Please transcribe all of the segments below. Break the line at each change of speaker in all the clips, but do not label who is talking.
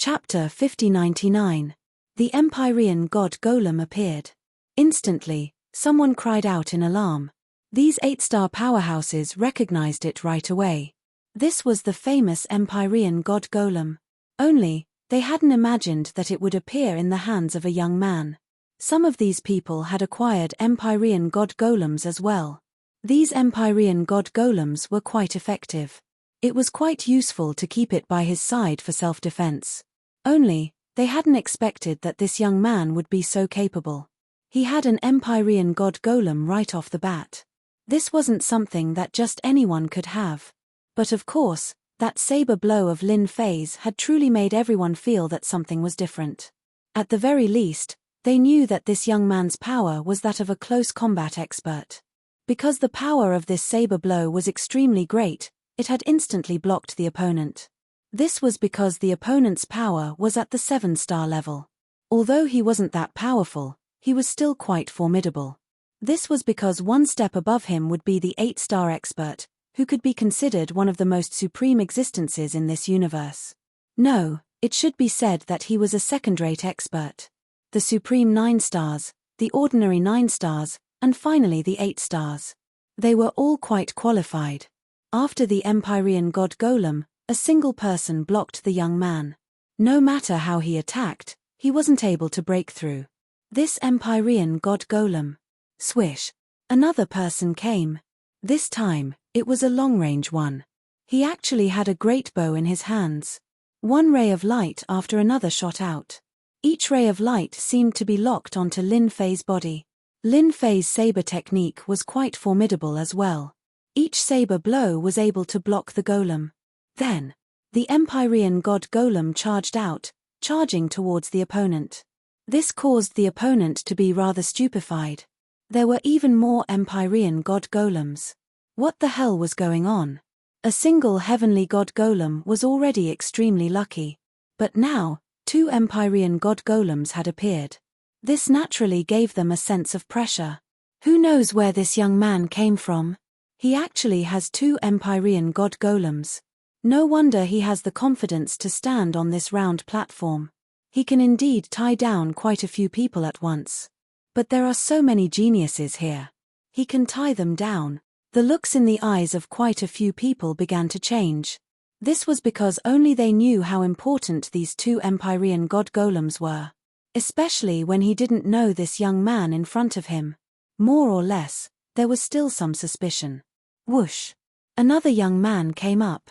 Chapter 5099. The Empyrean God Golem appeared. Instantly, someone cried out in alarm. These 8-star powerhouses recognized it right away. This was the famous Empyrean God Golem. Only, they hadn't imagined that it would appear in the hands of a young man. Some of these people had acquired Empyrean God Golems as well. These Empyrean God Golems were quite effective. It was quite useful to keep it by his side for self-defense. Only, they hadn't expected that this young man would be so capable. He had an Empyrean God Golem right off the bat. This wasn't something that just anyone could have. But of course, that saber blow of Lin Fei's had truly made everyone feel that something was different. At the very least, they knew that this young man's power was that of a close combat expert. Because the power of this saber blow was extremely great, it had instantly blocked the opponent. This was because the opponent's power was at the 7-star level. Although he wasn't that powerful, he was still quite formidable. This was because one step above him would be the 8-star expert, who could be considered one of the most supreme existences in this universe. No, it should be said that he was a second-rate expert. The supreme 9 stars, the ordinary 9 stars, and finally the 8 stars. They were all quite qualified. After the Empyrean God Golem, a single person blocked the young man. No matter how he attacked, he wasn't able to break through. This Empyrean God Golem. Swish. Another person came. This time, it was a long-range one. He actually had a great bow in his hands. One ray of light after another shot out. Each ray of light seemed to be locked onto Lin Fei's body. Lin Fei's saber technique was quite formidable as well. Each saber blow was able to block the golem. Then, the Empyrean God Golem charged out, charging towards the opponent. This caused the opponent to be rather stupefied. There were even more Empyrean God Golems. What the hell was going on? A single heavenly God Golem was already extremely lucky. But now, 2 Empyrean God Golems had appeared. This naturally gave them a sense of pressure. Who knows where this young man came from? He actually has 2 Empyrean God Golems. No wonder he has the confidence to stand on this round platform. He can indeed tie down quite a few people at once. But there are so many geniuses here. He can tie them down. The looks in the eyes of quite a few people began to change. This was because only they knew how important these 2 Empyrean God Golems were. Especially when he didn't know this young man in front of him. More or less, there was still some suspicion. Whoosh! Another young man came up.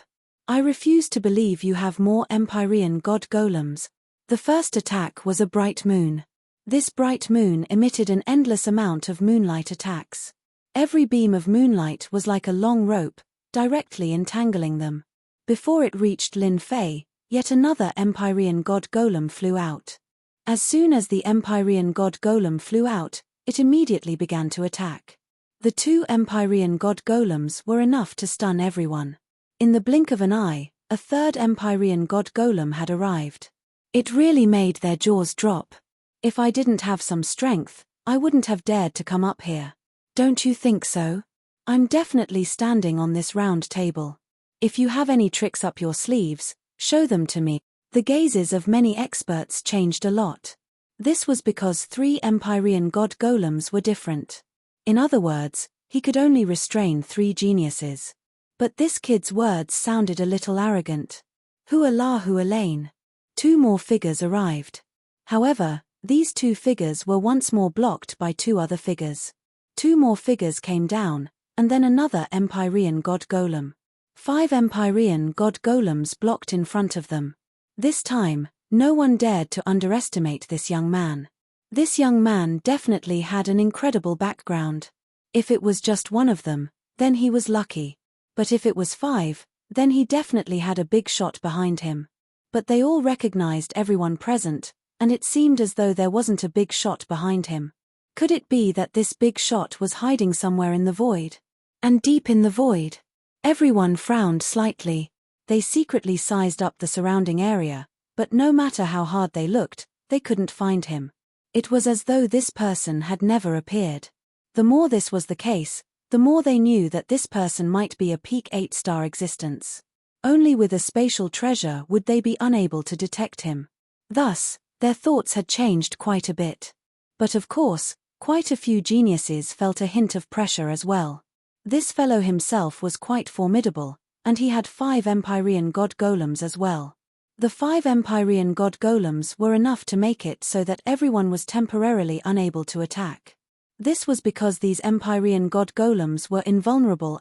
I refuse to believe you have more Empyrean God Golems. The first attack was a bright moon. This bright moon emitted an endless amount of moonlight attacks. Every beam of moonlight was like a long rope, directly entangling them. Before it reached Lin Fei, yet another Empyrean God Golem flew out. As soon as the Empyrean God Golem flew out, it immediately began to attack. The 2 Empyrean God Golems were enough to stun everyone. In the blink of an eye, a third Empyrean God Golem had arrived. It really made their jaws drop. If I didn't have some strength, I wouldn't have dared to come up here. Don't you think so? I'm definitely standing on this round table. If you have any tricks up your sleeves, show them to me. The gazes of many experts changed a lot. This was because 3 Empyrean God Golems were different. In other words, he could only restrain 3 geniuses. But this kid's words sounded a little arrogant. Hualahu Elaine. 2 more figures arrived. However, these 2 figures were once more blocked by 2 other figures. 2 more figures came down, and then another Empyrean God Golem. 5 Empyrean God Golems blocked in front of them. This time, no one dared to underestimate this young man. This young man definitely had an incredible background. If it was just one of them, then he was lucky. But if it was 5, then he definitely had a big shot behind him. But they all recognized everyone present, and it seemed as though there wasn't a big shot behind him. Could it be that this big shot was hiding somewhere in the void? And deep in the void? Everyone frowned slightly. They secretly sized up the surrounding area, but no matter how hard they looked, they couldn't find him. It was as though this person had never appeared. The more this was the case, the more they knew that this person might be a peak 8-star existence. Only with a spatial treasure would they be unable to detect him. Thus, their thoughts had changed quite a bit. But of course, quite a few geniuses felt a hint of pressure as well. This fellow himself was quite formidable, and he had 5 Empyrean god golems as well. The 5 Empyrean god golems were enough to make it so that everyone was temporarily unable to attack. This was because these Empyrean god golems were invulnerable,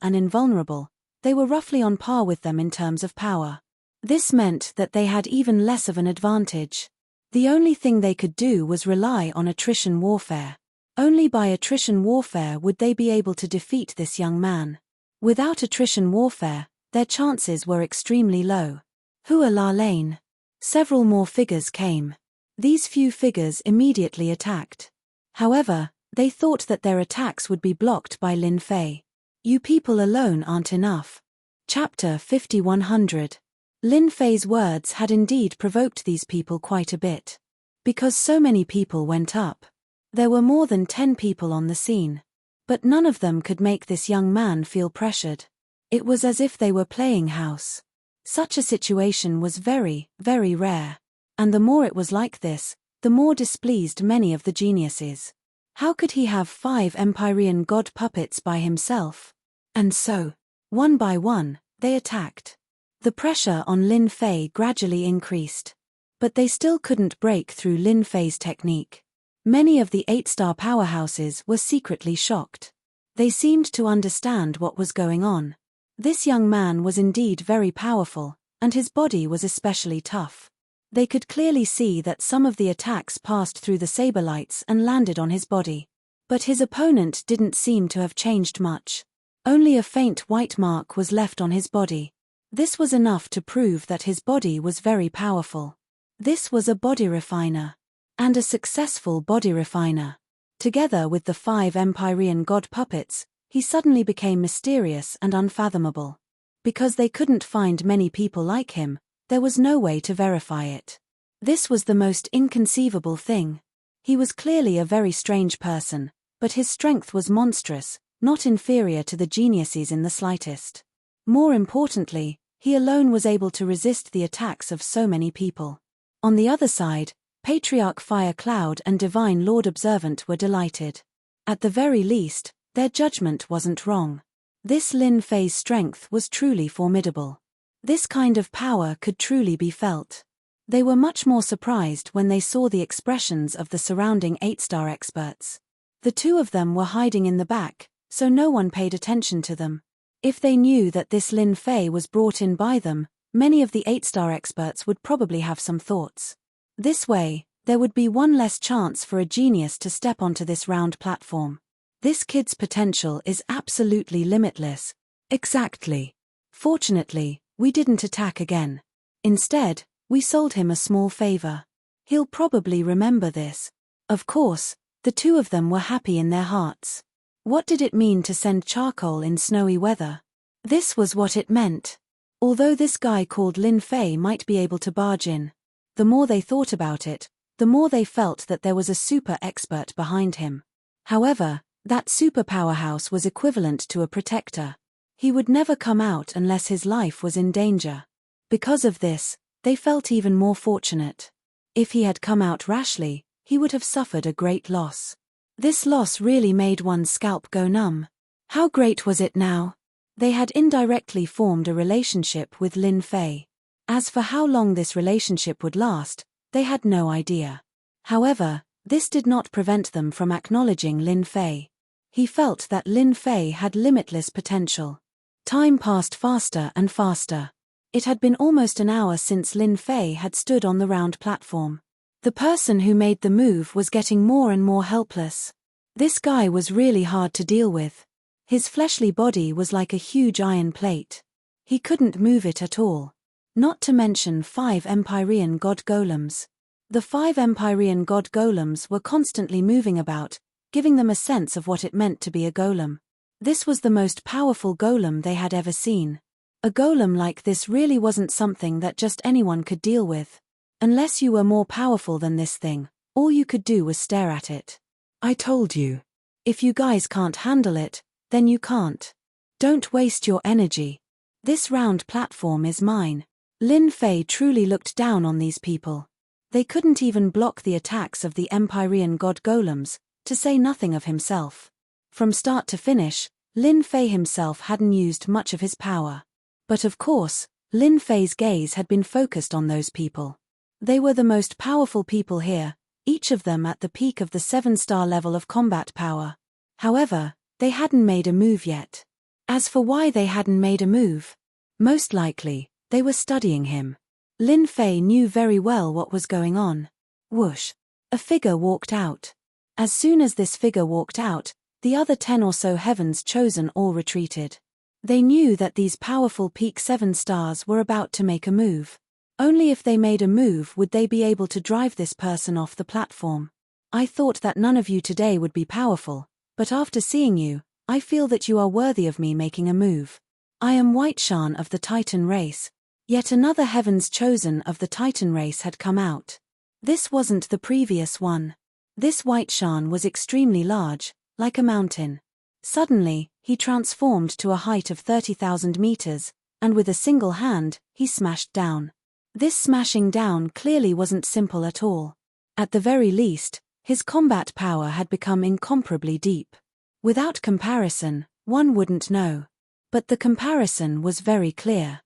they were roughly on par with them in terms of power. This meant that they had even less of an advantage. The only thing they could do was rely on attrition warfare. Only by attrition warfare would they be able to defeat this young man. Without attrition warfare, their chances were extremely low. Hua La Lane. Several more figures came. These few figures immediately attacked. However, they thought that their attacks would be blocked by Lin Fei. You people alone aren't enough. Chapter 5100. Lin Fei's words had indeed provoked these people quite a bit. Because so many people went up. There were more than 10 people on the scene. But none of them could make this young man feel pressured. It was as if they were playing house. Such a situation was very, very rare. And the more it was like this, the more displeased many of the geniuses. How could he have 5 Empyrean god puppets by himself? And so, one by one, they attacked. The pressure on Lin Fei gradually increased. But they still couldn't break through Lin Fei's technique. Many of the 8-star powerhouses were secretly shocked. They seemed to understand what was going on. This young man was indeed very powerful, and his body was especially tough. They could clearly see that some of the attacks passed through the saber lights and landed on his body. But his opponent didn't seem to have changed much. Only a faint white mark was left on his body. This was enough to prove that his body was very powerful. This was a body refiner. And a successful body refiner. Together with the 5 Empyrean god puppets, he suddenly became mysterious and unfathomable. Because they couldn't find many people like him, there was no way to verify it. This was the most inconceivable thing. He was clearly a very strange person, but his strength was monstrous, not inferior to the geniuses in the slightest. More importantly, he alone was able to resist the attacks of so many people. On the other side, Patriarch Fire Cloud and Divine Lord Observant were delighted. At the very least, their judgment wasn't wrong. This Lin Fei's strength was truly formidable. This kind of power could truly be felt. They were much more surprised when they saw the expressions of the surrounding 8-star experts. The 2 of them were hiding in the back, so no one paid attention to them. If they knew that this Lin Fei was brought in by them, many of the 8-star experts would probably have some thoughts. This way, there would be one less chance for a genius to step onto this round platform. This kid's potential is absolutely limitless. Exactly. Fortunately, we didn't attack again. Instead, we sold him a small favor. He'll probably remember this. Of course, the 2 of them were happy in their hearts. What did it mean to send charcoal in snowy weather? This was what it meant. Although this guy called Lin Fei might be able to barge in, the more they thought about it, the more they felt that there was a super expert behind him. However, that super powerhouse was equivalent to a protector. He would never come out unless his life was in danger. Because of this, they felt even more fortunate. If he had come out rashly, he would have suffered a great loss. This loss really made one's scalp go numb. How great was it now? They had indirectly formed a relationship with Lin Fei. As for how long this relationship would last, they had no idea. However, this did not prevent them from acknowledging Lin Fei. He felt that Lin Fei had limitless potential. Time passed faster and faster. It had been almost an hour since Lin Fei had stood on the round platform. The person who made the move was getting more and more helpless. This guy was really hard to deal with. His fleshly body was like a huge iron plate. He couldn't move it at all. Not to mention 5 Empyrean god golems. The 5 Empyrean god golems were constantly moving about, giving them a sense of what it meant to be a golem. This was the most powerful golem they had ever seen. A golem like this really wasn't something that just anyone could deal with. Unless you were more powerful than this thing, all you could do was stare at it. I told you. If you guys can't handle it, then you can't. Don't waste your energy. This round platform is mine. Lin Fei truly looked down on these people. They couldn't even block the attacks of the Empyrean god golems, to say nothing of himself. From start to finish, Lin Fei himself hadn't used much of his power. But of course, Lin Fei's gaze had been focused on those people. They were the most powerful people here, each of them at the peak of the 7-star level of combat power. However, they hadn't made a move yet. As for why they hadn't made a move, most likely, they were studying him. Lin Fei knew very well what was going on. Whoosh! A figure walked out. As soon as this figure walked out, the other 10 or so heavens chosen all retreated. They knew that these powerful peak 7 stars were about to make a move. Only if they made a move would they be able to drive this person off the platform. I thought that none of you today would be powerful, but after seeing you, I feel that you are worthy of me making a move. I am White Shan of the Titan race. Yet another heavens chosen of the Titan race had come out. This wasn't the previous one. This White Shan was extremely large, like a mountain. Suddenly, he transformed to a height of 30,000 meters, and with a single hand, he smashed down. This smashing down clearly wasn't simple at all. At the very least, his combat power had become incomparably deep. Without comparison, one wouldn't know. But the comparison was very clear.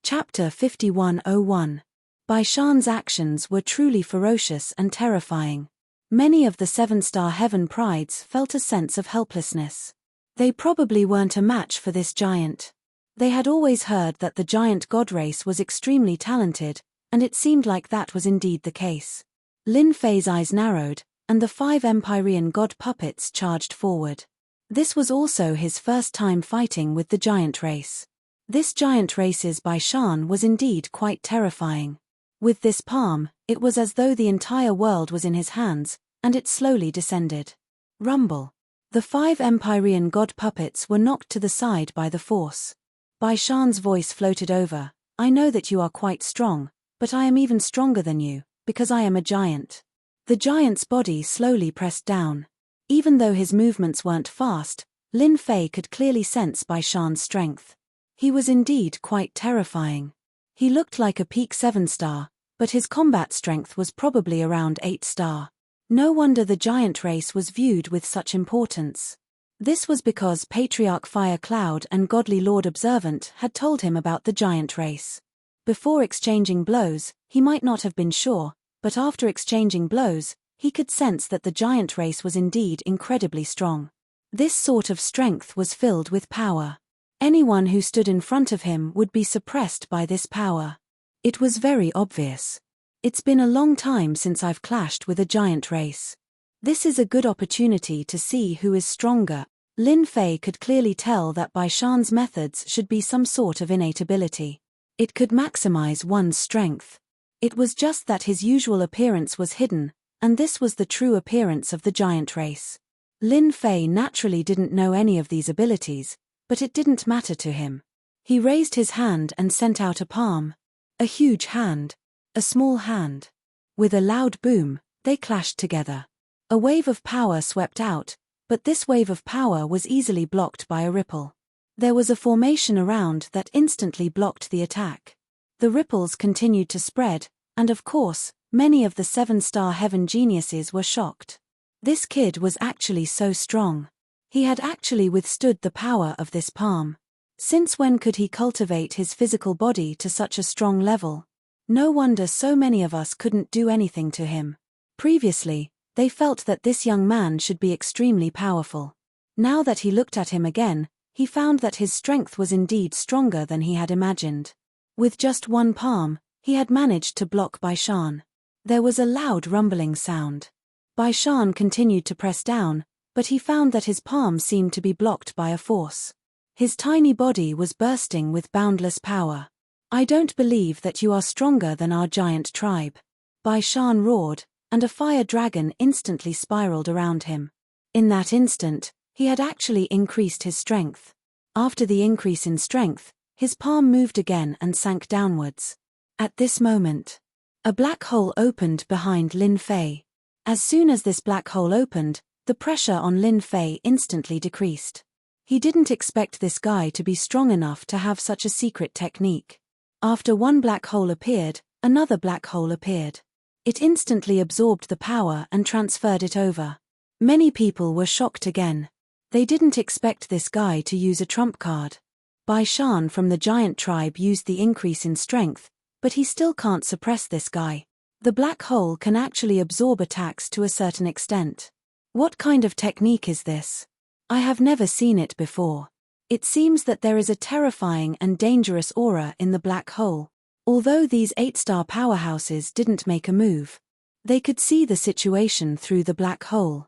Chapter 5101. Bai Shan's actions were truly ferocious and terrifying. Many of the 7-star heaven prides felt a sense of helplessness. They probably weren't a match for this giant. They had always heard that the giant god race was extremely talented, and it seemed like that was indeed the case. Lin Fei's eyes narrowed, and the 5 Empyrean god puppets charged forward. This was also his first time fighting with the giant race. This giant race's Bai Shan was indeed quite terrifying. With this palm, it was as though the entire world was in his hands, and it slowly descended. Rumble. The 5 Empyrean god puppets were knocked to the side by the force. Bai Shan's voice floated over, I know that you are quite strong, but I am even stronger than you, because I am a giant. The giant's body slowly pressed down. Even though his movements weren't fast, Lin Fei could clearly sense Bai Shan's strength. He was indeed quite terrifying. He looked like a peak 7-star, but his combat strength was probably around 8-star. No wonder the giant race was viewed with such importance. This was because Patriarch Fire Cloud and Godly Lord Observant had told him about the giant race. Before exchanging blows, he might not have been sure, but after exchanging blows, he could sense that the giant race was indeed incredibly strong. This sort of strength was filled with power. Anyone who stood in front of him would be suppressed by this power. It was very obvious. It's been a long time since I've clashed with a giant race. This is a good opportunity to see who is stronger. Lin Fei could clearly tell that Bai Shan's methods should be some sort of innate ability. It could maximize one's strength. It was just that his usual appearance was hidden, and this was the true appearance of the giant race. Lin Fei naturally didn't know any of these abilities, but it didn't matter to him. He raised his hand and sent out a palm. A huge hand. A small hand. With a loud boom, they clashed together. A wave of power swept out, but this wave of power was easily blocked by a ripple. There was a formation around that instantly blocked the attack. The ripples continued to spread, and of course, many of the 7-star heaven geniuses were shocked. This kid was actually so strong. He had actually withstood the power of this palm. Since when could he cultivate his physical body to such a strong level? No wonder so many of us couldn't do anything to him. Previously, they felt that this young man should be extremely powerful. Now that he looked at him again, he found that his strength was indeed stronger than he had imagined. With just one palm, he had managed to block Bai Shan. There was a loud rumbling sound. Bai Shan continued to press down, but he found that his palm seemed to be blocked by a force. His tiny body was bursting with boundless power. I don't believe that you are stronger than our giant tribe. Bai Shan roared, and a fire dragon instantly spiraled around him. In that instant, he had actually increased his strength. After the increase in strength, his palm moved again and sank downwards. At this moment, a black hole opened behind Lin Fei. As soon as this black hole opened, the pressure on Lin Fei instantly decreased. He didn't expect this guy to be strong enough to have such a secret technique. After one black hole appeared, another black hole appeared. It instantly absorbed the power and transferred it over. Many people were shocked again. They didn't expect this guy to use a trump card. Bai Shan from the giant tribe used the increase in strength, but he still can't suppress this guy. The black hole can actually absorb attacks to a certain extent. What kind of technique is this? I have never seen it before. It seems that there is a terrifying and dangerous aura in the black hole. Although these 8-star powerhouses didn't make a move, they could see the situation through the black hole.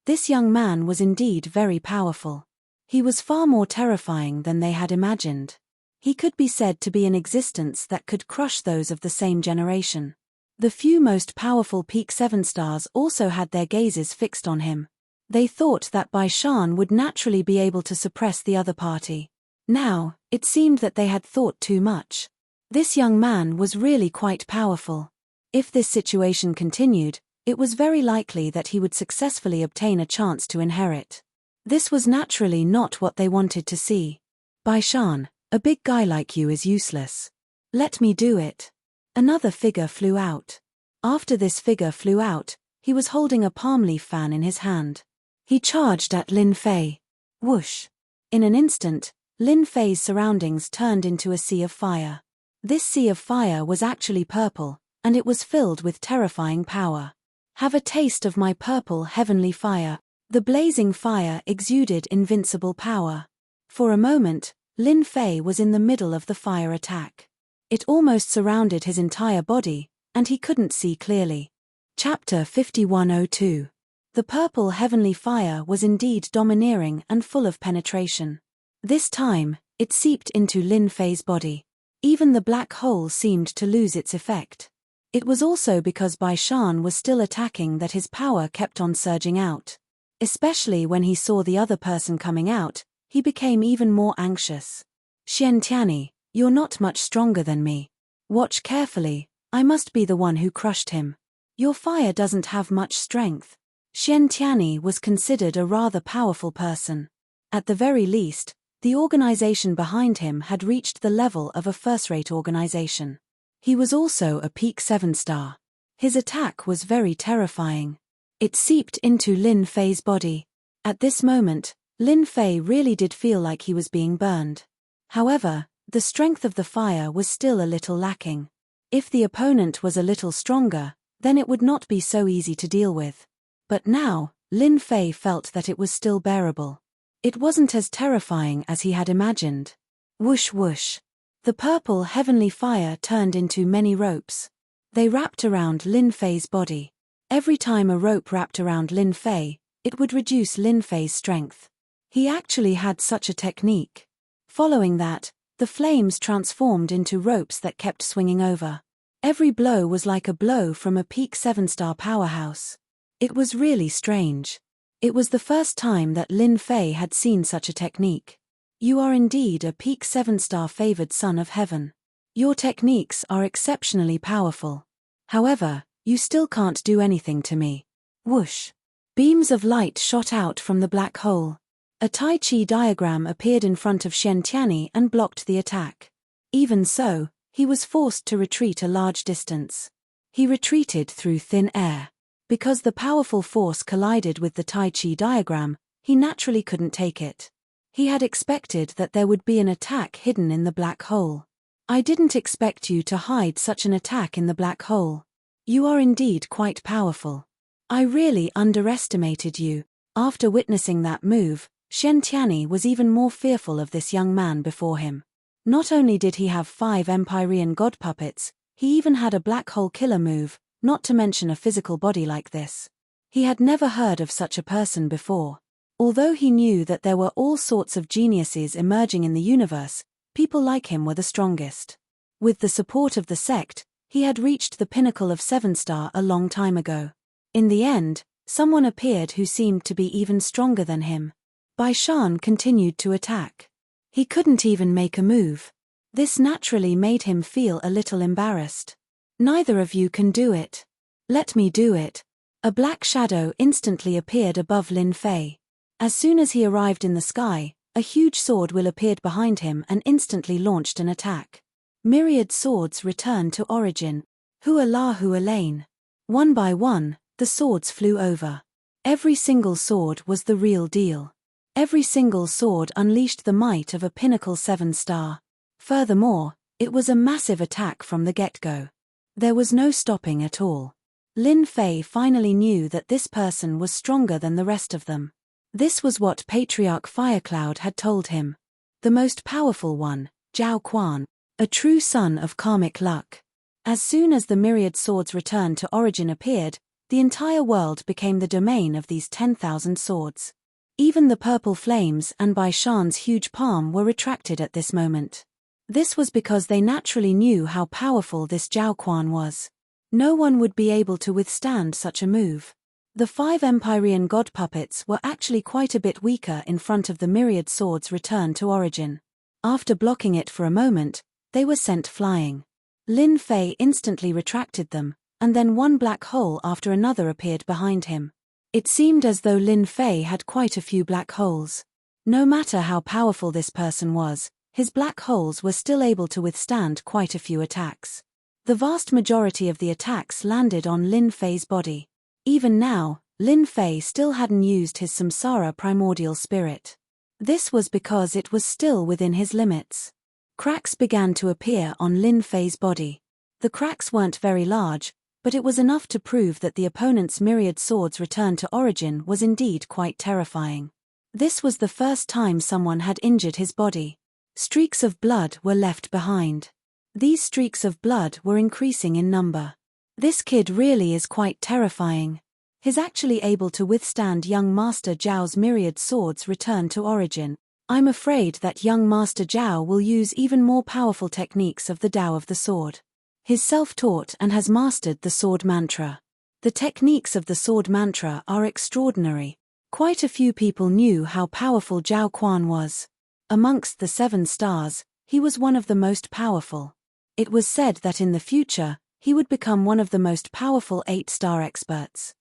This young man was indeed very powerful. He was far more terrifying than they had imagined. He could be said to be an existence that could crush those of the same generation. The few most powerful peak 7 stars also had their gazes fixed on him. They thought that Bai Shan would naturally be able to suppress the other party. Now, it seemed that they had thought too much. This young man was really quite powerful. If this situation continued, it was very likely that he would successfully obtain a chance to inherit. This was naturally not what they wanted to see. Bai Shan, a big guy like you is useless. Let me do it. Another figure flew out. After this figure flew out, he was holding a palm leaf fan in his hand. He charged at Lin Fei. Whoosh! In an instant, Lin Fei's surroundings turned into a sea of fire. This sea of fire was actually purple, and it was filled with terrifying power. Have a taste of my purple heavenly fire. The blazing fire exuded invincible power. For a moment, Lin Fei was in the middle of the fire attack. It almost surrounded his entire body, and he couldn't see clearly. Chapter 5102. The purple heavenly fire was indeed domineering and full of penetration. This time, it seeped into Lin Fei's body. Even the black hole seemed to lose its effect. It was also because Bai Shan was still attacking that his power kept on surging out. Especially when he saw the other person coming out, he became even more anxious. Xian Tianyi, you're not much stronger than me. Watch carefully, I must be the one who crushed him. Your fire doesn't have much strength. Xian Tianyi was considered a rather powerful person. At the very least, the organization behind him had reached the level of a first-rate organization. He was also a peak 7-star. His attack was very terrifying. It seeped into Lin Fei's body. At this moment, Lin Fei really did feel like he was being burned. However, the strength of the fire was still a little lacking. If the opponent was a little stronger, then it would not be so easy to deal with. But now, Lin Fei felt that it was still bearable. It wasn't as terrifying as he had imagined. Whoosh whoosh. The purple heavenly fire turned into many ropes. They wrapped around Lin Fei's body. Every time a rope wrapped around Lin Fei, it would reduce Lin Fei's strength. He actually had such a technique. Following that, the flames transformed into ropes that kept swinging over. Every blow was like a blow from a peak 7-star powerhouse. It was really strange. It was the first time that Lin Fei had seen such a technique. You are indeed a peak 7-star favored son of heaven. Your techniques are exceptionally powerful. However, you still can't do anything to me. Whoosh! Beams of light shot out from the black hole. A Tai Chi diagram appeared in front of Xian Tianyi and blocked the attack. Even so, he was forced to retreat a large distance. He retreated through thin air. Because the powerful force collided with the Tai Chi diagram, he naturally couldn't take it. He had expected that there would be an attack hidden in the black hole. I didn't expect you to hide such an attack in the black hole. You are indeed quite powerful. I really underestimated you. After witnessing that move, Xian Tianyi was even more fearful of this young man before him. Not only did he have 5 Empyrean god puppets, he even had a black hole killer move, not to mention a physical body like this. He had never heard of such a person before. Although he knew that there were all sorts of geniuses emerging in the universe, people like him were the strongest. With the support of the sect, he had reached the pinnacle of 7-star a long time ago. In the end, someone appeared who seemed to be even stronger than him. Bai Shan continued to attack. He couldn't even make a move. This naturally made him feel a little embarrassed. Neither of you can do it. Let me do it. A black shadow instantly appeared above Lin Fei. As soon as he arrived in the sky, a huge sword wheel appeared behind him and instantly launched an attack. Myriad swords returned to origin. Hualahu Elaine. One by one, the swords flew over. Every single sword was the real deal. Every single sword unleashed the might of a pinnacle 7-star. Furthermore, it was a massive attack from the get-go. There was no stopping at all. Lin Fei finally knew that this person was stronger than the rest of them. This was what Patriarch Firecloud had told him. The most powerful one, Zhao Quan, a true son of karmic luck. As soon as the myriad swords returned to origin appeared, the entire world became the domain of these 10,000 swords. Even the purple flames and Bai Shan's huge palm were retracted at this moment. This was because they naturally knew how powerful this Zhao Quan was. No one would be able to withstand such a move. The 5 Empyrean god puppets were actually quite a bit weaker in front of the myriad swords returned to origin. After blocking it for a moment, they were sent flying. Lin Fei instantly retracted them, and then one black hole after another appeared behind him. It seemed as though Lin Fei had quite a few black holes. No matter how powerful this person was, his black holes were still able to withstand quite a few attacks. The vast majority of the attacks landed on Lin Fei's body. Even now, Lin Fei still hadn't used his samsara primordial spirit. This was because it was still within his limits. Cracks began to appear on Lin Fei's body. The cracks weren't very large, but it was enough to prove that the opponent's myriad swords return to origin was indeed quite terrifying. This was the first time someone had injured his body. Streaks of blood were left behind. These streaks of blood were increasing in number. This kid really is quite terrifying. He's actually able to withstand young Master Zhao's myriad swords return to origin. I'm afraid that young Master Zhao will use even more powerful techniques of the Tao of the Sword. He's self-taught and has mastered the sword mantra. The techniques of the sword mantra are extraordinary. Quite a few people knew how powerful Zhao Quan was. Amongst the 7 stars, he was one of the most powerful. It was said that in the future, he would become one of the most powerful 8-star experts.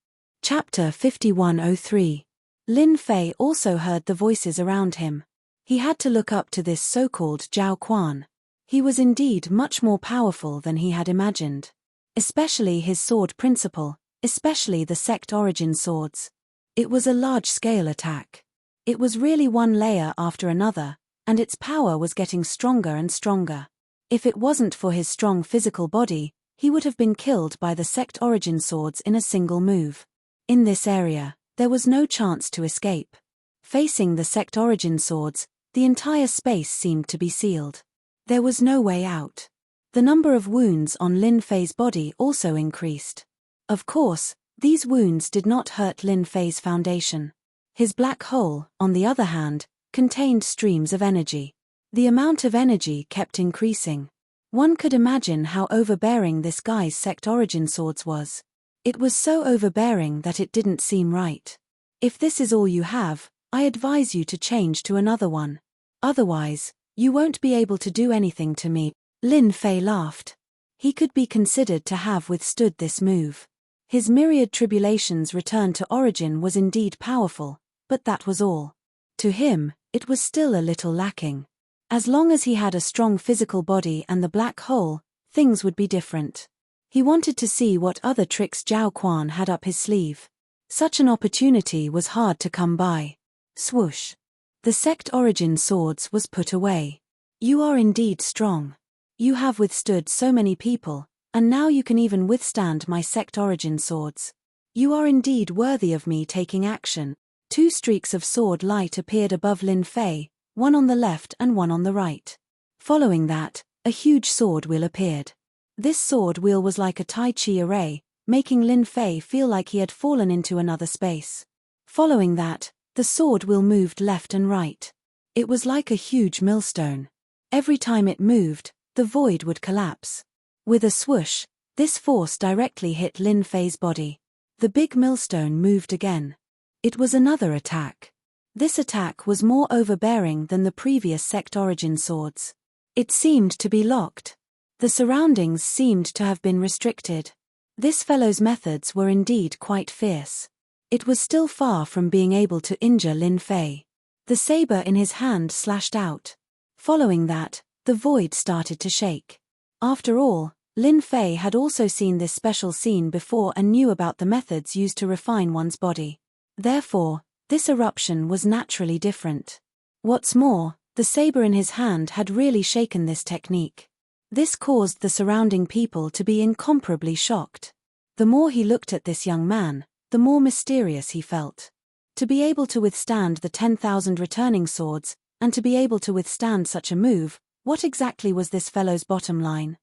Chapter 5103. Lin Fei also heard the voices around him. He had to look up to this so-called Zhao Quan. He was indeed much more powerful than he had imagined. Especially his sword principle, especially the sect origin swords. It was a large-scale attack. It was really one layer after another, and its power was getting stronger and stronger. If it wasn't for his strong physical body, he would have been killed by the sect origin swords in a single move. In this area, there was no chance to escape. Facing the sect origin swords, the entire space seemed to be sealed. There was no way out. The number of wounds on Lin Fei's body also increased. Of course, these wounds did not hurt Lin Fei's foundation. His black hole, on the other hand, contained streams of energy. The amount of energy kept increasing. One could imagine how overbearing this guy's sect origin swords was. It was so overbearing that it didn't seem right. If this is all you have, I advise you to change to another one. Otherwise, you won't be able to do anything to me. Lin Fei laughed. He could be considered to have withstood this move. His myriad tribulations return to origin was indeed powerful, but that was all. To him, it was still a little lacking. As long as he had a strong physical body and the black hole, things would be different. He wanted to see what other tricks Zhao Quan had up his sleeve. Such an opportunity was hard to come by. Swoosh. The sect origin swords was put away. You are indeed strong. You have withstood so many people, and now you can even withstand my sect origin swords. You are indeed worthy of me taking action. 2 streaks of sword light appeared above Lin Fei, one on the left and one on the right. Following that, a huge sword wheel appeared. This sword wheel was like a Tai Chi array, making Lin Fei feel like he had fallen into another space. Following that, the sword wheel moved left and right. It was like a huge millstone. Every time it moved, the void would collapse. With a swoosh, this force directly hit Lin Fei's body. The big millstone moved again. It was another attack. This attack was more overbearing than the previous sect origin swords. It seemed to be locked. The surroundings seemed to have been restricted. This fellow's methods were indeed quite fierce. It was still far from being able to injure Lin Fei. The saber in his hand slashed out. Following that, the void started to shake. After all, Lin Fei had also seen this special scene before and knew about the methods used to refine one's body. Therefore, this eruption was naturally different. What's more, the saber in his hand had really shaken this technique. This caused the surrounding people to be incomparably shocked. The more he looked at this young man, the more mysterious he felt. To be able to withstand the 10,000 returning swords, and to be able to withstand such a move, what exactly was this fellow's bottom line?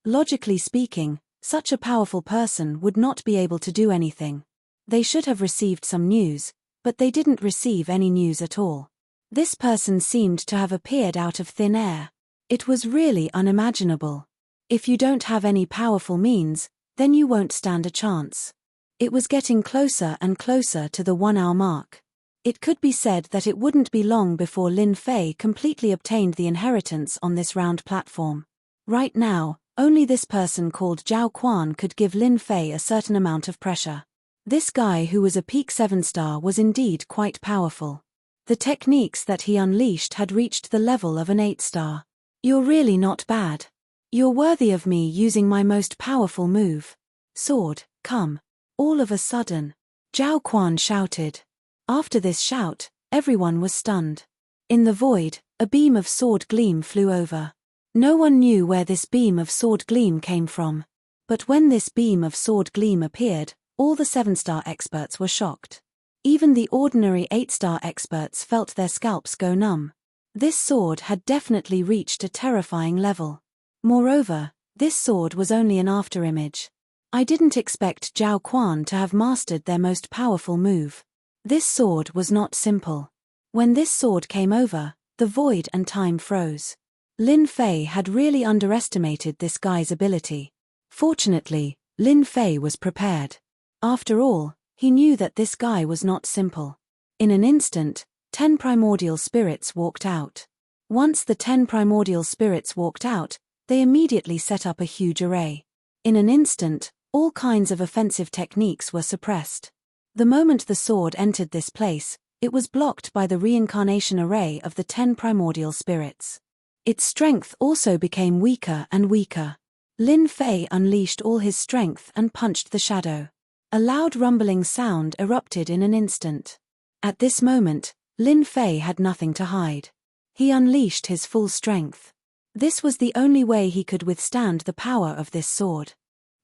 Logically speaking, such a powerful person would not be able to do anything. They should have received some news, but they didn't receive any news at all. This person seemed to have appeared out of thin air. It was really unimaginable. If you don't have any powerful means, then you won't stand a chance. It was getting closer and closer to the 1 hour mark. It could be said that it wouldn't be long before Lin Fei completely obtained the inheritance on this round platform. Right now, only this person called Zhao Quan could give Lin Fei a certain amount of pressure. This guy who was a peak 7-star was indeed quite powerful. The techniques that he unleashed had reached the level of an 8-star. You're really not bad. You're worthy of me using my most powerful move. Sword, come. All of a sudden, Zhao Quan shouted. After this shout, everyone was stunned. In the void, a beam of sword gleam flew over. No one knew where this beam of sword gleam came from. But when this beam of sword gleam appeared, all the 7-star experts were shocked. Even the ordinary 8-star experts felt their scalps go numb. This sword had definitely reached a terrifying level. Moreover, this sword was only an afterimage. I didn't expect Zhao Quan to have mastered their most powerful move. This sword was not simple. When this sword came over, the void and time froze. Lin Fei had really underestimated this guy's ability. Fortunately, Lin Fei was prepared. After all, he knew that this guy was not simple. In an instant, 10 primordial spirits walked out. Once the 10 primordial spirits walked out, they immediately set up a huge array. In an instant, all kinds of offensive techniques were suppressed. The moment the sword entered this place, it was blocked by the reincarnation array of the 10 primordial spirits. Its strength also became weaker and weaker. Lin Fei unleashed all his strength and punched the shadow. A loud rumbling sound erupted in an instant. At this moment, Lin Fei had nothing to hide. He unleashed his full strength. This was the only way he could withstand the power of this sword.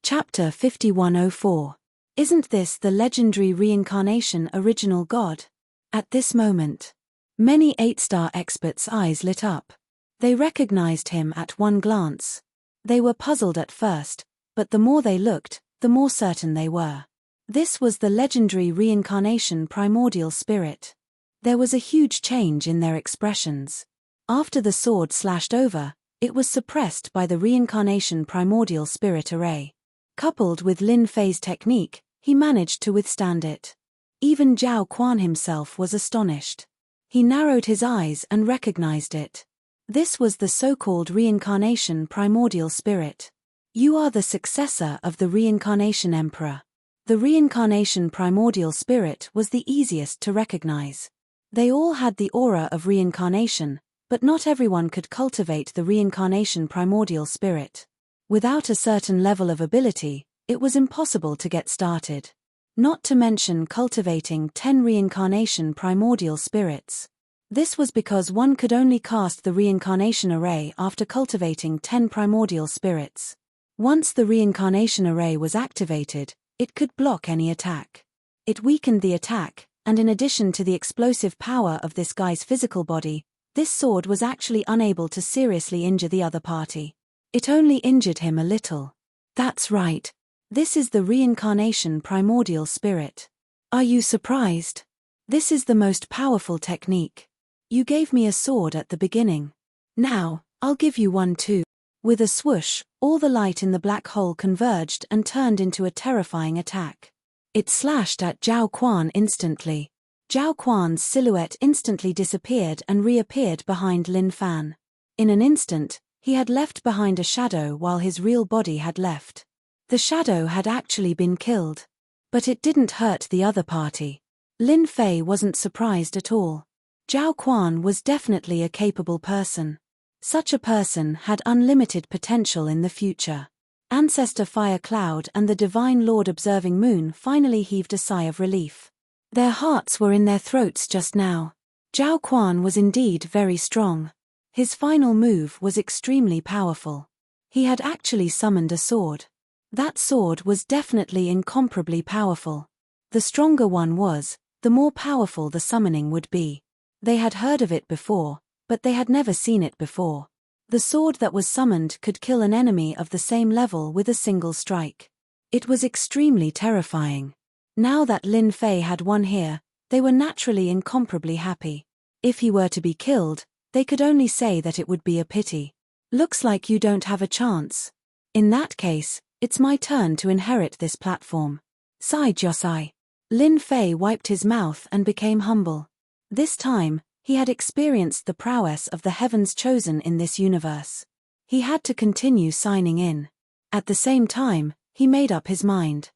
Chapter 5104. Isn't this the legendary reincarnation original god? At this moment, many 8-star experts' eyes lit up. They recognized him at one glance. They were puzzled at first, but the more they looked, the more certain they were. This was the legendary reincarnation primordial spirit. There was a huge change in their expressions. After the sword slashed over, it was suppressed by the reincarnation primordial spirit array. Coupled with Lin Fei's technique, he managed to withstand it. Even Zhao Quan himself was astonished. He narrowed his eyes and recognized it. This was the so-called reincarnation primordial spirit. You are the successor of the reincarnation emperor. The reincarnation primordial spirit was the easiest to recognize. They all had the aura of reincarnation, but not everyone could cultivate the reincarnation primordial spirit. Without a certain level of ability, it was impossible to get started. Not to mention cultivating 10 reincarnation primordial spirits. This was because one could only cast the reincarnation array after cultivating 10 primordial spirits. Once the reincarnation array was activated, it could block any attack. It weakened the attack, and in addition to the explosive power of this guy's physical body, this sword was actually unable to seriously injure the other party. It only injured him a little. That's right. This is the reincarnation primordial spirit. Are you surprised? This is the most powerful technique. You gave me a sword at the beginning. Now, I'll give you one too. With a swoosh, all the light in the black hole converged and turned into a terrifying attack. It slashed at Zhao Quan instantly. Zhao Quan's silhouette instantly disappeared and reappeared behind Lin Fan. In an instant, he had left behind a shadow while his real body had left. The shadow had actually been killed. But it didn't hurt the other party. Lin Fei wasn't surprised at all. Zhao Quan was definitely a capable person. Such a person had unlimited potential in the future. Ancestor Fire Cloud and the Divine Lord Observing Moon finally heaved a sigh of relief. Their hearts were in their throats just now. Zhao Quan was indeed very strong. His final move was extremely powerful. He had actually summoned a sword. That sword was definitely incomparably powerful. The stronger one was, the more powerful the summoning would be. They had heard of it before, but they had never seen it before. The sword that was summoned could kill an enemy of the same level with a single strike. It was extremely terrifying. Now that Lin Fei had won here, they were naturally incomparably happy. If he were to be killed, they could only say that it would be a pity. Looks like you don't have a chance. In that case, it's my turn to inherit this platform. Sighed Yosai. Lin Fei wiped his mouth and became humble. This time, he had experienced the prowess of the heavens chosen in this universe. He had to continue signing in. At the same time, he made up his mind.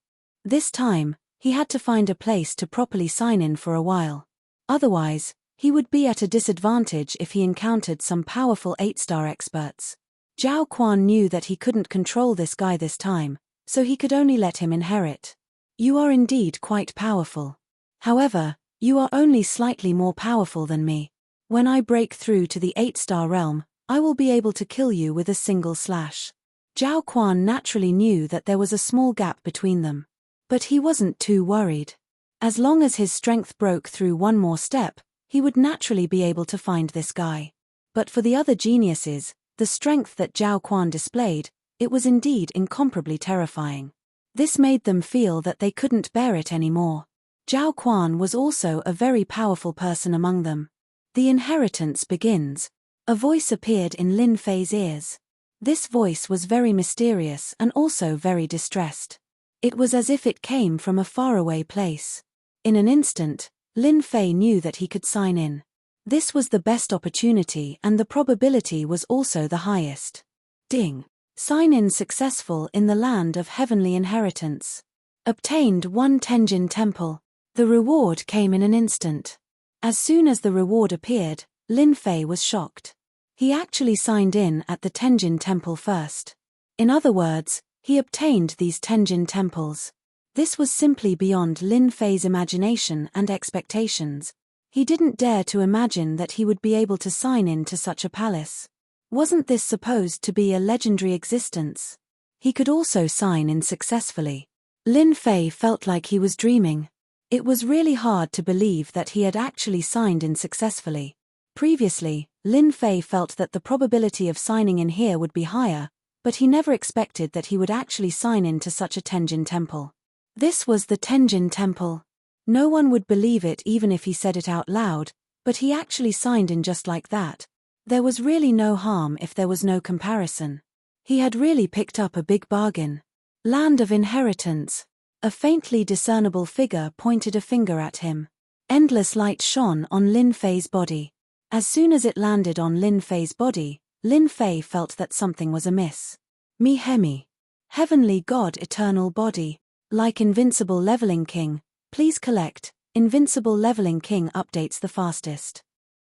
This time, he had to find a place to properly sign in for a while. Otherwise, he would be at a disadvantage if he encountered some powerful 8-star experts. Zhao Quan knew that he couldn't control this guy this time, so he could only let him inherit. You are indeed quite powerful. However, you are only slightly more powerful than me. When I break through to the 8-star realm, I will be able to kill you with a single slash. Zhao Quan naturally knew that there was a small gap between them. But he wasn't too worried. As long as his strength broke through one more step, he would naturally be able to find this guy. But for the other geniuses, the strength that Zhao Quan displayed, it was indeed incomparably terrifying. This made them feel that they couldn't bear it anymore. Zhao Quan was also a very powerful person among them. The inheritance begins. A voice appeared in Lin Fei's ears. This voice was very mysterious and also very distressed. It was as if it came from a faraway place. In an instant, Lin Fei knew that he could sign in. This was the best opportunity and the probability was also the highest. Ding. Sign in successful in the land of heavenly inheritance. Obtained 1 Tenjin Temple. The reward came in an instant. As soon as the reward appeared, Lin Fei was shocked. He actually signed in at the Tenjin Temple first. In other words, he obtained these Tenjin Temples. This was simply beyond Lin Fei's imagination and expectations. He didn't dare to imagine that he would be able to sign in to such a palace. Wasn't this supposed to be a legendary existence? He could also sign in successfully. Lin Fei felt like he was dreaming. It was really hard to believe that he had actually signed in successfully. Previously, Lin Fei felt that the probability of signing in here would be higher, but he never expected that he would actually sign in to such a Tenjin Temple. This was the Tenjin Temple. No one would believe it even if he said it out loud, but he actually signed in just like that. There was really no harm if there was no comparison. He had really picked up a big bargain. Land of Inheritance. A faintly discernible figure pointed a finger at him. Endless light shone on Lin Fei's body. As soon as it landed on Lin Fei's body, Lin Fei felt that something was amiss. Mihemi. Heavenly God Eternal Body. Like Invincible Leveling King, please collect. Invincible Leveling King updates the fastest.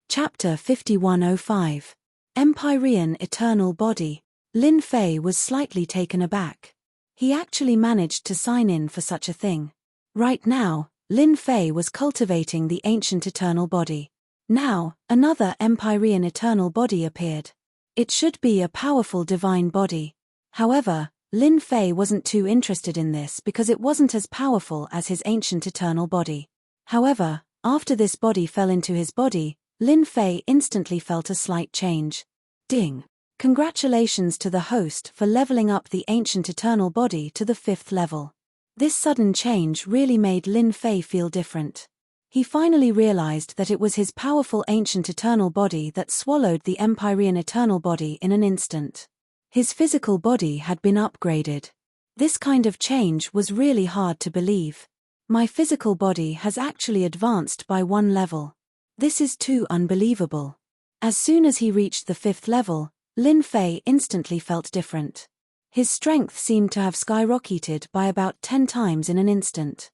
Chapter 5105. Empyrean Eternal Body. Lin Fei was slightly taken aback. He actually managed to sign in for such a thing. Right now, Lin Fei was cultivating the ancient eternal body. Now, another Empyrean eternal body appeared. It should be a powerful divine body. However, Lin Fei wasn't too interested in this because it wasn't as powerful as his ancient eternal body. However, after this body fell into his body, Lin Fei instantly felt a slight change. Ding. Congratulations to the host for leveling up the ancient eternal body to the 5th level. This sudden change really made Lin Fei feel different. He finally realized that it was his powerful ancient eternal body that swallowed the Empyrean eternal body in an instant. His physical body had been upgraded. This kind of change was really hard to believe. My physical body has actually advanced by 1 level. This is too unbelievable. As soon as he reached the 5th level, Lin Fei instantly felt different. His strength seemed to have skyrocketed by about 10 times in an instant.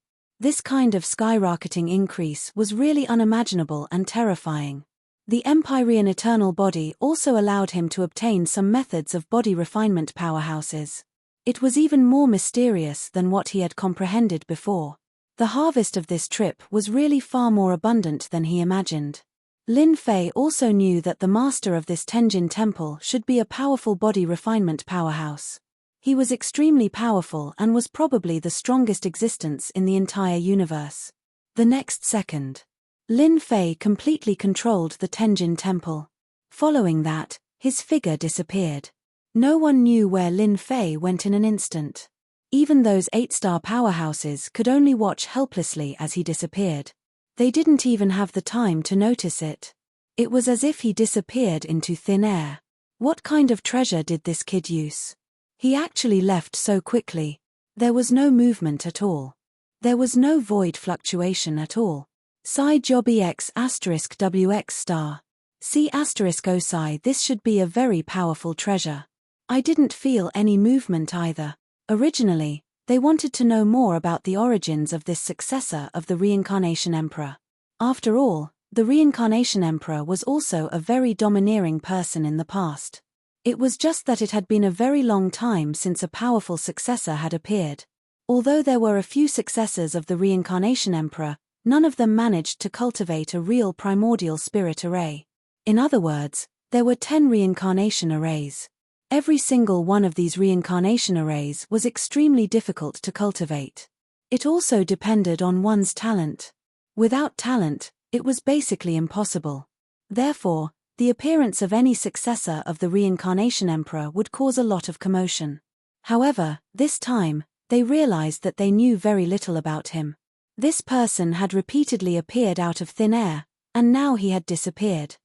This kind of skyrocketing increase was really unimaginable and terrifying. The Empyrean eternal body also allowed him to obtain some methods of body refinement powerhouses. It was even more mysterious than what he had comprehended before. The harvest of this trip was really far more abundant than he imagined. Lin Fei also knew that the master of this Tenjin temple should be a powerful body refinement powerhouse. He was extremely powerful and was probably the strongest existence in the entire universe. The next second, Lin Fei completely controlled the Tenjin temple. Following that, his figure disappeared. No one knew where Lin Fei went in an instant. Even those 8-star powerhouses could only watch helplessly as he disappeared. They didn't even have the time to notice it. It was as if he disappeared into thin air. What kind of treasure did this kid use? He actually left so quickly. There was no movement at all. There was no void fluctuation at all. Psi job EX asterisk WX star. C asterisk O psi. This should be a very powerful treasure. I didn't feel any movement either. Originally, they wanted to know more about the origins of this successor of the Reincarnation Emperor. After all, the Reincarnation Emperor was also a very domineering person in the past. It was just that it had been a very long time since a powerful successor had appeared. Although there were a few successors of the Reincarnation Emperor, none of them managed to cultivate a real primordial spirit array. In other words, there were 10 reincarnation arrays. Every single one of these reincarnation arrays was extremely difficult to cultivate. It also depended on one's talent. Without talent, it was basically impossible. Therefore, the appearance of any successor of the Reincarnation Emperor would cause a lot of commotion. However, this time, they realized that they knew very little about him. This person had repeatedly appeared out of thin air, and now he had disappeared.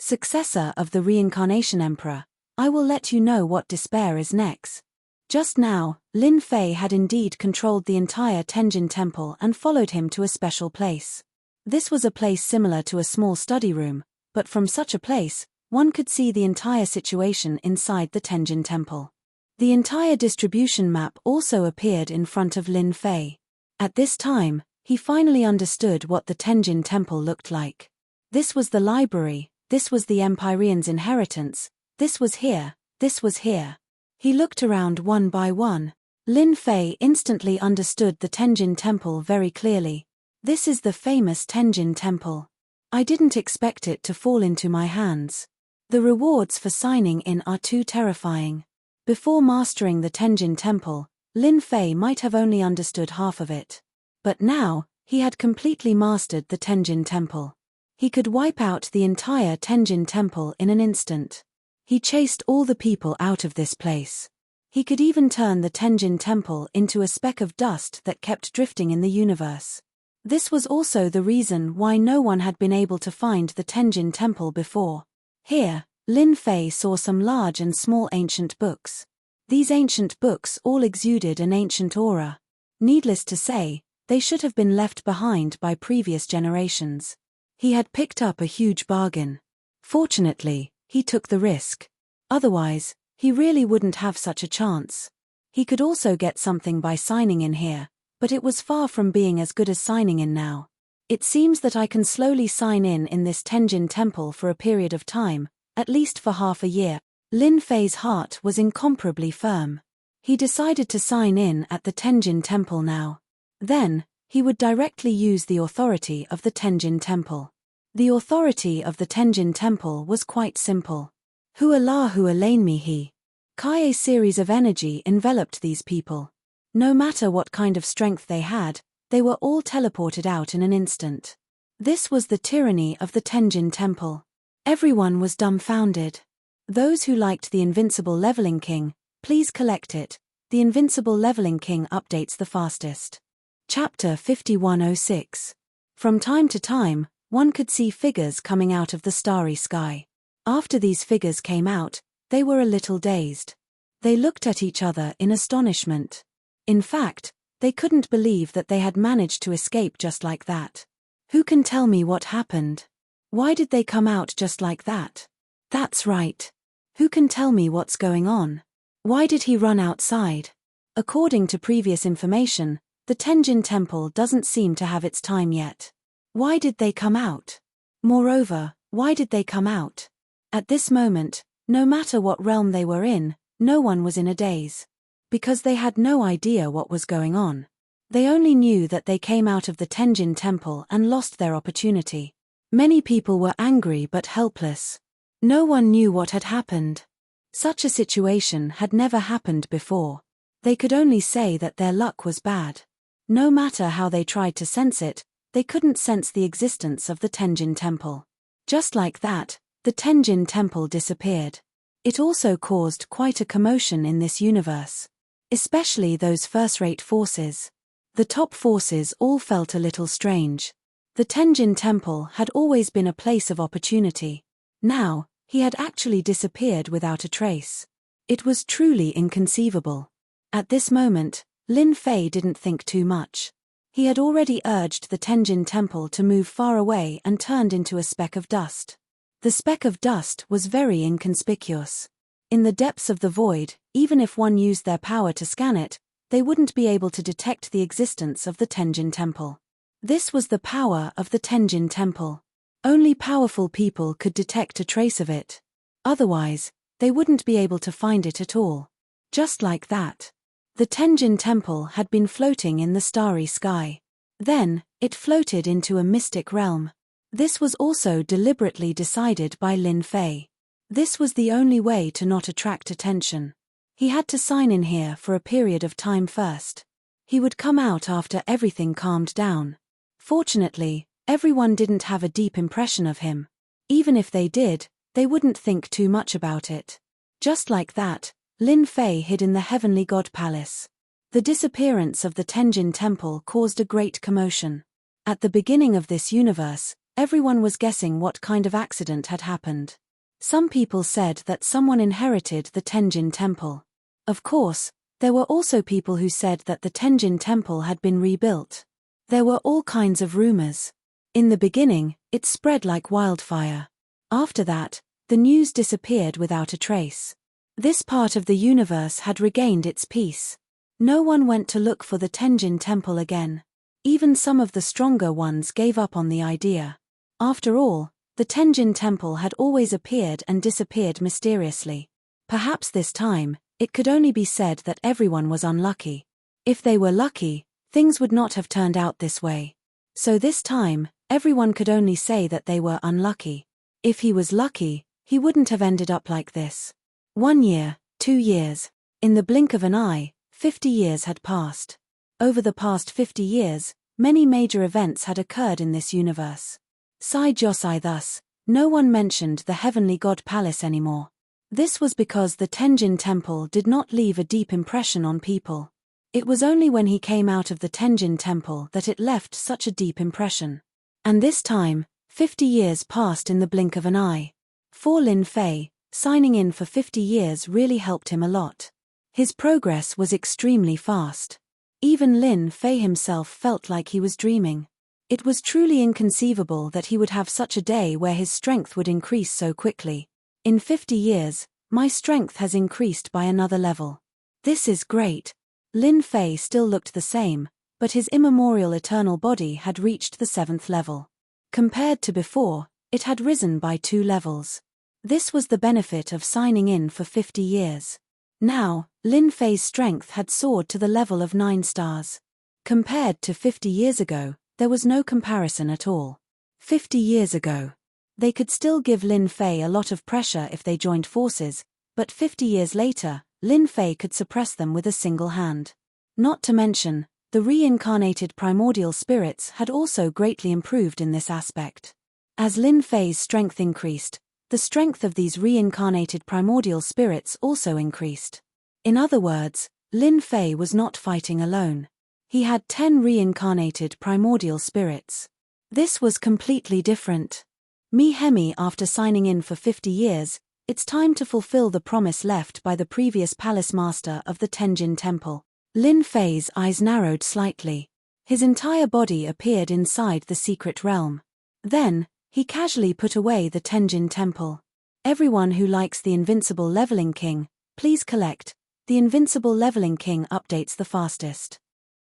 Successor of the Reincarnation Emperor, I will let you know what despair is next. Just now, Lin Fei had indeed controlled the entire Tenjin temple and followed him to a special place. This was a place similar to a small study room, but from such a place, one could see the entire situation inside the Tenjin temple. The entire distribution map also appeared in front of Lin Fei. At this time, he finally understood what the Tenjin temple looked like. This was the library, this was the Empyrean's inheritance, this was here, this was here. He looked around one by one. Lin Fei instantly understood the Tenjin temple very clearly. This is the famous Tenjin temple. I didn't expect it to fall into my hands. The rewards for signing in are too terrifying. Before mastering the Tenjin temple, Lin Fei might have only understood half of it. But now, he had completely mastered the Tenjin temple. He could wipe out the entire Tenjin temple in an instant. He chased all the people out of this place. He could even turn the Tenjin temple into a speck of dust that kept drifting in the universe. This was also the reason why no one had been able to find the Tenjin temple before. Here, Lin Fei saw some large and small ancient books. These ancient books all exuded an ancient aura. Needless to say, they should have been left behind by previous generations. He had picked up a huge bargain. Fortunately, he took the risk. Otherwise, he really wouldn't have such a chance. He could also get something by signing in here, but it was far from being as good as signing in now. It seems that I can slowly sign in this Tenjin temple for a period of time, at least for half a year. Lin Fei's heart was incomparably firm. He decided to sign in at the Tenjin temple now. Then, he would directly use the authority of the Tenjin temple. The authority of the Tenjin temple was quite simple. Hua la hua lane mi he. Kai a series of energy enveloped these people. No matter what kind of strength they had, they were all teleported out in an instant. This was the tyranny of the Tenjin temple. Everyone was dumbfounded. Those who liked the Invincible Leveling King, please collect it. The Invincible Leveling King updates the fastest. Chapter 5106. From time to time, one could see figures coming out of the starry sky. After these figures came out, they were a little dazed. They looked at each other in astonishment. In fact, they couldn't believe that they had managed to escape just like that. Who can tell me what happened? Why did they come out just like that? That's right. Who can tell me what's going on? Why did he run outside? According to previous information, The Tenjin Temple doesn't seem to have its time yet. Why did they come out? Moreover, why did they come out? At this moment, no matter what realm they were in, no one was in a daze. Because they had no idea what was going on. They only knew that they came out of the Tenjin Temple and lost their opportunity. Many people were angry but helpless. No one knew what had happened. Such a situation had never happened before. They could only say that their luck was bad. No matter how they tried to sense it, they couldn't sense the existence of the Tenjin Temple. Just like that, the Tenjin Temple disappeared. It also caused quite a commotion in this universe. Especially those first-rate forces. The top forces all felt a little strange. The Tenjin Temple had always been a place of opportunity. Now, he had actually disappeared without a trace. It was truly inconceivable. At this moment, Lin Fei didn't think too much. He had already urged the Tenjin Temple to move far away and turned into a speck of dust. The speck of dust was very inconspicuous. In the depths of the void, even if one used their power to scan it, they wouldn't be able to detect the existence of the Tenjin Temple. This was the power of the Tenjin Temple. Only powerful people could detect a trace of it. Otherwise, they wouldn't be able to find it at all. Just like that. The Tenjin Temple had been floating in the starry sky. Then, it floated into a mystic realm. This was also deliberately decided by Lin Fei. This was the only way to not attract attention. He had to sign in here for a period of time first. He would come out after everything calmed down. Fortunately, everyone didn't have a deep impression of him. Even if they did, they wouldn't think too much about it. Just like that, Lin Fei hid in the Heavenly God Palace. The disappearance of the Tenjin Temple caused a great commotion. At the beginning of this universe, everyone was guessing what kind of accident had happened. Some people said that someone inherited the Tenjin Temple. Of course, there were also people who said that the Tenjin Temple had been rebuilt. There were all kinds of rumors. In the beginning, it spread like wildfire. After that, the news disappeared without a trace. This part of the universe had regained its peace. No one went to look for the Tenjin Temple again. Even some of the stronger ones gave up on the idea. After all, the Tenjin Temple had always appeared and disappeared mysteriously. Perhaps this time, it could only be said that everyone was unlucky. If they were lucky, things would not have turned out this way. So this time, everyone could only say that they were unlucky. If he was lucky, he wouldn't have ended up like this. 1 year, 2 years. In the blink of an eye, 50 years had passed. Over the past 50 years, many major events had occurred in this universe. Sai Josai thus, no one mentioned the Heavenly God Palace anymore. This was because the Tenjin Temple did not leave a deep impression on people. It was only when he came out of the Tenjin Temple that it left such a deep impression. And this time, 50 years passed in the blink of an eye. For Lin Fei, signing in for 50 years really helped him a lot. His progress was extremely fast. Even Lin Fei himself felt like he was dreaming. It was truly inconceivable that he would have such a day where his strength would increase so quickly. In 50 years, my strength has increased by another level. This is great. Lin Fei still looked the same, but his immemorial eternal body had reached the 7th level. Compared to before, it had risen by 2 levels. This was the benefit of signing in for 50 years. Now, Lin Fei's strength had soared to the level of 9 stars. Compared to 50 years ago, there was no comparison at all. 50 years ago, they could still give Lin Fei a lot of pressure if they joined forces, but 50 years later, Lin Fei could suppress them with a single hand. Not to mention, the reincarnated primordial spirits had also greatly improved in this aspect. As Lin Fei's strength increased, the strength of these reincarnated primordial spirits also increased. In other words, Lin Fei was not fighting alone. He had 10 reincarnated primordial spirits. This was completely different. Hemi, after signing in for 50 years, it's time to fulfill the promise left by the previous palace master of the Tenjin Temple. Lin Fei's eyes narrowed slightly. His entire body appeared inside the secret realm. Then, he casually put away the Tenjin Temple. Everyone who likes the Invincible Leveling King, please collect. The Invincible Leveling King updates the fastest.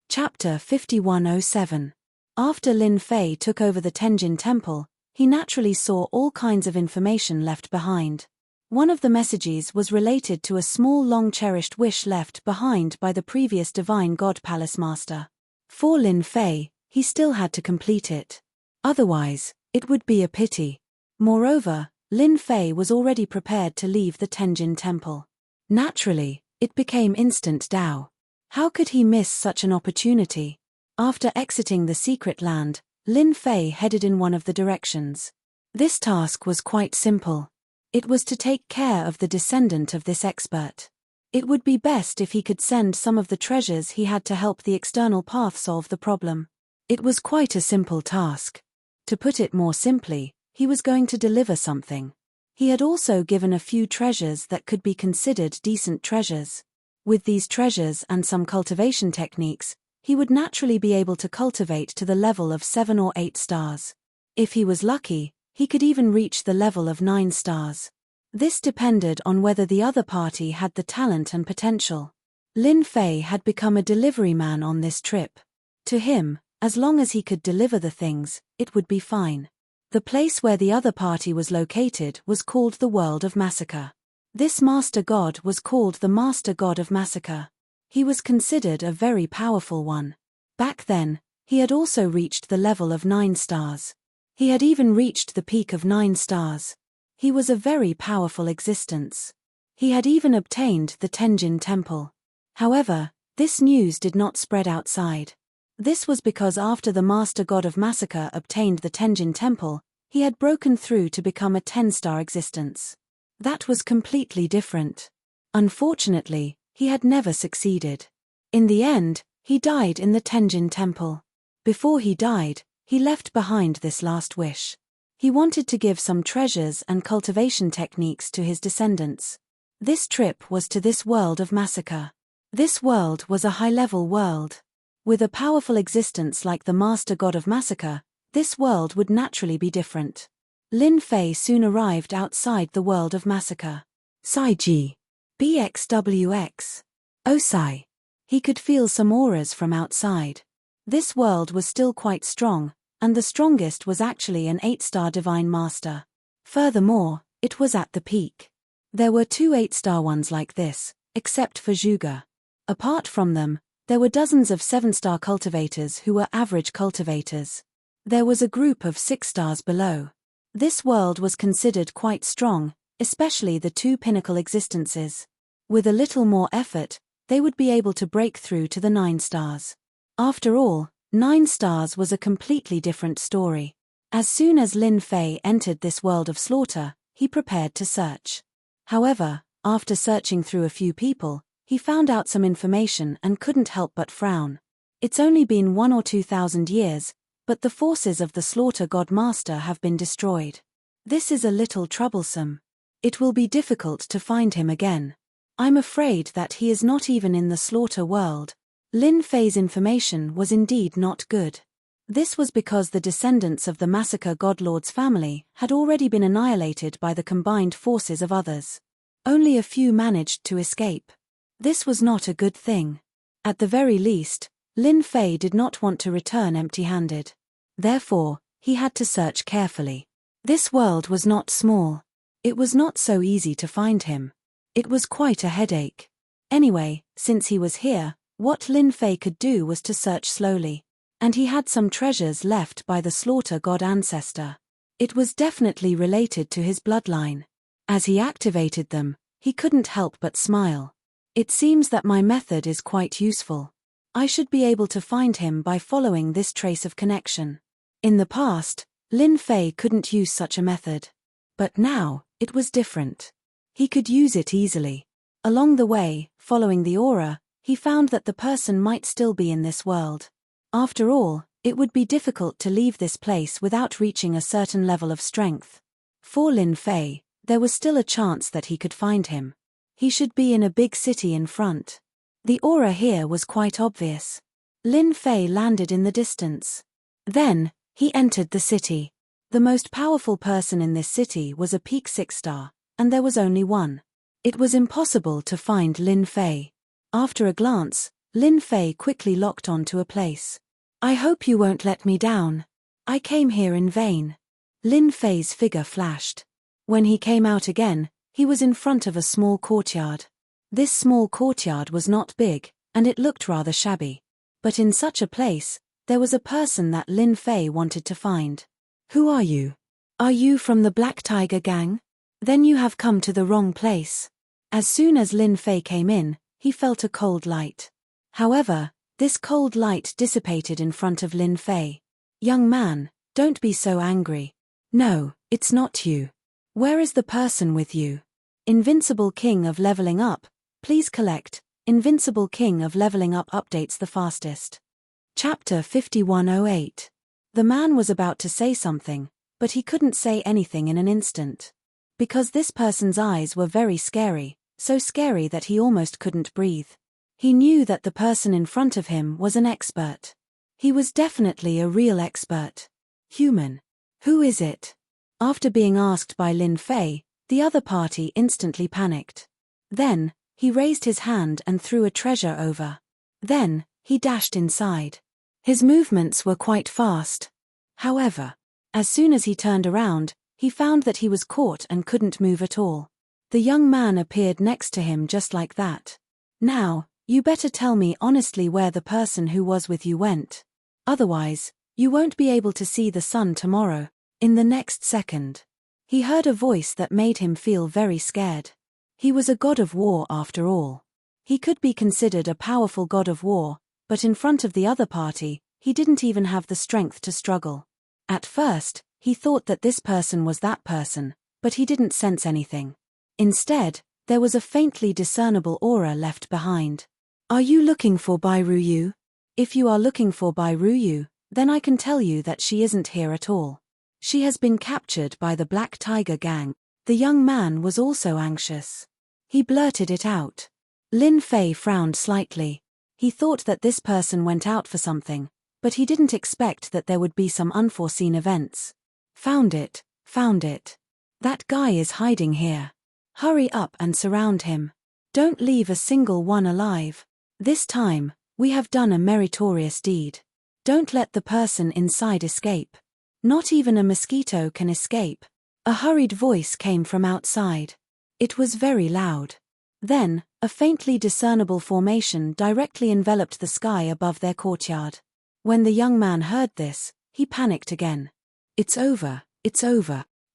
Chapter 5107. After Lin Fei took over the Tenjin Temple, he naturally saw all kinds of information left behind. One of the messages was related to a small long-cherished wish left behind by the previous Divine God Palace Master. For Lin Fei, he still had to complete it. Otherwise, it would be a pity. Moreover, Lin Fei was already prepared to leave the Tenjin Temple. Naturally, it became instant Dao. How could he miss such an opportunity? After exiting the secret land, Lin Fei headed in one of the directions. This task was quite simple. It was to take care of the descendant of this expert. It would be best if he could send some of the treasures he had to help the external path solve the problem. It was quite a simple task. To put it more simply, he was going to deliver something. He had also given a few treasures that could be considered decent treasures. With these treasures and some cultivation techniques, he would naturally be able to cultivate to the level of 7 or 8 stars. If he was lucky, he could even reach the level of 9 stars. This depended on whether the other party had the talent and potential. Lin Fei had become a delivery man on this trip. To him, as long as he could deliver the things, it would be fine. The place where the other party was located was called the World of Massacre. This Master God was called the Master God of Massacre. He was considered a very powerful one. Back then, he had also reached the level of 9 stars. He had even reached the peak of 9 stars. He was a very powerful existence. He had even obtained the Tenjin Temple. However, this news did not spread outside. This was because after the Master God of Massacre obtained the Tenjin Temple, he had broken through to become a 10-star existence. That was completely different. Unfortunately, he had never succeeded. In the end, he died in the Tenjin Temple. Before he died, he left behind this last wish. He wanted to give some treasures and cultivation techniques to his descendants. This trip was to this World of Massacre. This world was a high-level world. With a powerful existence like the Master God of Massacre, this world would naturally be different. Lin Fei soon arrived outside the World of Massacre. Saiji. BXWX. Osai. He could feel some auras from outside. This world was still quite strong, and the strongest was actually an 8-star Divine Master. Furthermore, it was at the peak. There were 2 8-star ones like this, except for Zhuge. Apart from them, there were dozens of 7-star cultivators who were average cultivators. There was a group of 6 stars below. This world was considered quite strong, especially the 2 pinnacle existences. With a little more effort, they would be able to break through to the 9 stars. After all, 9 stars was a completely different story. As soon as Lin Fei entered this world of slaughter, he prepared to search. However, after searching through a few people, he found out some information and couldn't help but frown. It's only been 1 or 2,000 years, but the forces of the Slaughter God Master have been destroyed. This is a little troublesome. It will be difficult to find him again. I'm afraid that he is not even in the slaughter world. Lin Fei's information was indeed not good. This was because the descendants of the Massacre Godlord's family had already been annihilated by the combined forces of others. Only a few managed to escape. This was not a good thing. At the very least, Lin Fei did not want to return empty-handed. Therefore, he had to search carefully. This world was not small. It was not so easy to find him. It was quite a headache. Anyway, since he was here, what Lin Fei could do was to search slowly. And he had some treasures left by the Slaughter God ancestor. It was definitely related to his bloodline. As he activated them, he couldn't help but smile. It seems that my method is quite useful. I should be able to find him by following this trace of connection. In the past, Lin Fei couldn't use such a method. But now, it was different. He could use it easily. Along the way, following the aura, he found that the person might still be in this world. After all, it would be difficult to leave this place without reaching a certain level of strength. For Lin Fei, there was still a chance that he could find him. He should be in a big city in front. The aura here was quite obvious. Lin Fei landed in the distance. Then, he entered the city. The most powerful person in this city was a peak 6-star, and there was only one. It was impossible to find Lin Fei. After a glance, Lin Fei quickly locked onto a place. I hope you won't let me down. I came here in vain. Lin Fei's figure flashed. When he came out again, he was in front of a small courtyard. This small courtyard was not big, and it looked rather shabby. But in such a place, there was a person that Lin Fei wanted to find. Who are you? Are you from the Black Tiger Gang? Then you have come to the wrong place. As soon as Lin Fei came in, he felt a cold light. However, this cold light dissipated in front of Lin Fei. Young man, don't be so angry. No, it's not you. Where is the person with you? Invincible King of Leveling Up, please collect. Invincible King of Leveling Up updates the fastest. Chapter 5108. The man was about to say something, but he couldn't say anything in an instant. Because this person's eyes were very scary, so scary that he almost couldn't breathe. He knew that the person in front of him was an expert. He was definitely a real expert. Human. Who is it? After being asked by Lin Fei, the other party instantly panicked. Then, he raised his hand and threw a treasure over. Then, he dashed inside. His movements were quite fast. However, as soon as he turned around, he found that he was caught and couldn't move at all. The young man appeared next to him just like that. Now, you better tell me honestly where the person who was with you went. Otherwise, you won't be able to see the sun tomorrow. In the next second, he heard a voice that made him feel very scared. He was a god of war after all. He could be considered a powerful god of war, but in front of the other party, he didn't even have the strength to struggle. At first, he thought that this person was that person, but he didn't sense anything. Instead, there was a faintly discernible aura left behind. Are you looking for Bai Ruyu? If you are looking for Bai Ruyu, then I can tell you that she isn't here at all. She has been captured by the Black Tiger Gang. The young man was also anxious. He blurted it out. Lin Fei frowned slightly. He thought that this person went out for something, but he didn't expect that there would be some unforeseen events. Found it. That guy is hiding here. Hurry up and surround him. Don't leave a single one alive. This time, we have done a meritorious deed. Don't let the person inside escape. Not even a mosquito can escape. A hurried voice came from outside. It was very loud. Then, a faintly discernible formation directly enveloped the sky above their courtyard. When the young man heard this, he panicked again. It's over.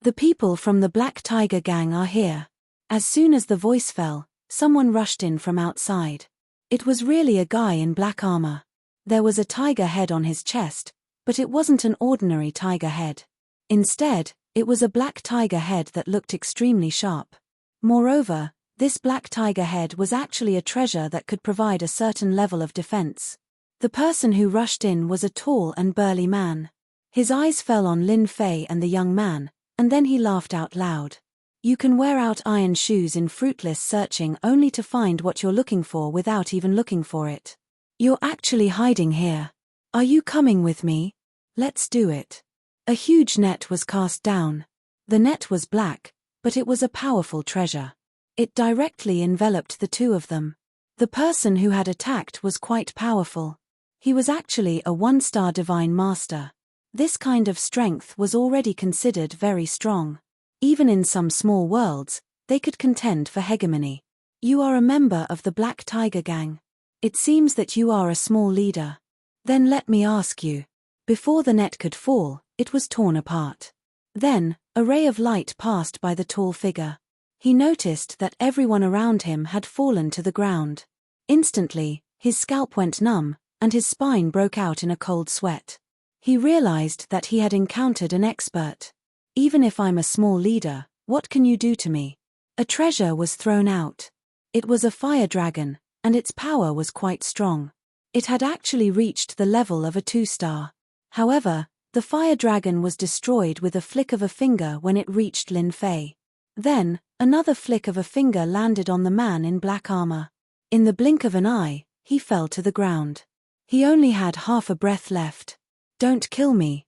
The people from the Black Tiger Gang are here. As soon as the voice fell, someone rushed in from outside. It was really a guy in black armor. There was a tiger head on his chest, but it wasn't an ordinary tiger head. Instead, it was a black tiger head that looked extremely sharp. Moreover, this black tiger head was actually a treasure that could provide a certain level of defense. The person who rushed in was a tall and burly man. His eyes fell on Lin Fei and the young man, and then he laughed out loud. You can wear out iron shoes in fruitless searching only to find what you're looking for without even looking for it. You're actually hiding here. Are you coming with me? Let's do it. A huge net was cast down. The net was black, but it was a powerful treasure. It directly enveloped the two of them. The person who had attacked was quite powerful. He was actually a one-star divine master. This kind of strength was already considered very strong. Even in some small worlds, they could contend for hegemony. You are a member of the Black Tiger Gang. It seems that you are a small leader. Then let me ask you. Before the net could fall, it was torn apart. Then, a ray of light passed by the tall figure. He noticed that everyone around him had fallen to the ground. Instantly, his scalp went numb, and his spine broke out in a cold sweat. He realized that he had encountered an expert. Even if I'm a small leader, what can you do to me? A treasure was thrown out. It was a fire dragon, and its power was quite strong. It had actually reached the level of a 2-star. However, the fire dragon was destroyed with a flick of a finger when it reached Lin Fei. Then, another flick of a finger landed on the man in black armor. In the blink of an eye, he fell to the ground. He only had half a breath left. Don't kill me.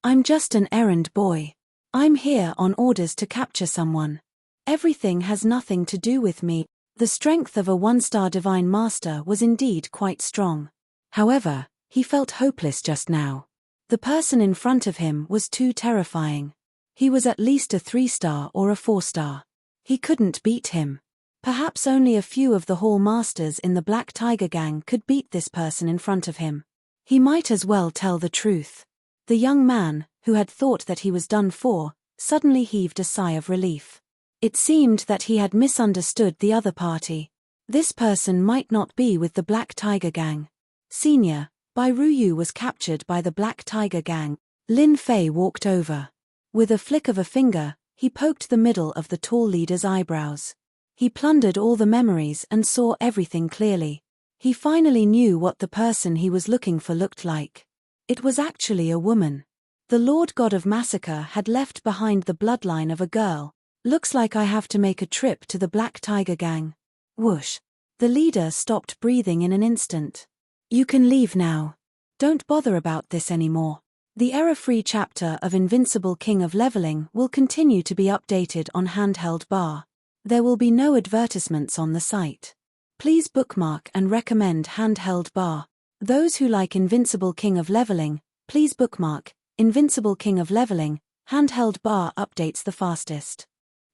I'm just an errand boy. I'm here on orders to capture someone. Everything has nothing to do with me. The strength of a one-star divine master was indeed quite strong. However, he felt hopeless just now. The person in front of him was too terrifying. He was at least a 3-star or a 4-star. He couldn't beat him. Perhaps only a few of the hall masters in the Black Tiger Gang could beat this person in front of him. He might as well tell the truth. The young man, who had thought that he was done for, suddenly heaved a sigh of relief. It seemed that he had misunderstood the other party. This person might not be with the Black Tiger Gang. Senior, Bai Ruyu was captured by the Black Tiger Gang. Lin Fei walked over. With a flick of a finger, he poked the middle of the tall leader's eyebrows. He plundered all the memories and saw everything clearly. He finally knew what the person he was looking for looked like. It was actually a woman. The Lord God of Massacre had left behind the bloodline of a girl. Looks like I have to make a trip to the Black Tiger Gang. Whoosh. The leader stopped breathing in an instant. You can leave now. Don't bother about this anymore. The error-free chapter of Invincible King of Leveling will continue to be updated on Handheld Bar. There will be no advertisements on the site. Please bookmark and recommend Handheld Bar. Those who like Invincible King of Leveling, please bookmark Invincible King of Leveling. Handheld Bar updates the fastest.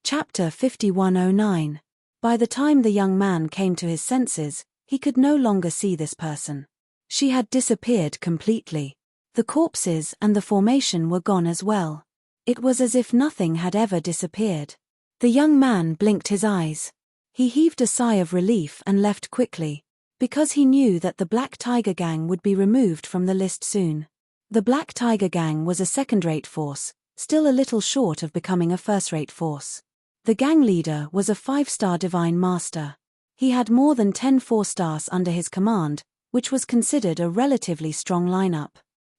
Chapter 5109. By the time the young man came to his senses, he could no longer see this person. She had disappeared completely. The corpses and the formation were gone as well. It was as if nothing had ever disappeared. The young man blinked his eyes. He heaved a sigh of relief and left quickly, because he knew that the Black Tiger Gang would be removed from the list soon. The Black Tiger Gang was a second-rate force, still a little short of becoming a first-rate force. The gang leader was a 5-star divine master. He had more than 10 4-stars under his command, which was considered a relatively strong lineup.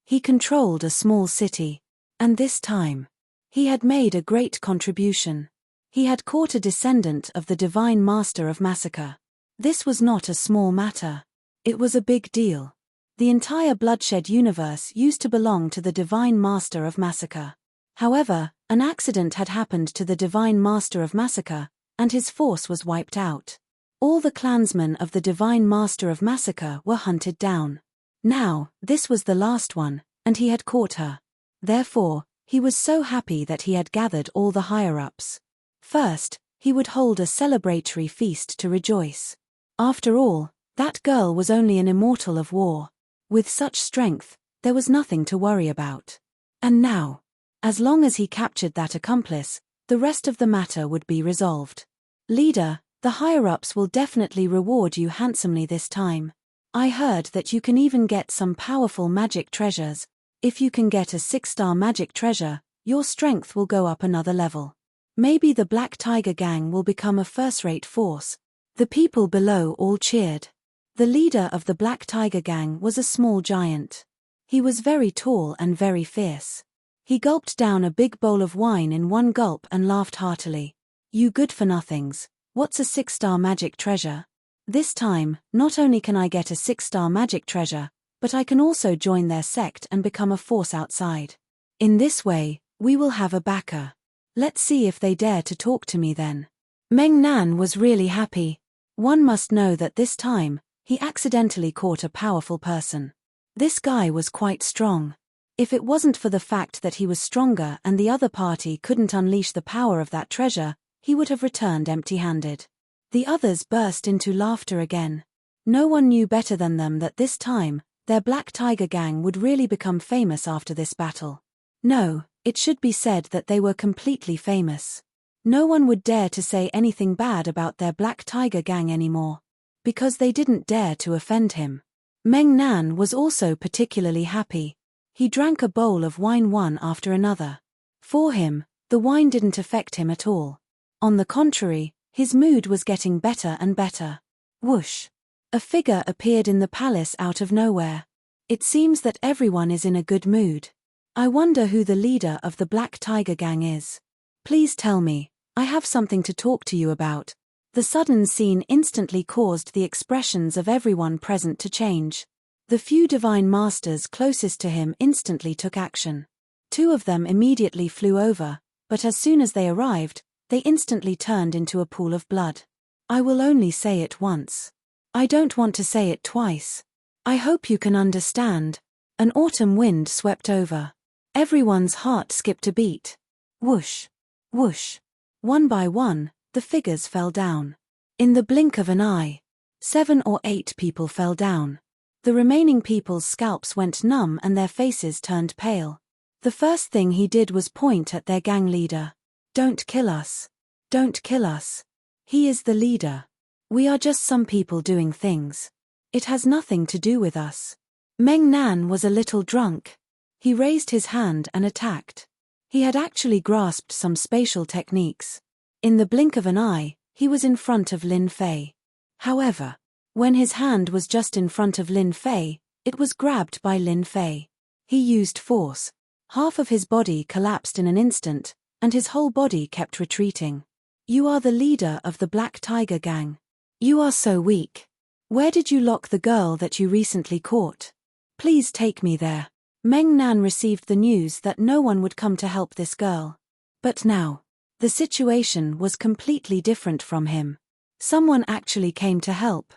He controlled a small city. And this time, he had made a great contribution. He had caught a descendant of the Divine Master of Massacre. This was not a small matter. It was a big deal. The entire Bloodshed universe used to belong to the Divine Master of Massacre. However, an accident had happened to the Divine Master of Massacre, and his force was wiped out. All the clansmen of the Divine Master of Massacre were hunted down. Now, this was the last one, and he had caught her. Therefore, he was so happy that he had gathered all the higher-ups. First, he would hold a celebratory feast to rejoice. After all, that girl was only an immortal of war. With such strength, there was nothing to worry about. And now, as long as he captured that accomplice, the rest of the matter would be resolved. Leader, the higher-ups will definitely reward you handsomely this time. I heard that you can even get some powerful magic treasures. If you can get a 6-star magic treasure, your strength will go up another level. Maybe the Black Tiger Gang will become a first-rate force. The people below all cheered. The leader of the Black Tiger Gang was a small giant. He was very tall and very fierce. He gulped down a big bowl of wine in one gulp and laughed heartily. You good-for-nothings, what's a 6-star magic treasure? This time, not only can I get a 6-star magic treasure, but I can also join their sect and become a force outside. In this way, we will have a backer. Let's see if they dare to talk to me then. Meng Nan was really happy. One must know that this time, he accidentally caught a powerful person. This guy was quite strong. If it wasn't for the fact that he was stronger and the other party couldn't unleash the power of that treasure, he would have returned empty-handed. The others burst into laughter again. No one knew better than them that this time, their Black Tiger Gang would really become famous after this battle. No, it should be said that they were completely famous. No one would dare to say anything bad about their Black Tiger Gang anymore, because they didn't dare to offend him. Meng Nan was also particularly happy. He drank a bowl of wine one after another. For him, the wine didn't affect him at all. On the contrary, his mood was getting better and better. Whoosh! A figure appeared in the palace out of nowhere. It seems that everyone is in a good mood. I wonder who the leader of the Black Tiger Gang is. Please tell me, I have something to talk to you about. The sudden scene instantly caused the expressions of everyone present to change. The few divine masters closest to him instantly took action. 2 of them immediately flew over, but as soon as they arrived, they instantly turned into a pool of blood. I will only say it once. I don't want to say it twice. I hope you can understand. An autumn wind swept over. Everyone's heart skipped a beat. Whoosh, whoosh. One by one, the figures fell down. In the blink of an eye, 7 or 8 people fell down. The remaining people's scalps went numb and their faces turned pale. The first thing he did was point at their gang leader. Don't kill us. Don't kill us. He is the leader. We are just some people doing things. It has nothing to do with us. Meng Nan was a little drunk. He raised his hand and attacked. He had actually grasped some spatial techniques. In the blink of an eye, he was in front of Lin Fei. However, when his hand was just in front of Lin Fei, it was grabbed by Lin Fei. He used force. Half of his body collapsed in an instant, and his whole body kept retreating. You are the leader of the Black Tiger Gang. You are so weak. Where did you lock the girl that you recently caught? Please take me there. Meng Nan received the news that no one would come to help this girl. But now, the situation was completely different from him. Someone actually came to help.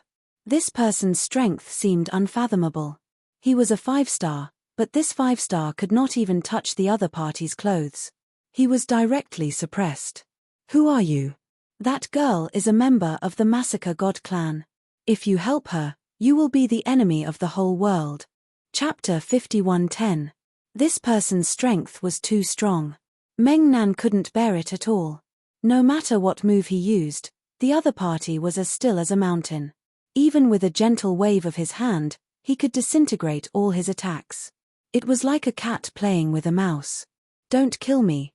This person's strength seemed unfathomable. He was a 5-star, but this 5-star could not even touch the other party's clothes. He was directly suppressed. Who are you? That girl is a member of the Massacre God clan. If you help her, you will be the enemy of the whole world. Chapter 51:10. This person's strength was too strong. Meng Nan couldn't bear it at all. No matter what move he used, the other party was as still as a mountain. Even with a gentle wave of his hand, he could disintegrate all his attacks. It was like a cat playing with a mouse. Don't kill me,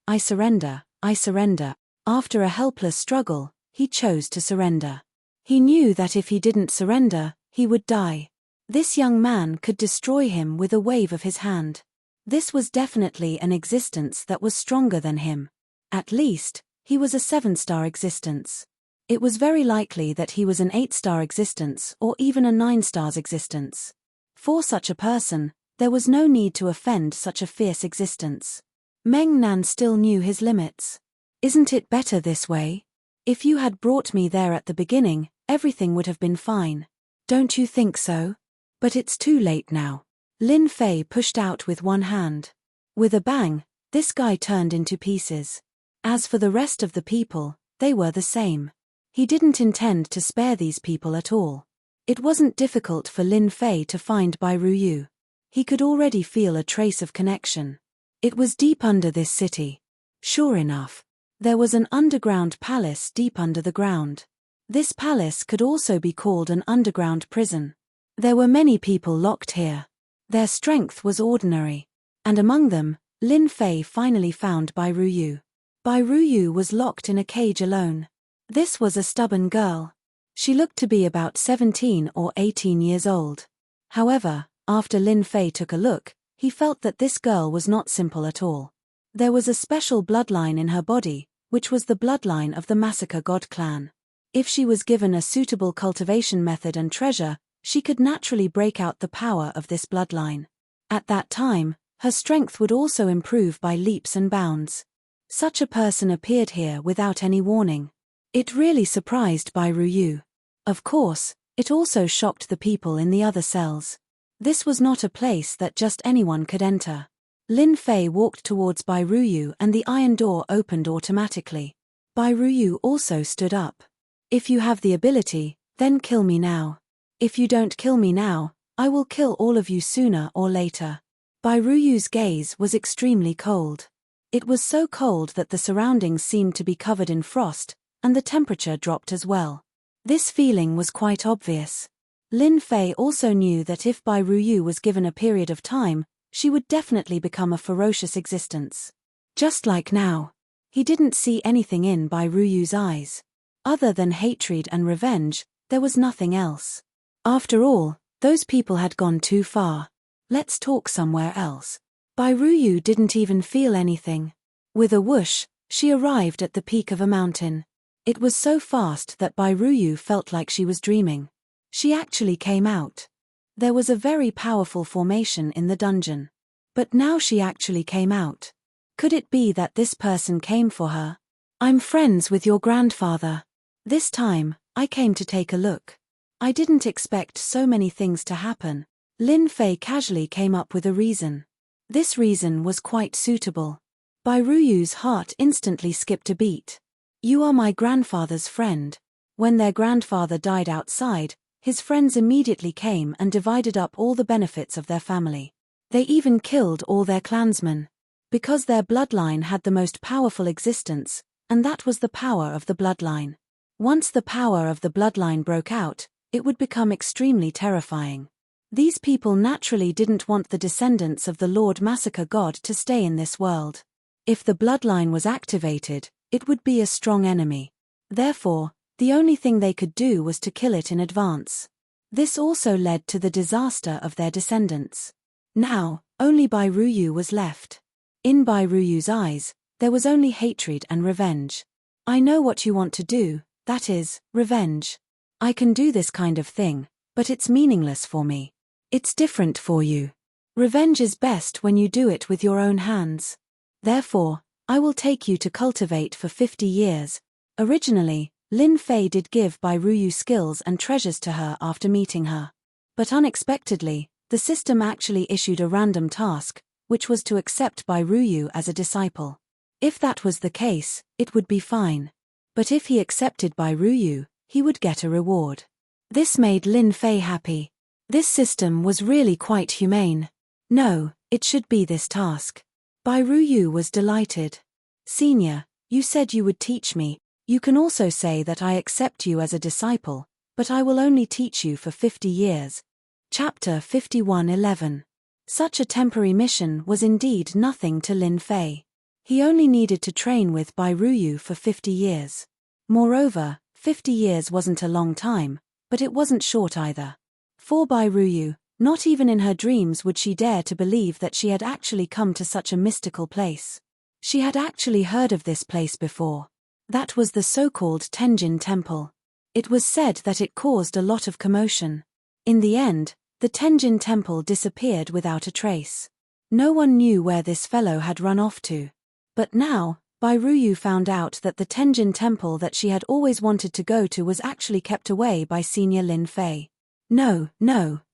I surrender, I surrender. After a helpless struggle, he chose to surrender. He knew that if he didn't surrender, he would die. This young man could destroy him with a wave of his hand. This was definitely an existence that was stronger than him. At least, he was a 7-star existence. It was very likely that he was an 8-star existence or even a 9-star's existence. For such a person, there was no need to offend such a fierce existence. Meng Nan still knew his limits. Isn't it better this way? If you had brought me there at the beginning, everything would have been fine. Don't you think so? But it's too late now. Lin Fei pushed out with one hand. With a bang, this guy turned into pieces. As for the rest of the people, they were the same. He didn't intend to spare these people at all. It wasn't difficult for Lin Fei to find Bai Ruyu. He could already feel a trace of connection. It was deep under this city. Sure enough, there was an underground palace deep under the ground. This palace could also be called an underground prison. There were many people locked here. Their strength was ordinary. And among them, Lin Fei finally found Bai Ruyu. Bai Ruyu was locked in a cage alone. This was a stubborn girl. She looked to be about 17 or 18 years old. However, after Lin Fei took a look, he felt that this girl was not simple at all. There was a special bloodline in her body, which was the bloodline of the Massacre God clan. If she was given a suitable cultivation method and treasure, she could naturally break out the power of this bloodline. At that time, her strength would also improve by leaps and bounds. Such a person appeared here without any warning. It really surprised Bai Ruyu. Of course, it also shocked the people in the other cells. This was not a place that just anyone could enter. Lin Fei walked towards Bai Ruyu and the iron door opened automatically. Bai Ruyu also stood up. If you have the ability, then kill me now. If you don't kill me now, I will kill all of you sooner or later. Bai Ruyu's gaze was extremely cold. It was so cold that the surroundings seemed to be covered in frost, and the temperature dropped as well. This feeling was quite obvious. Lin Fei also knew that if Bai Ruyu was given a period of time, she would definitely become a ferocious existence. Just like now. He didn't see anything in Bai Ruyu's eyes. Other than hatred and revenge, there was nothing else. After all, those people had gone too far. Let's talk somewhere else. Bai Ruyu didn't even feel anything. With a whoosh, she arrived at the peak of a mountain. It was so fast that Bai Ruyu felt like she was dreaming. She actually came out. There was a very powerful formation in the dungeon. But now she actually came out. Could it be that this person came for her? I'm friends with your grandfather. This time, I came to take a look. I didn't expect so many things to happen. Lin Fei casually came up with a reason. This reason was quite suitable. Bai Ruyu's heart instantly skipped a beat. You are my grandfather's friend. When their grandfather died outside, his friends immediately came and divided up all the benefits of their family. They even killed all their clansmen. Because their bloodline had the most powerful existence, and that was the power of the bloodline. Once the power of the bloodline broke out, it would become extremely terrifying. These people naturally didn't want the descendants of the Lord Massacre God to stay in this world. If the bloodline was activated, it would be a strong enemy. Therefore, the only thing they could do was to kill it in advance. This also led to the disaster of their descendants. Now, only Bai Ruyu was left. In Bai Ruyu's eyes, there was only hatred and revenge. I know what you want to do, that is, revenge. I can do this kind of thing, but it's meaningless for me. It's different for you. Revenge is best when you do it with your own hands. Therefore, I will take you to cultivate for 50 years. Originally, Lin Fei did give Bai Ruyu skills and treasures to her after meeting her. But unexpectedly, the system actually issued a random task, which was to accept Bai Ruyu as a disciple. If that was the case, it would be fine. But if he accepted Bai Ruyu, he would get a reward. This made Lin Fei happy. This system was really quite humane. No, it should be this task. Bai Ruyu was delighted. Senior, you said you would teach me. You can also say that I accept you as a disciple, but I will only teach you for 50 years. Chapter 51:11. Such a temporary mission was indeed nothing to Lin Fei. He only needed to train with Bai Ruyu for 50 years. Moreover, 50 years wasn't a long time, but it wasn't short either. For Bai Ruyu, not even in her dreams would she dare to believe that she had actually come to such a mystical place. She had actually heard of this place before. That was the so-called Tenjin Temple. It was said that it caused a lot of commotion. In the end, the Tenjin Temple disappeared without a trace. No one knew where this fellow had run off to. But now, Bai Ruyu found out that the Tenjin Temple that she had always wanted to go to was actually kept away by Senior Lin Fei. No,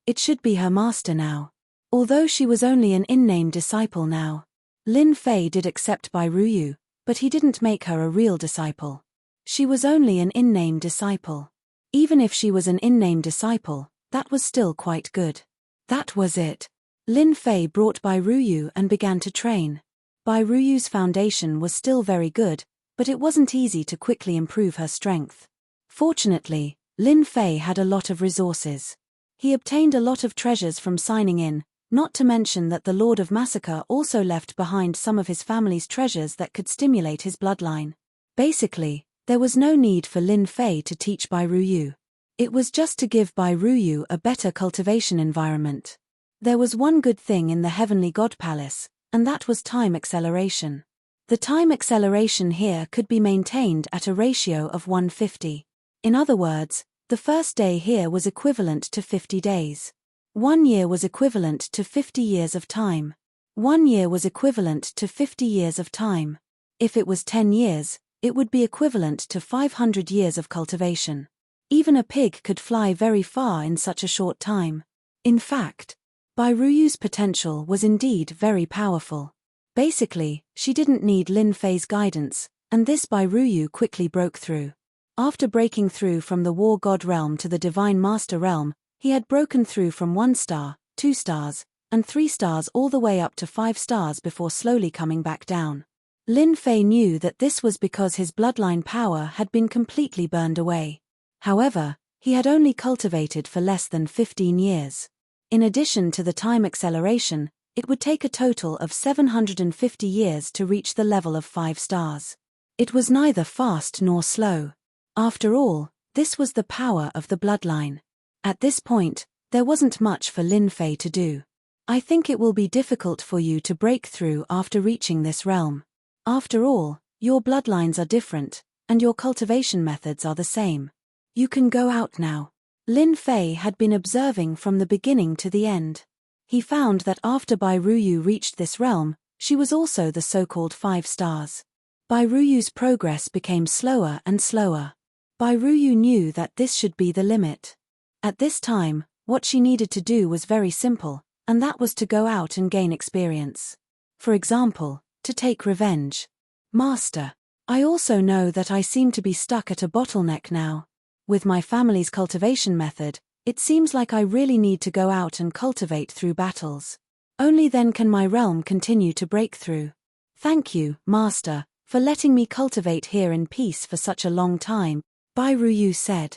it should be her master now. Although she was only an in-name disciple now. Lin Fei did accept Bai Ruyu, but he didn't make her a real disciple. She was only an in-name disciple. Even if she was an in-name disciple, that was still quite good. That was it. Lin Fei brought Bai Ruyu and began to train. Bai Ruyu's foundation was still very good, but it wasn't easy to quickly improve her strength. Fortunately, Lin Fei had a lot of resources. He obtained a lot of treasures from signing in, not to mention that the Lord of Massacre also left behind some of his family's treasures that could stimulate his bloodline. Basically, there was no need for Lin Fei to teach Bai Ruyu. It was just to give Bai Ruyu a better cultivation environment. There was one good thing in the Heavenly God Palace, and that was time acceleration. The time acceleration here could be maintained at a ratio of 150. In other words, the first day here was equivalent to 50 days. 1 year was equivalent to 50 years of time. 1 year was equivalent to 50 years of time. If it was 10 years, it would be equivalent to 500 years of cultivation. Even a pig could fly very far in such a short time. In fact, Bai Ruyu's potential was indeed very powerful. Basically, she didn't need Lin Fei's guidance, and this Bai Ruyu quickly broke through. After breaking through from the War God realm to the Divine Master realm, he had broken through from 1 star, 2 stars, and 3 stars all the way up to 5 stars before slowly coming back down. Lin Fei knew that this was because his bloodline power had been completely burned away. However, he had only cultivated for less than 15 years. In addition to the time acceleration, it would take a total of 750 years to reach the level of 5 stars. It was neither fast nor slow. After all, this was the power of the bloodline. At this point, there wasn't much for Lin Fei to do. I think it will be difficult for you to break through after reaching this realm. After all, your bloodlines are different, and your cultivation methods are the same. You can go out now. Lin Fei had been observing from the beginning to the end. He found that after Bai Ruyu reached this realm, she was also the so-called 5 stars. Bai Ruyu's progress became slower and slower. Bai Ruyu knew that this should be the limit. At this time, what she needed to do was very simple, and that was to go out and gain experience. For example, to take revenge. Master, I also know that I seem to be stuck at a bottleneck now. With my family's cultivation method, it seems like I really need to go out and cultivate through battles. Only then can my realm continue to break through. Thank you, Master, for letting me cultivate here in peace for such a long time, Bai Ruyu said.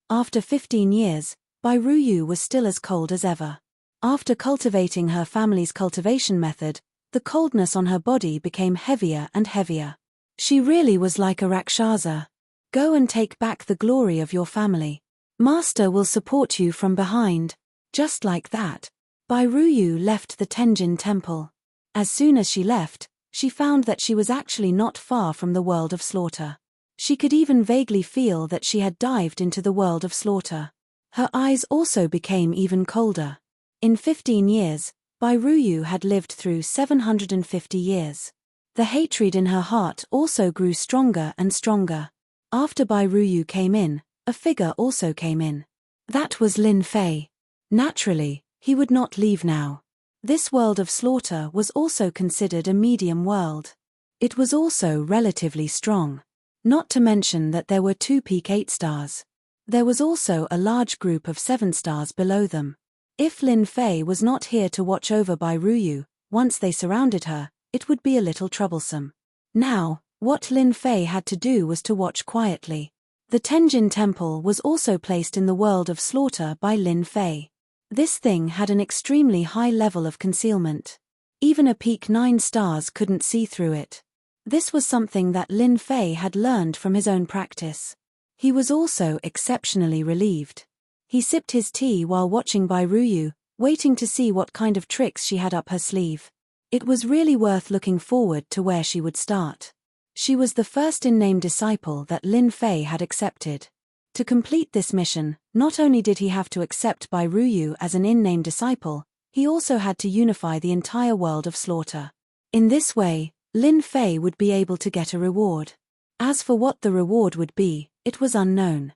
After 15 years, Bai Ruyu was still as cold as ever. After cultivating her family's cultivation method, the coldness on her body became heavier and heavier. She really was like a Rakshasa. Go and take back the glory of your family. Master will support you from behind. Just like that, Bai Ruyu left the Tenjin temple. As soon as she left, she found that she was actually not far from the world of slaughter. She could even vaguely feel that she had dived into the world of slaughter. Her eyes also became even colder. In 15 years, Bai Ruyu had lived through 750 years. The hatred in her heart also grew stronger and stronger. After Bai Ruyu came in, a figure also came in. That was Lin Fei. Naturally, he would not leave now. This world of slaughter was also considered a medium world. It was also relatively strong. Not to mention that there were 2 peak 8 stars. There was also a large group of 7 stars below them. If Lin Fei was not here to watch over Bai Ruyu, once they surrounded her, it would be a little troublesome. Now, what Lin Fei had to do was to watch quietly. The Tenjin Temple was also placed in the world of slaughter by Lin Fei. This thing had an extremely high level of concealment. Even a peak 9 stars couldn't see through it. This was something that Lin Fei had learned from his own practice. He was also exceptionally relieved. He sipped his tea while watching Bai Ruyu, waiting to see what kind of tricks she had up her sleeve. It was really worth looking forward to where she would start. She was the first in-name disciple that Lin Fei had accepted. To complete this mission, not only did he have to accept Bai Ruyu as an in-name disciple, he also had to unify the entire world of slaughter. In this way, Lin Fei would be able to get a reward. As for what the reward would be, it was unknown.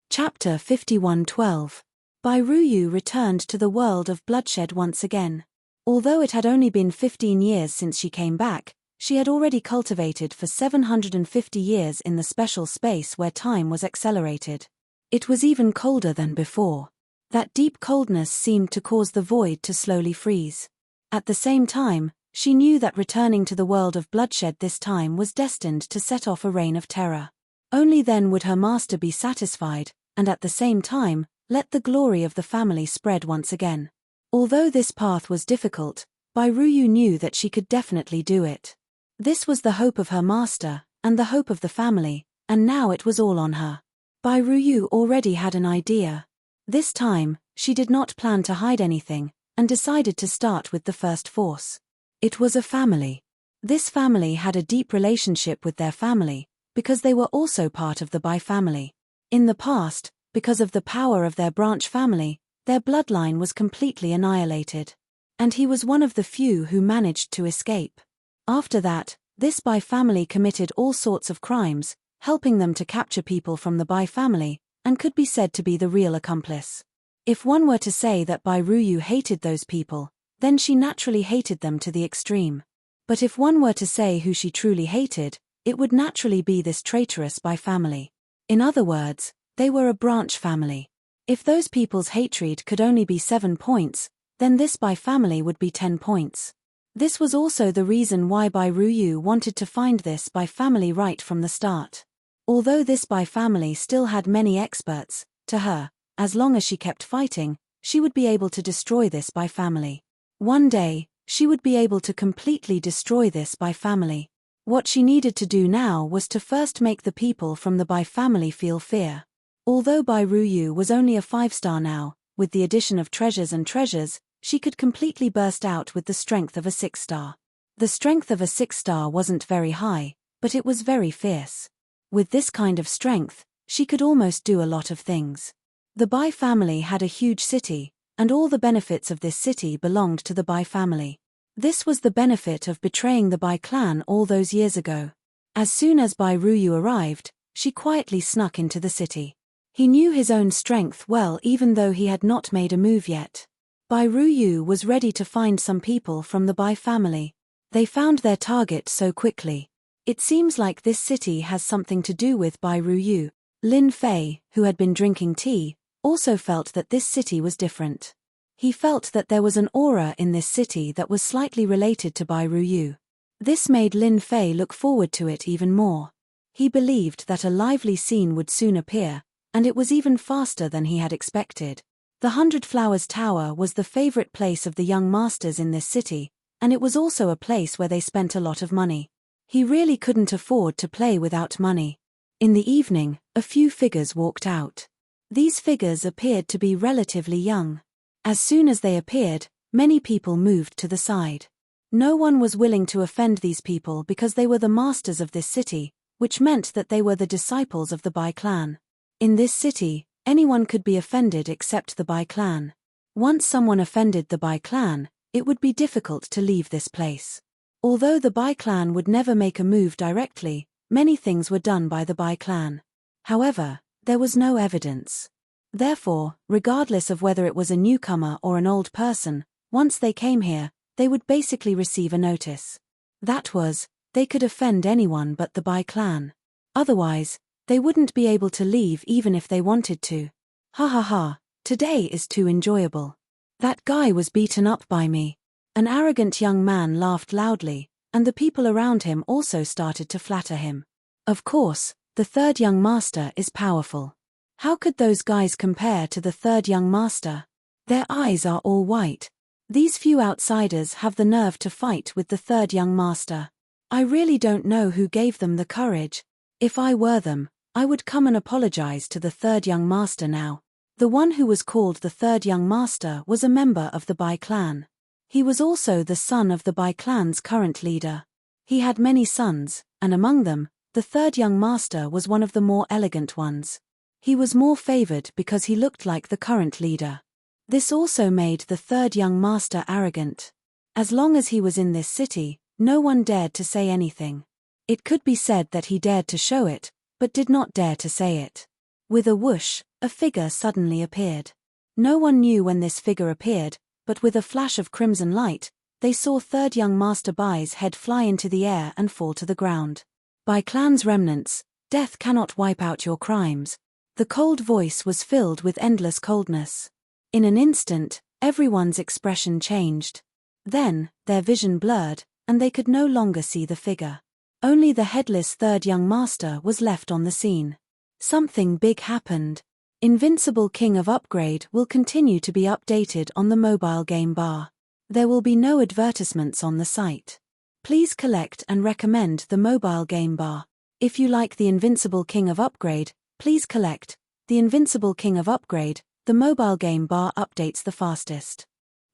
Chapter 51:12. Bai Ruyu returned to the world of bloodshed once again. Although it had only been 15 years since she came back, she had already cultivated for 750 years in the special space where time was accelerated. It was even colder than before. That deep coldness seemed to cause the void to slowly freeze. At the same time, she knew that returning to the world of bloodshed this time was destined to set off a reign of terror. Only then would her master be satisfied, and at the same time, let the glory of the family spread once again. Although this path was difficult, Bai Ruyu knew that she could definitely do it. This was the hope of her master, and the hope of the family, and now it was all on her. Bai Ruyu already had an idea. This time, she did not plan to hide anything, and decided to start with the first force. It was a family. This family had a deep relationship with their family, because they were also part of the Bai family. In the past, because of the power of their branch family, their bloodline was completely annihilated. And he was one of the few who managed to escape. After that, this Bai family committed all sorts of crimes, helping them to capture people from the Bai family, and could be said to be the real accomplice. If one were to say that Bai Ruyu hated those people, then she naturally hated them to the extreme. But if one were to say who she truly hated, it would naturally be this traitorous Bai family. In other words, they were a branch family. If those people's hatred could only be 7 points, then this Bai family would be 10 points. This was also the reason why Bai Ruyu wanted to find this Bai family right from the start. Although this Bai family still had many experts, to her, as long as she kept fighting, she would be able to destroy this Bai family. One day, she would be able to completely destroy this Bai family. What she needed to do now was to first make the people from the Bai family feel fear. Although Bai Ruyu was only a 5-star now, with the addition of treasures and treasures, she could completely burst out with the strength of a 6-star. The strength of a 6-star wasn't very high, but it was very fierce. With this kind of strength, she could almost do a lot of things. The Bai family had a huge city, and all the benefits of this city belonged to the Bai family. This was the benefit of betraying the Bai clan all those years ago. As soon as Bai Ruyu arrived, she quietly snuck into the city. He knew his own strength well even though he had not made a move yet. Bai Ruyu was ready to find some people from the Bai family. They found their target so quickly. It seems like this city has something to do with Bai Ruyu. Lin Fei, who had been drinking tea, also felt that this city was different. He felt that there was an aura in this city that was slightly related to Bai Ruyu. This made Lin Fei look forward to it even more. He believed that a lively scene would soon appear, and it was even faster than he had expected. The 100 Flowers Tower was the favorite place of the young masters in this city, and it was also a place where they spent a lot of money. He really couldn't afford to play without money. In the evening, a few figures walked out. These figures appeared to be relatively young. As soon as they appeared, many people moved to the side. No one was willing to offend these people because they were the masters of this city, which meant that they were the disciples of the Bai clan. In this city, anyone could be offended except the Bai clan. Once someone offended the Bai clan, it would be difficult to leave this place. Although the Bai clan would never make a move directly, many things were done by the Bai clan. However, there was no evidence. Therefore, regardless of whether it was a newcomer or an old person, once they came here, they would basically receive a notice. That was, they could offend anyone but the Bai clan. Otherwise, they wouldn't be able to leave even if they wanted to. Ha ha ha, today is too enjoyable. That guy was beaten up by me. An arrogant young man laughed loudly, and the people around him also started to flatter him. Of course, the third young master is powerful. How could those guys compare to the third young master? Their eyes are all white. These few outsiders have the nerve to fight with the third young master. I really don't know who gave them the courage. If I were them, I would come and apologize to the third young master now. The one who was called the third young master was a member of the Bai clan. He was also the son of the Bai clan's current leader. He had many sons, and among them, the third young master was one of the more elegant ones. He was more favored because he looked like the current leader. This also made the third young master arrogant. As long as he was in this city, no one dared to say anything. It could be said that he dared to show it, but did not dare to say it. With a whoosh, a figure suddenly appeared. No one knew when this figure appeared, but with a flash of crimson light, they saw third young master Bai's head fly into the air and fall to the ground. Bai clan's remnants, death cannot wipe out your crimes. The cold voice was filled with endless coldness. In an instant, everyone's expression changed. Then, their vision blurred, and they could no longer see the figure. Only the headless third young master was left on the scene. Something big happened. Invincible King of Upgrade will continue to be updated on the mobile game bar. There will be no advertisements on the site. Please collect and recommend the mobile game bar. If you like the Invincible King of Upgrade, please collect the Invincible King of Upgrade. The mobile game bar updates the fastest.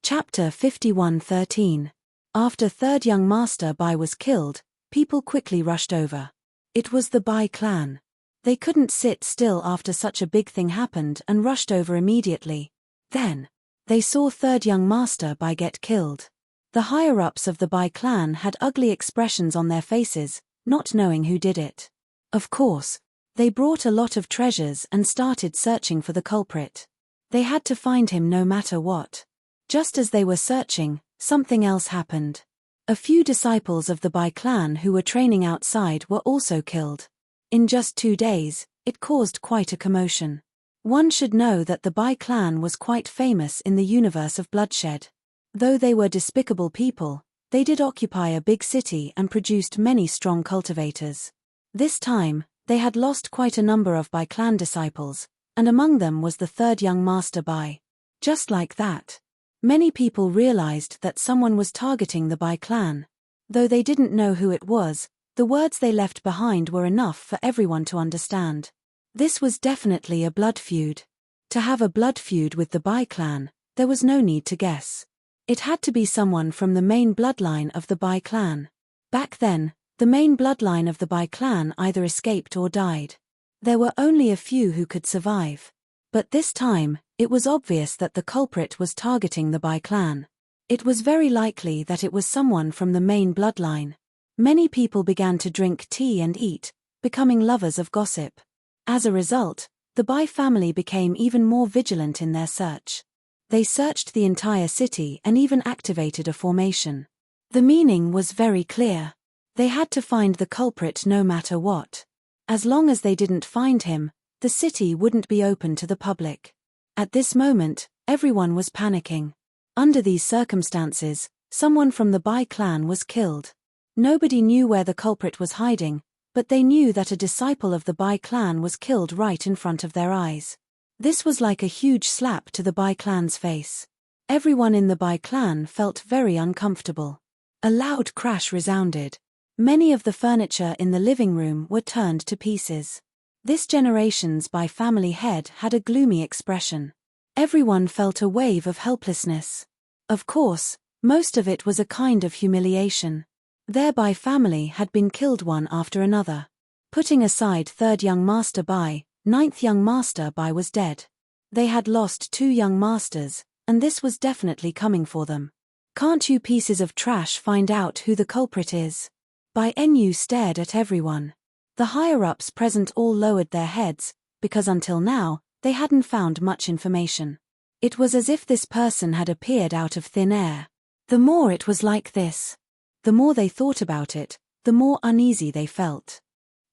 Chapter 51:13. After third young master Bai was killed, people quickly rushed over. It was the Bai clan. They couldn't sit still after such a big thing happened and rushed over immediately. Then, they saw third young master Bai get killed. The higher-ups of the Bai clan had ugly expressions on their faces, not knowing who did it. Of course, they brought a lot of treasures and started searching for the culprit. They had to find him no matter what. Just as they were searching, something else happened. A few disciples of the Bai clan who were training outside were also killed. In just 2 days, it caused quite a commotion. One should know that the Bai clan was quite famous in the universe of bloodshed. Though they were despicable people, they did occupy a big city and produced many strong cultivators. This time, they had lost quite a number of Bai clan disciples, and among them was the third young master Bai. Just like that, many people realized that someone was targeting the Bai clan. Though they didn't know who it was, the words they left behind were enough for everyone to understand. This was definitely a blood feud. To have a blood feud with the Bai clan, there was no need to guess. It had to be someone from the main bloodline of the Bai clan. Back then, the main bloodline of the Bai clan either escaped or died. There were only a few who could survive. But this time, it was obvious that the culprit was targeting the Bai clan. It was very likely that it was someone from the main bloodline. Many people began to drink tea and eat, becoming lovers of gossip. As a result, the Bai family became even more vigilant in their search. They searched the entire city and even activated a formation. The meaning was very clear. They had to find the culprit no matter what. As long as they didn't find him, the city wouldn't be open to the public. At this moment, everyone was panicking. Under these circumstances, someone from the Bai clan was killed. Nobody knew where the culprit was hiding, but they knew that a disciple of the Bai clan was killed right in front of their eyes. This was like a huge slap to the Bai clan's face. Everyone in the Bai clan felt very uncomfortable. A loud crash resounded. Many of the furniture in the living room were turned to pieces. This generation's Bai family head had a gloomy expression. Everyone felt a wave of helplessness. Of course, most of it was a kind of humiliation. Their Bai family had been killed one after another. Putting aside third young master Bai, ninth young master Bai was dead. They had lost 2 young masters, and this was definitely coming for them. Can't you pieces of trash find out who the culprit is? Bai Nu stared at everyone. The higher-ups present all lowered their heads, because until now, they hadn't found much information. It was as if this person had appeared out of thin air. The more it was like this, the more they thought about it, the more uneasy they felt.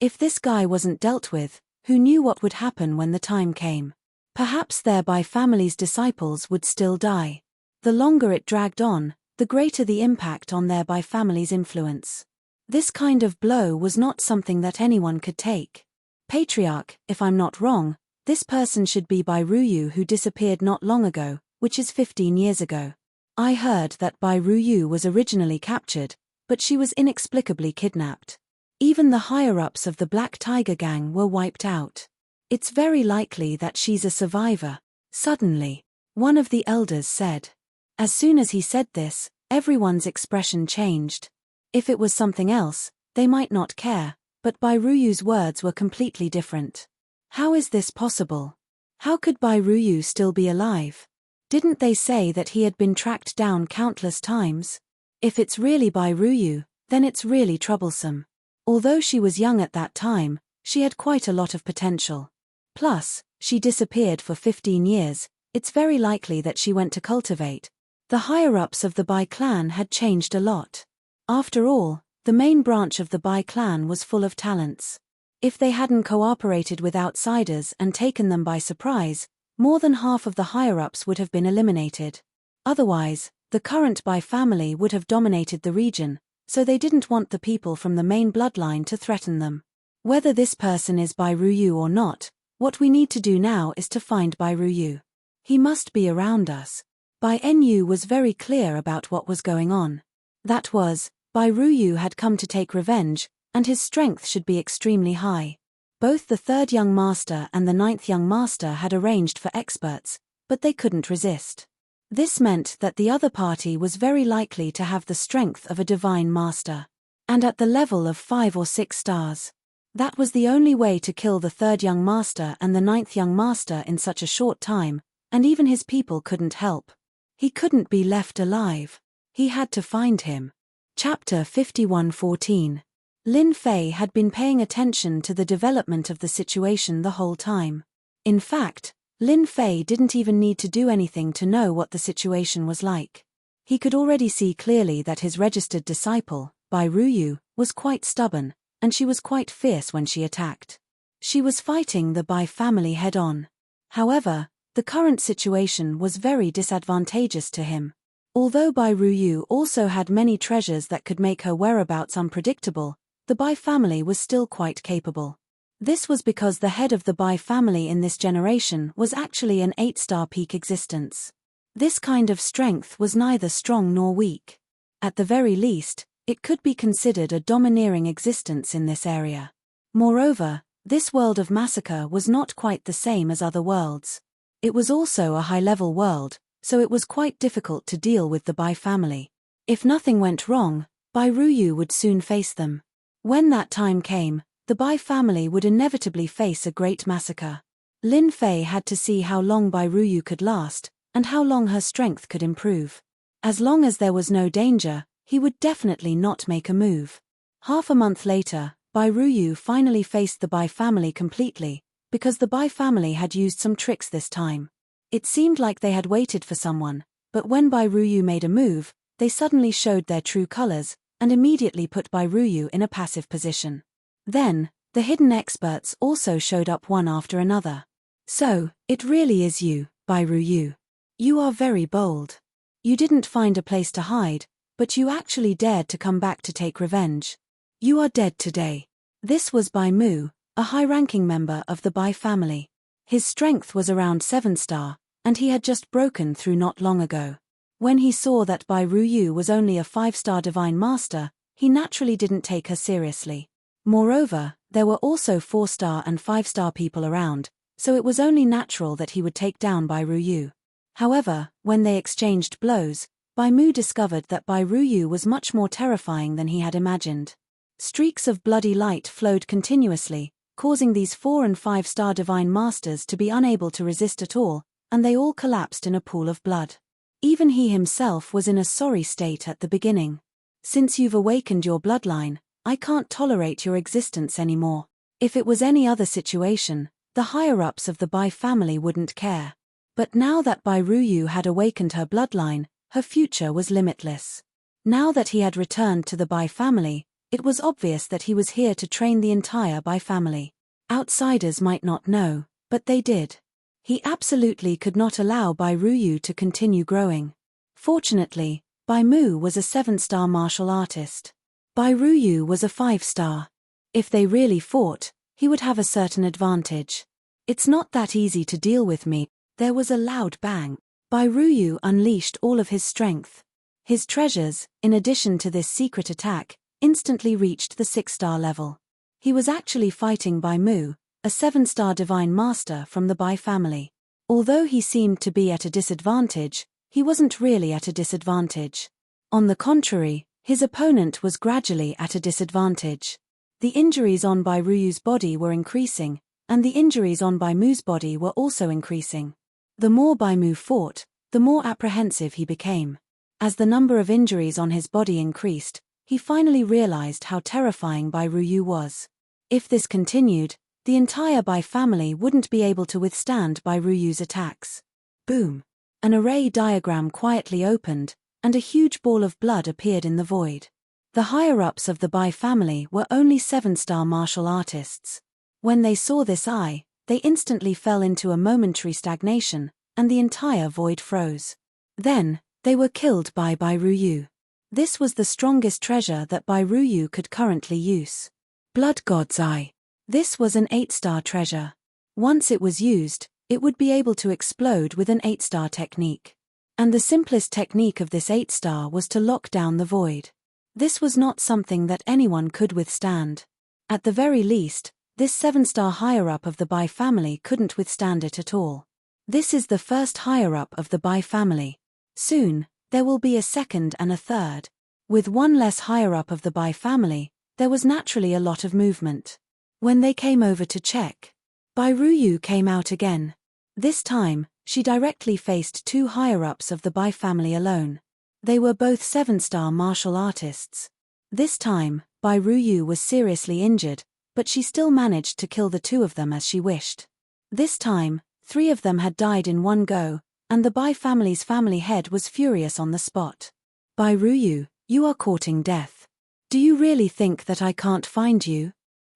If this guy wasn't dealt with, who knew what would happen when the time came? Perhaps their Bai family's disciples would still die. The longer it dragged on, the greater the impact on their Bai family's influence. This kind of blow was not something that anyone could take. Patriarch, if I'm not wrong, this person should be Bai Ruyu, who disappeared not long ago, which is 15 years ago. I heard that Bai Ruyu was originally captured, but she was inexplicably kidnapped. Even the higher-ups of the Black Tiger gang were wiped out. It's very likely that she's a survivor. Suddenly, one of the elders said. As soon as he said this, everyone's expression changed. If it was something else, they might not care, but Bai Ruyu's words were completely different. How is this possible? How could Bai Ruyu still be alive? Didn't they say that he had been tracked down countless times? If it's really Bai Ruyu, then it's really troublesome. Although she was young at that time, she had quite a lot of potential. Plus, she disappeared for 15 years, it's very likely that she went to cultivate. The higher-ups of the Bai clan had changed a lot. After all, the main branch of the Bai clan was full of talents. If they hadn't cooperated with outsiders and taken them by surprise, more than half of the higher-ups would have been eliminated. Otherwise, the current Bai family would have dominated the region, so they didn't want the people from the main bloodline to threaten them. Whether this person is Bai Ruyu or not, what we need to do now is to find Bai Ruyu. He must be around us. Bai Nu was very clear about what was going on. That was, Bai Ruyu had come to take revenge, and his strength should be extremely high. Both the third young master and the ninth young master had arranged for experts, but they couldn't resist. This meant that the other party was very likely to have the strength of a divine master. And at the level of 5 or 6 stars. That was the only way to kill the third young master and the ninth young master in such a short time, and even his people couldn't help. He couldn't be left alive. He had to find him. Chapter 51:14. Lin Fei had been paying attention to the development of the situation the whole time. In fact, Lin Fei didn't even need to do anything to know what the situation was like. He could already see clearly that his registered disciple, Bai Ruyu, was quite stubborn, and she was quite fierce when she attacked. She was fighting the Bai family head-on. However, the current situation was very disadvantageous to him. Although Bai Ruyu also had many treasures that could make her whereabouts unpredictable, the Bai family was still quite capable. This was because the head of the Bai family in this generation was actually an 8-star peak existence. This kind of strength was neither strong nor weak. At the very least, it could be considered a domineering existence in this area. Moreover, this world of massacre was not quite the same as other worlds. It was also a high-level world, so it was quite difficult to deal with the Bai family. If nothing went wrong, Bai Ruyu would soon face them. When that time came, the Bai family would inevitably face a great massacre. Lin Fei had to see how long Bai Ruyu could last, and how long her strength could improve. As long as there was no danger, he would definitely not make a move. Half a month later, Bai Ruyu finally faced the Bai family completely, because the Bai family had used some tricks this time. It seemed like they had waited for someone, but when Bai Ruyu made a move, they suddenly showed their true colors, and immediately put Bai Ruyu in a passive position. Then, the hidden experts also showed up one after another. So, it really is you, Bai Ruyu. You are very bold. You didn't find a place to hide, but you actually dared to come back to take revenge. You are dead today. This was Bai Mu, a high-ranking member of the Bai family. His strength was around 7-star, and he had just broken through not long ago. When he saw that Bai Ruyu was only a 5-star divine master, he naturally didn't take her seriously. Moreover, there were also 4-star and 5-star people around, so it was only natural that he would take down Bai Ruyu. However, when they exchanged blows, Bai Mu discovered that Bai Ruyu was much more terrifying than he had imagined. Streaks of bloody light flowed continuously, causing these 4- and 5-star divine masters to be unable to resist at all, and they all collapsed in a pool of blood. Even he himself was in a sorry state at the beginning. Since you've awakened your bloodline, I can't tolerate your existence anymore. If it was any other situation, the higher-ups of the Bai family wouldn't care. But now that Bai Ruyu had awakened her bloodline, her future was limitless. Now that he had returned to the Bai family, it was obvious that he was here to train the entire Bai family. Outsiders might not know, but they did. He absolutely could not allow Bai Ruyu to continue growing. Fortunately, Bai Mu was a 7-star martial artist. Bai Ruyu was a 5-star. If they really fought, he would have a certain advantage. It's not that easy to deal with me. There was a loud bang. Bai Ruyu unleashed all of his strength. His treasures, in addition to this secret attack, instantly reached the 6-star level. He was actually fighting Bai Mu, a 7-star divine master from the Bai family. Although he seemed to be at a disadvantage, he wasn't really at a disadvantage. On the contrary, his opponent was gradually at a disadvantage. The injuries on Bai Ruyu's body were increasing, and the injuries on Bai Mu's body were also increasing. The more Bai Mu fought, the more apprehensive he became. As the number of injuries on his body increased, he finally realized how terrifying Bai Ruyu was. If this continued, the entire Bai family wouldn't be able to withstand Bai Ruyu's attacks. Boom! An array diagram quietly opened, and a huge ball of blood appeared in the void. The higher-ups of the Bai family were only 7-star martial artists. When they saw this they instantly fell into a momentary stagnation, and the entire void froze. Then, they were killed by Bai Ruyu. This was the strongest treasure that Bai Ruyu could currently use. Blood God's Eye. This was an 8-star treasure. Once it was used, it would be able to explode with an 8-star technique. And the simplest technique of this 8-star was to lock down the void. This was not something that anyone could withstand. At the very least, this 7-star higher-up of the Bai family couldn't withstand it at all. This is the first higher-up of the Bai family. Soon, there will be a second and a third. With one less higher-up of the Bai family, there was naturally a lot of movement. When they came over to check, Bai Ruyu came out again. This time, she directly faced 2 higher-ups of the Bai family alone. They were both 7-star martial artists. This time, Bai Ruyu was seriously injured, but she still managed to kill the 2 of them as she wished. This time, 3 of them had died in one go, and the Bai family's family head was furious on the spot. Bai Ruyu, you are courting death. Do you really think that I can't find you?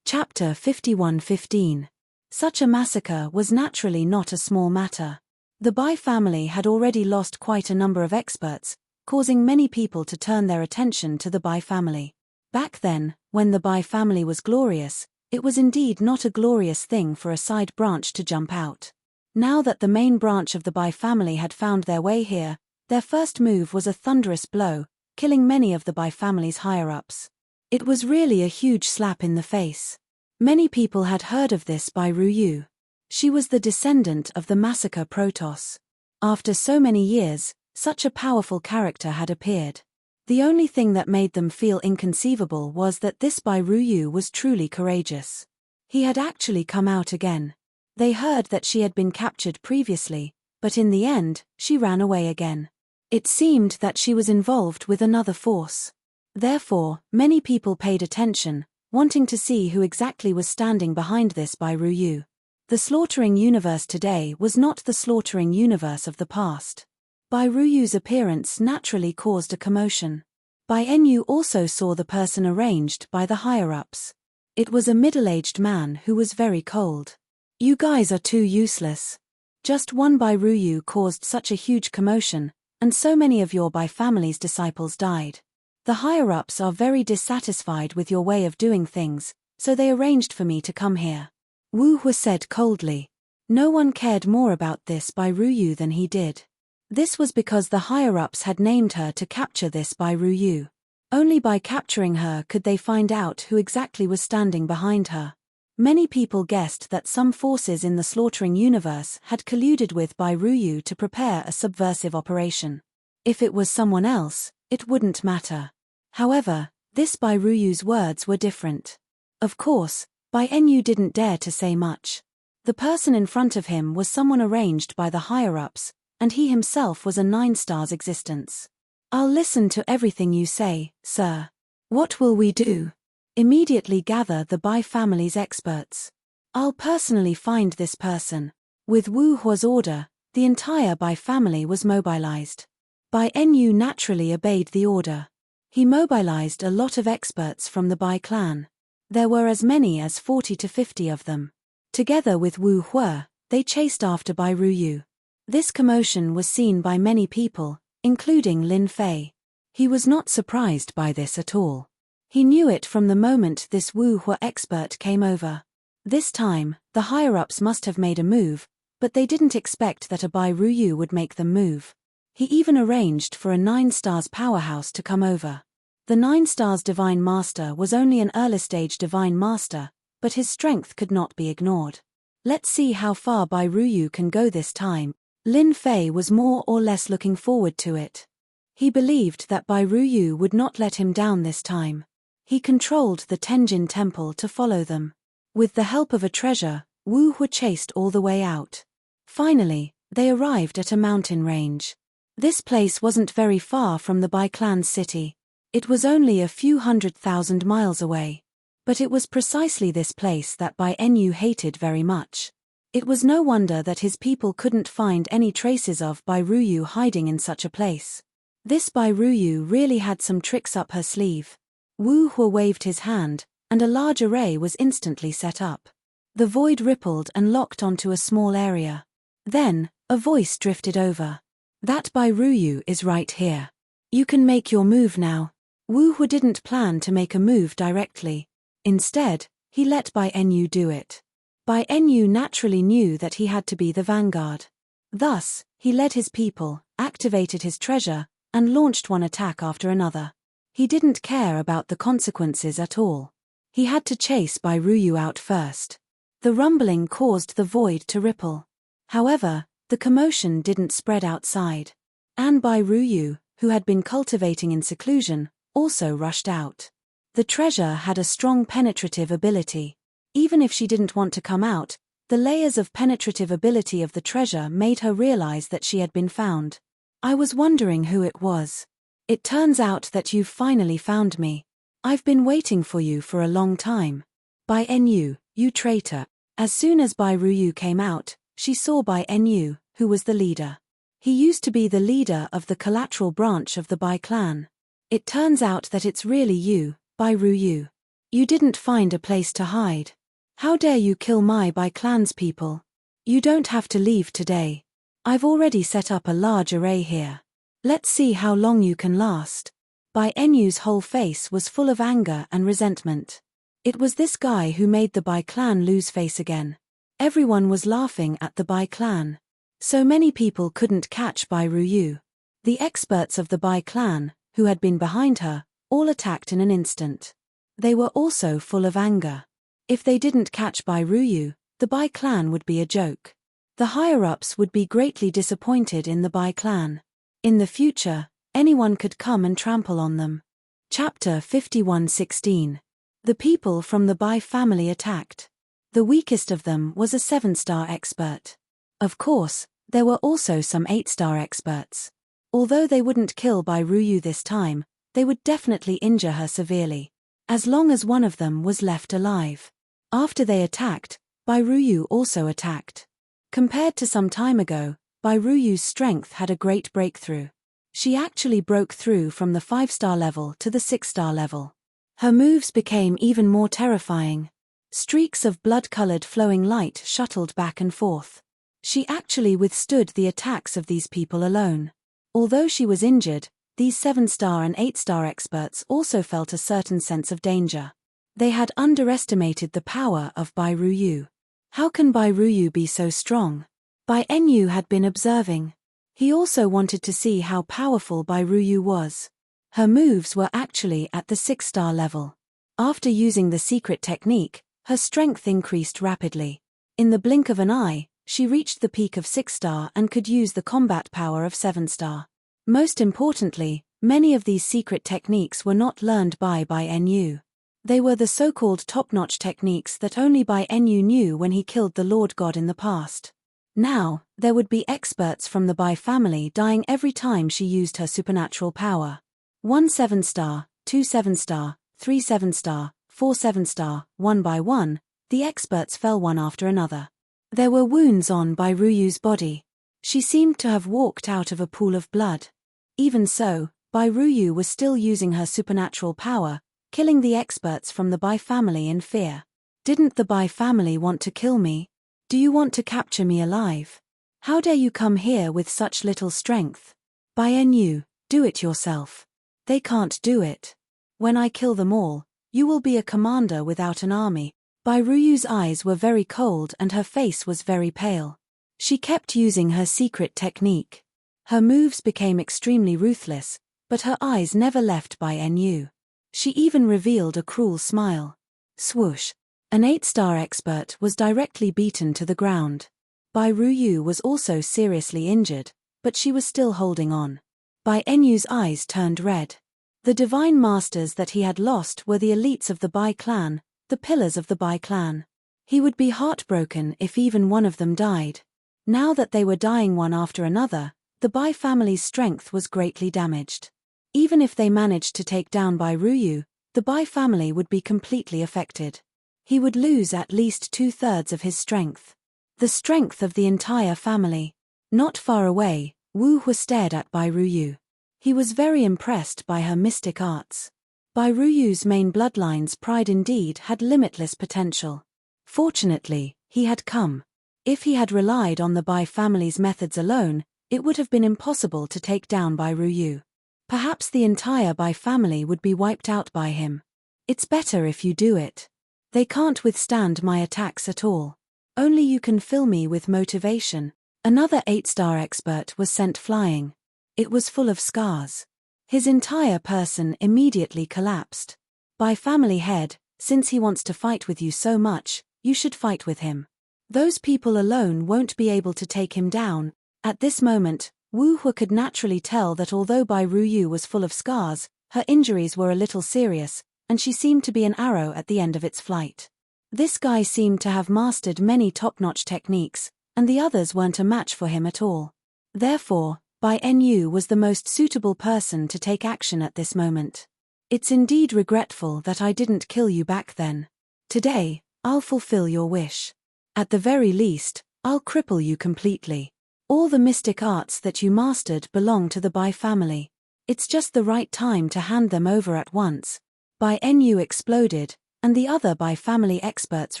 Chapter 51:15. Such a massacre was naturally not a small matter. The Bai family had already lost quite a number of experts, causing many people to turn their attention to the Bai family. Back then, when the Bai family was glorious, it was indeed not a glorious thing for a side branch to jump out. Now that the main branch of the Bai family had found their way here, their first move was a thunderous blow, killing many of the Bai family's higher-ups. It was really a huge slap in the face. Many people had heard of this Bai Ruyu. She was the descendant of the massacre Protoss. After so many years, such a powerful character had appeared. The only thing that made them feel inconceivable was that this Bai Ruyu was truly courageous. He had actually come out again. They heard that she had been captured previously, but in the end, she ran away again. It seemed that she was involved with another force. Therefore, many people paid attention, wanting to see who exactly was standing behind this Bai Ruyu. The slaughtering universe today was not the slaughtering universe of the past. Bai Ruyu's appearance naturally caused a commotion. Bai Enyu also saw the person arranged by the higher-ups. It was a middle-aged man who was very cold. "You guys are too useless. Just one Bai Ruyu caused such a huge commotion, and so many of your Bai family's disciples died. The higher-ups are very dissatisfied with your way of doing things, so they arranged for me to come here," Wu Hua said coldly. No one cared more about this Bai Ruyu than he did. This was because the higher-ups had named her to capture this Bai Ruyu. Only by capturing her could they find out who exactly was standing behind her. Many people guessed that some forces in the slaughtering universe had colluded with Bai Ruyu to prepare a subversive operation. If it was someone else, it wouldn't matter. However, this Bai Ruyu's words were different. Of course, Bai Enyu didn't dare to say much. The person in front of him was someone arranged by the higher-ups, and he himself was a 9-star's existence. "I'll listen to everything you say, sir. What will we do?" "Immediately gather the Bai family's experts. I'll personally find this person." With Wu Hua's order, the entire Bai family was mobilized. Bai Enyu naturally obeyed the order. He mobilized a lot of experts from the Bai clan. There were as many as 40 to 50 of them. Together with Wu Hua, they chased after Bai Ruyu. This commotion was seen by many people, including Lin Fei. He was not surprised by this at all. He knew it from the moment this Wu Hua expert came over. This time, the higher-ups must have made a move, but they didn't expect that a Bai Ruyu would make them move. He even arranged for a 9-stars powerhouse to come over. The 9-stars Divine Master was only an early-stage Divine Master, but his strength could not be ignored. Let's see how far Bai Ruyu can go this time. Lin Fei was more or less looking forward to it. He believed that Bai Ruyu would not let him down this time. He controlled the Tenjin Temple to follow them. With the help of a treasure, Wu Hua chased all the way out. Finally, they arrived at a mountain range. This place wasn't very far from the Bai clan's city. It was only a few 100,000 miles away. But it was precisely this place that Bai Enyu hated very much. It was no wonder that his people couldn't find any traces of Bai Ruyu hiding in such a place. This Bai Ruyu really had some tricks up her sleeve. Wu Hua waved his hand, and a large array was instantly set up. The void rippled and locked onto a small area. Then, a voice drifted over. "That Bai Ruyu is right here. You can make your move now." Wu Hua didn't plan to make a move directly. Instead, he let Bai Enyu do it. Bai Enyu naturally knew that he had to be the vanguard. Thus, he led his people, activated his treasure, and launched one attack after another. He didn't care about the consequences at all. He had to chase Bai Ruyu out first. The rumbling caused the void to ripple. However, the commotion didn't spread outside. And Bai Ruyu, who had been cultivating in seclusion, also rushed out. The treasure had a strong penetrative ability. Even if she didn't want to come out, the layers of penetrative ability of the treasure made her realize that she had been found. "I was wondering who it was. It turns out that you've finally found me. I've been waiting for you for a long time. Bai Enyu, you traitor." As soon as Bai Ruyu came out, she saw Bai Enyu, who was the leader. He used to be the leader of the collateral branch of the Bai clan. "It turns out that it's really you, Bai Ruyu. You didn't find a place to hide. How dare you kill my Bai clan's people? You don't have to leave today. I've already set up a large array here. Let's see how long you can last." Bai Enyu's whole face was full of anger and resentment. It was this guy who made the Bai clan lose face again. Everyone was laughing at the Bai clan. So many people couldn't catch Bai Ruyu. The experts of the Bai clan, who had been behind her, all attacked in an instant. They were also full of anger. If they didn't catch Bai Ruyu, the Bai clan would be a joke. The higher-ups would be greatly disappointed in the Bai clan. In the future, anyone could come and trample on them. Chapter 51:16. The people from the Bai family attacked. The weakest of them was a 7-star expert. Of course, there were also some 8-star experts. Although they wouldn't kill Bai Ruyu this time, they would definitely injure her severely. as long as one of them was left alive. After they attacked, Bai Ruyu also attacked. Compared to some time ago, Bai Ruyu's strength had a great breakthrough. She actually broke through from the 5-star level to the 6-star level. Her moves became even more terrifying. Streaks of blood-colored flowing light shuttled back and forth. She actually withstood the attacks of these people alone. Although she was injured, these 7-star and 8-star experts also felt a certain sense of danger. They had underestimated the power of Bai Ruyu. How can Bai Ruyu be so strong? Bai Enyu had been observing. He also wanted to see how powerful Bai Ruyu was. Her moves were actually at the 6-star level. After using the secret technique, her strength increased rapidly. In the blink of an eye, she reached the peak of 6-star and could use the combat power of 7-star. Most importantly, many of these secret techniques were not learned by Bai Enyu. They were the so-called top-notch techniques that only Bai Enyu knew when he killed the Lord God in the past. Now, there would be experts from the Bai family dying every time she used her supernatural power. 1 7-star, 2 7-star, 3 7-star, 4 7-star, one by one, the experts fell one after another. There were wounds on Bai Ruyu's body. She seemed to have walked out of a pool of blood. Even so, Bai Ruyu was still using her supernatural power, killing the experts from the Bai family in fear. Didn't the Bai family want to kill me? Do you want to capture me alive? How dare you come here with such little strength? Bai Enyu, do it yourself. They can't do it. When I kill them all, you will be a commander without an army. Bai Ruyu's eyes were very cold and her face was very pale. She kept using her secret technique. Her moves became extremely ruthless, but her eyes never left Bai Enyu. She even revealed a cruel smile. Swoosh! An 8-star expert was directly beaten to the ground. Bai Ruyu was also seriously injured, but she was still holding on. Bai Enyu's eyes turned red. The divine masters that he had lost were the elites of the Bai clan, the pillars of the Bai clan. He would be heartbroken if even one of them died. Now that they were dying one after another, the Bai family's strength was greatly damaged. Even if they managed to take down Bai Ruyu, the Bai family would be completely affected. He would lose at least 2/3 of his strength. The strength of the entire family. Not far away, Wu Hua stared at Bai Ruyu. He was very impressed by her mystic arts. Bai Ruyu's main bloodline's pride indeed had limitless potential. Fortunately, he had come. If he had relied on the Bai family's methods alone, it would have been impossible to take down Bai Ruyu. Perhaps the entire Bai family would be wiped out by him. It's better if you do it. They can't withstand my attacks at all. Only you can fill me with motivation. Another 8-star expert was sent flying. It was full of scars. His entire person immediately collapsed. Bai family head, since he wants to fight with you so much, you should fight with him. Those people alone won't be able to take him down. At this moment, Wu Hua could naturally tell that although Bai Ruyu was full of scars, her injuries were a little serious, and she seemed to be an arrow at the end of its flight. This guy seemed to have mastered many top-notch techniques, and the others weren't a match for him at all. Therefore, Bai Enyu was the most suitable person to take action at this moment. It's indeed regretful that I didn't kill you back then. Today, I'll fulfill your wish. At the very least, I'll cripple you completely. All the mystic arts that you mastered belong to the Bai family. It's just the right time to hand them over at once. Bai Enyu exploded, and the other Bai family experts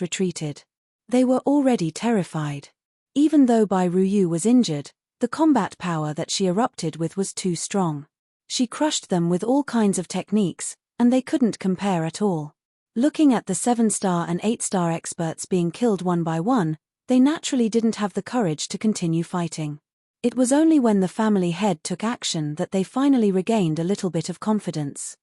retreated. They were already terrified. Even though Bai Ruyu was injured, the combat power that she erupted with was too strong. She crushed them with all kinds of techniques, and they couldn't compare at all. Looking at the 7-star and 8-star experts being killed one by one, they naturally didn't have the courage to continue fighting. It was only when the family head took action that they finally regained a little bit of confidence.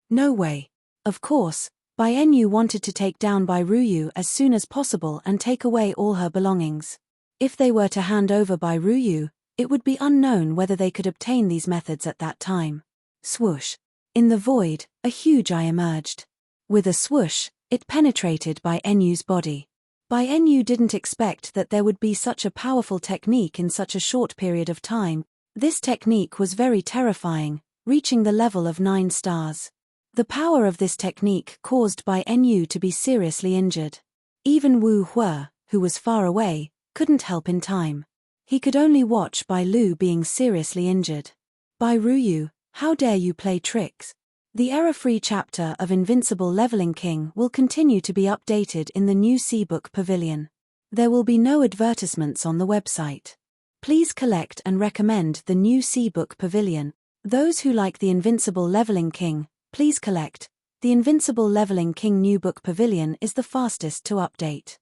No way. Of course, Bai Enyu wanted to take down Bai Ruyu as soon as possible and take away all her belongings. If they were to hand over Bai Ruyu, it would be unknown whether they could obtain these methods at that time. Swoosh. In the void, a huge eye emerged. With a swoosh, it penetrated Bai Enyu's body. Bai Enyu didn't expect that there would be such a powerful technique in such a short period of time. This technique was very terrifying, reaching the level of 9 stars. The power of this technique caused Bai Nu to be seriously injured. Even Wu Hua, who was far away, couldn't help in time. He could only watch Bai Lu being seriously injured. Bai Ruyu, how dare you play tricks? The error-free chapter of Invincible Leveling King will continue to be updated in the new C-Book Pavilion. There will be no advertisements on the website. Please collect and recommend the new C-Book Pavilion. Those who like the Invincible Leveling King, please collect. The Invincible Leveling King New Book Pavilion is the fastest to update.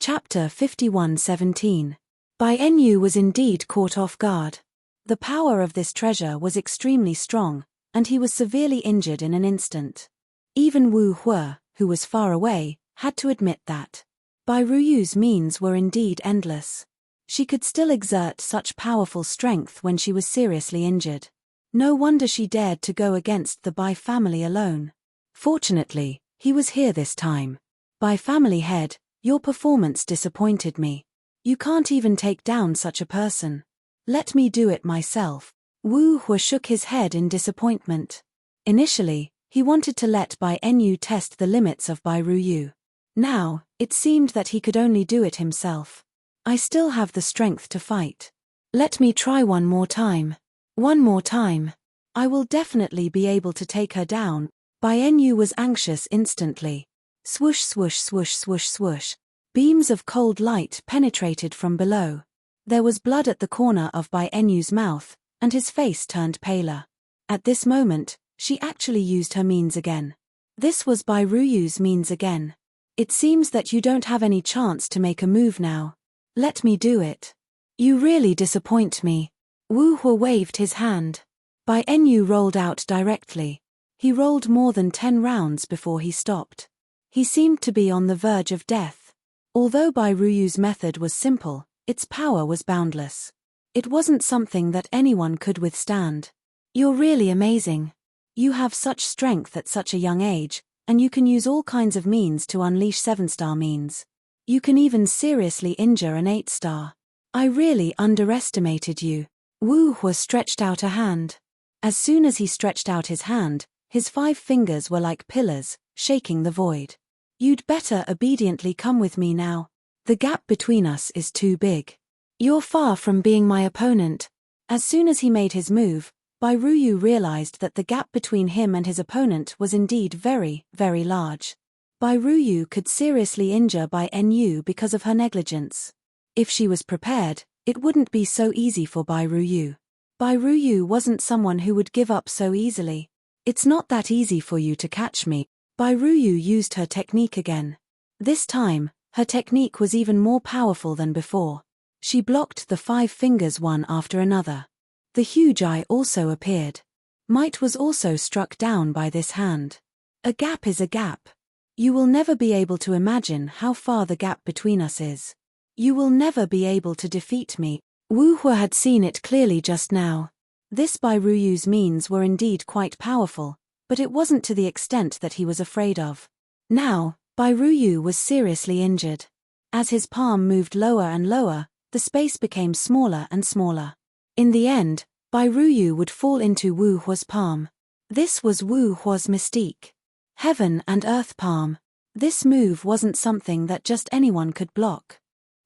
Chapter 51:17. Bai Nu was indeed caught off guard. The power of this treasure was extremely strong, and he was severely injured in an instant. Even Wu Hua, who was far away, had to admit that. Bai Ruyu's means were indeed endless. She could still exert such powerful strength when she was seriously injured. No wonder she dared to go against the Bai family alone. Fortunately, he was here this time. Bai family head, your performance disappointed me. You can't even take down such a person. Let me do it myself. Wu Hua shook his head in disappointment. Initially, he wanted to let Bai Nu test the limits of Bai Ruyu. Now, it seemed that he could only do it himself. I still have the strength to fight. Let me try one more time. One more time. I will definitely be able to take her down. Bai Nu was anxious instantly. Swoosh swoosh swoosh swoosh swoosh. Beams of cold light penetrated from below. There was blood at the corner of Bai Nu's mouth, and his face turned paler. At this moment, she actually used her means again. This was Bai Ruyu's means again. It seems that you don't have any chance to make a move now. Let me do it. You really disappoint me. Wu Hua waved his hand. Bai Nu rolled out directly. He rolled more than 10 rounds before he stopped. He seemed to be on the verge of death. Although Bai Ruyu's method was simple, its power was boundless. It wasn't something that anyone could withstand. You're really amazing. You have such strength at such a young age, and you can use all kinds of means to unleash 7-star means. You can even seriously injure an 8-star. I really underestimated you. Wu Hua stretched out a hand. As soon as he stretched out his hand, his 5 fingers were like pillars, shaking the void. You'd better obediently come with me now. The gap between us is too big. You're far from being my opponent. As soon as he made his move, Bai Ruyu realized that the gap between him and his opponent was indeed very, very large. Bai Ruyu could seriously injure Bai Nu because of her negligence. If she was prepared, it wouldn't be so easy for Bai Ruyu. Bai Ruyu wasn't someone who would give up so easily. It's not that easy for you to catch me. Bai Ruyu used her technique again. This time, her technique was even more powerful than before. She blocked the 5 fingers one after another. The huge eye also appeared. Might was also struck down by this hand. A gap is a gap. You will never be able to imagine how far the gap between us is. You will never be able to defeat me. Wu Hua had seen it clearly just now. This Bai Ruyu's means were indeed quite powerful, but it wasn't to the extent that he was afraid of. Now, Bai Ruyu was seriously injured. As his palm moved lower and lower, the space became smaller and smaller. In the end, Bai Ruyu would fall into Wu Hua's palm. This was Wu Hua's mystique. Heaven and earth palm. This move wasn't something that just anyone could block.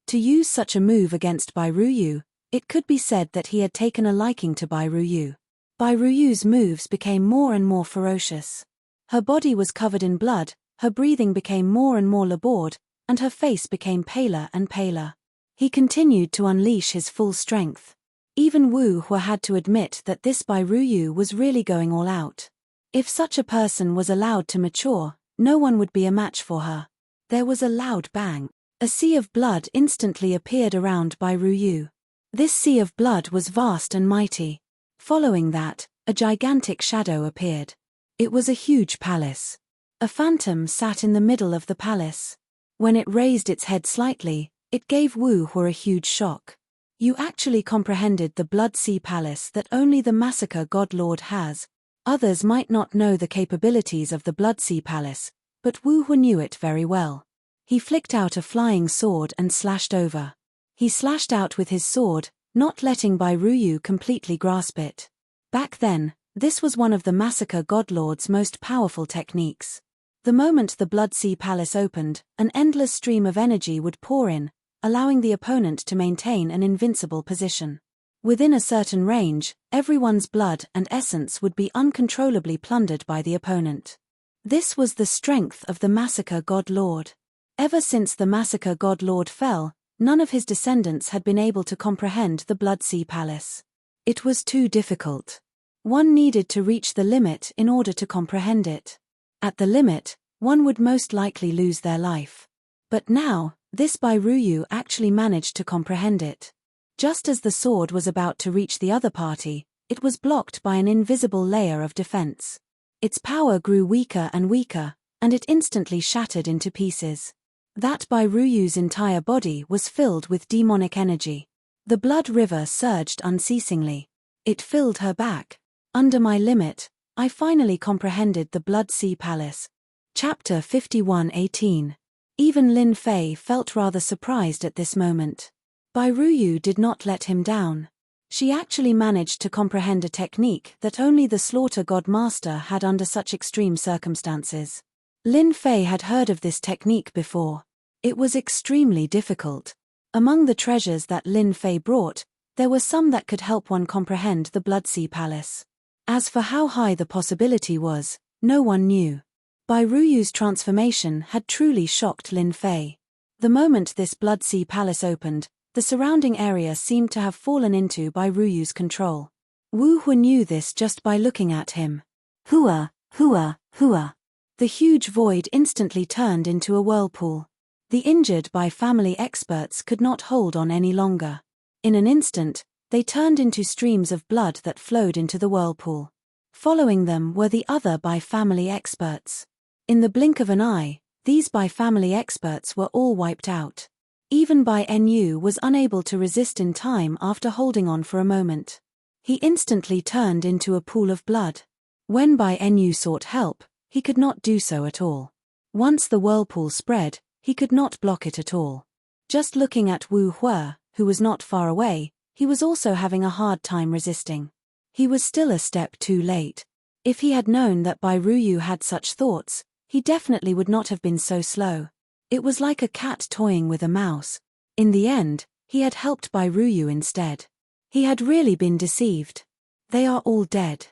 To use such a move against Bai Ruyu, it could be said that he had taken a liking to Bai Ruyu. Bai Ruyu's moves became more and more ferocious. Her body was covered in blood, her breathing became more and more labored, and her face became paler and paler. He continued to unleash his full strength. Even Wu Hua had to admit that this Bai Ruyu was really going all out. If such a person was allowed to mature, no one would be a match for her. There was a loud bang. A sea of blood instantly appeared around Bai Ruyu. This sea of blood was vast and mighty. Following that, a gigantic shadow appeared. It was a huge palace. A phantom sat in the middle of the palace. When it raised its head slightly, it gave Wu Hua a huge shock. You actually comprehended the Blood Sea Palace that only the Massacre God Lord has. Others might not know the capabilities of the Blood Sea Palace, but Wu Hua knew it very well. He flicked out a flying sword and slashed over. He slashed out with his sword, not letting Bai Ruyu completely grasp it. Back then, This was one of the Massacre Godlord's most powerful techniques. The moment the Blood Sea Palace opened, an endless stream of energy would pour in, allowing the opponent to maintain an invincible position. Within a certain range, everyone's blood and essence would be uncontrollably plundered by the opponent. This was the strength of the Massacre Godlord. Ever since the Massacre Godlord fell, none of his descendants had been able to comprehend the Blood Sea Palace. It was too difficult. One needed to reach the limit in order to comprehend it. At the limit, one would most likely lose their life. But now, this Bairuyu actually managed to comprehend it. Just as the sword was about to reach the other party, it was blocked by an invisible layer of defense. Its power grew weaker and weaker, and it instantly shattered into pieces. That Bairuyu's entire body was filled with demonic energy. The blood river surged unceasingly. It filled her back. Under my limit, I finally comprehended the Blood Sea Palace. Chapter 51:18. Even Lin Fei felt rather surprised at this moment. Bairuyu did not let him down. She actually managed to comprehend a technique that only the Slaughter God Master had under such extreme circumstances. Lin Fei had heard of this technique before. It was extremely difficult. Among the treasures that Lin Fei brought, there were some that could help one comprehend the Blood Sea Palace. As for how high the possibility was, no one knew. Bairuyu's transformation had truly shocked Lin Fei. The moment this Blood Sea Palace opened, the surrounding area seemed to have fallen into Bairuyu's control. Wu Hu knew this just by looking at him. Hua, hua, hua. The huge void instantly turned into a whirlpool. The injured Bai family experts could not hold on any longer. In an instant, they turned into streams of blood that flowed into the whirlpool. Following them were the other Bai family experts. In the blink of an eye, these Bai family experts were all wiped out. Even Bai Nu was unable to resist in time after holding on for a moment. He instantly turned into a pool of blood. When Bai Nu sought help, he could not do so at all. Once the whirlpool spread, he could not block it at all. Just looking at Wu Hua, who was not far away, he was also having a hard time resisting. He was still a step too late. If he had known that Bairuyu had such thoughts, he definitely would not have been so slow. It was like a cat toying with a mouse. In the end, he had helped Bairuyu instead. He had really been deceived. They are all dead.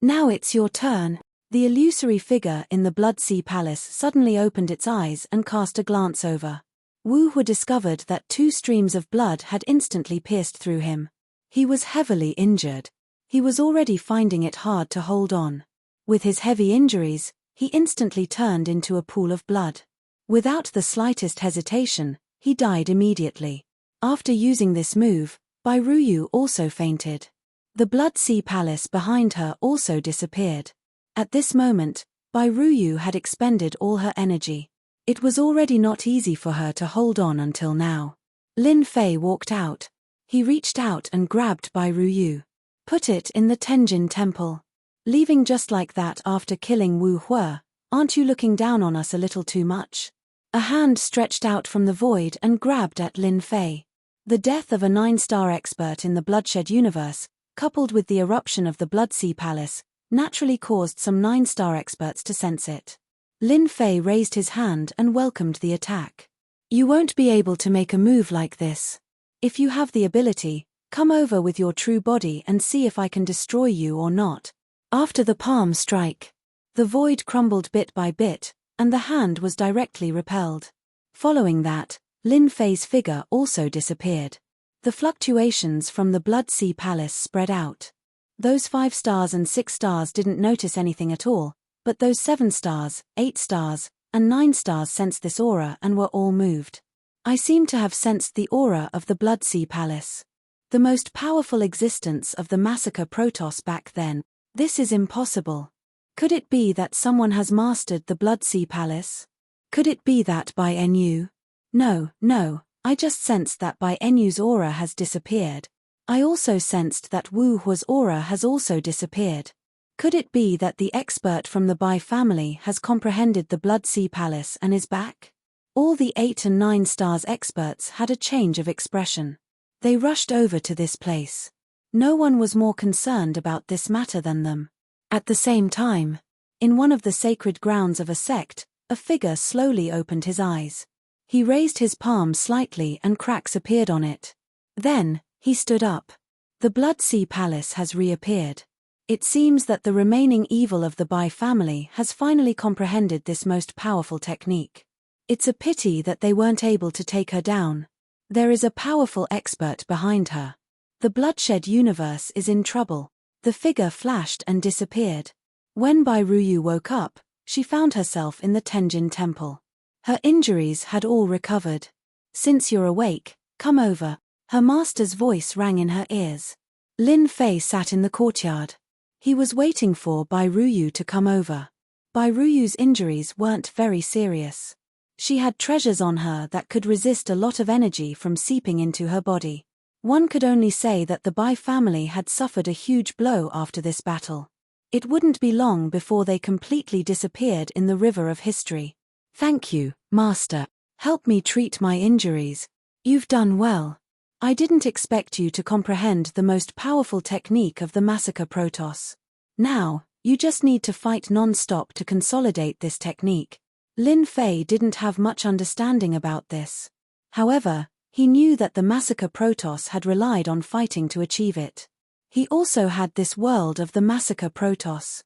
Now it's your turn. The illusory figure in the Blood Sea Palace suddenly opened its eyes and cast a glance over. Wu Hu discovered that 2 streams of blood had instantly pierced through him. He was heavily injured. He was already finding it hard to hold on. With his heavy injuries, he instantly turned into a pool of blood. Without the slightest hesitation, he died immediately. After using this move, Bairuyu also fainted. The Blood Sea Palace behind her also disappeared. At this moment, Bairuyu had expended all her energy. It was already not easy for her to hold on until now. Lin Fei walked out. He reached out and grabbed Bairuyu. Put it in the Tenjin Temple. Leaving just like that after killing Wu Hua, aren't you looking down on us a little too much? A hand stretched out from the void and grabbed at Lin Fei. The death of a 9-star expert in the Bloodshed universe, coupled with the eruption of the Blood Sea Palace, naturally caused some 9-star experts to sense it. Lin Fei raised his hand and welcomed the attack. You won't be able to make a move like this. If you have the ability, come over with your true body and see if I can destroy you or not. After the palm strike, the void crumbled bit by bit, and the hand was directly repelled. Following that, Lin Fei's figure also disappeared. The fluctuations from the Blood Sea Palace spread out. Those 5 stars and 6 stars didn't notice anything at all, but those 7 stars, 8 stars, and 9 stars sensed this aura and were all moved. I seem to have sensed the aura of the Blood Sea Palace. The most powerful existence of the Massacre Protoss back then. This is impossible. Could it be that someone has mastered the Blood Sea Palace? Could it be that Bai Nu? No, I just sensed that Bai Nu's aura has disappeared. I also sensed that Wu Hua's aura has also disappeared. Could it be that the expert from the Bai family has comprehended the Blood Sea Palace and is back? All the 8 and 9 stars experts had a change of expression. They rushed over to this place. No one was more concerned about this matter than them. At the same time, in one of the sacred grounds of a sect, a figure slowly opened his eyes. He raised his palm slightly and cracks appeared on it. Then, he stood up. The Blood Sea Palace has reappeared. It seems that the remaining evil of the Bai family has finally comprehended this most powerful technique. It's a pity that they weren't able to take her down. There is a powerful expert behind her. The bloodshed universe is in trouble. The figure flashed and disappeared. When Bai Ruyu woke up, she found herself in the Tenjin temple. Her injuries had all recovered. "Since you're awake, come over." Her master's voice rang in her ears. Lin Fei sat in the courtyard. He was waiting for Bai Ruyu to come over. Bai Ruyu's injuries weren't very serious. She had treasures on her that could resist a lot of energy from seeping into her body. One could only say that the Bai family had suffered a huge blow after this battle. It wouldn't be long before they completely disappeared in the river of history. "Thank you, Master. Help me treat my injuries. You've done well. I didn't expect you to comprehend the most powerful technique of the massacre Protoss. Now, you just need to fight non-stop to consolidate this technique." Lin Fei didn't have much understanding about this. However, he knew that the massacre Protoss had relied on fighting to achieve it. He also had this world of the massacre Protoss.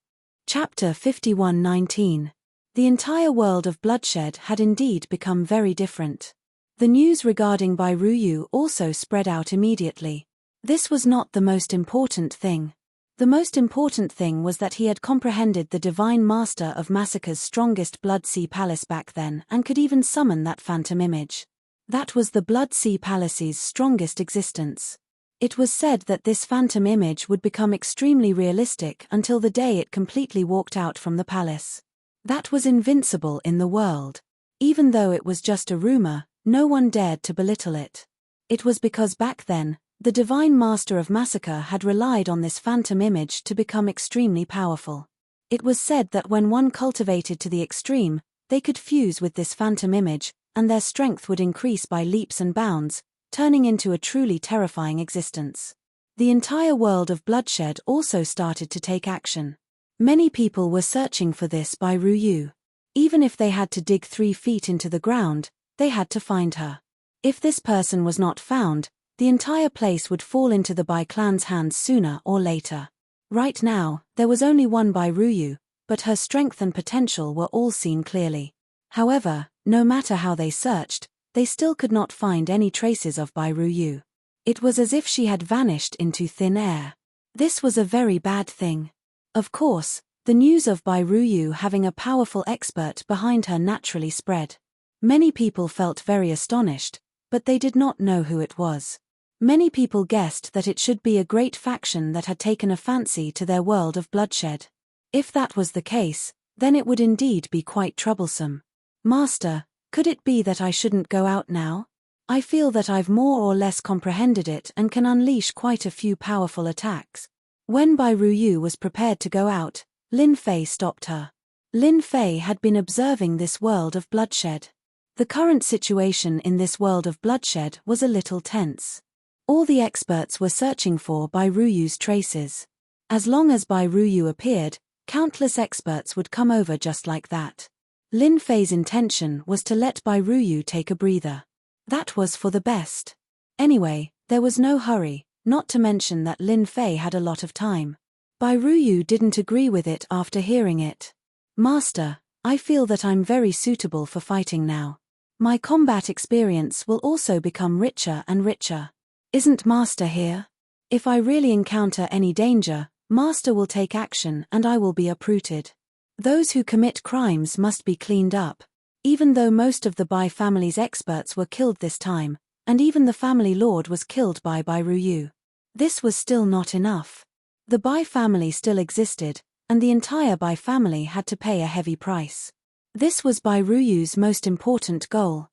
Chapter 51-19. The entire world of bloodshed had indeed become very different. The news regarding Bai Ruyu also spread out immediately. This was not the most important thing. The most important thing was that he had comprehended the Divine Master of Massacre's strongest Blood Sea Palace back then and could even summon that phantom image. That was the Blood Sea Palace's strongest existence. It was said that this phantom image would become extremely realistic until the day it completely walked out from the palace. That was invincible in the world. Even though it was just a rumor, no one dared to belittle it. It was because back then, the Divine Master of Massacre had relied on this phantom image to become extremely powerful. It was said that when one cultivated to the extreme, they could fuse with this phantom image, and their strength would increase by leaps and bounds, turning into a truly terrifying existence. The entire world of bloodshed also started to take action. Many people were searching for this Bai Ruyu. Even if they had to dig 3 feet into the ground, they had to find her. If this person was not found, the entire place would fall into the Bai clan's hands sooner or later. Right now, there was only one Bai Ruyu, but her strength and potential were all seen clearly. However, no matter how they searched, they still could not find any traces of Bai Ruyu. It was as if she had vanished into thin air. This was a very bad thing. Of course, the news of Bai Ruyu having a powerful expert behind her naturally spread. Many people felt very astonished, but they did not know who it was. Many people guessed that it should be a great faction that had taken a fancy to their world of bloodshed. If that was the case, then it would indeed be quite troublesome. "Master, could it be that I shouldn't go out now? I feel that I've more or less comprehended it and can unleash quite a few powerful attacks." When Bai Ruyu was prepared to go out, Lin Fei stopped her. Lin Fei had been observing this world of bloodshed. The current situation in this world of bloodshed was a little tense. All the experts were searching for Bai Ruyu's traces. As long as Bai Ruyu appeared, countless experts would come over just like that. Lin Fei's intention was to let Bai Ruyu take a breather. That was for the best. Anyway, there was no hurry, not to mention that Lin Fei had a lot of time. Bai Ruyu didn't agree with it after hearing it. "Master, I feel that I'm very suitable for fighting now. My combat experience will also become richer and richer. Isn't Master here? If I really encounter any danger, Master will take action and I will be uprooted. Those who commit crimes must be cleaned up." Even though most of the Bai family's experts were killed this time, and even the family lord was killed by Bai Ruyu, this was still not enough. The Bai family still existed, and the entire Bai family had to pay a heavy price. This was Bai Ruyu's most important goal.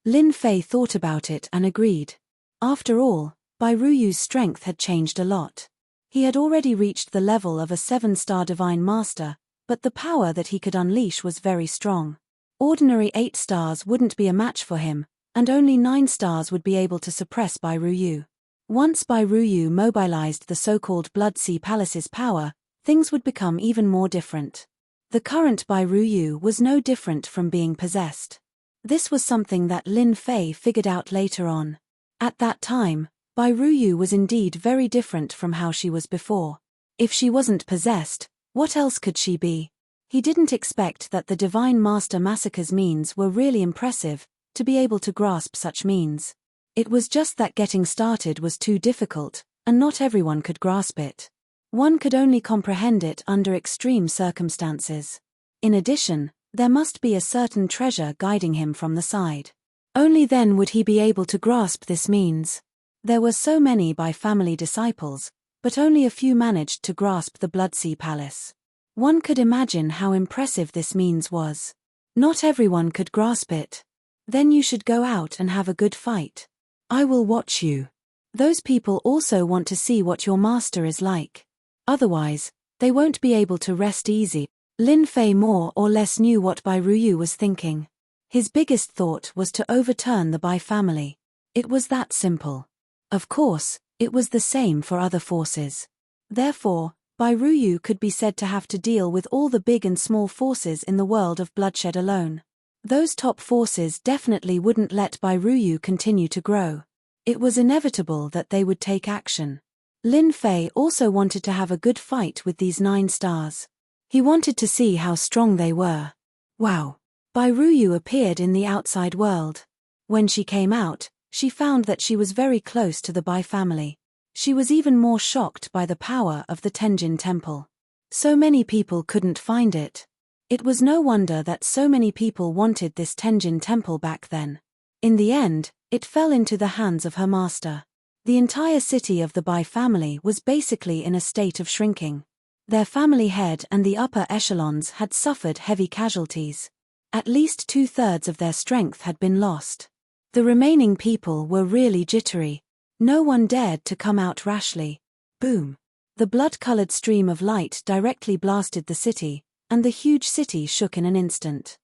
Lin Fei thought about it and agreed. After all, Bai Ruyu's strength had changed a lot. He had already reached the level of a 7-star Divine Master, but the power that he could unleash was very strong. Ordinary 8 stars wouldn't be a match for him, and only 9 stars would be able to suppress Bai Ruyu. Once Bai Ruyu mobilized the so-called Blood Sea Palace's power, things would become even more different. The current Bai Ruyu was no different from being possessed. This was something that Lin Fei figured out later on. At that time, Bai Ruyu was indeed very different from how she was before. If she wasn't possessed, what else could she be? He didn't expect that the Divine Master Massacre's means were really impressive, to be able to grasp such means. It was just that getting started was too difficult, and not everyone could grasp it. One could only comprehend it under extreme circumstances. In addition, there must be a certain treasure guiding him from the side. Only then would he be able to grasp this means. There were so many Bai family disciples, but only a few managed to grasp the Bloodsea Palace. One could imagine how impressive this means was. Not everyone could grasp it. Then you should go out and have a good fight. I will watch you. Those people also want to see what your master is like. Otherwise, they won't be able to rest easy. Lin Fei more or less knew what Bai Ruyu was thinking. His biggest thought was to overturn the Bai family. It was that simple. Of course, it was the same for other forces. Therefore, Bai Ruyu could be said to have to deal with all the big and small forces in the world of bloodshed alone. Those top forces definitely wouldn't let Bai Ruyu continue to grow. It was inevitable that they would take action. Lin Fei also wanted to have a good fight with these 9 stars. He wanted to see how strong they were. Wow! Bai Ruyu appeared in the outside world. When she came out, she found that she was very close to the Bai family. She was even more shocked by the power of the Tenjin Temple. So many people couldn't find it. It was no wonder that so many people wanted this Tenjin Temple back then. In the end, it fell into the hands of her master. The entire city of the Bai family was basically in a state of shrinking. Their family head and the upper echelons had suffered heavy casualties. At least 2/3 of their strength had been lost. The remaining people were really jittery. No one dared to come out rashly. Boom! The blood-colored stream of light directly blasted the city, and the huge city shook in an instant.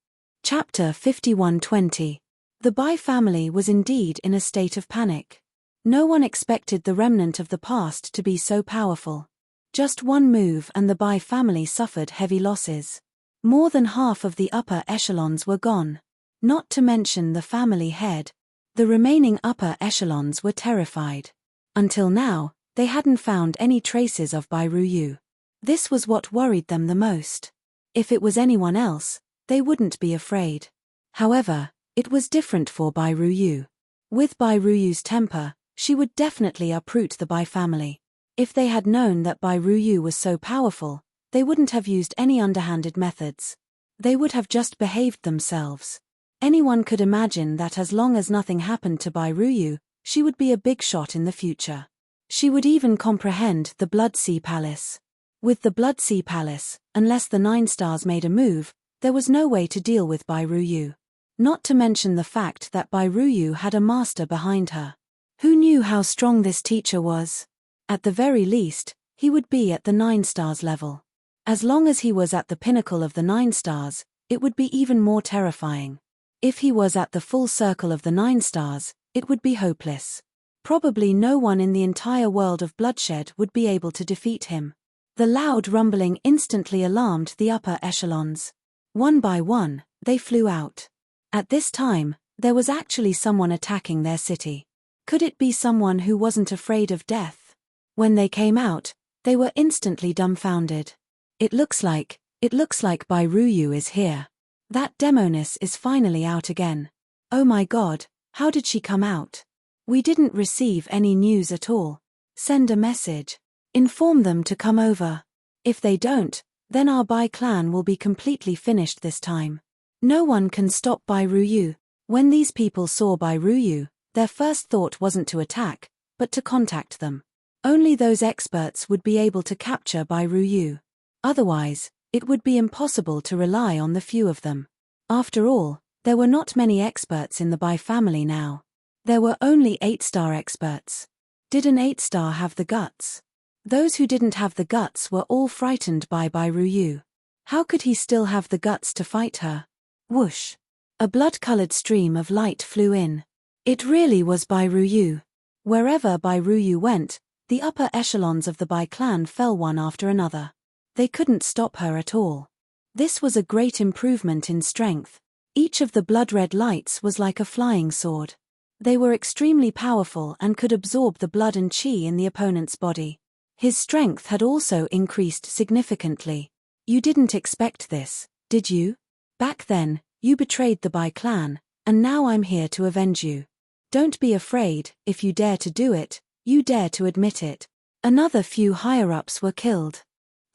Chapter 51:20. The Bai family was indeed in a state of panic. No one expected the remnant of the past to be so powerful. Just one move and the Bai family suffered heavy losses. More than half of the upper echelons were gone. Not to mention the family head. The remaining upper echelons were terrified. Until now, they hadn't found any traces of Bai Ruyu. This was what worried them the most. If it was anyone else, they wouldn't be afraid. However, it was different for Bai Ruyu. With Bai Ruyu's temper, she would definitely uproot the Bai family. If they had known that Bai Ruyu was so powerful, they wouldn't have used any underhanded methods. They would have just behaved themselves. Anyone could imagine that as long as nothing happened to Bai Ruyu, she would be a big shot in the future. She would even comprehend the Bloodsea Palace. With the Bloodsea Palace, unless the 9 stars made a move, there was no way to deal with Bai Ruyu. Not to mention the fact that Bai Ruyu had a master behind her. Who knew how strong this teacher was? At the very least, he would be at the 9 stars level. As long as he was at the pinnacle of the 9 stars, it would be even more terrifying. If he was at the full circle of the 9 stars, it would be hopeless. Probably no one in the entire world of bloodshed would be able to defeat him. The loud rumbling instantly alarmed the upper echelons. One by one, they flew out. At this time, there was actually someone attacking their city. Could it be someone who wasn't afraid of death? When they came out, they were instantly dumbfounded. It looks like Bai Ruyu is here. That demoness is finally out again. Oh my god, how did she come out? We didn't receive any news at all. Send a message. Inform them to come over. If they don't, then our Bai clan will be completely finished this time. No one can stop Bai Ruyu. When these people saw Bai Ruyu, their first thought wasn't to attack, but to contact them. Only those experts would be able to capture Bai Ruyu. Otherwise, it would be impossible to rely on the few of them. After all, there were not many experts in the Bai family now. There were only 8-star experts. Did an 8-star have the guts? Those who didn't have the guts were all frightened by Bai Ruyu. How could he still have the guts to fight her? Whoosh! A blood-colored stream of light flew in. It really was Bai Ruyu. Wherever Bai Ruyu went, the upper echelons of the Bai clan fell one after another. They couldn't stop her at all. This was a great improvement in strength. Each of the blood-red lights was like a flying sword. They were extremely powerful and could absorb the blood and chi in the opponent's body. His strength had also increased significantly. You didn't expect this, did you? Back then, you betrayed the Bai clan, and now I'm here to avenge you. Don't be afraid, if you dare to do it, you dare to admit it. Another few higher-ups were killed.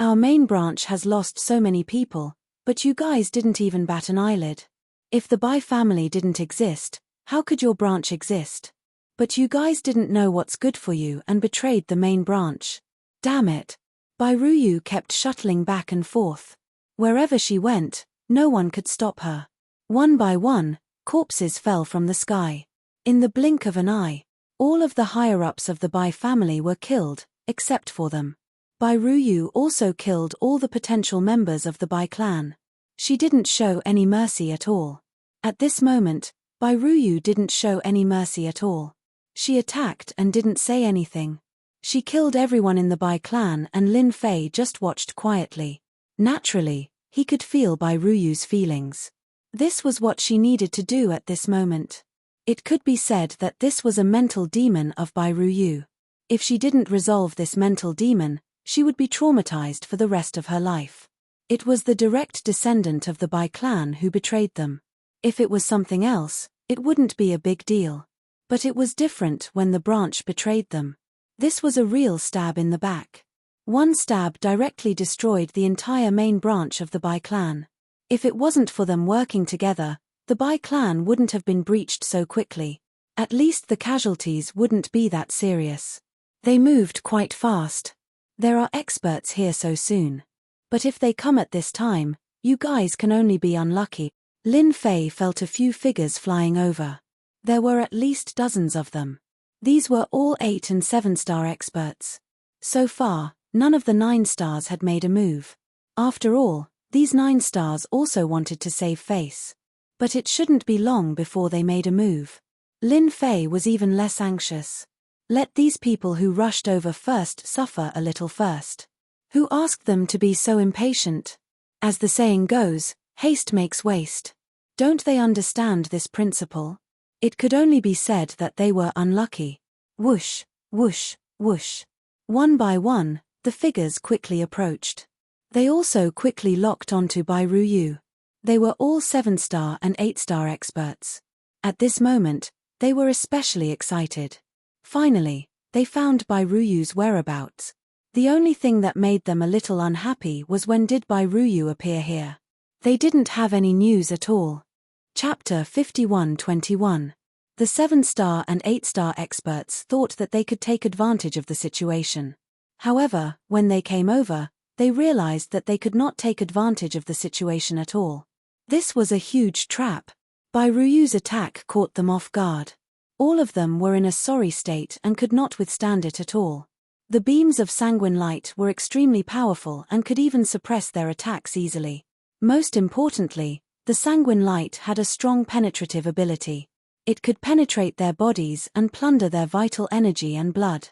Our main branch has lost so many people, but you guys didn't even bat an eyelid. If the Bai family didn't exist, how could your branch exist? But you guys didn't know what's good for you and betrayed the main branch. Damn it. Bai Ruyu kept shuttling back and forth. Wherever she went, no one could stop her. One by one, corpses fell from the sky. In the blink of an eye, all of the higher-ups of the Bai family were killed, except for them. Bai Ruyu also killed all the potential members of the Bai clan. She didn't show any mercy at all. At this moment, Bai Ruyu didn't show any mercy at all. She attacked and didn't say anything. She killed everyone in the Bai clan and Lin Fei just watched quietly. Naturally, he could feel Bai Ruyu's feelings. This was what she needed to do at this moment. It could be said that this was a mental demon of Bai Ruyu. If she didn't resolve this mental demon, she would be traumatized for the rest of her life. It was the direct descendant of the Bai clan who betrayed them. If it was something else, it wouldn't be a big deal. But it was different when the branch betrayed them. This was a real stab in the back. One stab directly destroyed the entire main branch of the Bai clan. If it wasn't for them working together, the Bai clan wouldn't have been breached so quickly. At least the casualties wouldn't be that serious. They moved quite fast. There are experts here so soon. But if they come at this time, you guys can only be unlucky. Lin Fei felt a few figures flying over. There were at least dozens of them. These were all 8 and 7-star experts. So far, none of the 9 stars had made a move. After all, these 9 stars also wanted to save face. But it shouldn't be long before they made a move. Lin Fei was even less anxious. Let these people who rushed over first suffer a little first. Who asked them to be so impatient? As the saying goes, haste makes waste. Don't they understand this principle? It could only be said that they were unlucky. Whoosh, whoosh, whoosh. One by one, the figures quickly approached. They also quickly locked onto Bai Ruyu. They were all 7-star and 8-star experts. At this moment, they were especially excited. Finally, they found Bai Ruyu's whereabouts. The only thing that made them a little unhappy was when did Bai Ruyu appear here. They didn't have any news at all. Chapter 51-21. The 7-star and 8-star experts thought that they could take advantage of the situation. However, when they came over, they realized that they could not take advantage of the situation at all. This was a huge trap. Bai Ruyu's attack caught them off guard. All of them were in a sorry state and could not withstand it at all. The beams of sanguine light were extremely powerful and could even suppress their attacks easily. Most importantly, the sanguine light had a strong penetrative ability. It could penetrate their bodies and plunder their vital energy and blood.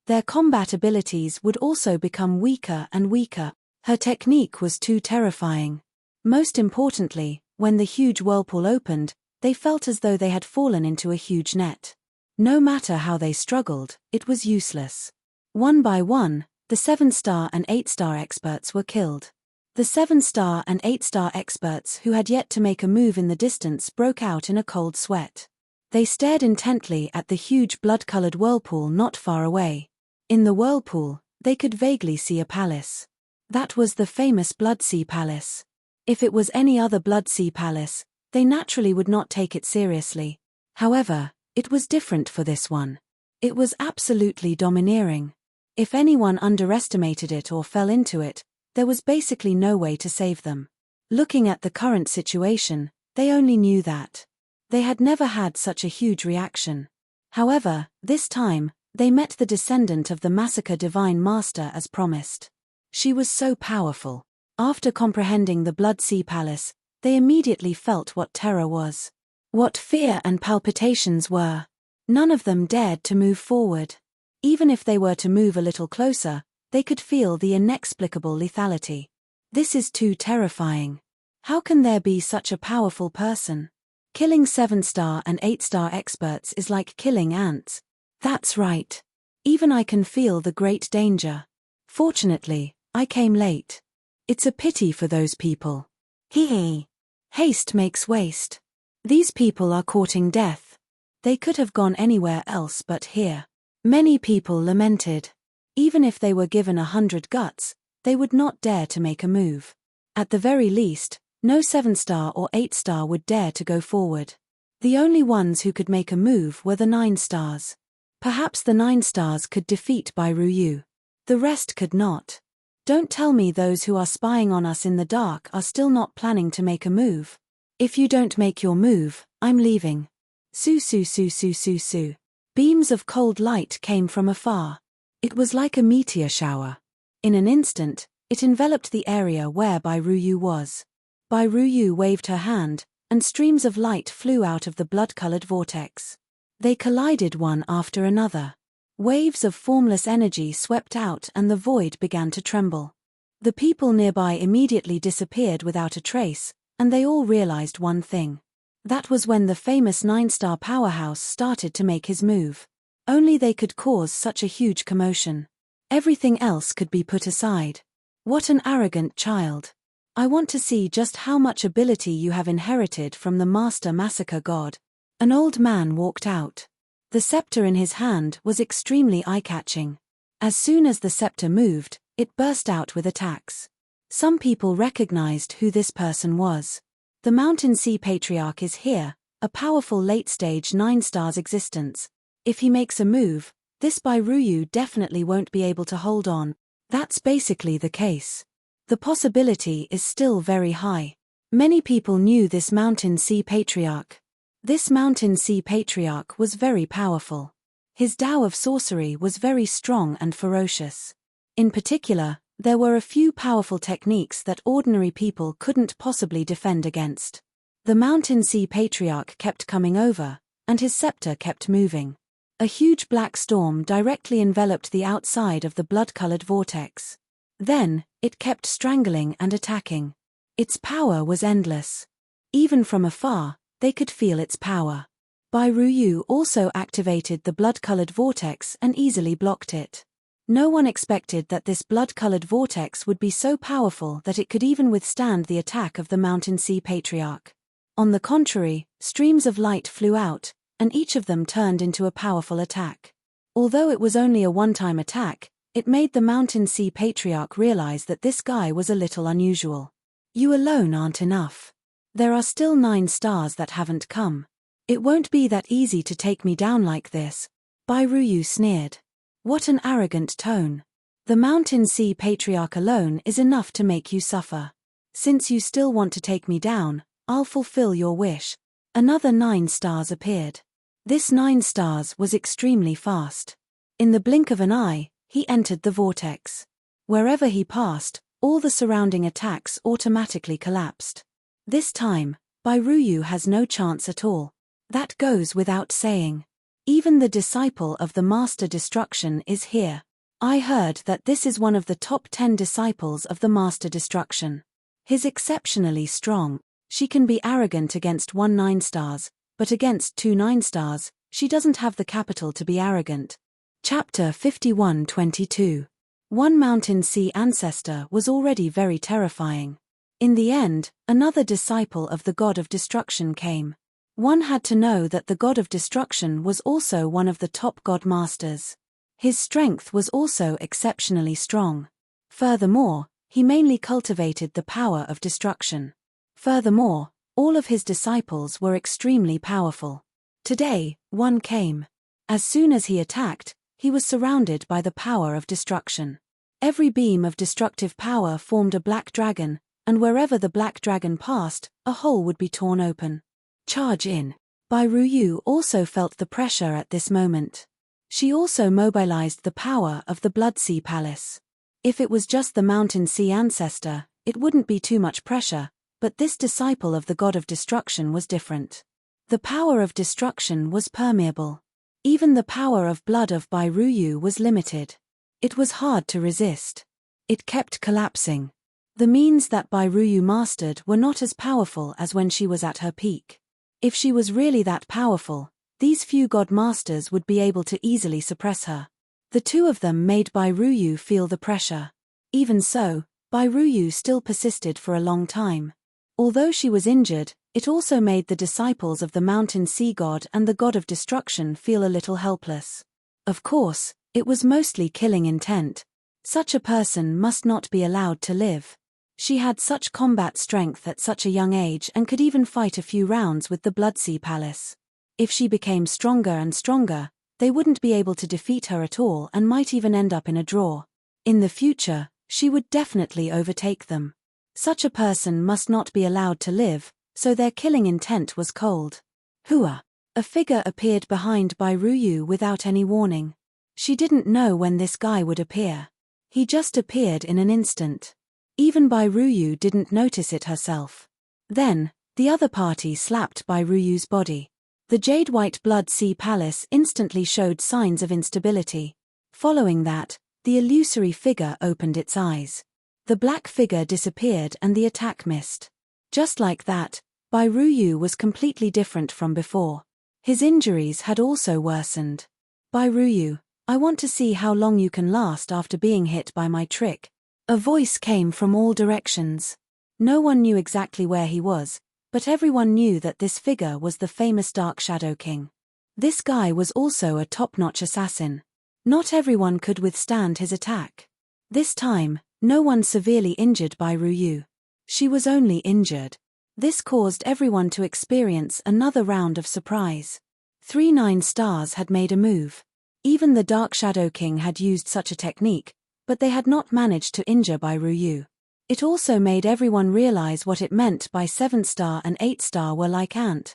Their combat abilities would also become weaker and weaker. Her technique was too terrifying. Most importantly, when the huge whirlpool opened, they felt as though they had fallen into a huge net. No matter how they struggled, it was useless. One by one, the 7-star and 8-star experts were killed. The 7-star and 8-star experts who had yet to make a move in the distance broke out in a cold sweat. They stared intently at the huge blood-colored whirlpool not far away. In the whirlpool, they could vaguely see a palace. That was the famous Blood Sea Palace. If it was any other Blood Sea Palace, they naturally would not take it seriously. However, it was different for this one. It was absolutely domineering. If anyone underestimated it or fell into it, there was basically no way to save them. Looking at the current situation, they only knew that. They had never had such a huge reaction. However, this time, they met the descendant of the Massacre Divine Master as promised. She was so powerful. After comprehending the Blood Sea Palace, they immediately felt what terror was. What fear and palpitations were. None of them dared to move forward. Even if they were to move a little closer, They could feel the inexplicable lethality. This is too terrifying. How can there be such a powerful person? Killing 7-star and 8-star experts is like killing ants. That's right. Even I can feel the great danger. Fortunately, I came late. It's a pity for those people. Hee. Haste makes waste. These people are courting death. They could have gone anywhere else but here. Many people lamented. Even if they were given 100 guts, they would not dare to make a move. At the very least, no 7-star or 8-star would dare to go forward. The only ones who could make a move were the 9 stars. Perhaps the 9 stars could defeat Bai Ruyu. The rest could not. Don't tell me those who are spying on us in the dark are still not planning to make a move. If you don't make your move, I'm leaving. Su su su su su su. Beams of cold light came from afar. It was like a meteor shower. In an instant, it enveloped the area where Bai Ruyu was. Bai Ruyu waved her hand, and streams of light flew out of the blood-colored vortex. They collided one after another. Waves of formless energy swept out and the void began to tremble. The people nearby immediately disappeared without a trace, and they all realized one thing. That was when the famous 9-star powerhouse started to make his move. Only they could cause such a huge commotion. Everything else could be put aside. What an arrogant child. I want to see just how much ability you have inherited from the Master Massacre God. An old man walked out. The scepter in his hand was extremely eye-catching. As soon as the scepter moved, it burst out with attacks. Some people recognized who this person was. The Mountain Sea Patriarch is here, a powerful late-stage 9-stars existence. If he makes a move, this Bai Ruyu definitely won't be able to hold on. That's basically the case. The possibility is still very high. Many people knew this Mountain Sea Patriarch. This Mountain Sea Patriarch was very powerful. His Tao of sorcery was very strong and ferocious. In particular, there were a few powerful techniques that ordinary people couldn't possibly defend against. The Mountain Sea Patriarch kept coming over, and his scepter kept moving. A huge black storm directly enveloped the outside of the blood-colored vortex. Then, it kept strangling and attacking. Its power was endless. Even from afar, they could feel its power. Bai Ruyu also activated the blood-colored vortex and easily blocked it. No one expected that this blood-colored vortex would be so powerful that it could even withstand the attack of the Mountain Sea Patriarch. On the contrary, streams of light flew out, and each of them turned into a powerful attack. Although it was only a one-time attack, it made the Mountain Sea Patriarch realize that this guy was a little unusual. You alone aren't enough. There are still 9 stars that haven't come. It won't be that easy to take me down like this. Bai Ruyu sneered. What an arrogant tone. The Mountain Sea Patriarch alone is enough to make you suffer. Since you still want to take me down, I'll fulfill your wish. Another 9 stars appeared. This 9 stars was extremely fast. In the blink of an eye, he entered the vortex. Wherever he passed, all the surrounding attacks automatically collapsed. This time, Bai Ruyu has no chance at all. That goes without saying. Even the disciple of the Master Destruction is here. I heard that this is one of the top 10 disciples of the Master Destruction. He's exceptionally strong. She can be arrogant against 1 9 stars, but against 2 9 stars, she doesn't have the capital to be arrogant. Chapter 51-22. One Mountain Sea ancestor was already very terrifying. In the end, another disciple of the God of Destruction came. One had to know that the God of Destruction was also one of the top God Masters. His strength was also exceptionally strong. Furthermore, he mainly cultivated the power of destruction. Furthermore, all of his disciples were extremely powerful. Today, one came. As soon as he attacked, he was surrounded by the power of destruction. Every beam of destructive power formed a black dragon, and wherever the black dragon passed, a hole would be torn open. Charge in. Bai Ruyu also felt the pressure at this moment. She also mobilized the power of the Blood Sea Palace. If it was just the Mountain Sea ancestor, it wouldn't be too much pressure, but this disciple of the God of Destruction was different. The power of destruction was permeable. Even the power of blood of Bai Ruyu was limited. It was hard to resist. It kept collapsing. The means that Bai Ruyu mastered were not as powerful as when she was at her peak. If she was really that powerful, these few god masters would be able to easily suppress her. The two of them made Bai Ruyu feel the pressure. Even so, Bai Ruyu still persisted for a long time. Although she was injured, it also made the disciples of the mountain sea god and the god of destruction feel a little helpless. Of course, it was mostly killing intent. Such a person must not be allowed to live. She had such combat strength at such a young age and could even fight a few rounds with the Bloodsea Palace. If she became stronger and stronger, they wouldn't be able to defeat her at all and might even end up in a draw. In the future, she would definitely overtake them. Such a person must not be allowed to live, so their killing intent was cold. Hua! A figure appeared behind Bai Ruyu without any warning. She didn't know when this guy would appear. He just appeared in an instant. Even Bai Ruyu didn't notice it herself. Then, the other party slapped Bai Ruyu's body. The jade-white Bloodsea Palace instantly showed signs of instability. Following that, the illusory figure opened its eyes. The black figure disappeared and the attack missed. Just like that, Bai Ruyu was completely different from before. His injuries had also worsened. Bai Ruyu, I want to see how long you can last after being hit by my trick. A voice came from all directions. No one knew exactly where he was, but everyone knew that this figure was the famous Dark Shadow King. This guy was also a top-notch assassin. Not everyone could withstand his attack. This time, no one severely injured Bai Ruyu. She was only injured. This caused everyone to experience another round of surprise. 3 9-stars had made a move. Even the Dark Shadow King had used such a technique, but they had not managed to injure Bai Ruyu. It also made everyone realize what it meant by 7-star and 8-star were like ant.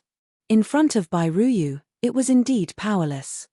In front of Bai Ruyu, it was indeed powerless.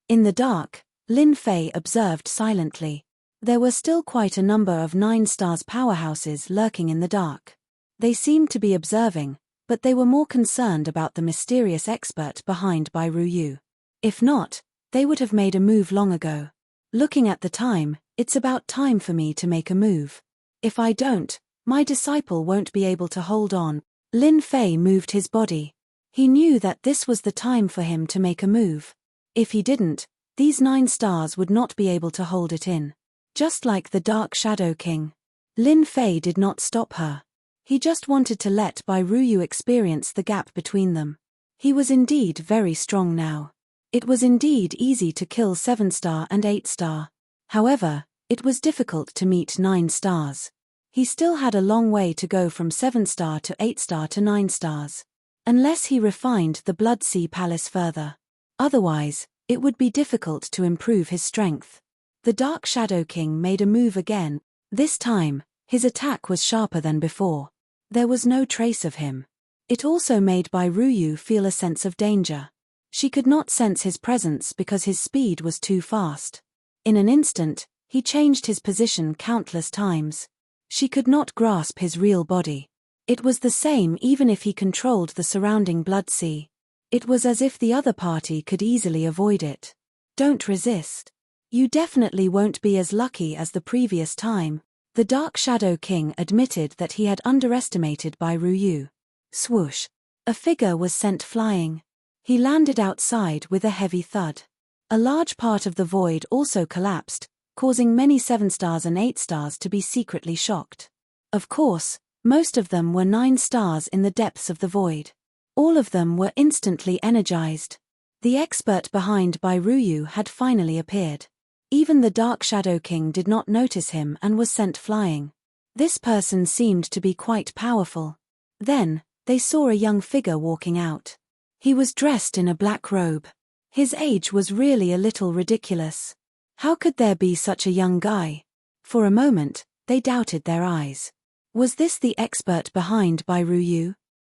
In the dark, Lin Fei observed silently. There were still quite a number of 9-stars powerhouses lurking in the dark. They seemed to be observing, but they were more concerned about the mysterious expert behind Bai Ruyu. If not, they would have made a move long ago. Looking at the time, it's about time for me to make a move. If I don't, my disciple won't be able to hold on. Lin Fei moved his body. He knew that this was the time for him to make a move. If he didn't, these 9 stars would not be able to hold it in. Just like the Dark Shadow King. Lin Fei did not stop her. He just wanted to let Bai Ruyu experience the gap between them. He was indeed very strong now. It was indeed easy to kill 7-star and 8-star. However, it was difficult to meet 9 stars. He still had a long way to go from 7-star to 8-star to 9 stars. Unless he refined the Bloodsea Palace further. Otherwise, it would be difficult to improve his strength. The Dark Shadow King made a move again. This time, his attack was sharper than before. There was no trace of him. It also made Bai Ruyu feel a sense of danger. She could not sense his presence because his speed was too fast. In an instant, he changed his position countless times. She could not grasp his real body. It was the same even if he controlled the surrounding Bloodsea. It was as if the other party could easily avoid it. Don't resist. You definitely won't be as lucky as the previous time. The Dark Shadow King admitted that he had underestimated Bai Ruyu. Swoosh. A figure was sent flying. He landed outside with a heavy thud. A large part of the void also collapsed, causing many 7-stars and 8-stars to be secretly shocked. Of course, most of them were 9 stars in the depths of the void. All of them were instantly energized. The expert behind Bai Ruyu had finally appeared. Even the Dark Shadow King did not notice him and was sent flying. This person seemed to be quite powerful. Then, they saw a young figure walking out. He was dressed in a black robe. His age was really a little ridiculous. How could there be such a young guy? For a moment, they doubted their eyes. Was this the expert behind Bai Ruyu?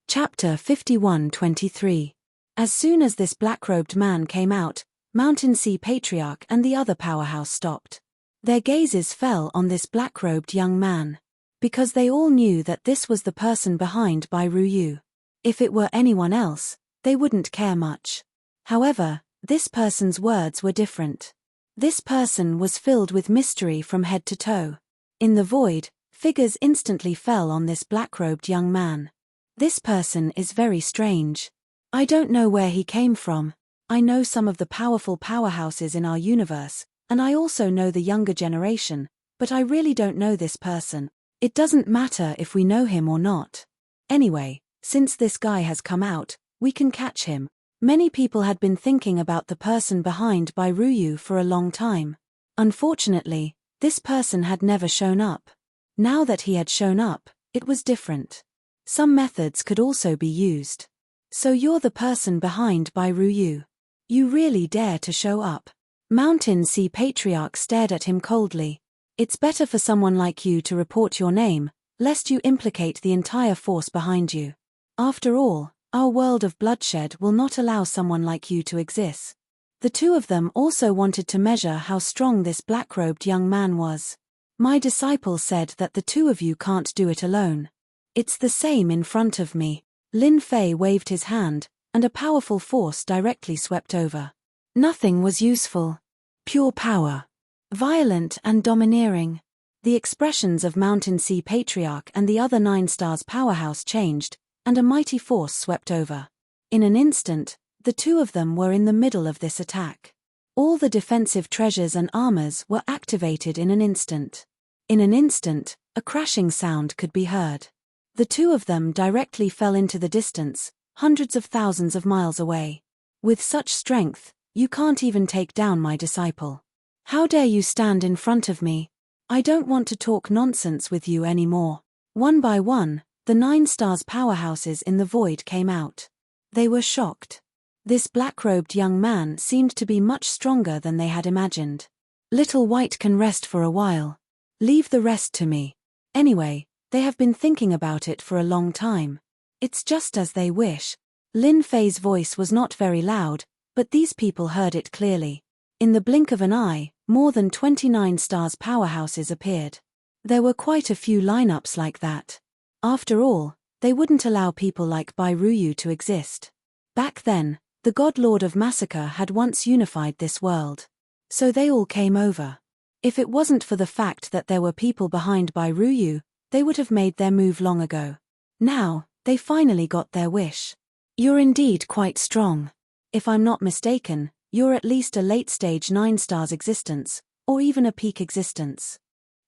Chapter 51-23. As soon as this black-robed man came out, Mountain Sea Patriarch and the other powerhouse stopped. Their gazes fell on this black-robed young man. Because they all knew that this was the person behind Bai Ruyu. If it were anyone else, they wouldn't care much. However, this person's words were different. This person was filled with mystery from head to toe. In the void, figures instantly fell on this black-robed young man. This person is very strange. I don't know where he came from. I know some of the powerful powerhouses in our universe, and I also know the younger generation, but I really don't know this person. It doesn't matter if we know him or not. Anyway, since this guy has come out, we can catch him. Many people had been thinking about the person behind Bairuyu for a long time. Unfortunately, this person had never shown up. Now that he had shown up, it was different. Some methods could also be used. So you're the person behind Bairuyu. You really dare to show up? Mountain Sea Patriarch stared at him coldly. It's better for someone like you to report your name, lest you implicate the entire force behind you. After all, our world of bloodshed will not allow someone like you to exist. The two of them also wanted to measure how strong this black-robed young man was. My disciple said that the two of you can't do it alone. It's the same in front of me. Lin Fei waved his hand, and a powerful force directly swept over. Nothing was useful. Pure power. Violent and domineering. The expressions of Mountain Sea Patriarch and the other 9 stars powerhouse changed, and a mighty force swept over. In an instant, the two of them were in the middle of this attack. All the defensive treasures and armors were activated in an instant. In an instant, a crashing sound could be heard. The two of them directly fell into the distance, hundreds of thousands of miles away. With such strength, you can't even take down my disciple. How dare you stand in front of me? I don't want to talk nonsense with you anymore. One by one, the 9 stars powerhouses in the void came out. They were shocked. This black-robed young man seemed to be much stronger than they had imagined. Little White can rest for a while. Leave the rest to me. Anyway, they have been thinking about it for a long time. It's just as they wish. Lin Fei's voice was not very loud, but these people heard it clearly. In the blink of an eye, more than 29 stars powerhouses appeared. There were quite a few lineups like that. After all, they wouldn't allow people like Bairuyu to exist. Back then, the God Lord of Massacre had once unified this world. So they all came over. If it wasn't for the fact that there were people behind Bairuyu, they would have made their move long ago. Now, they finally got their wish. You're indeed quite strong. If I'm not mistaken, you're at least a late-stage 9 stars existence, or even a peak existence.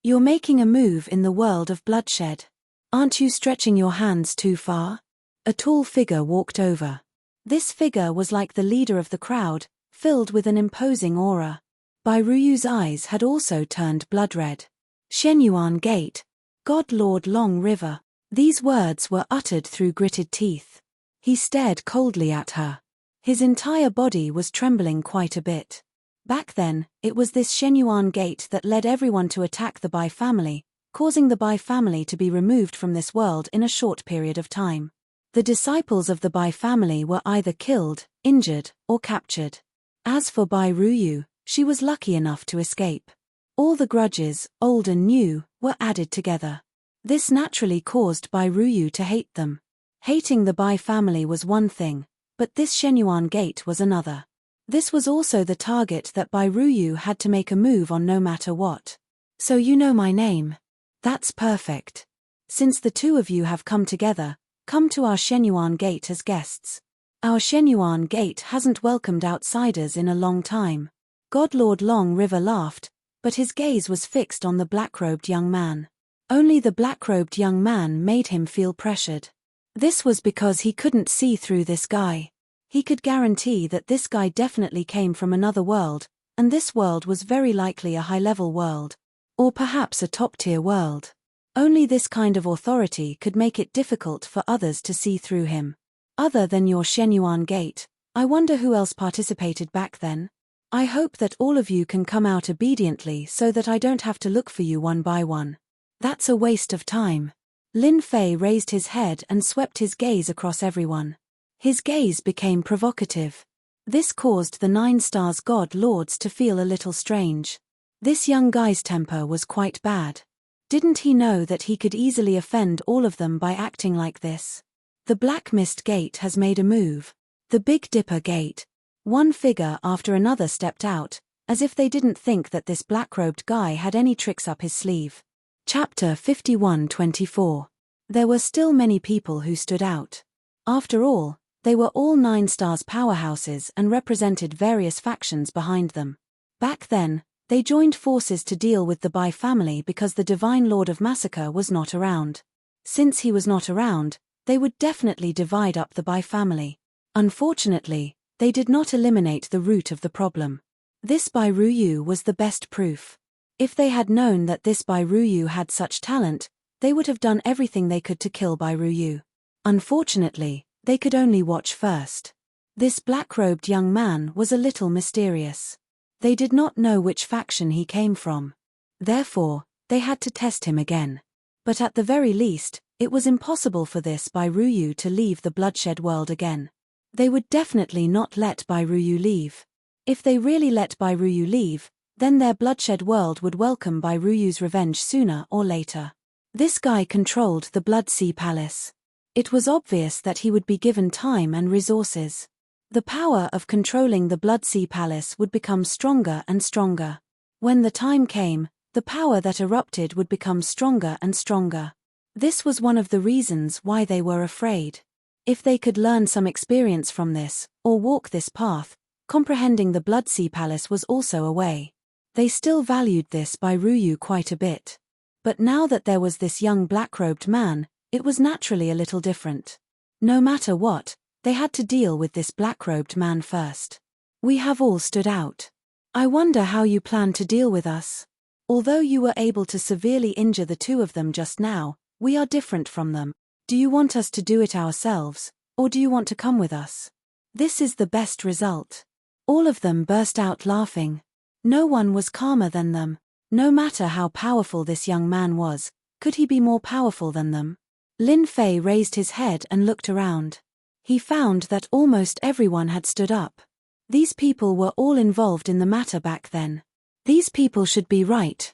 You're making a move in the world of bloodshed. Aren't you stretching your hands too far? A tall figure walked over. This figure was like the leader of the crowd, filled with an imposing aura. Bairuyu's eyes had also turned blood-red. Shenyuan Gate. God Lord Long River. These words were uttered through gritted teeth. He stared coldly at her. His entire body was trembling quite a bit. Back then, it was this Shenyuan Gate that led everyone to attack the Bai family, causing the Bai family to be removed from this world in a short period of time. The disciples of the Bai family were either killed, injured, or captured. As for Bairuyu, she was lucky enough to escape. All the grudges, old and new, were added together. This naturally caused Bairuyu to hate them. Hating the Bai family was one thing, but this Shenyuan Gate was another. This was also the target that Bairuyu had to make a move on no matter what. So you know my name. That's perfect. Since the two of you have come together, come to our Shenyuan Gate as guests. Our Shenyuan Gate hasn't welcomed outsiders in a long time. God Lord Long River laughed, but his gaze was fixed on the black-robed young man. Only the black-robed young man made him feel pressured. This was because he couldn't see through this guy. He could guarantee that this guy definitely came from another world, and this world was very likely a high-level world. Or perhaps a top-tier world. Only this kind of authority could make it difficult for others to see through him. Other than your Shenyuan Gate, I wonder who else participated back then? I hope that all of you can come out obediently so that I don't have to look for you one by one. That's a waste of time. Lin Fei raised his head and swept his gaze across everyone. His gaze became provocative. This caused the 9 stars God Lords to feel a little strange. This young guy's temper was quite bad. Didn't he know that he could easily offend all of them by acting like this? The Black Mist Gate has made a move. The Big Dipper Gate. One figure after another stepped out, as if they didn't think that this black-robed guy had any tricks up his sleeve. Chapter 51-24. There were still many people who stood out. After all, they were all 9 stars powerhouses and represented various factions behind them. Back then, they joined forces to deal with the Bai family because the Divine Lord of Massacre was not around. Since he was not around, they would definitely divide up the Bai family. Unfortunately, they did not eliminate the root of the problem. This Bai Ruyu was the best proof. If they had known that this Bai Ruyu had such talent, they would have done everything they could to kill Bai Ruyu. Unfortunately, they could only watch first. This black-robed young man was a little mysterious. They did not know which faction he came from. Therefore, they had to test him again. But at the very least, it was impossible for this Bai Ruyu to leave the bloodshed world again. They would definitely not let Bai Ruyu leave. If they really let Bai Ruyu leave, then their bloodshed world would welcome Bai Ruyu's revenge sooner or later. This guy controlled the Blood Sea Palace. It was obvious that he would be given time and resources. The power of controlling the Blood Sea Palace would become stronger and stronger. When the time came, the power that erupted would become stronger and stronger. This was one of the reasons why they were afraid. If they could learn some experience from this, or walk this path, comprehending the Blood Sea Palace was also a way. They still valued this Bai Ruyu quite a bit. But now that there was this young black-robed man, it was naturally a little different. No matter what, they had to deal with this black-robed man first. We have all stood out. I wonder how you plan to deal with us. Although you were able to severely injure the 2 of them just now, we are different from them. Do you want us to do it ourselves, or do you want to come with us? This is the best result. All of them burst out laughing. No one was calmer than them. No matter how powerful this young man was, could he be more powerful than them? Lin Fei raised his head and looked around. He found that almost everyone had stood up. These people were all involved in the matter back then. These people should be right?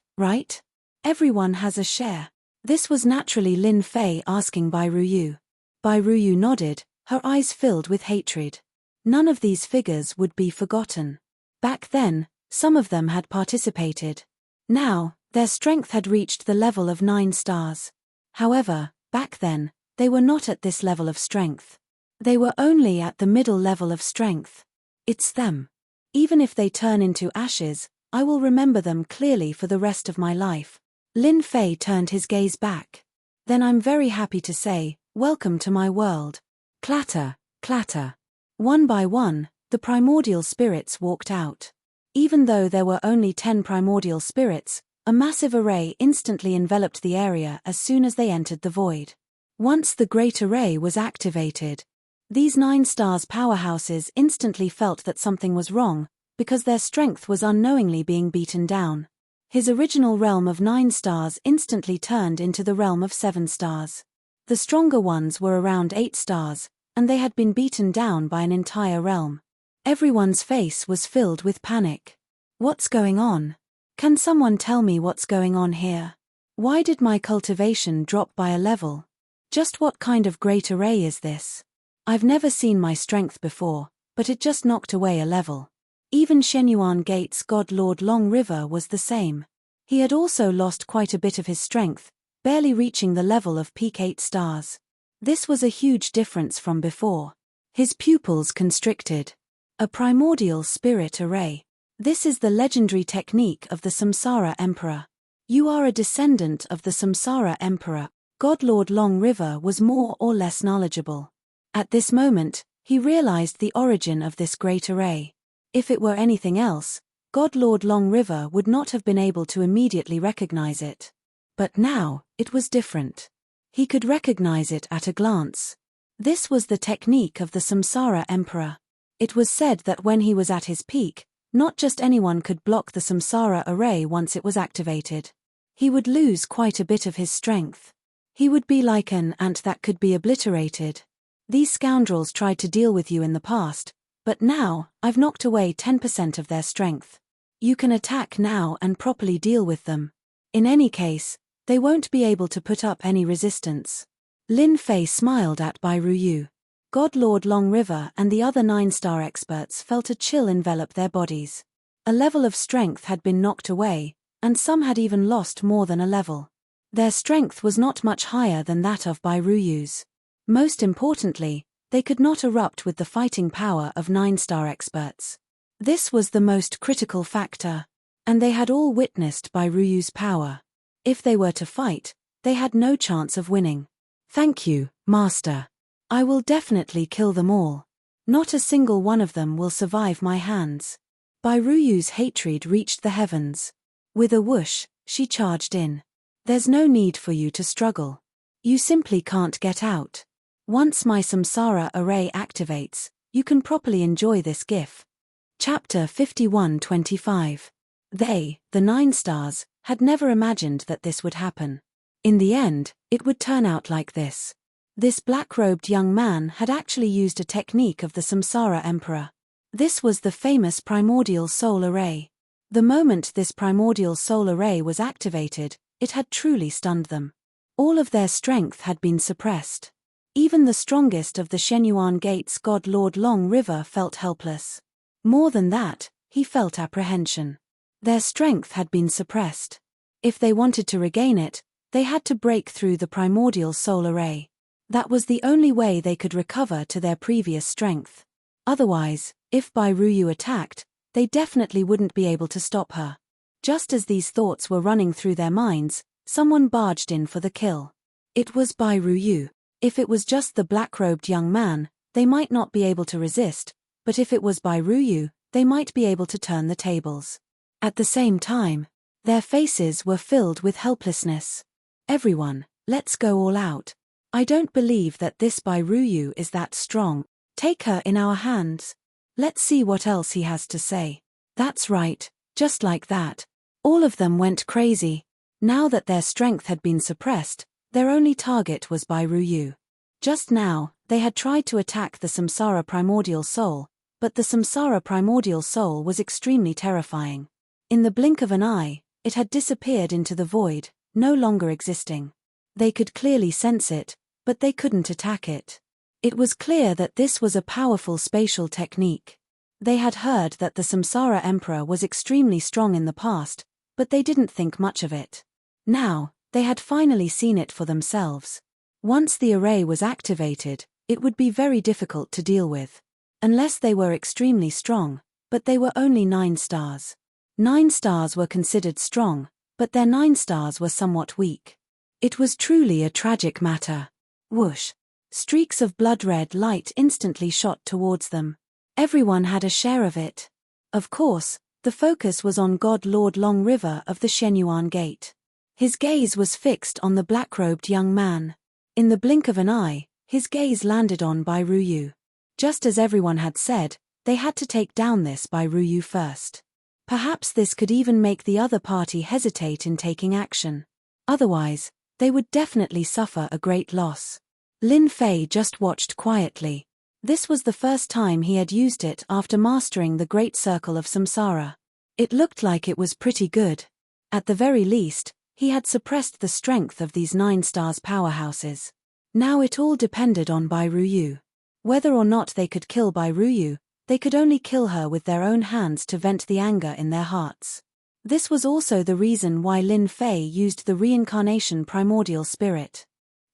Everyone has a share. This was naturally Lin Fei asking Bai Ruyu. Bai Ruyu nodded, her eyes filled with hatred. None of these figures would be forgotten. Back then, some of them had participated. Now, their strength had reached the level of 9 stars. However, back then, they were not at this level of strength. They were only at the middle level of strength. It's them. Even if they turn into ashes, I will remember them clearly for the rest of my life. Lin Fei turned his gaze back. Then I'm very happy to say, welcome to my world. Clatter, clatter. One by one, the primordial spirits walked out. Even though there were only 10 primordial spirits, a massive array instantly enveloped the area as soon as they entered the void. Once the great array was activated, these 9 stars powerhouses instantly felt that something was wrong, because their strength was unknowingly being beaten down. His original realm of 9 stars instantly turned into the realm of 7 stars. The stronger ones were around 8 stars, and they had been beaten down by an entire realm. Everyone's face was filled with panic. What's going on? Can someone tell me what's going on here? Why did my cultivation drop by a level? Just what kind of great array is this? I've never seen my strength before, but it just knocked away a level. Even Shenyuan Gate's God Lord Long River was the same. He had also lost quite a bit of his strength, barely reaching the level of peak 8 stars. This was a huge difference from before. His pupils constricted. A primordial spirit array. This is the legendary technique of the Samsara Emperor. You are a descendant of the Samsara Emperor. God Lord Long River was more or less knowledgeable. At this moment, he realized the origin of this great array. If it were anything else, God Lord Long River would not have been able to immediately recognize it. But now, it was different. He could recognize it at a glance. This was the technique of the Samsara Emperor. It was said that when he was at his peak, not just anyone could block the Samsara array once it was activated. He would lose quite a bit of his strength. He would be like an ant that could be obliterated. These scoundrels tried to deal with you in the past, but now, I've knocked away 10% of their strength. You can attack now and properly deal with them. In any case, they won't be able to put up any resistance. Lin Fei smiled at Bai Ruyu. God Lord Long River and the other 9-star experts felt a chill envelop their bodies. A level of strength had been knocked away, and some had even lost more than a level. Their strength was not much higher than that of Bairuyu's. Most importantly, they could not erupt with the fighting power of 9-star experts. This was the most critical factor. And they had all witnessed Bairuyu's power. If they were to fight, they had no chance of winning. Thank you, Master. I will definitely kill them all. Not a single one of them will survive my hands. Bairuyu's hatred reached the heavens. With a whoosh, she charged in. There's no need for you to struggle. You simply can't get out. Once my samsara array activates, you can properly enjoy this GIF. Chapter 51-25. They, the 9 stars, had never imagined that this would happen. In the end, it would turn out like this. This black-robed young man had actually used a technique of the Samsara Emperor. This was the famous primordial soul array. The moment this primordial soul array was activated, it had truly stunned them. All of their strength had been suppressed. Even the strongest of the Shenyuan Gate's god Lord Long River felt helpless. More than that, he felt apprehension. Their strength had been suppressed. If they wanted to regain it, they had to break through the primordial soul array. That was the only way they could recover to their previous strength. Otherwise, if Bairuyu attacked, they definitely wouldn't be able to stop her. Just as these thoughts were running through their minds, someone barged in for the kill. It was Bairuyu. If it was just the black-robed young man, they might not be able to resist, but if it was Bairuyu, they might be able to turn the tables. At the same time, their faces were filled with helplessness. Everyone, let's go all out. I don't believe that this Bairuyu is that strong. Take her in our hands. Let's see what else he has to say. That's right, just like that. All of them went crazy. Now that their strength had been suppressed, their only target was Bairuyu. Just now, they had tried to attack the Samsara Primordial Soul, but the Samsara Primordial Soul was extremely terrifying. In the blink of an eye, it had disappeared into the void, no longer existing. They could clearly sense it, but they couldn't attack it. It was clear that this was a powerful spatial technique. They had heard that the Samsara Emperor was extremely strong in the past, but they didn't think much of it. Now, they had finally seen it for themselves. Once the array was activated, it would be very difficult to deal with. Unless they were extremely strong, but they were only 9 stars. 9 stars were considered strong, but their 9 stars were somewhat weak. It was truly a tragic matter. Whoosh! Streaks of blood-red light instantly shot towards them. Everyone had a share of it. Of course, the focus was on God Lord Long River of the Shenyuan Gate. His gaze was fixed on the black-robed young man. In the blink of an eye, his gaze landed on Bairuyu. Just as everyone had said, they had to take down this Bairuyu first. Perhaps this could even make the other party hesitate in taking action. Otherwise, they would definitely suffer a great loss. Lin Fei just watched quietly. This was the first time he had used it after mastering the Great Circle of Samsara. It looked like it was pretty good. At the very least, he had suppressed the strength of these 9 stars powerhouses. Now it all depended on Bairuyu. Whether or not they could kill Bairuyu, they could only kill her with their own hands to vent the anger in their hearts. This was also the reason why Lin Fei used the reincarnation primordial spirit.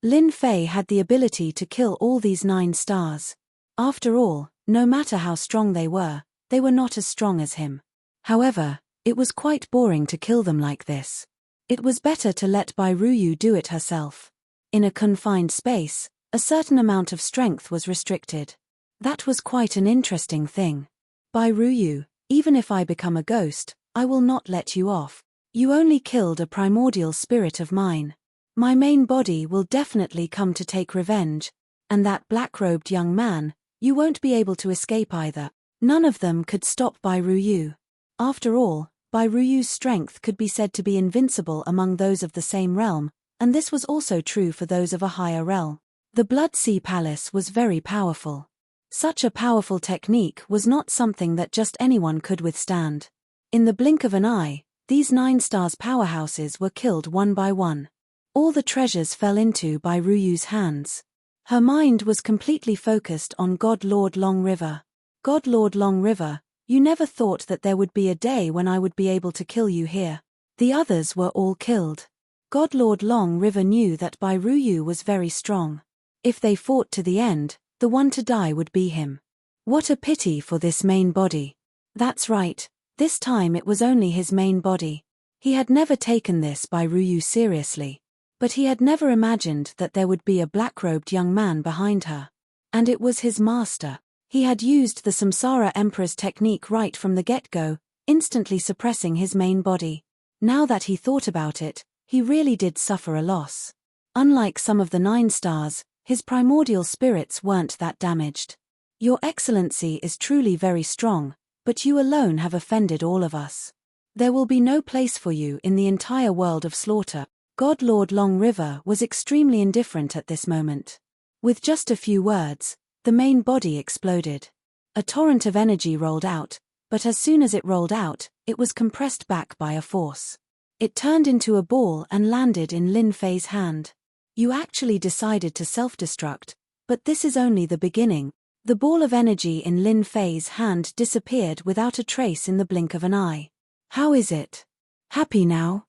Lin Fei had the ability to kill all these 9 stars. After all, no matter how strong they were not as strong as him. However, it was quite boring to kill them like this. It was better to let Bairuyu do it herself. In a confined space, a certain amount of strength was restricted. That was quite an interesting thing. Bairuyu, even if I become a ghost, I will not let you off. You only killed a primordial spirit of mine. My main body will definitely come to take revenge, and that black-robed young man, you won't be able to escape either. None of them could stop Bairuyu. After all, Bairuyu's strength could be said to be invincible among those of the same realm, and this was also true for those of a higher realm. The Blood Sea Palace was very powerful. Such a powerful technique was not something that just anyone could withstand. In the blink of an eye, these 9 stars powerhouses were killed one by one. All the treasures fell into Bairuyu's hands. Her mind was completely focused on God Lord Long River. God Lord Long River, You never thought that there would be a day when I would be able to kill you here. The others were all killed. God Lord Long River knew that Bai Ruyu was very strong. If they fought to the end, the one to die would be him. What a pity for this main body. That's right, this time it was only his main body. He had never taken this Bai Ruyu seriously. But he had never imagined that there would be a black-robed young man behind her. And it was his master. He had used the Samsara Emperor's technique right from the get-go, instantly suppressing his main body. Now that he thought about it, he really did suffer a loss. Unlike some of the 9 stars, his primordial spirits weren't that damaged. Your Excellency is truly very strong, but you alone have offended all of us. There will be no place for you in the entire world of slaughter. God Lord Long River was extremely indifferent at this moment. With just a few words, the main body exploded. A torrent of energy rolled out, but as soon as it rolled out, it was compressed back by a force. It turned into a ball and landed in Lin Fei's hand. You actually decided to self-destruct, but this is only the beginning. The ball of energy in Lin Fei's hand disappeared without a trace in the blink of an eye. How is it? Happy now?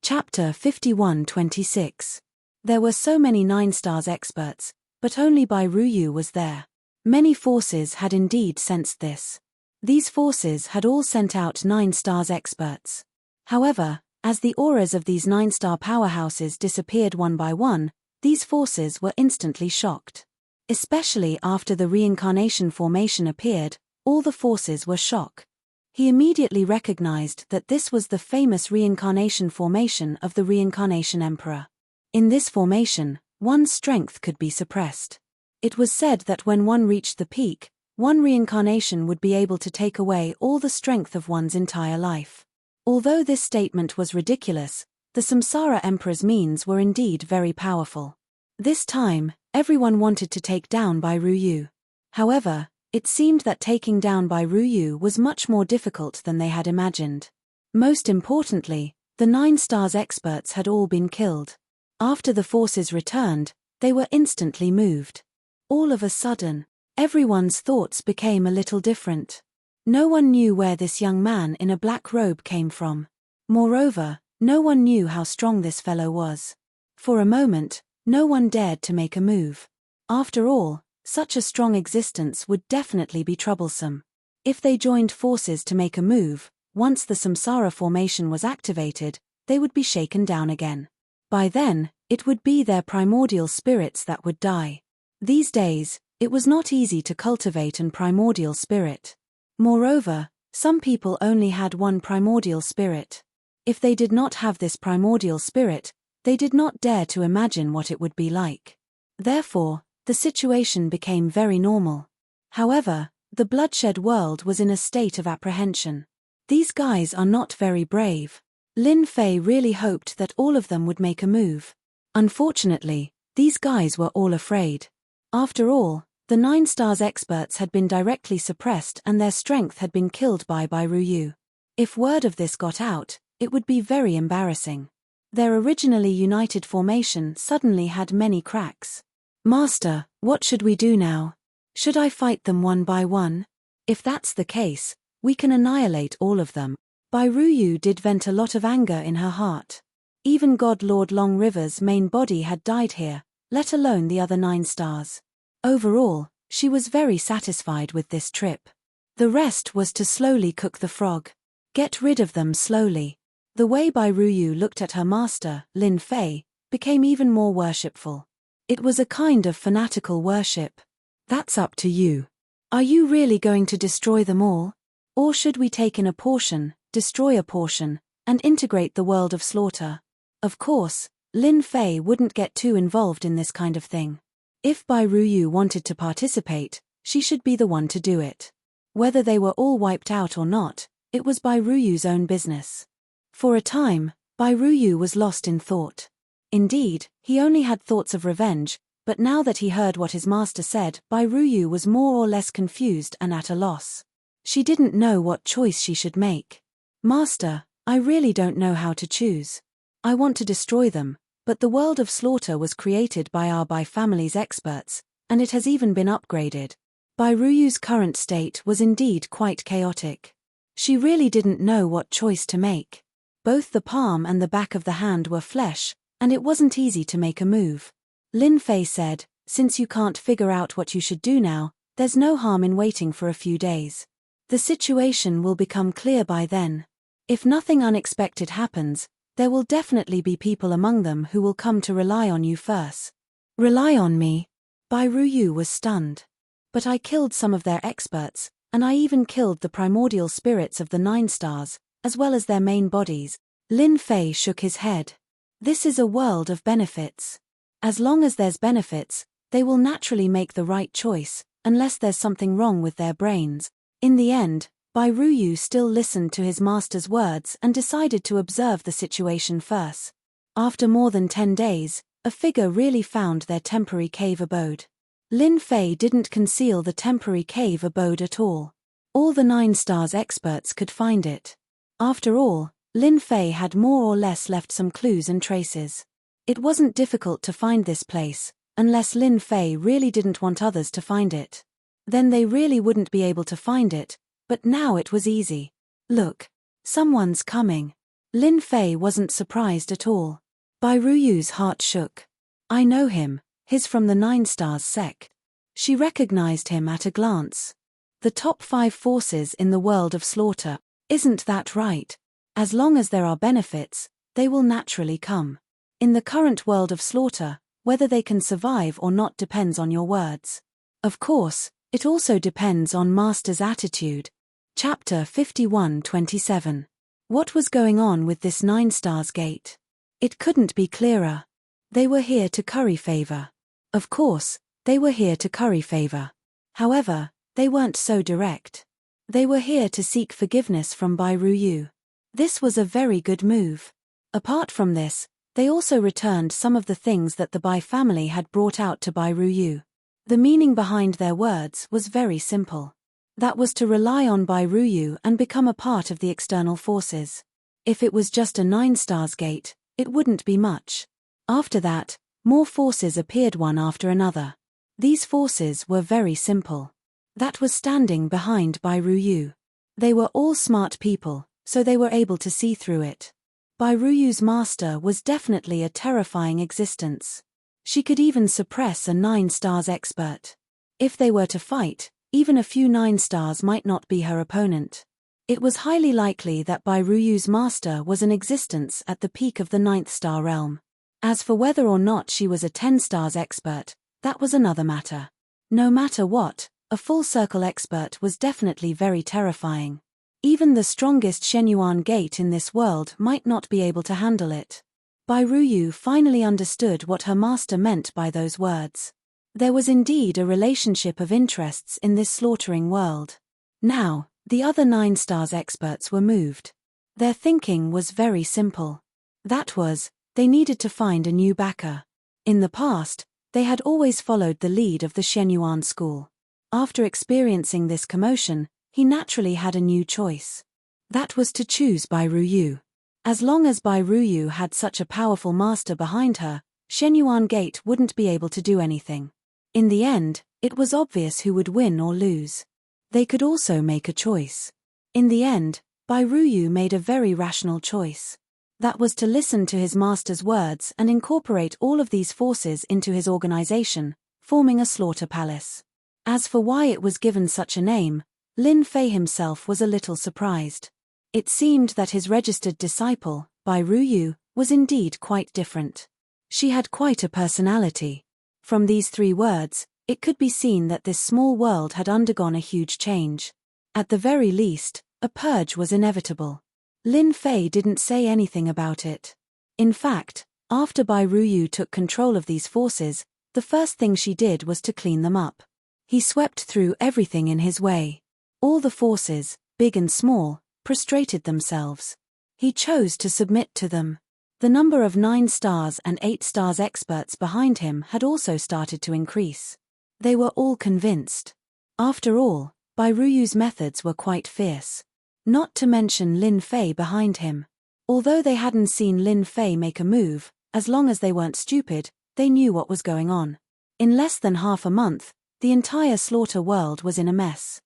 Chapter 51-26. There were so many 9 stars experts, but only Bai Ruyu was there. Many forces had indeed sensed this. These forces had all sent out 9 stars experts. However, as the auras of these 9-star powerhouses disappeared one by one, these forces were instantly shocked. Especially after the reincarnation formation appeared, all the forces were shocked. He immediately recognized that this was the famous reincarnation formation of the Reincarnation Emperor. In this formation, one's strength could be suppressed. It was said that when one reached the peak, one reincarnation would be able to take away all the strength of one's entire life. Although this statement was ridiculous, the Samsara Emperor's means were indeed very powerful. This time, everyone wanted to take down Bai Ruyu. However, it seemed that taking down Bai Ruyu was much more difficult than they had imagined. Most importantly, the 9 stars experts had all been killed. After the forces returned, they were instantly moved. All of a sudden, everyone's thoughts became a little different. No one knew where this young man in a black robe came from. Moreover, no one knew how strong this fellow was. For a moment, no one dared to make a move. After all, such a strong existence would definitely be troublesome. If they joined forces to make a move, once the Samsara formation was activated, they would be shaken down again. By then, it would be their primordial spirits that would die. These days, it was not easy to cultivate an primordial spirit. Moreover, some people only had one primordial spirit. If they did not have this primordial spirit, they did not dare to imagine what it would be like. Therefore, the situation became very normal. However, the bloodshed world was in a state of apprehension. These guys are not very brave. Lin Fei really hoped that all of them would make a move. Unfortunately, these guys were all afraid. After all, the 9 stars experts had been directly suppressed and their strength had been killed by Bai Ruyu. If word of this got out, it would be very embarrassing. Their originally united formation suddenly had many cracks. Master, what should we do now? Should I fight them one by one? If that's the case, we can annihilate all of them. Bai Ruyu did vent a lot of anger in her heart. Even God Lord Long River's main body had died here, let alone the other 9 stars. Overall, she was very satisfied with this trip. The rest was to slowly cook the frog. Get rid of them slowly. The way Bai Ruyu looked at her master, Lin Fei, became even more worshipful. It was a kind of fanatical worship. That's up to you. Are you really going to destroy them all? Or should we take in a portion, destroy a portion, and integrate the world of slaughter? Of course, Lin Fei wouldn't get too involved in this kind of thing. If Bai Ruyu wanted to participate, she should be the one to do it. Whether they were all wiped out or not, it was Bai Ruyu's own business. For a time, Bai Ruyu was lost in thought. Indeed, he only had thoughts of revenge, but now that he heard what his master said, Bai Ruyu was more or less confused and at a loss. She didn't know what choice she should make. Master, I really don't know how to choose. I want to destroy them, but the world of slaughter was created by our Bai family's experts, and it has even been upgraded. Bai Ruyu's current state was indeed quite chaotic. She really didn't know what choice to make. Both the palm and the back of the hand were flesh, and it wasn't easy to make a move. Lin Fei said, "Since you can't figure out what you should do now, there's no harm in waiting for a few days. The situation will become clear by then. If nothing unexpected happens, there will definitely be people among them who will come to rely on you first." "Rely on me?" Bai Ruyu was stunned. "But I killed some of their experts, and I even killed the primordial spirits of the 9 stars, as well as their main bodies." Lin Fei shook his head. "This is a world of benefits. As long as there's benefits, they will naturally make the right choice, unless there's something wrong with their brains." In the end, Bai Ruyu still listened to his master's words and decided to observe the situation first. After more than 10 days, a figure really found their temporary cave abode. Lin Fei didn't conceal the temporary cave abode at all. All the 9 stars experts could find it. After all, Lin Fei had more or less left some clues and traces. It wasn't difficult to find this place, unless Lin Fei really didn't want others to find it. Then they really wouldn't be able to find it, but now it was easy. "Look, someone's coming." Lin Fei wasn't surprised at all. Bai Ruyu's heart shook. "I know him, he's from the 9 stars sect." She recognized him at a glance. "The top 5 forces in the world of slaughter, isn't that right? As long as there are benefits, they will naturally come. In the current world of slaughter, whether they can survive or not depends on your words. Of course, it also depends on Master's attitude." Chapter 51-27. What was going on with this 9 stars gate? It couldn't be clearer. They were here to curry favor. Of course, they were here to curry favor. However, they weren't so direct. They were here to seek forgiveness from Bai Ruyu. This was a very good move. Apart from this, they also returned some of the things that the Bai family had brought out to Bai Ruyu. The meaning behind their words was very simple. That was to rely on Bai Ruyu and become a part of the external forces. If it was just a 9 stars gate, it wouldn't be much. After that, more forces appeared one after another. These forces were very simple. That was standing behind Bai Ruyu. They were all smart people, so they were able to see through it. Bai Ruyu's master was definitely a terrifying existence. She could even suppress a 9 stars expert. If they were to fight, even a few 9 stars might not be her opponent. It was highly likely that Bai Ruyu's master was an existence at the peak of the 9th star realm. As for whether or not she was a 10 stars expert, that was another matter. No matter what, a full circle expert was definitely very terrifying. Even the strongest Shenyuan gate in this world might not be able to handle it. Bai Ruyu finally understood what her master meant by those words. There was indeed a relationship of interests in this slaughtering world. Now, the other 9 stars experts were moved. Their thinking was very simple. That was, they needed to find a new backer. In the past, they had always followed the lead of the Shenyuan school. After experiencing this commotion, he naturally had a new choice. That was to choose Bai Ruyu. As long as Bai Ruyu had such a powerful master behind her, Shenyuan Gate wouldn't be able to do anything. In the end, it was obvious who would win or lose. They could also make a choice. In the end, Bai Ruyu made a very rational choice. That was to listen to his master's words and incorporate all of these forces into his organization, forming a slaughter palace. As for why it was given such a name, Lin Fei himself was a little surprised. It seemed that his registered disciple, Bai Ruyu, was indeed quite different. She had quite a personality. From these 3 words, it could be seen that this small world had undergone a huge change. At the very least, a purge was inevitable. Lin Fei didn't say anything about it. In fact, after Bai Ruyu took control of these forces, the first thing she did was to clean them up. He swept through everything in his way. All the forces, big and small, prostrated themselves. He chose to submit to them. The number of 9 stars and 8 stars experts behind him had also started to increase. They were all convinced. After all, Bai Ruyu's methods were quite fierce. Not to mention Lin Fei behind him. Although they hadn't seen Lin Fei make a move, as long as they weren't stupid, they knew what was going on. In less than half a month, The entire slaughter world was in a mess.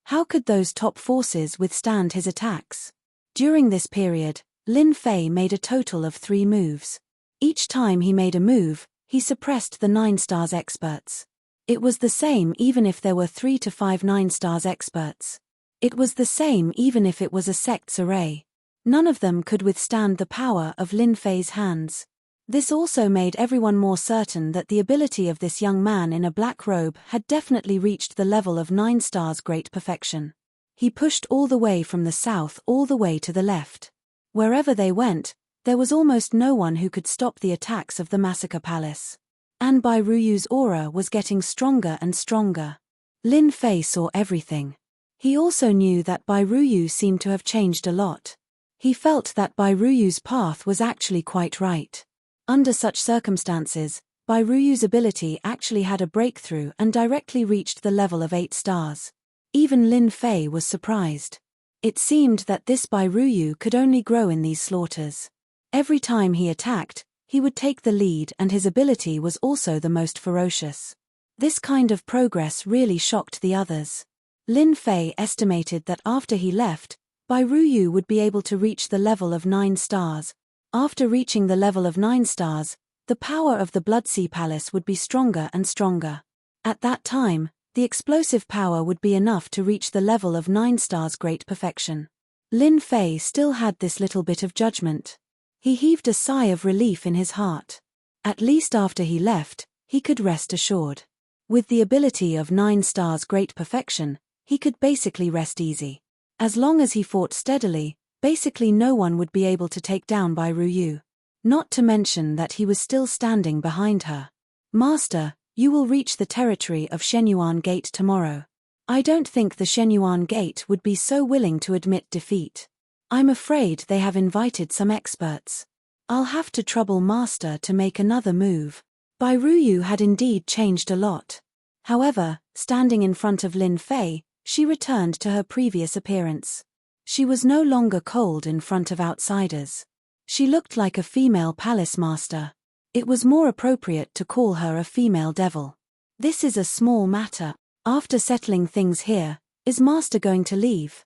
How could those top forces withstand his attacks? During this period, Lin Fei made a total of 3 moves. Each time he made a move, he suppressed the 9 stars experts. It was the same even if there were 3 to 5 9 stars experts. It was the same even if it was a sect's array. None of them could withstand the power of Lin Fei's hands. This also made everyone more certain that the ability of this young man in a black robe had definitely reached the level of 9 stars great perfection. He pushed all the way from the south all the way to the left. Wherever they went, there was almost no one who could stop the attacks of the Massacre Palace. And Bai Ruyu's aura was getting stronger and stronger. Lin Fei saw everything. He also knew that Bai Ruyu seemed to have changed a lot. He felt that Bai Ruyu's path was actually quite right. Under such circumstances, Bai Ruyu's ability actually had a breakthrough and directly reached the level of 8 stars. Even Lin Fei was surprised. It seemed that this Bai Ruyu could only grow in these slaughters. Every time he attacked, he would take the lead and his ability was also the most ferocious. This kind of progress really shocked the others. Lin Fei estimated that after he left, Bai Ruyu would be able to reach the level of 9 stars. After reaching the level of 9 stars, the power of the Bloodsea Palace would be stronger and stronger. At that time, the explosive power would be enough to reach the level of 9 stars great perfection. Lin Fei still had this little bit of judgment. He heaved a sigh of relief in his heart. At least after he left, he could rest assured. With the ability of 9 stars great perfection, he could basically rest easy. As long as he fought steadily, basically no one would be able to take down Bai Ruyu. Not to mention that he was still standing behind her. Master, you will reach the territory of Shenyuan Gate tomorrow. I don't think the Shenyuan Gate would be so willing to admit defeat. I'm afraid they have invited some experts. I'll have to trouble Master to make another move. Bai Ruyu had indeed changed a lot. However, standing in front of Lin Fei, she returned to her previous appearance. She was no longer cold in front of outsiders. She looked like a female palace master. It was more appropriate to call her a female devil. This is a small matter. After settling things here, is Master going to leave?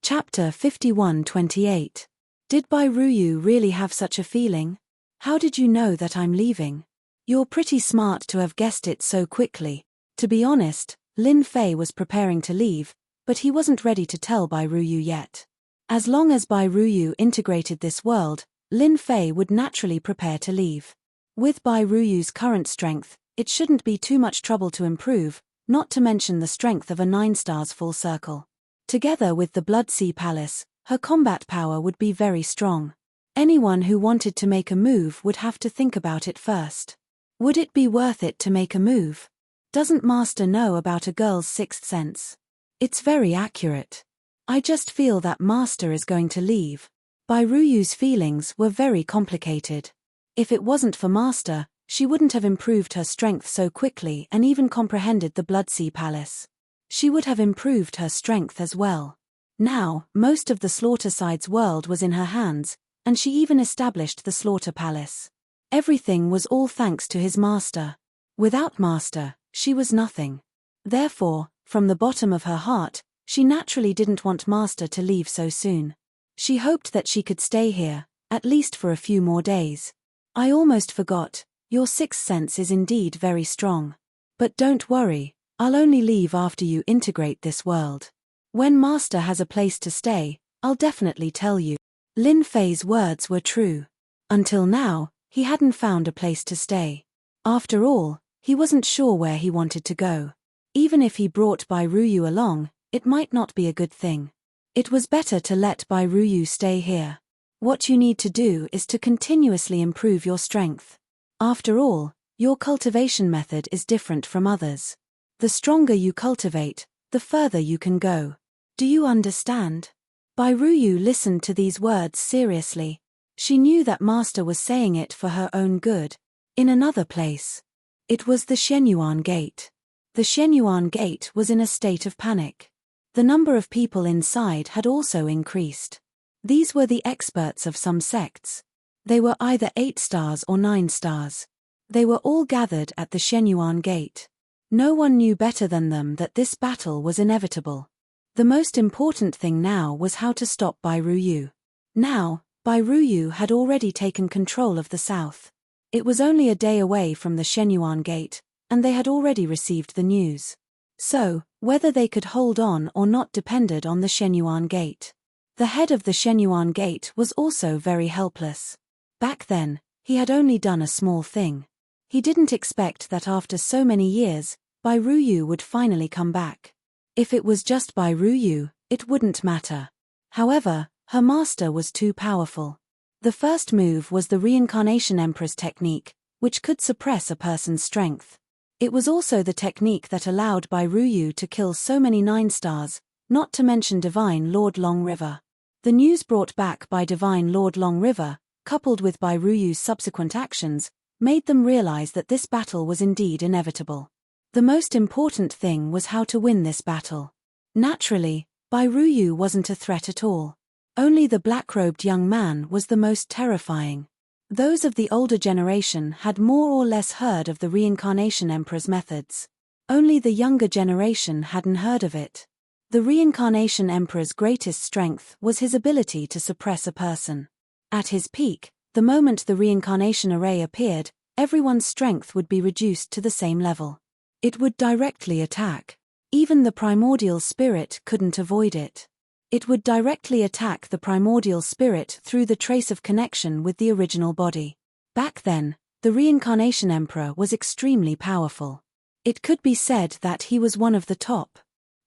Chapter 51-28. Did Bai Ruyu really have such a feeling? How did you know that I'm leaving? You're pretty smart to have guessed it so quickly. To be honest, Lin Fei was preparing to leave, but he wasn't ready to tell Bai Ruyu yet. As long as Bai Ruyu integrated this world, Lin Fei would naturally prepare to leave. With Bai Ruyu's current strength, it shouldn't be too much trouble to improve, not to mention the strength of a 9 stars full circle. Together with the Bloodsea Palace, her combat power would be very strong. Anyone who wanted to make a move would have to think about it first. Would it be worth it to make a move? Doesn't Master know about a girl's 6th sense? It's very accurate. I just feel that Master is going to leave. Bai Ruyu's feelings were very complicated. If it wasn't for Master, she wouldn't have improved her strength so quickly and even comprehended the Bloodsea Palace. She would have improved her strength as well. Now, most of the Slaughterside's world was in her hands, and she even established the Slaughter Palace. Everything was all thanks to his Master. Without Master, she was nothing. Therefore, from the bottom of her heart, she naturally didn't want Master to leave so soon. She hoped that she could stay here, at least for a few more days. I almost forgot, your 6th sense is indeed very strong. But don't worry, I'll only leave after you integrate this world. When Master has a place to stay, I'll definitely tell you. Lin Fei's words were true. Until now, he hadn't found a place to stay. After all, he wasn't sure where he wanted to go. Even if he brought Bai Ruyu along, it might not be a good thing. It was better to let Bai Ruyu stay here. What you need to do is to continuously improve your strength. After all, your cultivation method is different from others. The stronger you cultivate, the further you can go. Do you understand? Bai Ruyu listened to these words seriously. She knew that Master was saying it for her own good. In another place. It was the Shenyuan Gate. The Shenyuan Gate was in a state of panic. The number of people inside had also increased. These were the experts of some sects. They were either 8 stars or 9 stars. They were all gathered at the Shenyuan Gate. No one knew better than them that this battle was inevitable. The most important thing now was how to stop Bai Ruyu. Now, Bai Ruyu had already taken control of the south. It was only a day away from the Shenyuan Gate, and they had already received the news. So, whether they could hold on or not depended on the Shenyuan Gate. The head of the Shenyuan Gate was also very helpless. Back then, he had only done a small thing. He didn't expect that after so many years, Bai Ruyu would finally come back. If it was just Bai Ruyu, it wouldn't matter. However, her master was too powerful. The first move was the Reincarnation Emperor's technique, which could suppress a person's strength. It was also the technique that allowed Bai Ruyu to kill so many 9 stars, not to mention Divine Lord Long River. The news brought back by Divine Lord Long River, coupled with Bai Ruyu's subsequent actions, made them realize that this battle was indeed inevitable. The most important thing was how to win this battle. Naturally, Bai Ruyu wasn't a threat at all. Only the black-robed young man was the most terrifying. Those of the older generation had more or less heard of the Reincarnation Emperor's methods. Only the younger generation hadn't heard of it. The Reincarnation Emperor's greatest strength was his ability to suppress a person. At his peak, the moment the reincarnation array appeared, everyone's strength would be reduced to the same level. It would directly attack. Even the primordial spirit couldn't avoid it. It would directly attack the primordial spirit through the trace of connection with the original body. Back then, the Reincarnation Emperor was extremely powerful. It could be said that he was one of the top.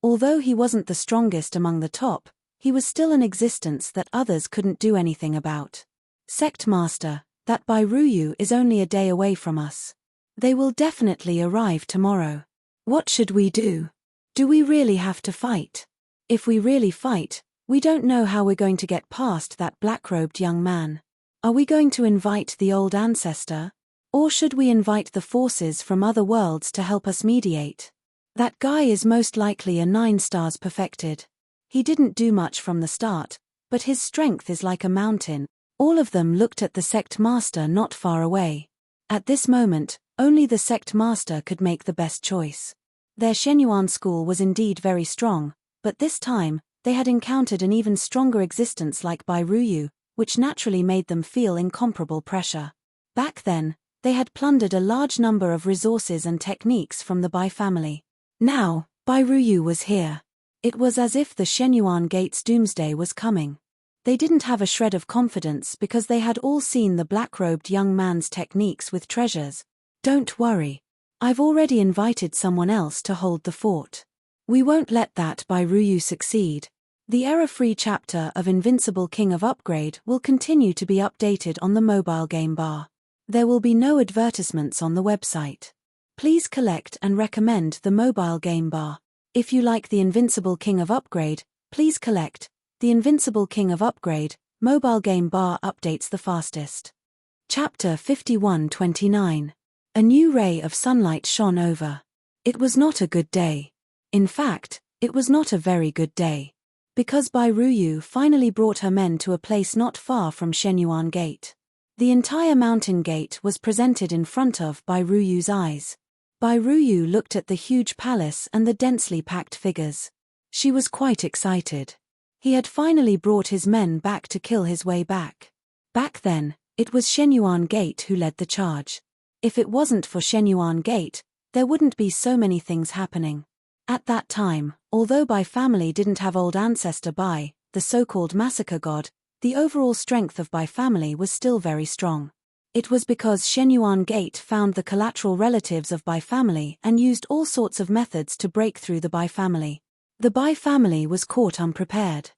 Although he wasn't the strongest among the top, he was still an existence that others couldn't do anything about. Sect Master, that Bai Ruyu is only a day away from us. They will definitely arrive tomorrow. What should we do? Do we really have to fight? If we really fight, we don't know how we're going to get past that black-robed young man. Are we going to invite the old ancestor? Or should we invite the forces from other worlds to help us mediate? That guy is most likely a 9 stars perfected. He didn't do much from the start, but his strength is like a mountain. All of them looked at the sect master not far away. At this moment, only the sect master could make the best choice. Their Shenyuan school was indeed very strong, but this time, they had encountered an even stronger existence like Bai Ruyu, which naturally made them feel incomparable pressure. Back then, they had plundered a large number of resources and techniques from the Bai family. Now, Bai Ruyu was here. It was as if the Shenyuan Gate's doomsday was coming. They didn't have a shred of confidence because they had all seen the black-robed young man's techniques with treasures. Don't worry. I've already invited someone else to hold the fort. We won't let that Bai Ruyu succeed. The error-free chapter of Invincible King of Upgrade will continue to be updated on the mobile game bar. There will be no advertisements on the website. Please collect and recommend the mobile game bar. If you like the Invincible King of Upgrade, please collect. The Invincible King of Upgrade, mobile game bar updates the fastest. Chapter 51-29. A new ray of sunlight shone over. It was not a good day. In fact, it was not a very good day. Because Bai Ruyu finally brought her men to a place not far from Shenyuan Gate. The entire mountain gate was presented in front of Bai Ruyu's eyes. Bai Ruyu looked at the huge palace and the densely packed figures. She was quite excited. He had finally brought his men back to kill his way back. Back then, it was Shenyuan Gate who led the charge. If it wasn't for Shenyuan Gate, there wouldn't be so many things happening. At that time, although Bai family didn't have old ancestor Bai, the so-called massacre god, the overall strength of Bai family was still very strong. It was because Shenyuan Gate found the collateral relatives of Bai family and used all sorts of methods to break through the Bai family. The Bai family was caught unprepared.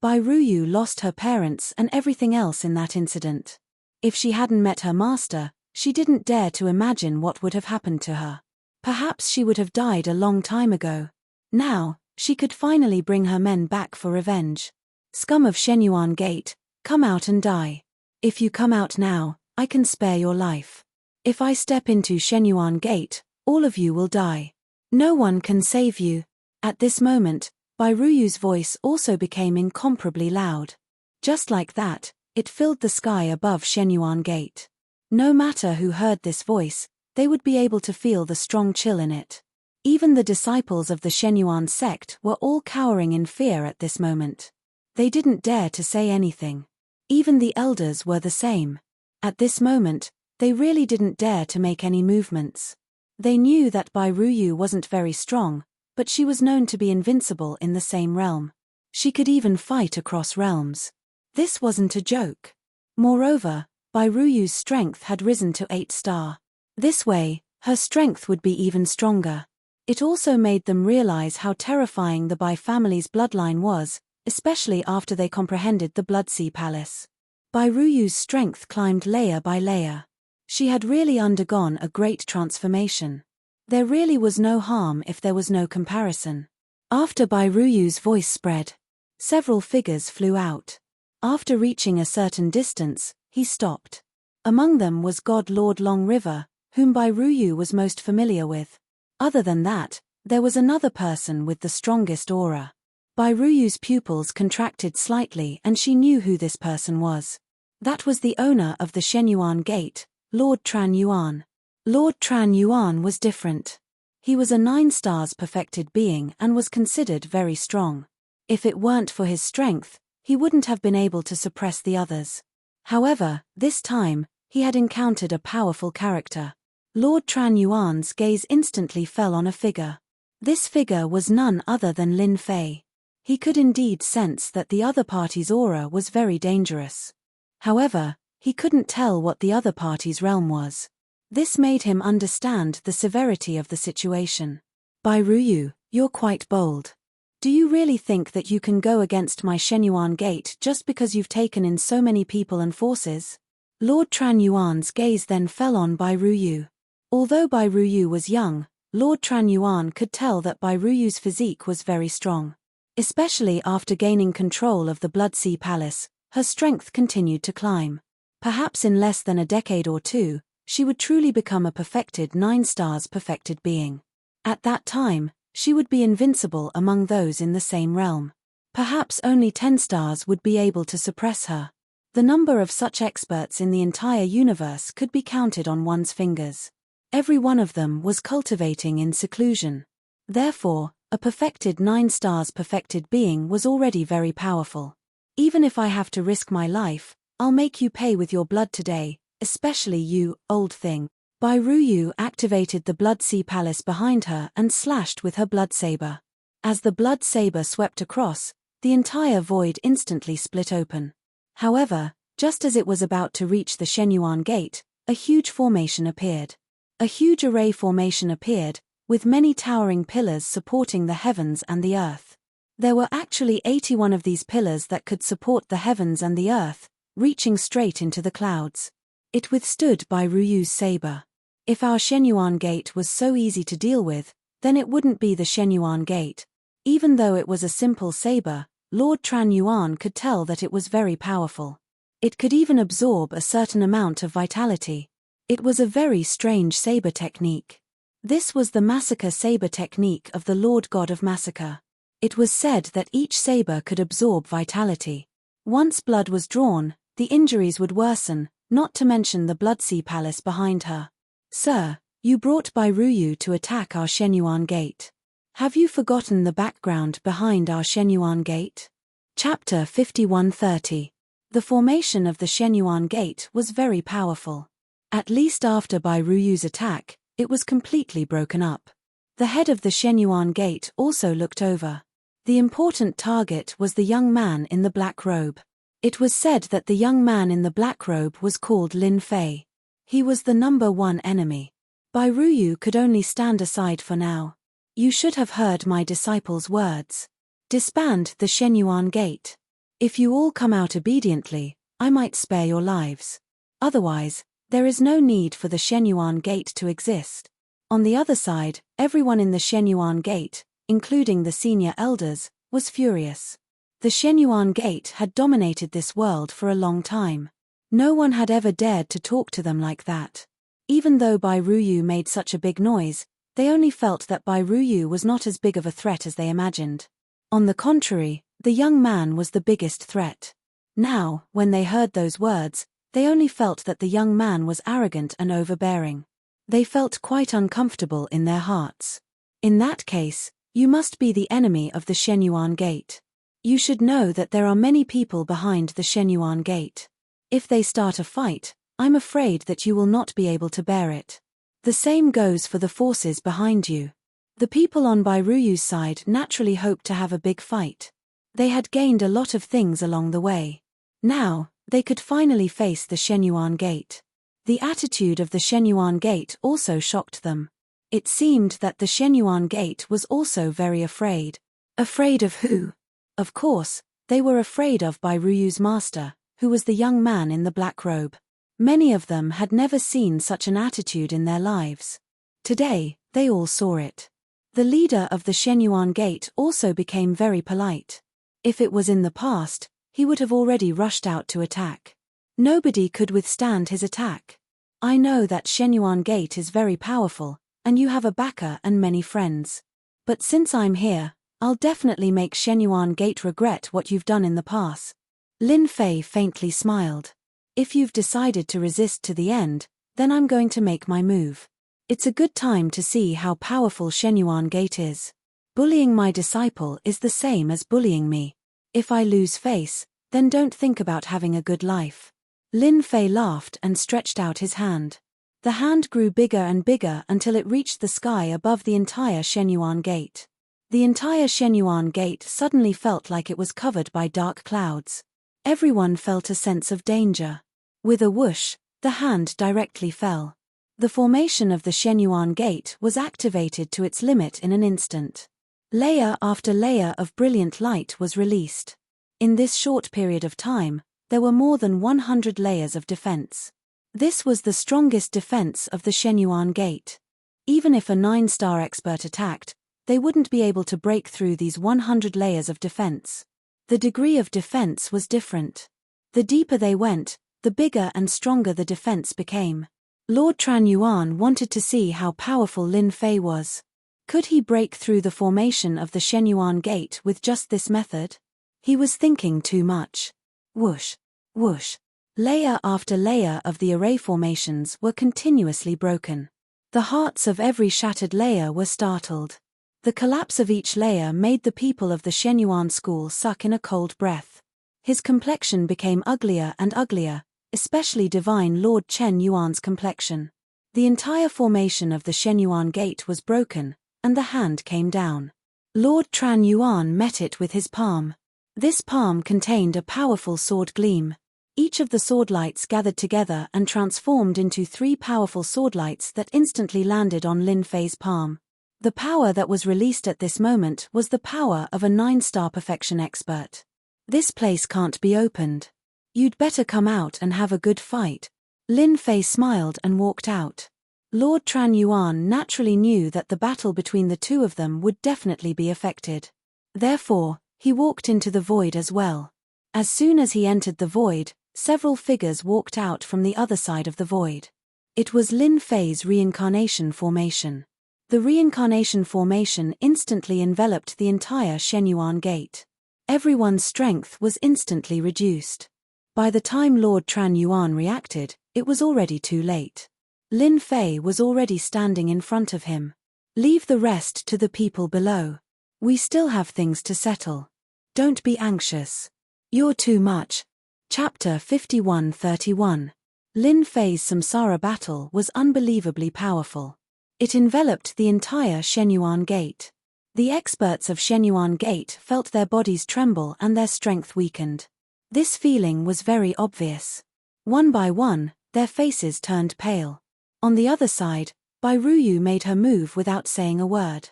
Bai Ruyu lost her parents and everything else in that incident. If she hadn't met her master, she didn't dare to imagine what would have happened to her. Perhaps she would have died a long time ago. Now, she could finally bring her men back for revenge. Scum of Shenyuan Gate, come out and die. If you come out now, I can spare your life. If I step into Shenyuan Gate, all of you will die. No one can save you. At this moment, Bai Ruyu's voice also became incomparably loud. Just like that, it filled the sky above Shenyuan Gate. No matter who heard this voice, they would be able to feel the strong chill in it. Even the disciples of the Shenyuan sect were all cowering in fear at this moment. They didn't dare to say anything. Even the elders were the same. At this moment, they really didn't dare to make any movements. They knew that Bai Ruyu wasn't very strong, but she was known to be invincible in the same realm. She could even fight across realms. This wasn't a joke. Moreover, Bai Ruyu's strength had risen to 8-star. This way, her strength would be even stronger. It also made them realize how terrifying the Bai family's bloodline was, especially after they comprehended the Blood Sea Palace. Bai Ruyu's strength climbed layer by layer. She had really undergone a great transformation. There really was no harm if there was no comparison. After Bai Ruyu's voice spread, several figures flew out. After reaching a certain distance, he stopped. Among them was God Lord Long River, whom Bai Ruyu was most familiar with. Other than that, there was another person with the strongest aura. Bai Ruyu's pupils contracted slightly and she knew who this person was. That was the owner of the Shenyuan Gate, Lord Tran Yuan. Lord Tran Yuan was different. He was a 9-stars perfected being and was considered very strong. If it weren't for his strength, he wouldn't have been able to suppress the others. However, this time, he had encountered a powerful character. Lord Tran Yuan's gaze instantly fell on a figure. This figure was none other than Lin Fei. He could indeed sense that the other party's aura was very dangerous. However, he couldn't tell what the other party's realm was. This made him understand the severity of the situation. Bai Ruyu, you're quite bold. Do you really think that you can go against my Shenyuan Gate just because you've taken in so many people and forces? Lord Tran Yuan's gaze then fell on Bai Ruyu. Although Bai Ruyu was young, Lord Tran Yuan could tell that Bai Ruyu's physique was very strong. Especially after gaining control of the Blood Sea Palace, her strength continued to climb. Perhaps in less than a decade or two, she would truly become a perfected 9-stars perfected being. At that time, she would be invincible among those in the same realm. Perhaps only 10 stars would be able to suppress her. The number of such experts in the entire universe could be counted on one's fingers. Every one of them was cultivating in seclusion. Therefore, a perfected 9-stars perfected being was already very powerful. Even if I have to risk my life, I'll make you pay with your blood today, especially you, old thing. Bai Ruyu activated the Blood Sea Palace behind her and slashed with her blood saber. As the blood saber swept across, the entire void instantly split open. However, just as it was about to reach the Shenyuan Gate, a huge formation appeared. A huge array formation appeared, with many towering pillars supporting the heavens and the earth. There were actually 81 of these pillars that could support the heavens and the earth, reaching straight into the clouds. It withstood Bai Ruyu's saber. If our Shenyuan Gate was so easy to deal with, then it wouldn't be the Shenyuan Gate. Even though it was a simple saber, Lord Tran Yuan could tell that it was very powerful. It could even absorb a certain amount of vitality. It was a very strange saber technique. This was the massacre saber technique of the Lord God of Massacre. It was said that each saber could absorb vitality. Once blood was drawn, the injuries would worsen, not to mention the Blood Sea Palace behind her. Sir, you brought Bai Ruyu to attack our Shenyuan Gate. Have you forgotten the background behind our Shenyuan Gate? Chapter 5130. The formation of the Shenyuan Gate was very powerful. At least after Bai Ruyu's attack, it was completely broken up. The head of the Shenyuan Gate also looked over. The important target was the young man in the black robe. It was said that the young man in the black robe was called Lin Fei. He was the number one enemy. Bai Ruyu could only stand aside for now. You should have heard my disciples' words. Disband the Shenyuan Gate. If you all come out obediently, I might spare your lives. Otherwise, there is no need for the Shenyuan Gate to exist. On the other side, everyone in the Shenyuan Gate, including the senior elders, was furious. The Shenyuan Gate had dominated this world for a long time. No one had ever dared to talk to them like that. Even though Bai Ruyu made such a big noise, they only felt that Bai Ruyu was not as big of a threat as they imagined. On the contrary, the young man was the biggest threat. Now, when they heard those words, they only felt that the young man was arrogant and overbearing. They felt quite uncomfortable in their hearts. In that case, you must be the enemy of the Shenyuan Gate. You should know that there are many people behind the Shenyuan Gate. If they start a fight, I'm afraid that you will not be able to bear it. The same goes for the forces behind you. The people on Bairuyu's side naturally hoped to have a big fight. They had gained a lot of things along the way. Now, they could finally face the Shenyuan Gate. The attitude of the Shenyuan Gate also shocked them. It seemed that the Shenyuan Gate was also very afraid. Afraid of who? Of course, they were afraid of Bairuyu's master, who was the young man in the black robe. Many of them had never seen such an attitude in their lives. Today, they all saw it. The leader of the Shenyuan Gate also became very polite. If it was in the past, he would have already rushed out to attack. Nobody could withstand his attack. I know that Shenyuan Gate is very powerful, and you have a backer and many friends. But since I'm here, I'll definitely make Shenyuan Gate regret what you've done in the past. Lin Fei faintly smiled. If you've decided to resist to the end, then I'm going to make my move. It's a good time to see how powerful Shenyuan Gate is. Bullying my disciple is the same as bullying me. If I lose face, then don't think about having a good life. Lin Fei laughed and stretched out his hand. The hand grew bigger and bigger until it reached the sky above the entire Shenyuan Gate. The entire Shenyuan Gate suddenly felt like it was covered by dark clouds. Everyone felt a sense of danger. With a whoosh, the hand directly fell. The formation of the Shenyuan Gate was activated to its limit in an instant. Layer after layer of brilliant light was released. In this short period of time, there were more than 100 layers of defense. This was the strongest defense of the Shenyuan Gate. Even if a 9-star expert attacked, they wouldn't be able to break through these 100 layers of defense. The degree of defense was different. The deeper they went, the bigger and stronger the defense became. Lord Tran Yuan wanted to see how powerful Lin Fei was. Could he break through the formation of the Shenyuan Gate with just this method? He was thinking too much. Whoosh, whoosh. Layer after layer of the array formations were continuously broken. The hearts of every shattered layer were startled. The collapse of each layer made the people of the Shenyuan school suck in a cold breath. His complexion became uglier and uglier, especially Divine Lord Chen Yuan's complexion. The entire formation of the Shenyuan Gate was broken, and the hand came down. Lord Tran Yuan met it with his palm. This palm contained a powerful sword gleam. Each of the sword lights gathered together and transformed into 3 powerful sword lights that instantly landed on Lin Fei's palm. The power that was released at this moment was the power of a 9-star perfection expert. This place can't be opened. You'd better come out and have a good fight. Lin Fei smiled and walked out. Lord Tran Yuan naturally knew that the battle between the two of them would definitely be affected. Therefore, he walked into the void as well. As soon as he entered the void, several figures walked out from the other side of the void. It was Lin Fei's reincarnation formation. The reincarnation formation instantly enveloped the entire Shenyuan Gate. Everyone's strength was instantly reduced. By the time Lord Tran Yuan reacted, it was already too late. Lin Fei was already standing in front of him. Leave the rest to the people below. We still have things to settle. Don't be anxious. You're too much. Chapter 51-31. Lin Fei's Samsara battle was unbelievably powerful. It enveloped the entire Shenyuan Gate. The experts of Shenyuan Gate felt their bodies tremble and their strength weakened. This feeling was very obvious. One by one, their faces turned pale. On the other side, Bairuyu made her move without saying a word.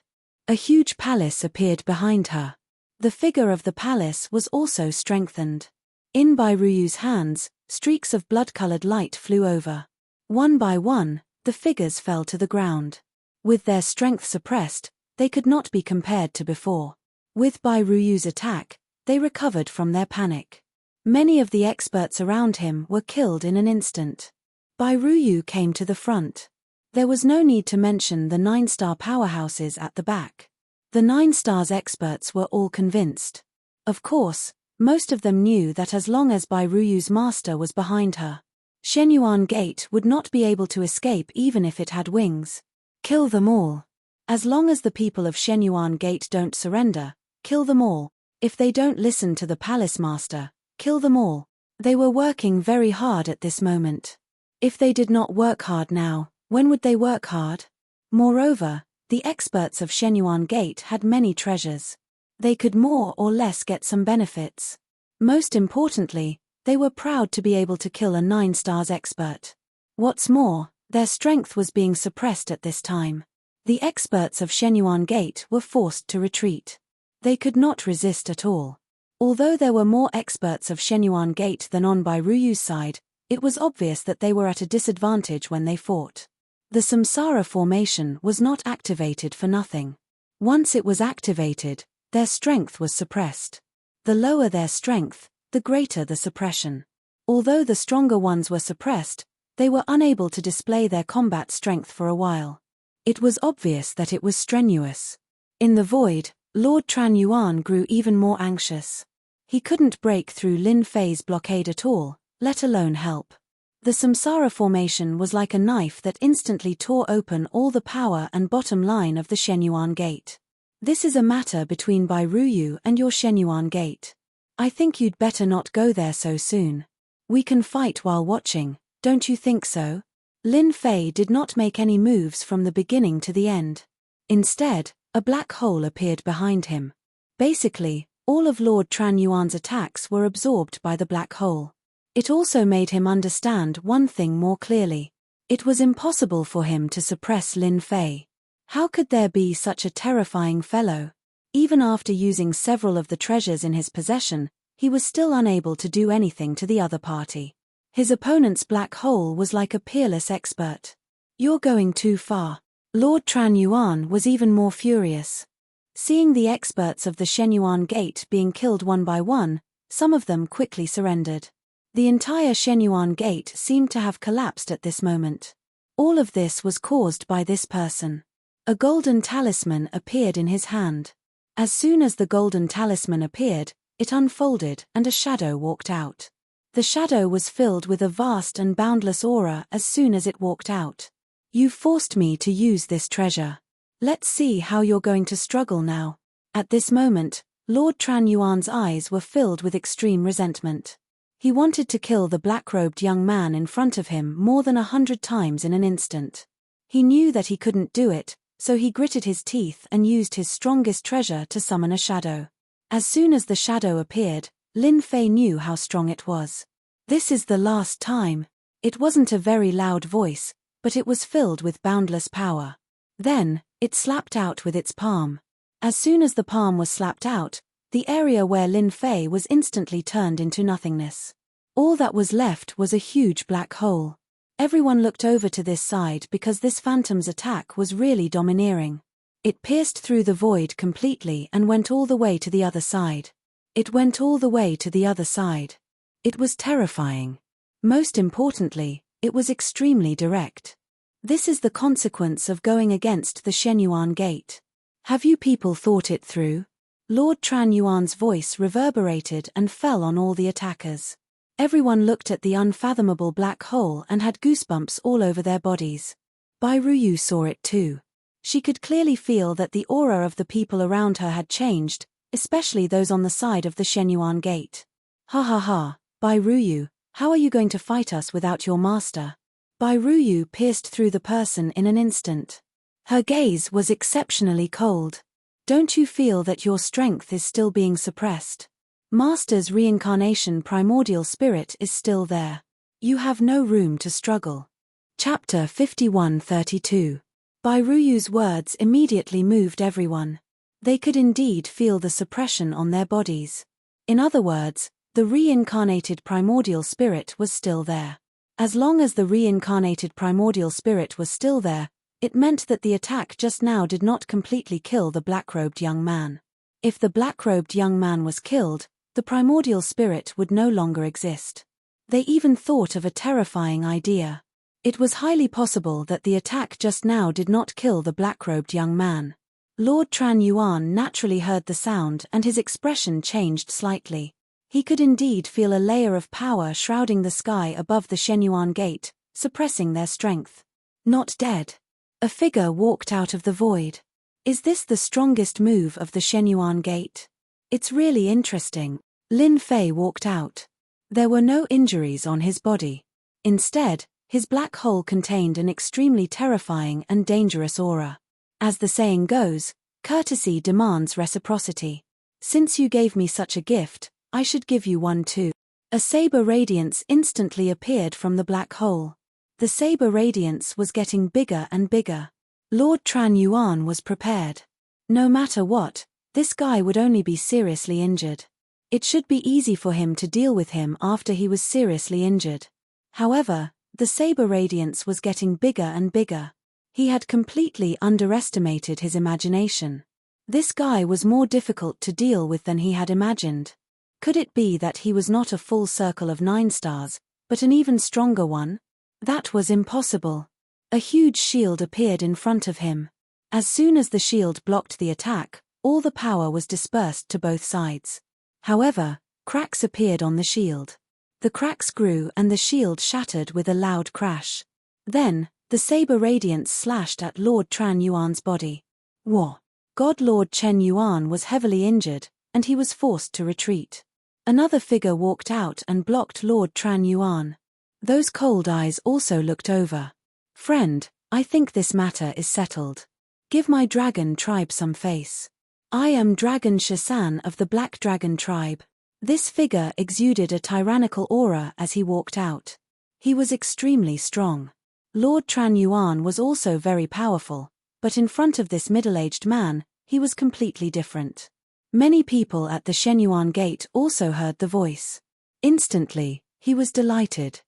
A huge palace appeared behind her. The figure of the palace was also strengthened. In Bairuyu's hands, streaks of blood-colored light flew over. One by one, the figures fell to the ground. With their strength suppressed, they could not be compared to before. With Bairuyu's attack, they recovered from their panic. Many of the experts around him were killed in an instant. Bairuyu came to the front. There was no need to mention the 9-star powerhouses at the back. The 9-stars experts were all convinced. Of course, most of them knew that as long as Bairuyu's master was behind her, Shenyuan Gate would not be able to escape even if it had wings. Kill them all. As long as the people of Shenyuan Gate don't surrender, kill them all. If they don't listen to the palace master, kill them all. They were working very hard at this moment. If they did not work hard now, when would they work hard? Moreover, the experts of Shenyuan Gate had many treasures. They could more or less get some benefits. Most importantly, they were proud to be able to kill a 9-stars expert. What's more, their strength was being suppressed at this time. The experts of Shenyuan Gate were forced to retreat. They could not resist at all. Although there were more experts of Shenyuan Gate than on Bairuyu's side, it was obvious that they were at a disadvantage when they fought. The Samsara formation was not activated for nothing. Once it was activated, their strength was suppressed. The lower their strength, the greater the suppression. Although the stronger ones were suppressed, they were unable to display their combat strength for a while. It was obvious that it was strenuous. In the void, Lord Tran Yuan grew even more anxious. He couldn't break through Lin Fei's blockade at all, let alone help. The Samsara formation was like a knife that instantly tore open all the power and bottom line of the Shenyuan Gate. This is a matter between Bairuyu and your Shenyuan Gate. I think you'd better not go there so soon. We can fight while watching, don't you think so? Lin Fei did not make any moves from the beginning to the end. Instead, a black hole appeared behind him. Basically, all of Lord Tran Yuan's attacks were absorbed by the black hole. It also made him understand one thing more clearly. It was impossible for him to suppress Lin Fei. How could there be such a terrifying fellow? Even after using several of the treasures in his possession, he was still unable to do anything to the other party. His opponent's black hole was like a peerless expert. You're going too far. Lord Tran Yuan was even more furious. Seeing the experts of the Shenyuan Gate being killed one by one, some of them quickly surrendered. The entire Shenyuan Gate seemed to have collapsed at this moment. All of this was caused by this person. A golden talisman appeared in his hand. As soon as the golden talisman appeared, it unfolded and a shadow walked out. The shadow was filled with a vast and boundless aura as soon as it walked out. You forced me to use this treasure. Let's see how you're going to struggle now. At this moment, Lord Tran Yuan's eyes were filled with extreme resentment. He wanted to kill the black-robed young man in front of him more than 100 times in an instant. He knew that he couldn't do it, so he gritted his teeth and used his strongest treasure to summon a shadow. As soon as the shadow appeared, Lin Fei knew how strong it was. This is the last time. It wasn't a very loud voice, but it was filled with boundless power. Then, it slapped out with its palm. As soon as the palm was slapped out, the area where Lin Fei was instantly turned into nothingness. All that was left was a huge black hole. Everyone looked over to this side because this phantom's attack was really domineering. It pierced through the void completely and went all the way to the other side. It went all the way to the other side. It was terrifying. Most importantly, it was extremely direct. This is the consequence of going against the Shenyuan Gate. Have you people thought it through? Lord Tran Yuan's voice reverberated and fell on all the attackers. Everyone looked at the unfathomable black hole and had goosebumps all over their bodies. Bairuyu saw it too. She could clearly feel that the aura of the people around her had changed, especially those on the side of the Shenyuan Gate. Ha ha ha, Bairuyu, how are you going to fight us without your master? Bairuyu pierced through the person in an instant. Her gaze was exceptionally cold. Don't you feel that your strength is still being suppressed? Master's reincarnation primordial spirit is still there. You have no room to struggle. Chapter 51-32. Bairuyu's words immediately moved everyone. They could indeed feel the suppression on their bodies. In other words, the reincarnated primordial spirit was still there. As long as the reincarnated primordial spirit was still there, it meant that the attack just now did not completely kill the black-robed young man. If the black-robed young man was killed, the primordial spirit would no longer exist. They even thought of a terrifying idea. It was highly possible that the attack just now did not kill the black-robed young man. Lord Tran Yuan naturally heard the sound and his expression changed slightly. He could indeed feel a layer of power shrouding the sky above the Shenyuan Gate, suppressing their strength. Not dead. A figure walked out of the void. Is this the strongest move of the Shenyuan Gate? It's really interesting. Lin Fei walked out. There were no injuries on his body. Instead, his black hole contained an extremely terrifying and dangerous aura. As the saying goes, courtesy demands reciprocity. Since you gave me such a gift, I should give you one too. A saber radiance instantly appeared from the black hole. The saber radiance was getting bigger and bigger. Lord Tran Yuan was prepared. No matter what, this guy would only be seriously injured. It should be easy for him to deal with him after he was seriously injured. However, the saber radiance was getting bigger and bigger. He had completely underestimated his imagination. This guy was more difficult to deal with than he had imagined. Could it be that he was not a full circle of 9 stars, but an even stronger one? That was impossible. A huge shield appeared in front of him. As soon as the shield blocked the attack, all the power was dispersed to both sides. However, cracks appeared on the shield. The cracks grew and the shield shattered with a loud crash. Then, the saber radiance slashed at Lord Tran Yuan's body. Whoa! God Lord Chen Yuan was heavily injured, and he was forced to retreat. Another figure walked out and blocked Lord Tran Yuan. Those cold eyes also looked over. Friend, I think this matter is settled. Give my dragon tribe some face. I am Dragon Shasan of the Black Dragon tribe. This figure exuded a tyrannical aura as he walked out. He was extremely strong. Lord Tran Yuan was also very powerful, but in front of this middle-aged man, he was completely different. Many people at the Shenyuan Gate also heard the voice. Instantly, he was delighted.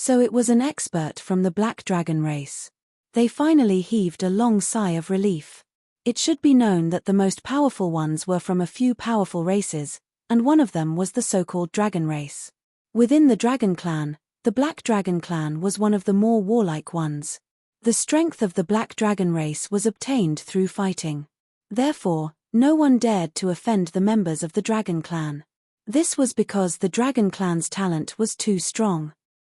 So it was an expert from the Black Dragon race. They finally heaved a long sigh of relief. It should be known that the most powerful ones were from a few powerful races, and one of them was the so-called Dragon race. Within the Dragon clan, the Black Dragon clan was one of the more warlike ones. The strength of the Black Dragon race was obtained through fighting. Therefore, no one dared to offend the members of the Dragon clan. This was because the Dragon clan's talent was too strong.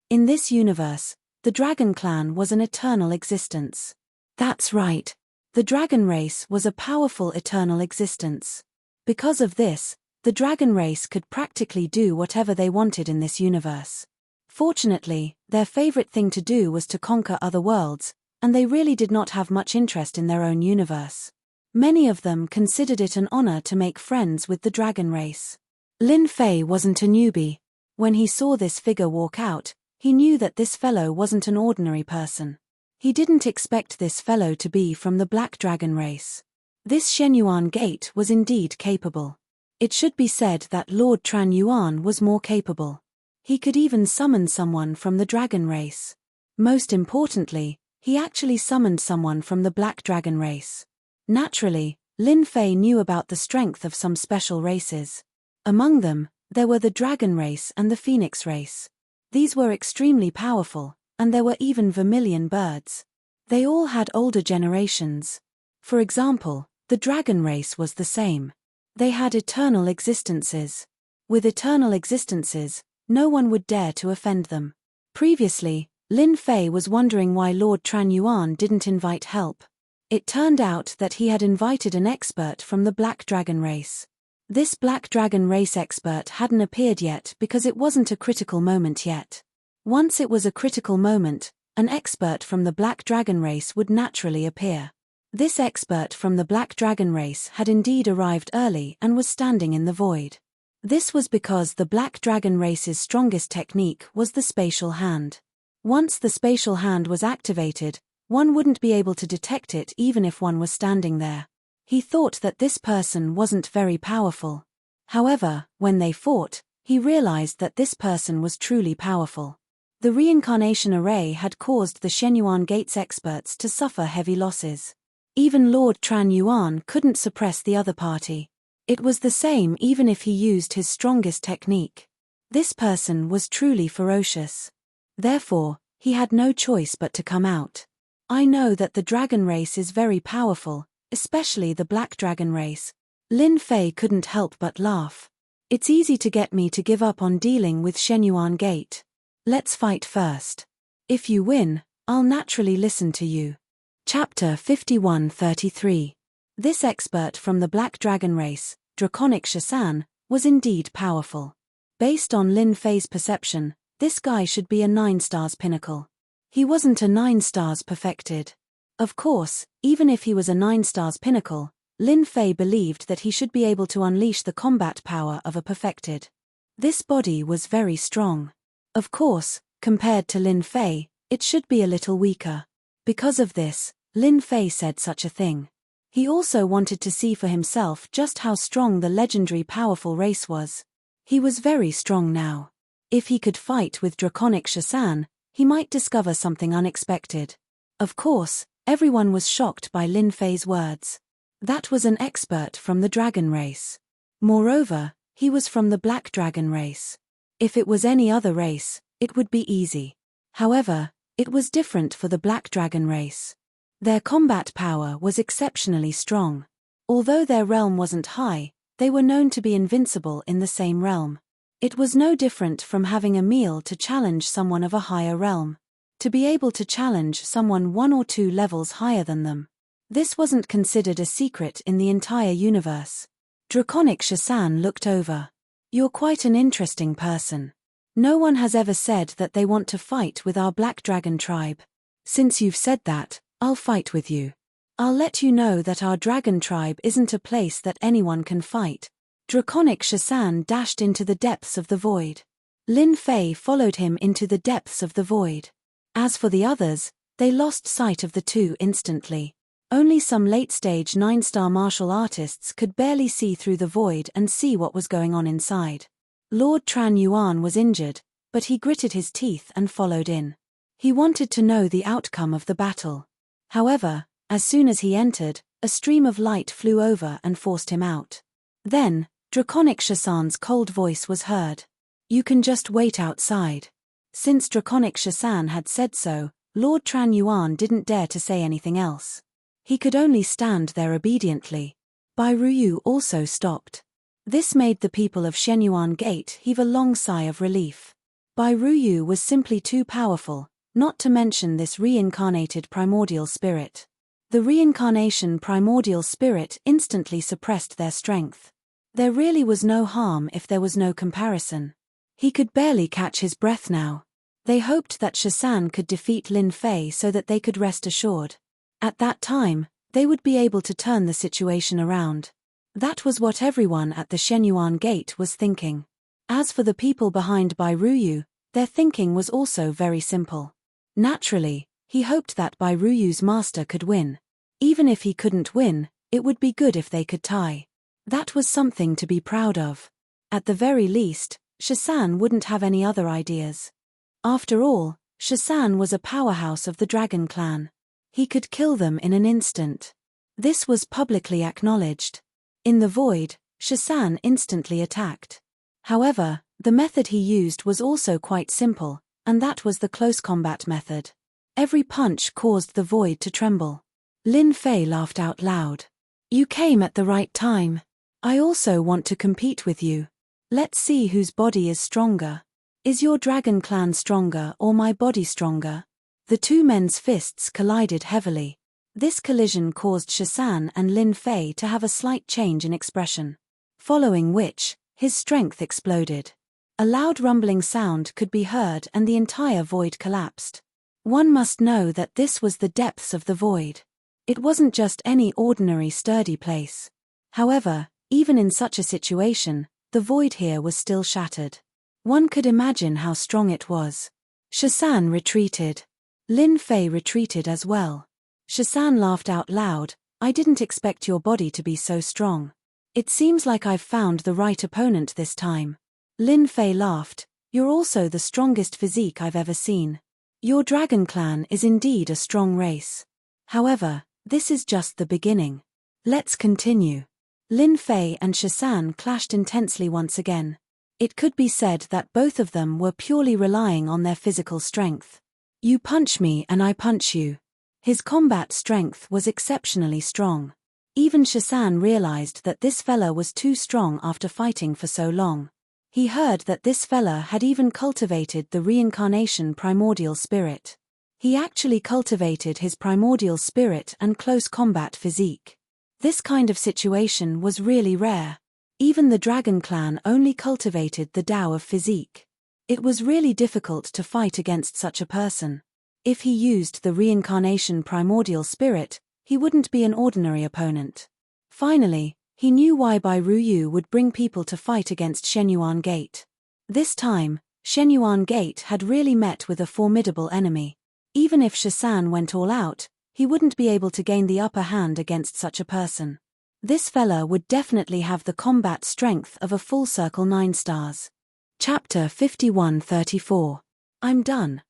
In this universe, the Dragon clan was an eternal existence. That's right. The Dragon race was a powerful eternal existence. Because of this, the Dragon race could practically do whatever they wanted in this universe. Fortunately, their favorite thing to do was to conquer other worlds, and they really did not have much interest in their own universe. Many of them considered it an honor to make friends with the Dragon race. Lin Fei wasn't a newbie. When he saw this figure walk out, he knew that this fellow wasn't an ordinary person. He didn't expect this fellow to be from the Black Dragon race. This Shenyuan Gate was indeed capable. It should be said that Lord Tran Yuan was more capable. He could even summon someone from the Dragon race. Most importantly, he actually summoned someone from the Black Dragon race. Naturally, Lin Fei knew about the strength of some special races. Among them, there were the Dragon race and the Phoenix race. These were extremely powerful, and there were even vermilion birds. They all had older generations. For example, the Dragon race was the same. They had eternal existences. With eternal existences, no one would dare to offend them. Previously, Lin Fei was wondering why Lord Tran Yuan didn't invite help. It turned out that he had invited an expert from the Black Dragon race. This Black Dragon race expert hadn't appeared yet because it wasn't a critical moment yet. Once it was a critical moment, an expert from the Black Dragon race would naturally appear. This expert from the Black Dragon race had indeed arrived early and was standing in the void. This was because the Black Dragon race's strongest technique was the spatial hand. Once the spatial hand was activated, one wouldn't be able to detect it even if one was standing there. He thought that this person wasn't very powerful. However, when they fought, he realized that this person was truly powerful. The reincarnation array had caused the Shenyuan Gates experts to suffer heavy losses. Even Lord Tran Yuan couldn't suppress the other party. It was the same even if he used his strongest technique. This person was truly ferocious. Therefore, he had no choice but to come out. I know that the Dragon race is very powerful, especially the Black Dragon race. Lin Fei couldn't help but laugh. It's easy to get me to give up on dealing with Shenyuan Gate. Let's fight first. If you win, I'll naturally listen to you. Chapter 51-33. This expert from the Black Dragon race, Draconic Shasan, was indeed powerful. Based on Lin Fei's perception, this guy should be a 9 stars pinnacle. He wasn't a 9 stars perfected. Of course, even if he was a 9 stars pinnacle, Lin Fei believed that he should be able to unleash the combat power of a perfected. This body was very strong. Of course, compared to Lin Fei, it should be a little weaker. Because of this, Lin Fei said such a thing. He also wanted to see for himself just how strong the legendary powerful race was. He was very strong now. If he could fight with Draconic Shasan, he might discover something unexpected. Of course, everyone was shocked by Lin Fei's words. That was an expert from the dragon race. Moreover, he was from the Black Dragon race. If it was any other race, it would be easy. However, it was different for the Black Dragon race. Their combat power was exceptionally strong. Although their realm wasn't high, they were known to be invincible in the same realm. It was no different from having a meal to challenge someone of a higher realm. To be able to challenge someone 1 or 2 levels higher than them. This wasn't considered a secret in the entire universe. Draconic Shasan looked over. You're quite an interesting person. No one has ever said that they want to fight with our Black Dragon tribe. Since you've said that, I'll fight with you. I'll let you know that our dragon tribe isn't a place that anyone can fight. Draconic Shasan dashed into the depths of the void. Lin Fei followed him into the depths of the void. As for the others, they lost sight of the two instantly. Only some late-stage 9-star martial artists could barely see through the void and see what was going on inside. Lord Tran Yuan was injured, but he gritted his teeth and followed in. He wanted to know the outcome of the battle. However, as soon as he entered, a stream of light flew over and forced him out. Then, Draconic Shasan's cold voice was heard. You can just wait outside. Since Draconic Shasan had said so, Lord Tran Yuan didn't dare to say anything else. He could only stand there obediently. Bai Ruyu also stopped. This made the people of Shenyuan Gate heave a long sigh of relief. Bai Ruyu was simply too powerful, not to mention this reincarnated primordial spirit. The reincarnation primordial spirit instantly suppressed their strength. There really was no harm if there was no comparison. He could barely catch his breath now. They hoped that Shasan could defeat Lin Fei so that they could rest assured. At that time, they would be able to turn the situation around. That was what everyone at the Shenyuan Gate was thinking. As for the people behind Bai Ruyu, their thinking was also very simple. Naturally, he hoped that Bai Ruyu's master could win. Even if he couldn't win, it would be good if they could tie. That was something to be proud of. At the very least, Shasan wouldn't have any other ideas. After all, Shasan was a powerhouse of the Dragon Clan. He could kill them in an instant. This was publicly acknowledged. In the void, Shasan instantly attacked. However, the method he used was also quite simple, and that was the close combat method. Every punch caused the void to tremble. Lin Fei laughed out loud. You came at the right time. I also want to compete with you. Let's see whose body is stronger. Is your dragon clan stronger or my body stronger? The two men's fists collided heavily. This collision caused Shasan and Lin Fei to have a slight change in expression. Following which, his strength exploded. A loud rumbling sound could be heard and the entire void collapsed. One must know that this was the depths of the void. It wasn't just any ordinary sturdy place. However, even in such a situation, the void here was still shattered. One could imagine how strong it was. Shasan retreated. Lin Fei retreated as well. Shasan laughed out loud. I didn't expect your body to be so strong. It seems like I've found the right opponent this time. Lin Fei laughed. You're also the strongest physique I've ever seen. Your dragon clan is indeed a strong race. However, this is just the beginning. Let's continue. Lin Fei and Shasan clashed intensely once again. It could be said that both of them were purely relying on their physical strength. You punch me and I punch you. His combat strength was exceptionally strong. Even Shasan realized that this fella was too strong after fighting for so long. He heard that this fella had even cultivated the reincarnation primordial spirit. He actually cultivated his primordial spirit and close combat physique. This kind of situation was really rare. Even the Dragon Clan only cultivated the Tao of physique. It was really difficult to fight against such a person. If he used the reincarnation primordial spirit, he wouldn't be an ordinary opponent. Finally, he knew why Bai Ruyu would bring people to fight against Shenyuan Gate. This time, Shenyuan Gate had really met with a formidable enemy. Even if Shasan went all out, he wouldn't be able to gain the upper hand against such a person. This fella would definitely have the combat strength of a full circle 9 stars. Chapter 51-34. I'm done.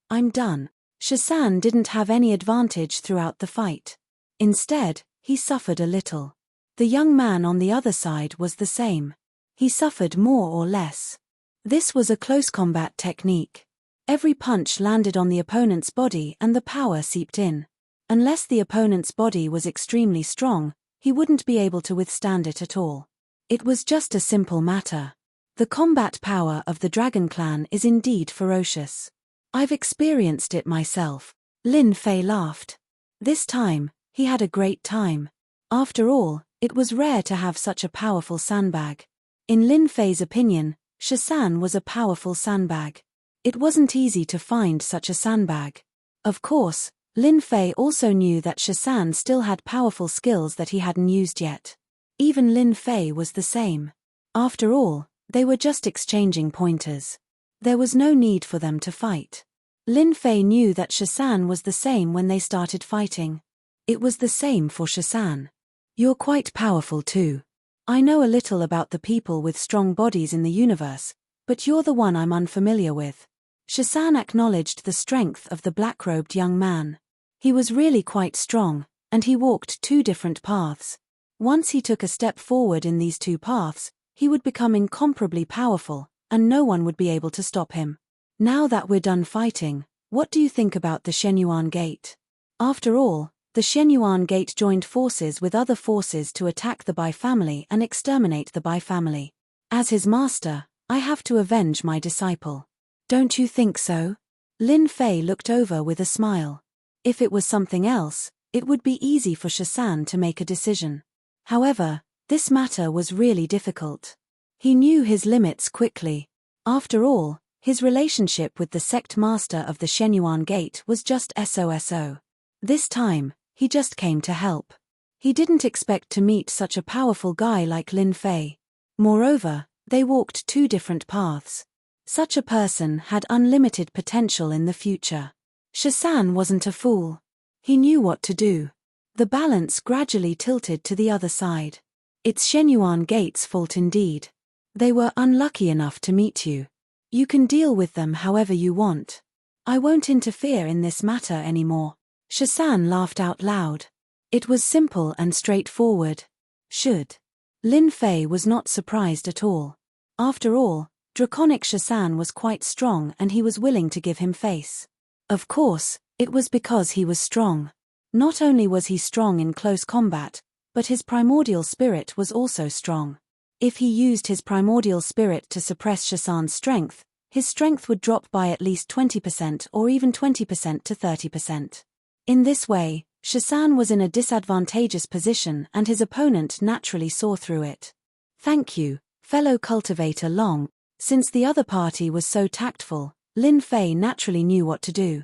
Shasan didn't have any advantage throughout the fight. Instead, he suffered a little. The young man on the other side was the same. He suffered more or less. This was a close combat technique. Every punch landed on the opponent's body and the power seeped in. Unless the opponent's body was extremely strong, he wouldn't be able to withstand it at all. It was just a simple matter. The combat power of the Dragon Clan is indeed ferocious. I've experienced it myself. Lin Fei laughed. This time, he had a great time. After all, it was rare to have such a powerful sandbag. In Lin Fei's opinion, Shasan was a powerful sandbag. It wasn't easy to find such a sandbag. Of course, Lin Fei also knew that Shasan still had powerful skills that he hadn't used yet. Even Lin Fei was the same. After all, they were just exchanging pointers. There was no need for them to fight. Lin Fei knew that Shasan was the same when they started fighting. It was the same for Shasan. You're quite powerful too. I know a little about the people with strong bodies in the universe, but you're the one I'm unfamiliar with. Shasan acknowledged the strength of the black-robed young man. He was really quite strong, and he walked 2 different paths. Once he took a step forward in these 2 paths, he would become incomparably powerful, and no one would be able to stop him. Now that we're done fighting, what do you think about the Shenyuan Gate? After all, the Shenyuan Gate joined forces with other forces to attack the Bai family and exterminate the Bai family. As his master, I have to avenge my disciple. Don't you think so? Lin Fei looked over with a smile. If it was something else, it would be easy for Shasan to make a decision. However, this matter was really difficult. He knew his limits quickly. After all, his relationship with the sect master of the Shenyuan Gate was just so. This time, he just came to help. He didn't expect to meet such a powerful guy like Lin Fei. Moreover, they walked 2 different paths. Such a person had unlimited potential in the future. Shasan wasn't a fool. He knew what to do. The balance gradually tilted to the other side. It's Shenyuan Gate's fault indeed. They were unlucky enough to meet you. You can deal with them however you want. I won't interfere in this matter anymore. Shasan laughed out loud. It was simple and straightforward. Should. Lin Fei was not surprised at all. After all, Draconic Shasan was quite strong and he was willing to give him face. Of course, it was because he was strong. Not only was he strong in close combat, but his primordial spirit was also strong. If he used his primordial spirit to suppress Shasan's strength, his strength would drop by at least 20% or even 20% to 30%. In this way, Shasan was in a disadvantageous position and his opponent naturally saw through it. Thank you, fellow cultivator Long. Since the other party was so tactful, Lin Fei naturally knew what to do.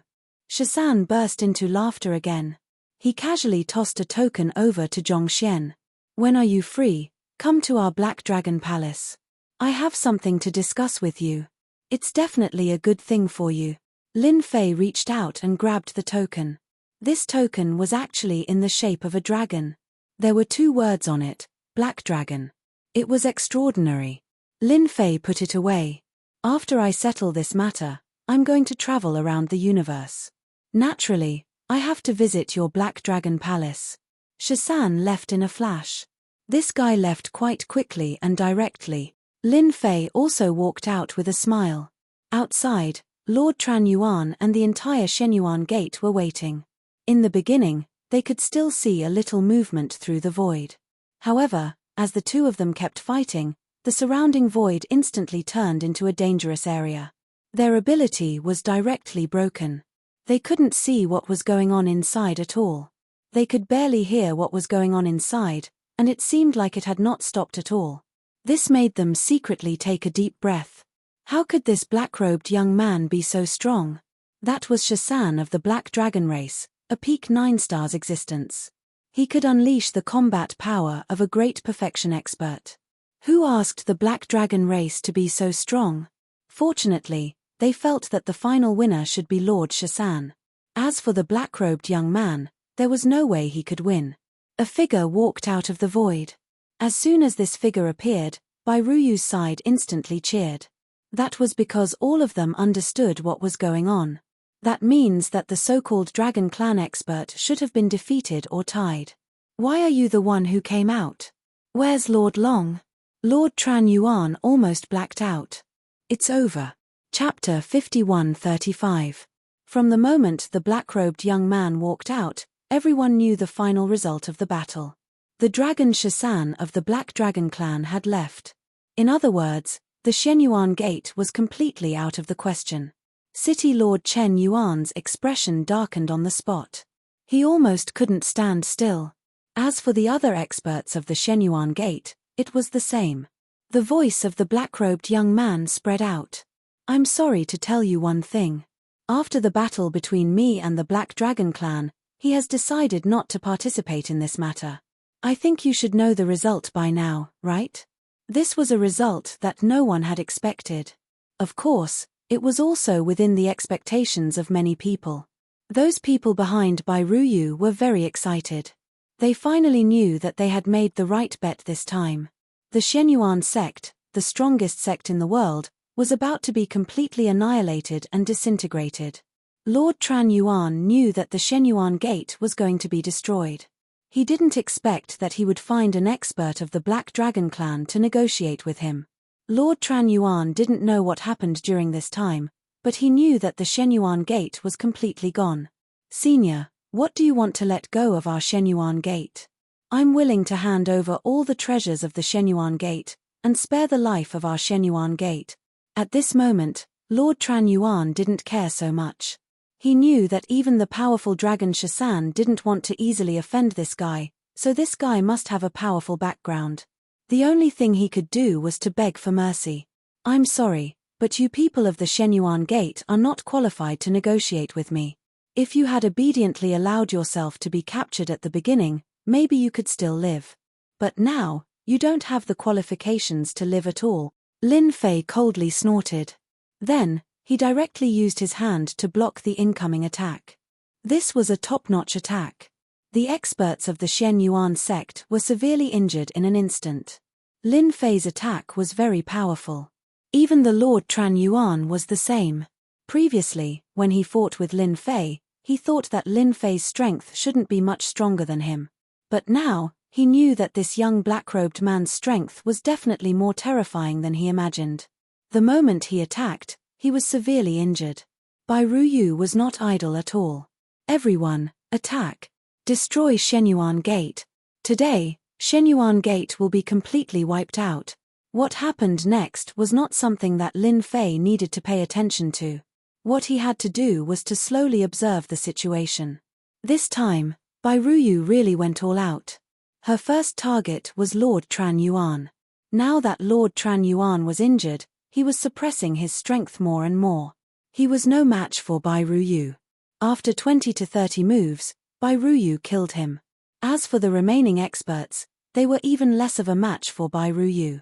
Shasan burst into laughter again. He casually tossed a token over to Zhongxian. When are you free? Come to our Black Dragon Palace. I have something to discuss with you. It's definitely a good thing for you. Lin Fei reached out and grabbed the token. This token was actually in the shape of a dragon. There were 2 words on it, Black Dragon. It was extraordinary. Lin Fei put it away. After I settle this matter, I'm going to travel around the universe. Naturally, I have to visit your Black Dragon Palace. Shasan left in a flash. This guy left quite quickly and directly. Lin Fei also walked out with a smile. Outside, Lord Tran Yuan and the entire Shenyuan Gate were waiting. In the beginning, they could still see a little movement through the void. However, as the 2 of them kept fighting, the surrounding void instantly turned into a dangerous area. Their ability was directly broken. They couldn't see what was going on inside at all. They could barely hear what was going on inside, and it seemed like it had not stopped at all. This made them secretly take a deep breath. How could this black-robed young man be so strong? That was Shasan of the Black Dragon race, a peak 9 stars existence. He could unleash the combat power of a great perfection expert. Who asked the Black Dragon race to be so strong? Fortunately, they felt that the final winner should be Lord Shasan. As for the black-robed young man, there was no way he could win. A figure walked out of the void. As soon as this figure appeared, Bairuyu's side instantly cheered. That was because all of them understood what was going on. That means that the so-called Dragon Clan expert should have been defeated or tied. Why are you the one who came out? Where's Lord Long? Lord Tran Yuan almost blacked out. It's over. Chapter 51-35. From the moment the black-robed young man walked out, everyone knew the final result of the battle. The dragon Shasan of the Black Dragon Clan had left. In other words, the Shenyuan Gate was completely out of the question. City Lord Chen Yuan's expression darkened on the spot. He almost couldn't stand still. As for the other experts of the Shenyuan Gate, it was the same. The voice of the black-robed young man spread out. I'm sorry to tell you one thing. After the battle between me and the Black Dragon Clan, he has decided not to participate in this matter. I think you should know the result by now, right? This was a result that no one had expected. Of course, it was also within the expectations of many people. Those people behind Bairuyu were very excited. They finally knew that they had made the right bet this time. The Shenyuan sect, the strongest sect in the world, was about to be completely annihilated and disintegrated. Lord Tran Yuan knew that the Shenyuan Gate was going to be destroyed. He didn't expect that he would find an expert of the Black Dragon Clan to negotiate with him. Lord Tran Yuan didn't know what happened during this time, but he knew that the Shenyuan Gate was completely gone. Senior, what do you want to let go of our Shenyuan Gate? I'm willing to hand over all the treasures of the Shenyuan Gate, and spare the life of our Shenyuan Gate. At this moment, Lord Tran Yuan didn't care so much. He knew that even the powerful dragon Shasan didn't want to easily offend this guy, so this guy must have a powerful background. The only thing he could do was to beg for mercy. I'm sorry, but you people of the Shenyuan Gate are not qualified to negotiate with me. If you had obediently allowed yourself to be captured at the beginning, maybe you could still live. But now, you don't have the qualifications to live at all. Lin Fei coldly snorted. Then, he directly used his hand to block the incoming attack. This was a top-notch attack. The experts of the Shenyuan sect were severely injured in an instant. Lin Fei's attack was very powerful. Even the Lord Tran Yuan was the same. Previously, when he fought with Lin Fei, he thought that Lin Fei's strength shouldn't be much stronger than him. But now, he knew that this young black-robed man's strength was definitely more terrifying than he imagined. The moment he attacked, he was severely injured. Bairuyu was not idle at all. Everyone, attack! Destroy Shenyuan Gate. Today, Shenyuan Gate will be completely wiped out. What happened next was not something that Lin Fei needed to pay attention to. What he had to do was to slowly observe the situation. This time, Bairuyu really went all out. Her first target was Lord Tran Yuan. Now that Lord Tran Yuan was injured, he was suppressing his strength more and more. He was no match for Bairuyu. After 20 to 30 moves, Bairuyu killed him. As for the remaining experts, they were even less of a match for Bairuyu.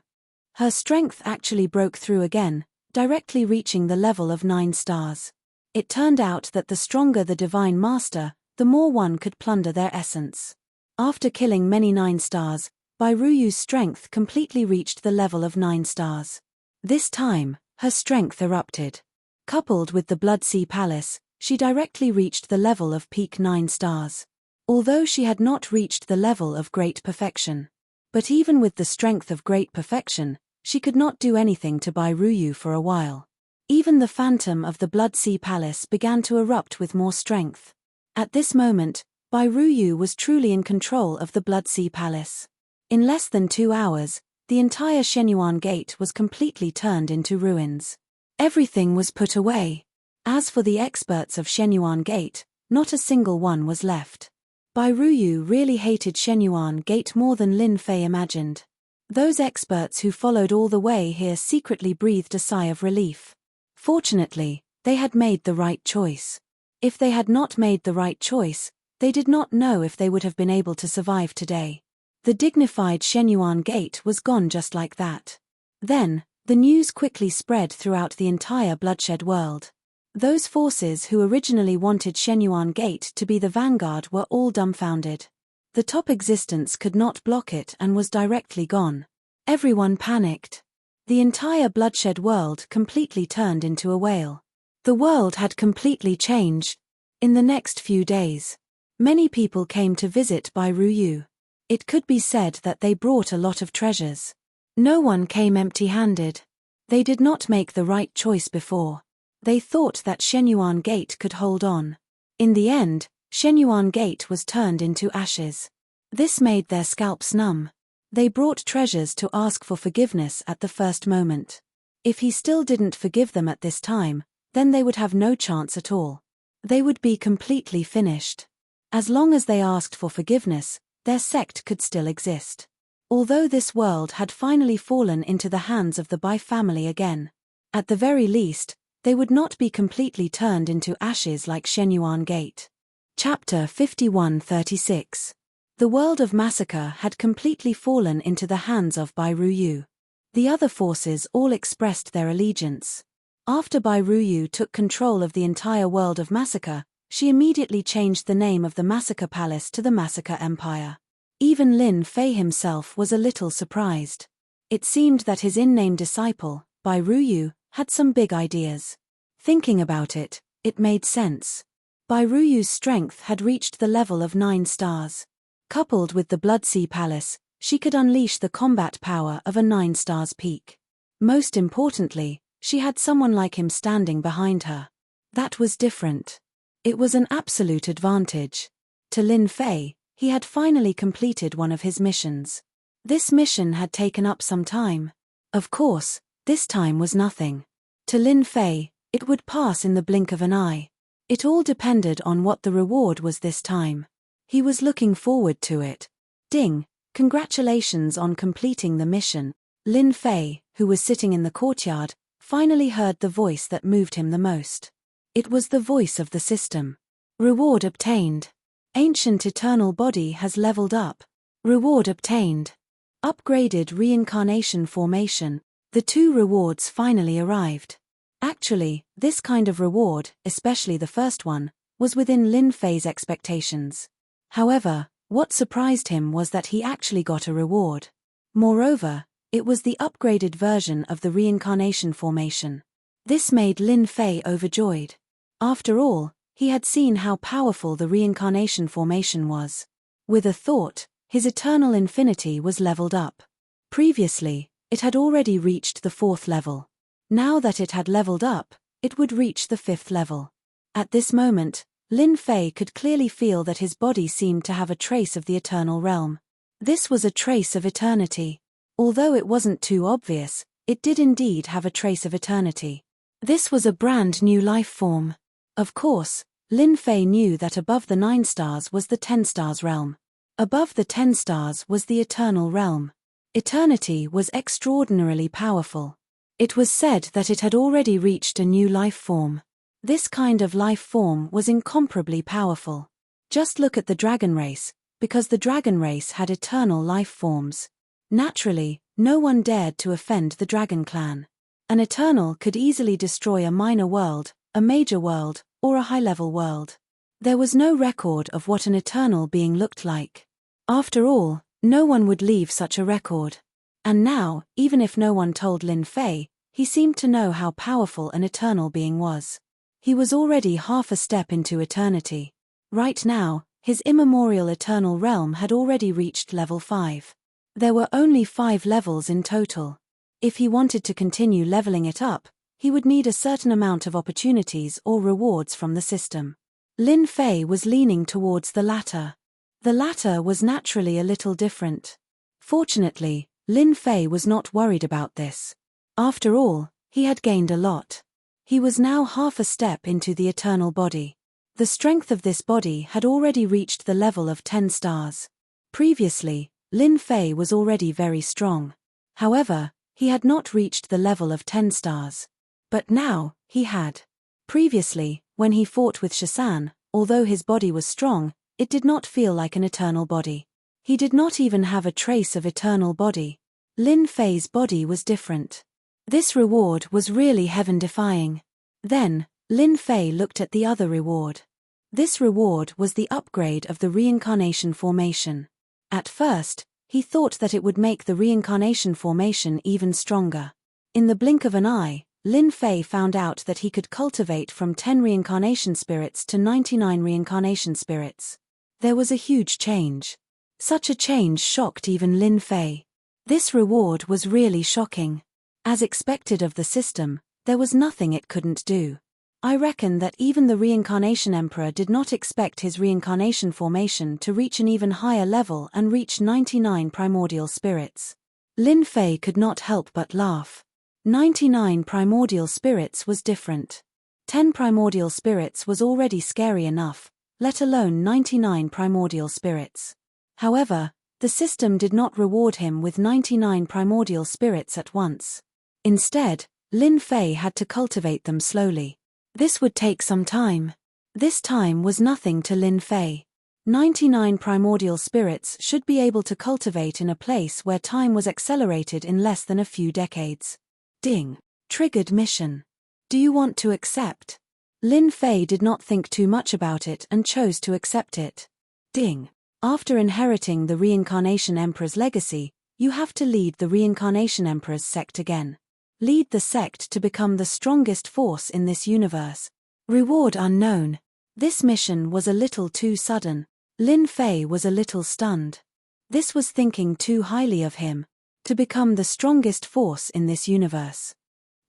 Her strength actually broke through again, directly reaching the level of 9 stars. It turned out that the stronger the Divine Master, the more one could plunder their essence. After killing many 9 stars, Bairuyu's strength completely reached the level of 9 stars. This time, her strength erupted. Coupled with the Blood Sea Palace, she directly reached the level of peak 9 stars. Although she had not reached the level of great perfection. But even with the strength of great perfection, she could not do anything to Bairuyu for a while. Even the phantom of the Blood Sea Palace began to erupt with more strength. At this moment, Bairuyu was truly in control of the Blood Sea Palace. In less than 2 hours, the entire Shenyuan Gate was completely turned into ruins. Everything was put away. As for the experts of Shenyuan Gate, not a single one was left. Bai Ruyu really hated Shenyuan Gate more than Lin Fei imagined. Those experts who followed all the way here secretly breathed a sigh of relief. Fortunately, they had made the right choice. If they had not made the right choice, they did not know if they would have been able to survive today. The dignified Shenyuan Gate was gone just like that. Then, the news quickly spread throughout the entire bloodshed world. Those forces who originally wanted Shenyuan Gate to be the vanguard were all dumbfounded. The top existence could not block it and was directly gone. Everyone panicked. The entire bloodshed world completely turned into a whale. The world had completely changed. In the next few days, many people came to visit Bai Ruyu. It could be said that they brought a lot of treasures. No one came empty-handed. They did not make the right choice before. They thought that Shenyuan Gate could hold on. In the end, Shenyuan Gate was turned into ashes. This made their scalps numb. They brought treasures to ask for forgiveness at the first moment. If he still didn't forgive them at this time, then they would have no chance at all. They would be completely finished. As long as they asked for forgiveness, their sect could still exist. Although this world had finally fallen into the hands of the Bai family again. At the very least, they would not be completely turned into ashes like Shenyuan Gate. Chapter 51-36. The world of massacre had completely fallen into the hands of Bai Ruyu. The other forces all expressed their allegiance. After Bai Ruyu took control of the entire world of massacre, she immediately changed the name of the Massacre Palace to the Massacre Empire. Even Lin Fei himself was a little surprised. It seemed that his in-name disciple, Bai Ruyu, had some big ideas. Thinking about it, it made sense. Bai Ruyu's strength had reached the level of 9 stars. Coupled with the Blood Sea Palace, she could unleash the combat power of a 9 stars peak. Most importantly, she had someone like him standing behind her. That was different. It was an absolute advantage. To Lin Fei, he had finally completed one of his missions. This mission had taken up some time. Of course, this time was nothing. To Lin Fei, it would pass in the blink of an eye. It all depended on what the reward was this time. He was looking forward to it. Ding, congratulations on completing the mission. Lin Fei, who was sitting in the courtyard, finally heard the voice that moved him the most. It was the voice of the system. Reward obtained. Ancient eternal body has leveled up. Reward obtained. Upgraded reincarnation formation. The 2 rewards finally arrived. Actually, this kind of reward, especially the first one, was within Lin Fei's expectations. However, what surprised him was that he actually got a reward. Moreover, it was the upgraded version of the reincarnation formation. This made Lin Fei overjoyed. After all, he had seen how powerful the reincarnation formation was. With a thought, his eternal infinity was leveled up. Previously, it had already reached the 4th level. Now that it had leveled up, it would reach the 5th level. At this moment, Lin Fei could clearly feel that his body seemed to have a trace of the eternal realm. This was a trace of eternity. Although it wasn't too obvious, it did indeed have a trace of eternity. This was a brand new life form. Of course, Lin Fei knew that above the 9 stars was the 10 stars realm. Above the 10 stars was the eternal realm. Eternity was extraordinarily powerful. It was said that it had already reached a new life form. This kind of life form was incomparably powerful. Just look at the dragon race, because the dragon race had eternal life forms. Naturally, no one dared to offend the dragon clan. An eternal could easily destroy a minor world, a major world, or a high-level world. There was no record of what an eternal being looked like. After all, no one would leave such a record. And now, even if no one told Lin Fei, he seemed to know how powerful an eternal being was. He was already half a step into eternity. Right now, his immemorial eternal realm had already reached level 5. There were only 5 levels in total. If he wanted to continue leveling it up, he would need a certain amount of opportunities or rewards from the system. Lin Fei was leaning towards the latter. The latter was naturally a little different. Fortunately, Lin Fei was not worried about this. After all, he had gained a lot. He was now half a step into the eternal body. The strength of this body had already reached the level of 10 stars. Previously, Lin Fei was already very strong. However, he had not reached the level of 10 stars. But now, he had. Previously, when he fought with Shasan, although his body was strong, it did not feel like an eternal body. He did not even have a trace of eternal body. Lin Fei's body was different. This reward was really heaven-defying. Then, Lin Fei looked at the other reward. This reward was the upgrade of the reincarnation formation. At first, he thought that it would make the reincarnation formation even stronger. In the blink of an eye, Lin Fei found out that he could cultivate from 10 reincarnation spirits to 99 reincarnation spirits. There was a huge change. Such a change shocked even Lin Fei. This reward was really shocking. As expected of the system, there was nothing it couldn't do. I reckon that even the Reincarnation Emperor did not expect his reincarnation formation to reach an even higher level and reach 99 primordial spirits. Lin Fei could not help but laugh. 99 primordial spirits was different. 10 primordial spirits was already scary enough, let alone 99 primordial spirits. However, the system did not reward him with 99 primordial spirits at once. Instead, Lin Fei had to cultivate them slowly. This would take some time. This time was nothing to Lin Fei. 99 primordial spirits should be able to cultivate in a place where time was accelerated in less than a few decades. Ding. Triggered mission. Do you want to accept? Lin Fei did not think too much about it and chose to accept it. Ding. After inheriting the Reincarnation Emperor's legacy, you have to lead the Reincarnation Emperor's sect again. Lead the sect to become the strongest force in this universe. Reward unknown. This mission was a little too sudden. Lin Fei was a little stunned. This was thinking too highly of him. To become the strongest force in this universe.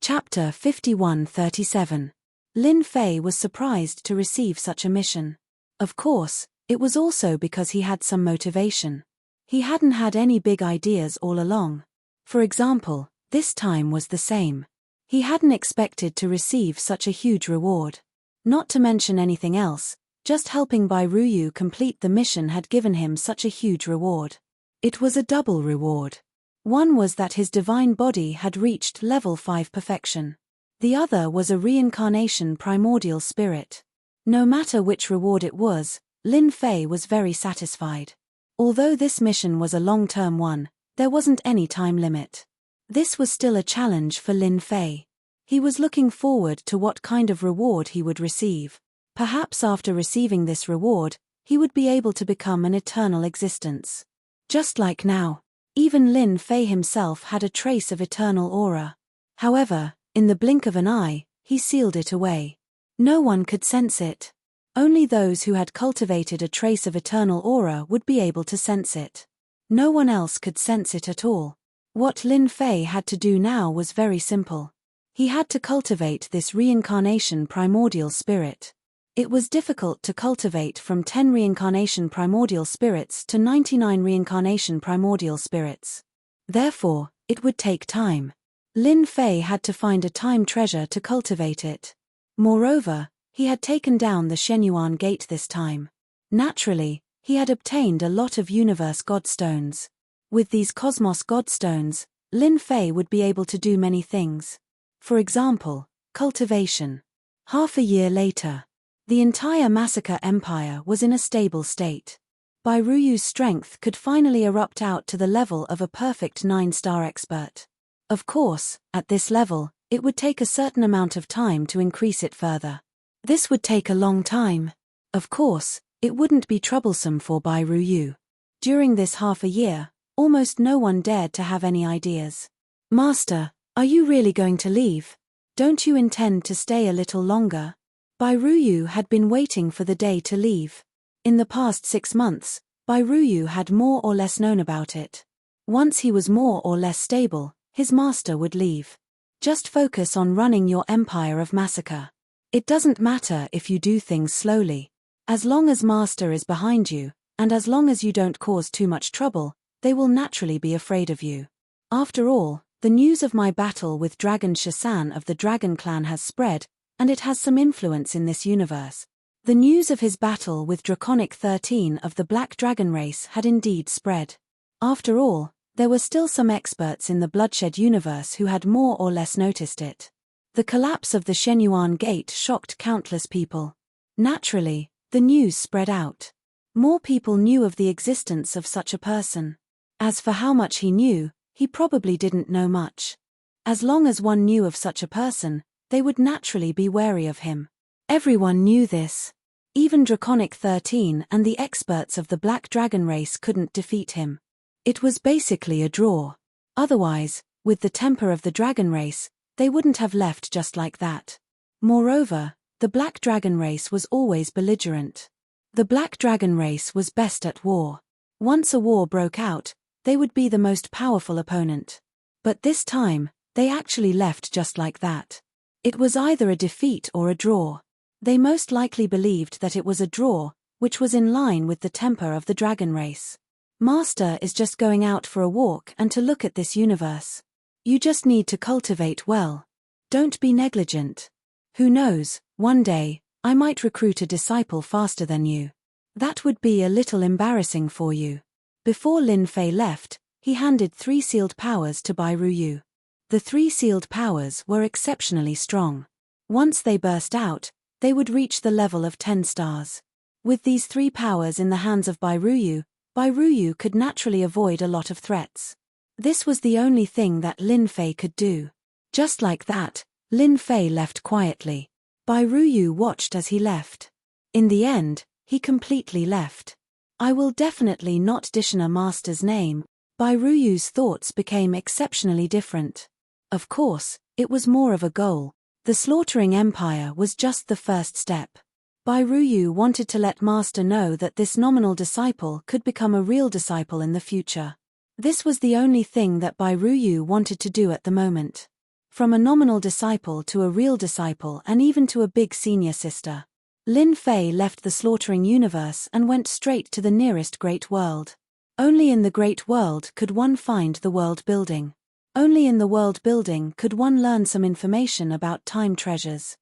Chapter 51-37. Lin Fei was surprised to receive such a mission. Of course, it was also because he had some motivation. He hadn't had any big ideas all along. For example, this time was the same. He hadn't expected to receive such a huge reward. Not to mention anything else, just helping Bai Ruyu complete the mission had given him such a huge reward. It was a double reward. One was that his divine body had reached level 5 perfection. The other was a reincarnation primordial spirit. No matter which reward it was, Lin Fei was very satisfied. Although this mission was a long-term one, there wasn't any time limit. This was still a challenge for Lin Fei. He was looking forward to what kind of reward he would receive. Perhaps after receiving this reward, he would be able to become an eternal existence. Just like now, even Lin Fei himself had a trace of eternal aura. However, in the blink of an eye, he sealed it away. No one could sense it. Only those who had cultivated a trace of eternal aura would be able to sense it. No one else could sense it at all. What Lin Fei had to do now was very simple. He had to cultivate this reincarnation primordial spirit. It was difficult to cultivate from 10 reincarnation primordial spirits to 99 reincarnation primordial spirits. Therefore, it would take time. Lin Fei had to find a time treasure to cultivate it. Moreover, he had taken down the Shenyuan Gate this time. Naturally, he had obtained a lot of universe godstones. With these cosmos godstones, Lin Fei would be able to do many things. For example, cultivation. Half a year later, the entire Massacre Empire was in a stable state. Bai Ruyu's strength could finally erupt out to the level of a perfect 9-star expert. Of course, at this level, it would take a certain amount of time to increase it further. This would take a long time. Of course, it wouldn't be troublesome for Bai Ruyu. During this half a year, almost no one dared to have any ideas. Master, are you really going to leave? Don't you intend to stay a little longer? Bai Ruyu had been waiting for the day to leave. In the past 6 months, Bai Ruyu had more or less known about it. Once he was more or less stable, his master would leave. Just focus on running your empire of massacre. It doesn't matter if you do things slowly. As long as master is behind you, and as long as you don't cause too much trouble, they will naturally be afraid of you. After all, the news of my battle with Dragon Shasan of the Dragon Clan has spread, and it has some influence in this universe. The news of his battle with Draconic 13 of the Black Dragon race had indeed spread. After all, there were still some experts in the Bloodshed universe who had more or less noticed it. The collapse of the Shenyuan Gate shocked countless people. Naturally, the news spread out. More people knew of the existence of such a person. As for how much he knew, he probably didn't know much. As long as one knew of such a person, they would naturally be wary of him. Everyone knew this. Even Draconic 13 and the experts of the Black Dragon race couldn't defeat him. It was basically a draw. Otherwise, with the temper of the Dragon race, they wouldn't have left just like that. Moreover, the Black Dragon race was always belligerent. The Black Dragon race was best at war. Once a war broke out, they would be the most powerful opponent. But this time, they actually left just like that. It was either a defeat or a draw. They most likely believed that it was a draw, which was in line with the temper of the Dragon race. Master is just going out for a walk and to look at this universe. You just need to cultivate well. Don't be negligent. Who knows, one day, I might recruit a disciple faster than you. That would be a little embarrassing for you. Before Lin Fei left, he handed 3 sealed powers to Bai Ruyu. The 3 sealed powers were exceptionally strong. Once they burst out, they would reach the level of 10 stars. With these 3 powers in the hands of Bai Ruyu could naturally avoid a lot of threats. This was the only thing that Lin Fei could do. Just like that, Lin Fei left quietly. Bai Ruyu watched as he left. In the end, he completely left. I will definitely not mention a master's name. Bai Ruyu's thoughts became exceptionally different. Of course, it was more of a goal. The slaughtering empire was just the first step. Bai Ruyu wanted to let Master know that this nominal disciple could become a real disciple in the future. This was the only thing that Bai Ruyu wanted to do at the moment. From a nominal disciple to a real disciple and even to a big senior sister. Lin Fei left the slaughtering universe and went straight to the nearest great world. Only in the great world could one find the world building. Only in the world building could one learn some information about time treasures.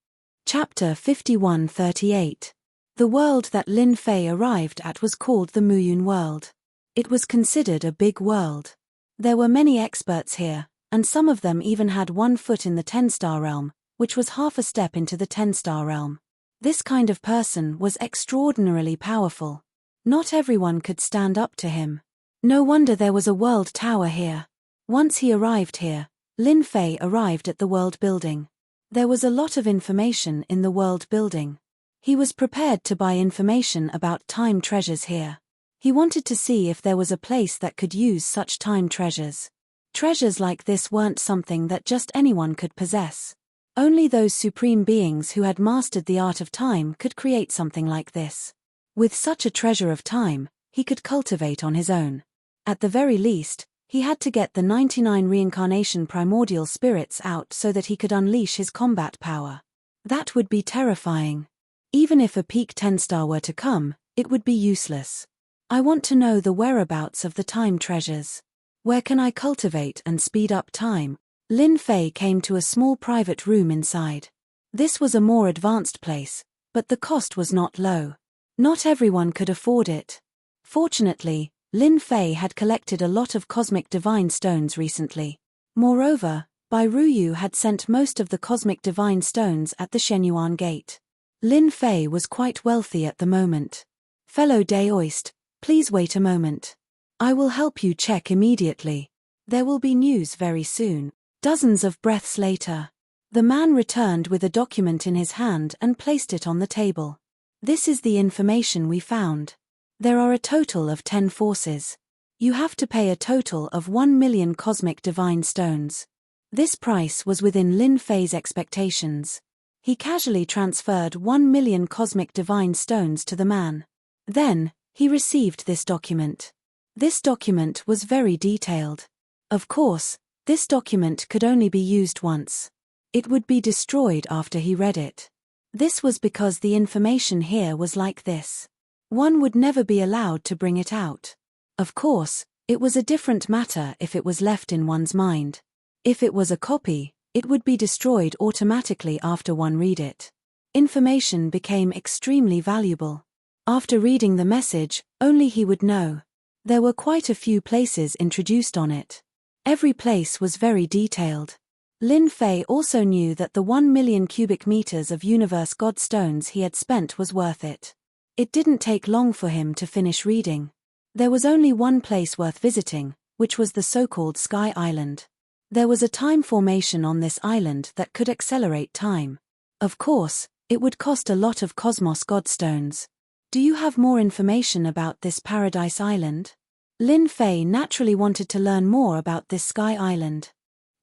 Chapter 5138. The world that Lin Fei arrived at was called the Muyun world. It was considered a big world. There were many experts here, and some of them even had 1 foot in the 10-star realm, which was half a step into the 10-star realm. This kind of person was extraordinarily powerful. Not everyone could stand up to him. No wonder there was a world tower here. Once he arrived here, Lin Fei arrived at the world building. There was a lot of information in the world building. He was prepared to buy information about time treasures here. He wanted to see if there was a place that could use such time treasures. Treasures like this weren't something that just anyone could possess. Only those supreme beings who had mastered the art of time could create something like this. With such a treasure of time, he could cultivate on his own. At the very least, he had to get the 99 reincarnation primordial spirits out so that he could unleash his combat power. That would be terrifying. Even if a peak 10-star were to come, it would be useless. I want to know the whereabouts of the time treasures. Where can I cultivate and speed up time? Lin Fei came to a small private room inside. This was a more advanced place, but the cost was not low. Not everyone could afford it. Fortunately, Lin Fei had collected a lot of cosmic divine stones recently. Moreover, Bai Ruyu had sent most of the cosmic divine stones at the Shenyuan Gate. Lin Fei was quite wealthy at the moment. Fellow Daoist, please wait a moment. I will help you check immediately. There will be news very soon. Dozens of breaths later, the man returned with a document in his hand and placed it on the table. This is the information we found. There are a total of 10 forces. You have to pay a total of 1 million cosmic divine stones. This price was within Lin Fei's expectations. He casually transferred 1 million cosmic divine stones to the man. Then, he received this document. This document was very detailed. Of course, this document could only be used once. It would be destroyed after he read it. This was because the information here was like this. One would never be allowed to bring it out. Of course, it was a different matter if it was left in one's mind. If it was a copy, it would be destroyed automatically after one read it. Information became extremely valuable. After reading the message, only he would know. There were quite a few places introduced on it. Every place was very detailed. Lin Fei also knew that the 1 million cubic meters of universe god stones he had spent was worth it. It didn't take long for him to finish reading. There was only one place worth visiting, which was the so-called Sky Island. There was a time formation on this island that could accelerate time. Of course, it would cost a lot of cosmos godstones. Do you have more information about this paradise island? Lin Fei naturally wanted to learn more about this Sky Island.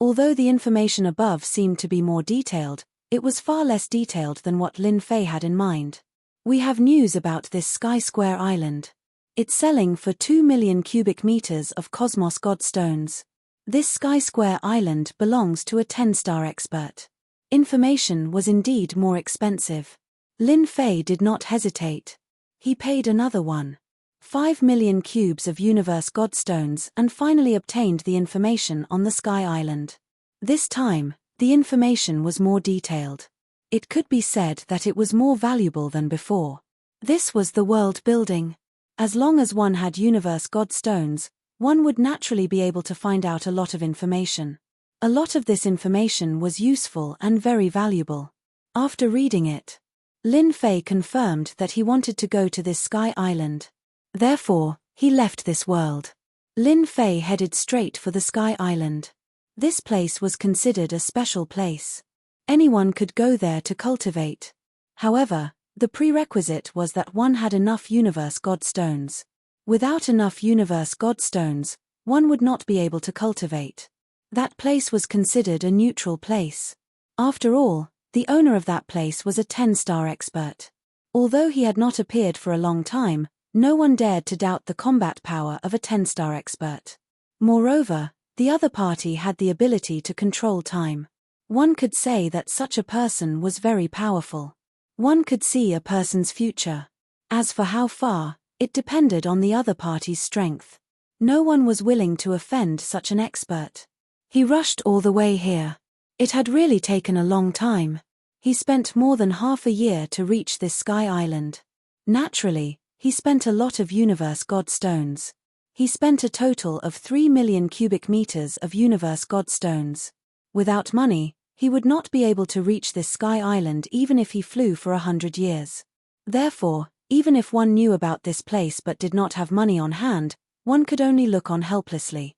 Although the information above seemed to be more detailed, it was far less detailed than what Lin Fei had in mind. We have news about this Sky Square Island. It's selling for 2 million cubic meters of cosmos godstones. This Sky Square Island belongs to a 10-star expert. Information was indeed more expensive. Lin Fei did not hesitate. He paid another 1.5 million cubes of universe godstones and finally obtained the information on the Sky Island. This time, the information was more detailed. It could be said that it was more valuable than before. This was the world building. As long as one had universe godstones, one would naturally be able to find out a lot of information. A lot of this information was useful and very valuable. After reading it, Lin Fei confirmed that he wanted to go to this Sky Island. Therefore, he left this world. Lin Fei headed straight for the Sky Island. This place was considered a special place. Anyone could go there to cultivate. However, the prerequisite was that one had enough universe godstones. Without enough universe godstones, one would not be able to cultivate. That place was considered a neutral place. After all, the owner of that place was a 10-star expert. Although he had not appeared for a long time, no one dared to doubt the combat power of a 10-star expert. Moreover, the other party had the ability to control time. One could say that such a person was very powerful. One could see a person's future. As for how far, it depended on the other party's strength. No one was willing to offend such an expert. He rushed all the way here. It had really taken a long time. He spent more than half a year to reach this Sky Island. Naturally, he spent a lot of universe godstones. He spent a total of 3 million cubic meters of universe godstones. Without money, he would not be able to reach this Sky Island even if he flew for 100 years. Therefore, even if one knew about this place but did not have money on hand, one could only look on helplessly.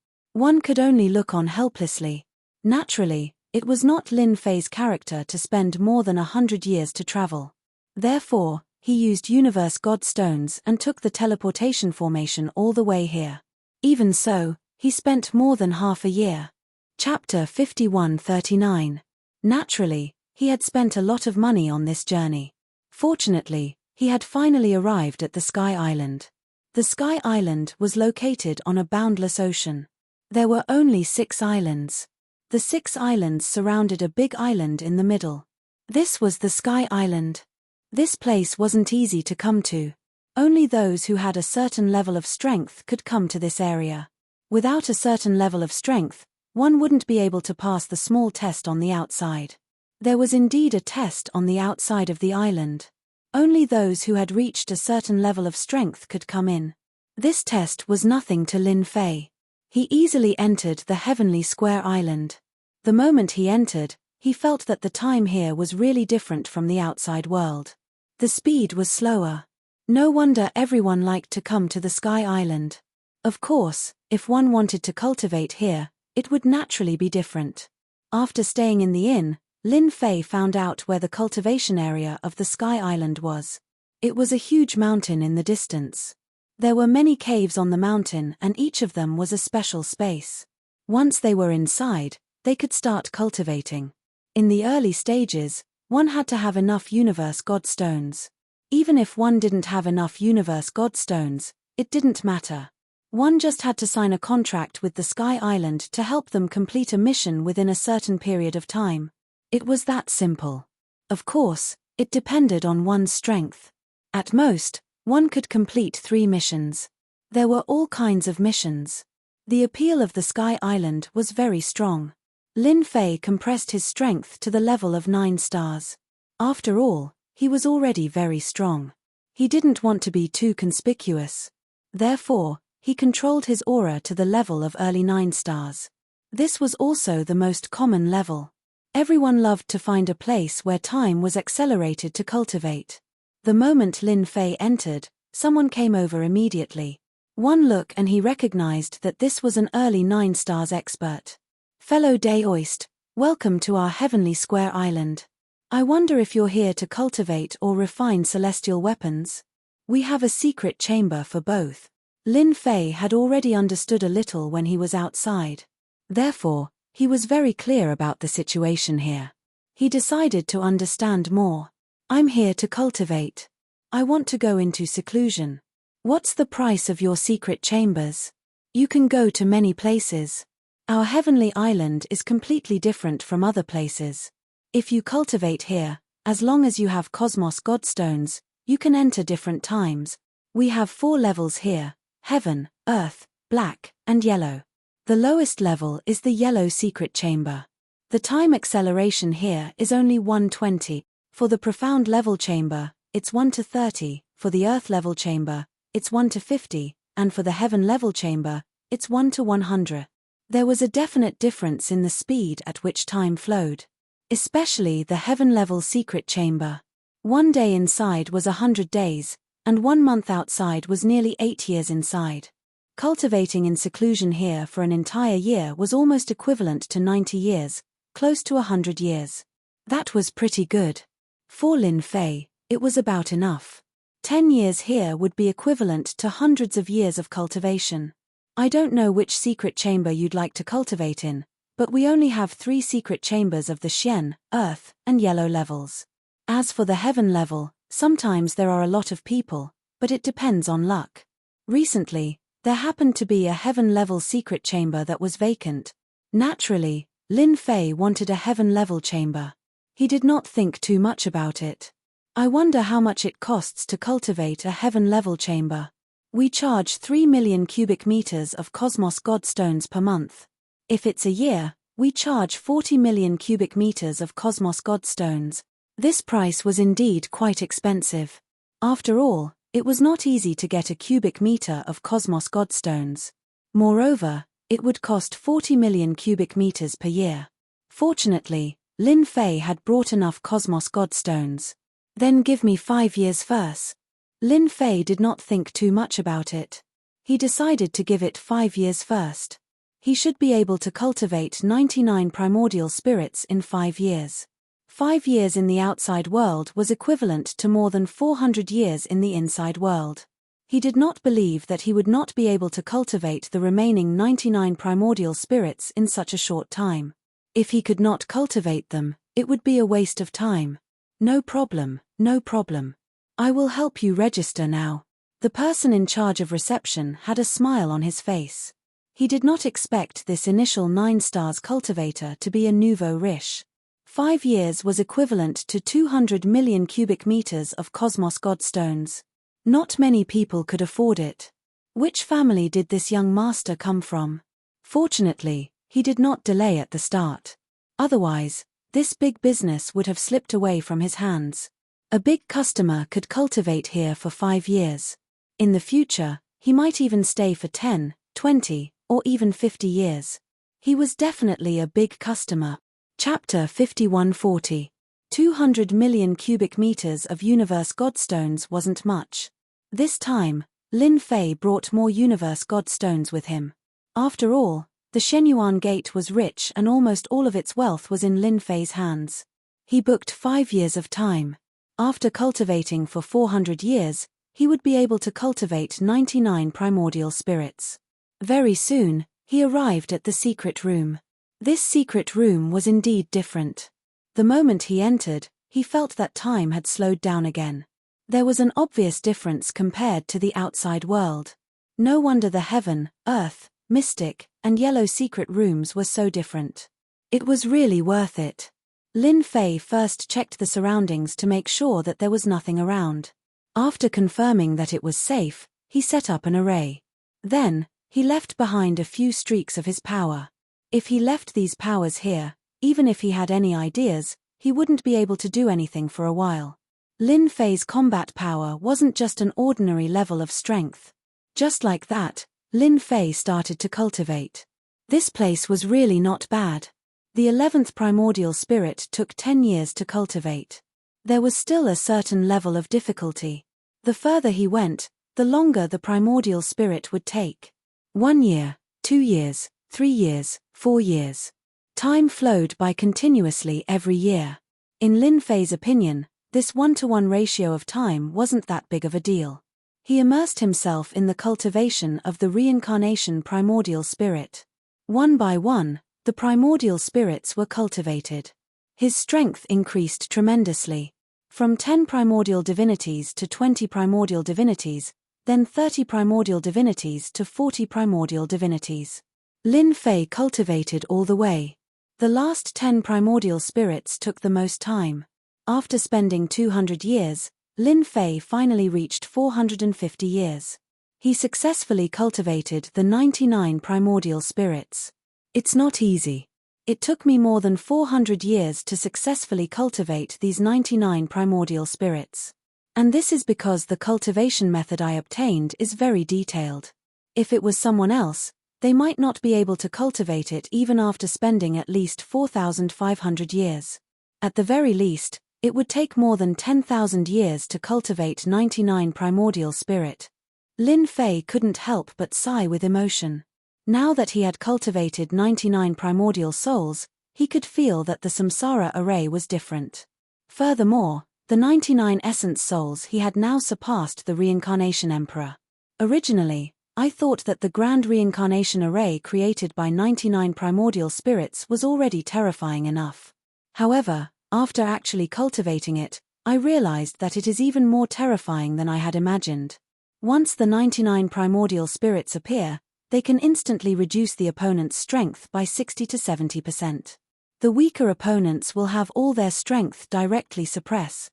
Naturally, it was not Lin Fei's character to spend more than 100 years to travel. Therefore, he used universe godstones and took the teleportation formation all the way here. Even so, he spent more than half a year. Chapter 5139. Naturally, he had spent a lot of money on this journey. Fortunately, he had finally arrived at the Sky Island. The Sky Island was located on a boundless ocean. There were only 6 islands. The 6 islands surrounded a big island in the middle. This was the Sky Island. This place wasn't easy to come to. Only those who had a certain level of strength could come to this area. Without a certain level of strength, one wouldn't be able to pass the small test on the outside. There was indeed a test on the outside of the island. Only those who had reached a certain level of strength could come in. This test was nothing to Lin Fei. He easily entered the Heavenly Square Island. The moment he entered, he felt that the time here was really different from the outside world. The speed was slower. No wonder everyone liked to come to the Sky Island. Of course, if one wanted to cultivate here, it would naturally be different. After staying in the inn, Lin Fei found out where the cultivation area of the Sky Island was. It was a huge mountain in the distance. There were many caves on the mountain and each of them was a special space. Once they were inside, they could start cultivating. In the early stages, one had to have enough universe godstones. Even if one didn't have enough universe godstones, it didn't matter. One just had to sign a contract with the Sky Island to help them complete a mission within a certain period of time. It was that simple. Of course, it depended on one's strength. At most, one could complete 3 missions. There were all kinds of missions. The appeal of the Sky Island was very strong. Lin Fei compressed his strength to the level of 9 stars. After all, He was already very strong. He didn't want to be too conspicuous. Therefore, he controlled his aura to the level of early 9 stars. This was also the most common level. Everyone loved to find a place where time was accelerated to cultivate. The moment Lin Fei entered, someone came over immediately. One look and he recognized that this was an early 9 stars expert. Fellow Daoist, welcome to our heavenly square island. I wonder if you're here to cultivate or refine celestial weapons? We have a secret chamber for both. Lin Fei had already understood a little when he was outside. Therefore, he was very clear about the situation here. He decided to understand more. I'm here to cultivate. I want to go into seclusion. What's the price of your secret chambers? You can go to many places. Our heavenly island is completely different from other places. If you cultivate here, as long as you have cosmos godstones, you can enter different times. We have 4 levels here: heaven, earth, black, and yellow. The lowest level is the yellow secret chamber. The time acceleration here is only 120. For the profound level chamber, it's 1 to 30. For the earth level chamber, it's 1 to 50. And for the heaven level chamber, it's 1 to 100. There was a definite difference in the speed at which time flowed. Especially the heaven level secret chamber. 1 day inside was 100 days, and 1 month outside was nearly 8 years inside. Cultivating in seclusion here for an entire year was almost equivalent to 90 years, close to 100 years. That was pretty good. For Lin Fei, it was about enough. 10 years here would be equivalent to hundreds of years of cultivation. I don't know which secret chamber you'd like to cultivate in, but we only have 3 secret chambers of the Xian, earth, and yellow levels. As for the heaven level, sometimes there are a lot of people, but it depends on luck. Recently, there happened to be a heaven-level secret chamber that was vacant. Naturally, Lin Fei wanted a heaven-level chamber. He did not think too much about it. I wonder how much it costs to cultivate a heaven-level chamber. We charge 3 million cubic meters of cosmos godstones per month. If it's a year, we charge 40 million cubic meters of cosmos godstones. This price was indeed quite expensive. After all, it was not easy to get a cubic meter of cosmos godstones. Moreover, it would cost 40 million cubic meters per year. Fortunately, Lin Fei had brought enough cosmos godstones. Then give me 5 years first. Lin Fei did not think too much about it. He decided to give it 5 years first. He should be able to cultivate 99 primordial spirits in 5 years. 5 years in the outside world was equivalent to more than 400 years in the inside world. He did not believe that he would not be able to cultivate the remaining 99 primordial spirits in such a short time. If he could not cultivate them, it would be a waste of time. No problem, no problem. I will help you register now. The person in charge of reception had a smile on his face. He did not expect this initial 9 stars cultivator to be a nouveau riche. 5 years was equivalent to 200 million cubic meters of cosmos godstones. Not many people could afford it. Which family did this young master come from? Fortunately, he did not delay at the start. Otherwise, this big business would have slipped away from his hands. A big customer could cultivate here for 5 years. In the future, he might even stay for 10, 20, or even 50 years. He was definitely a big customer. Chapter 5140. 200 million cubic meters of universe godstones wasn't much. This time, Lin Fei brought more universe godstones with him. After all, the Shenyuan Gate was rich and almost all of its wealth was in Lin Fei's hands. He booked 5 years of time. After cultivating for 400 years, he would be able to cultivate 99 primordial spirits. Very soon, he arrived at the secret room. This secret room was indeed different. The moment he entered, he felt that time had slowed down again. There was an obvious difference compared to the outside world. No wonder the heaven, earth, mystic, and yellow secret rooms were so different. It was really worth it. Lin Fei first checked the surroundings to make sure that there was nothing around. After confirming that it was safe, he set up an array. Then, he left behind a few streaks of his power. If he left these powers here, even if he had any ideas, he wouldn't be able to do anything for a while. Lin Fei's combat power wasn't just an ordinary level of strength. Just like that, Lin Fei started to cultivate. This place was really not bad. The 11th primordial spirit took 10 years to cultivate. There was still a certain level of difficulty. The further he went, the longer the primordial spirit would take. 1 year, 2 years, 3 years, 4 years. Time flowed by continuously every year. In Lin Fei's opinion, this 1-to-1 ratio of time wasn't that big of a deal. He immersed himself in the cultivation of the reincarnation primordial spirit. One by one, the primordial spirits were cultivated. His strength increased tremendously. From 10 primordial divinities to 20 primordial divinities, then 30 primordial divinities to 40 primordial divinities. Lin Fei cultivated all the way. The last 10 primordial spirits took the most time. After spending 200 years, Lin Fei finally reached 450 years. He successfully cultivated the 99 primordial spirits. It's not easy. It took me more than 400 years to successfully cultivate these 99 primordial spirits. And this is because the cultivation method I obtained is very detailed. If it was someone else, they might not be able to cultivate it even after spending at least 4,500 years. At the very least, it would take more than 10,000 years to cultivate 99 primordial spirit. Lin Fei couldn't help but sigh with emotion. Now that he had cultivated 99 primordial souls, he could feel that the samsara array was different. Furthermore, the 99 essence souls he had now surpassed the reincarnation emperor. Originally, I thought that the grand reincarnation array created by 99 primordial spirits was already terrifying enough. However, after actually cultivating it, I realized that it is even more terrifying than I had imagined. Once the 99 primordial spirits appear, they can instantly reduce the opponent's strength by 60 to 70%. The weaker opponents will have all their strength directly suppress.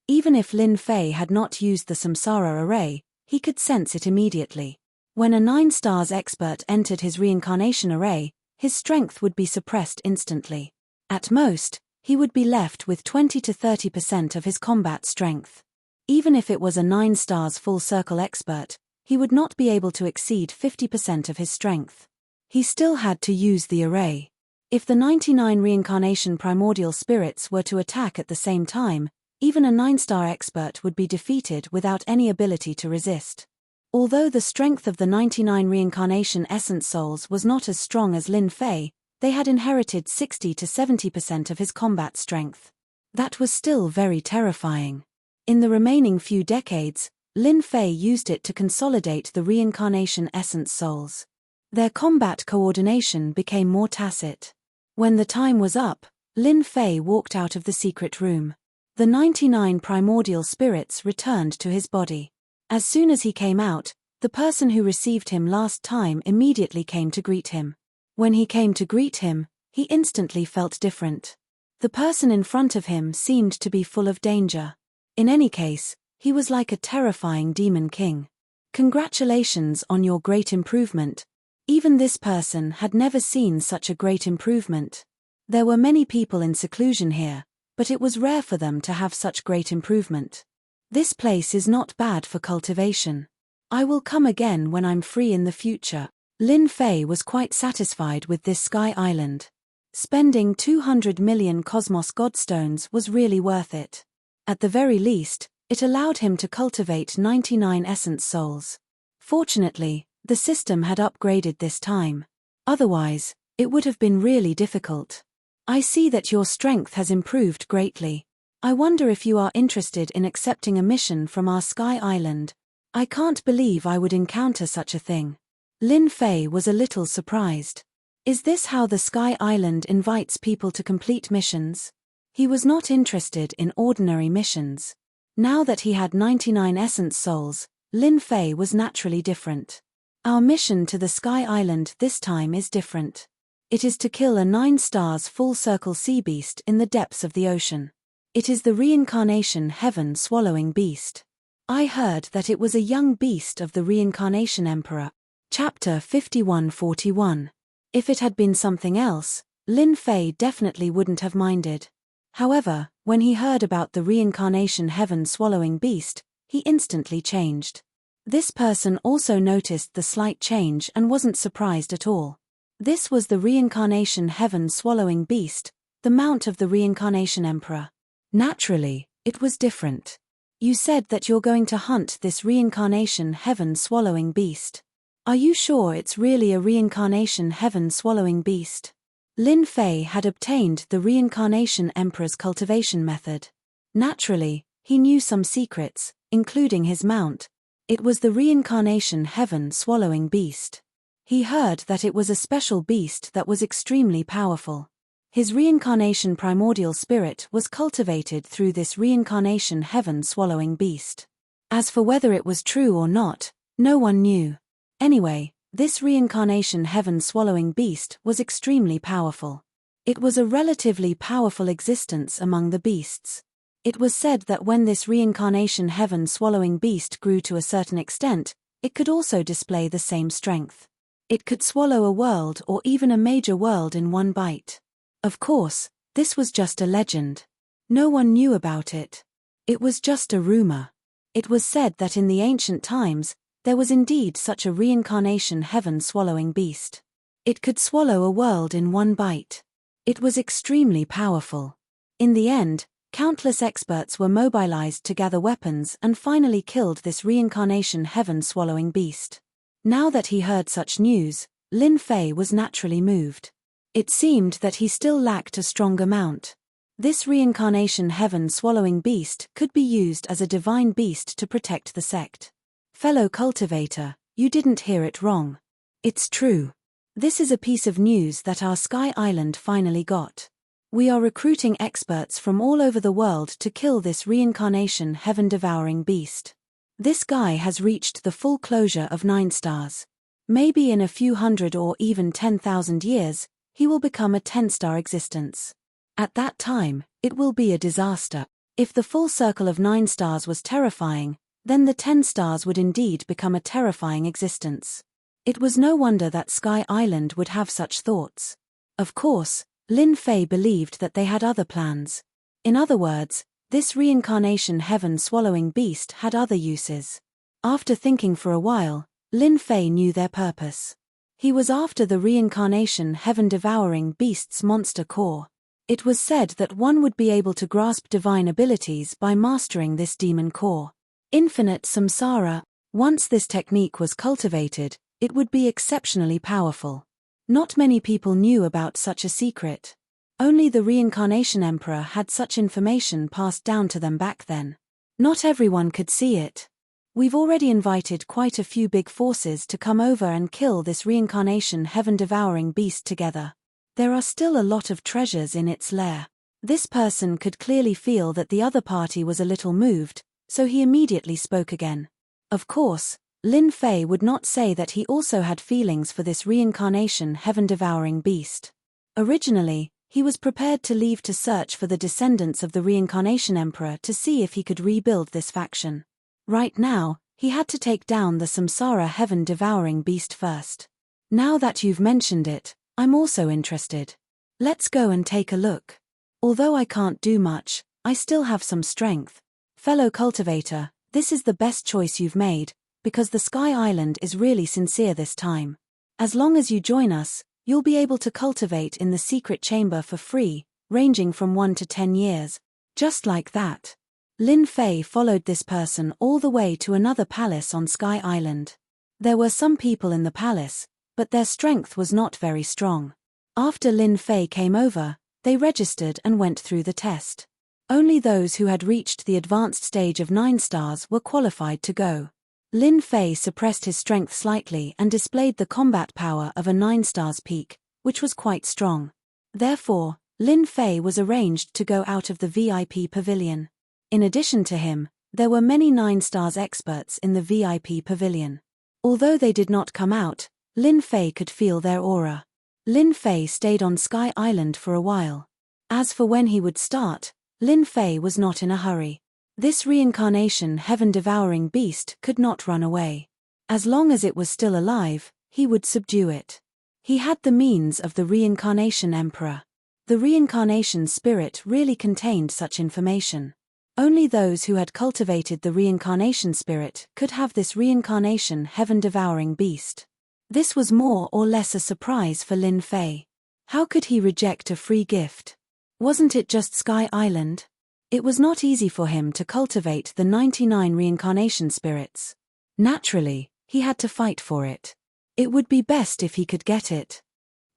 Even if Lin Fei had not used the samsara array, he could sense it immediately. When a 9 stars expert entered his reincarnation array, his strength would be suppressed instantly. At most, he would be left with 20 to 30% of his combat strength. Even if it was a 9 stars full circle expert, he would not be able to exceed 50% of his strength. He still had to use the array. If the 99 reincarnation primordial spirits were to attack at the same time, even a 9-star expert would be defeated without any ability to resist. Although the strength of the 99 reincarnation essence souls was not as strong as Lin Fei, they had inherited 60 to 70% of his combat strength. That was still very terrifying. In the remaining few decades, Lin Fei used it to consolidate the reincarnation essence souls. Their combat coordination became more tacit. When the time was up, Lin Fei walked out of the secret room. The 99 primordial spirits returned to his body. As soon as he came out, the person who received him last time immediately came to greet him. When he came to greet him, he instantly felt different. The person in front of him seemed to be full of danger. In any case, he was like a terrifying demon king. Congratulations on your great improvement. Even this person had never seen such a great improvement. There were many people in seclusion here, but it was rare for them to have such great improvement. This place is not bad for cultivation. I will come again when I'm free in the future. Lin Fei was quite satisfied with this sky island. Spending 200 million cosmos godstones was really worth it. At the very least, it allowed him to cultivate 99 essence souls. Fortunately, the system had upgraded this time. Otherwise, it would have been really difficult. I see that your strength has improved greatly. I wonder if you are interested in accepting a mission from our sky island. I can't believe I would encounter such a thing. Lin Fei was a little surprised. Is this how the sky island invites people to complete missions? He was not interested in ordinary missions. Now that he had 99 essence souls, Lin Fei was naturally different. Our mission to the sky island this time is different. It is to kill a 9 stars full circle sea beast in the depths of the ocean. It is the reincarnation heaven swallowing beast. I heard that it was a young beast of the reincarnation emperor. Chapter 5141. If it had been something else, Lin Fei definitely wouldn't have minded. However, When he heard about the reincarnation heaven-swallowing beast, he instantly changed. This person also noticed the slight change and wasn't surprised at all. This was the reincarnation heaven-swallowing beast, the mount of the reincarnation emperor. Naturally, it was different. You said that you're going to hunt this reincarnation heaven-swallowing beast. Are you sure it's really a reincarnation heaven-swallowing beast? Lin Fei had obtained the reincarnation emperor's cultivation method. Naturally, he knew some secrets, including his mount. It was the reincarnation heaven-swallowing beast. He heard that it was a special beast that was extremely powerful. His reincarnation primordial spirit was cultivated through this reincarnation heaven-swallowing beast. As for whether it was true or not, no one knew. Anyway, this reincarnation heaven-swallowing beast was extremely powerful. It was a relatively powerful existence among the beasts. It was said that when this reincarnation heaven-swallowing beast grew to a certain extent, it could also display the same strength. It could swallow a world or even a major world in one bite. Of course, this was just a legend. No one knew about it. It was just a rumor. It was said that in the ancient times, there was indeed such a reincarnation heaven-swallowing beast. It could swallow a world in one bite. It was extremely powerful. In the end, countless experts were mobilized to gather weapons and finally killed this reincarnation heaven-swallowing beast. Now that he heard such news, Lin Fei was naturally moved. It seemed that he still lacked a stronger mount. This reincarnation heaven-swallowing beast could be used as a divine beast to protect the sect. Fellow cultivator, you didn't hear it wrong. It's true. This is a piece of news that our Sky Island finally got. We are recruiting experts from all over the world to kill this reincarnation heaven-devouring beast. This guy has reached the full closure of 9 stars. Maybe in a few hundred or even 10,000 years, he will become a 10-star existence. At that time, it will be a disaster. If the full circle of 9 stars was terrifying, then the 10 stars would indeed become a terrifying existence. It was no wonder that Sky Island would have such thoughts. Of course, Lin Fei believed that they had other plans. In other words, this reincarnation heaven-swallowing beast had other uses. After thinking for a while, Lin Fei knew their purpose. He was after the reincarnation heaven-devouring beast's monster core. It was said that one would be able to grasp divine abilities by mastering this demon core. Infinite samsara. Once this technique was cultivated, it would be exceptionally powerful. Not many people knew about such a secret. Only the reincarnation emperor had such information passed down to them back then. Not everyone could see it. We've already invited quite a few big forces to come over and kill this reincarnation heaven-devouring beast together. There are still a lot of treasures in its lair. This person could clearly feel that the other party was a little moved, so he immediately spoke again. Of course, Lin Fei would not say that he also had feelings for this reincarnation heaven-devouring beast. Originally, he was prepared to leave to search for the descendants of the reincarnation emperor to see if he could rebuild this faction. Right now, he had to take down the samsara heaven-devouring beast first. Now that you've mentioned it, I'm also interested. Let's go and take a look. Although I can't do much, I still have some strength. Fellow cultivator, this is the best choice you've made, because the Sky Island is really sincere this time. As long as you join us, you'll be able to cultivate in the secret chamber for free, ranging from 1 to 10 years. Just like that. Lin Fei followed this person all the way to another palace on Sky Island. There were some people in the palace, but their strength was not very strong. After Lin Fei came over, they registered and went through the test. Only those who had reached the advanced stage of 9 stars were qualified to go. Lin Fei suppressed his strength slightly and displayed the combat power of a 9 stars peak, which was quite strong. Therefore, Lin Fei was arranged to go out of the VIP pavilion. In addition to him, there were many 9 stars experts in the VIP pavilion. Although they did not come out, Lin Fei could feel their aura. Lin Fei stayed on Sky Island for a while. As for when he would start, Lin Fei was not in a hurry. This reincarnation heaven-devouring beast could not run away. As long as it was still alive, he would subdue it. He had the means of the reincarnation emperor. The reincarnation spirit really contained such information. Only those who had cultivated the reincarnation spirit could have this reincarnation heaven-devouring beast. This was more or less a surprise for Lin Fei. How could he reject a free gift? Wasn't it just Sky Island? It was not easy for him to cultivate the 99 reincarnation spirits. Naturally, he had to fight for it. It would be best if he could get it.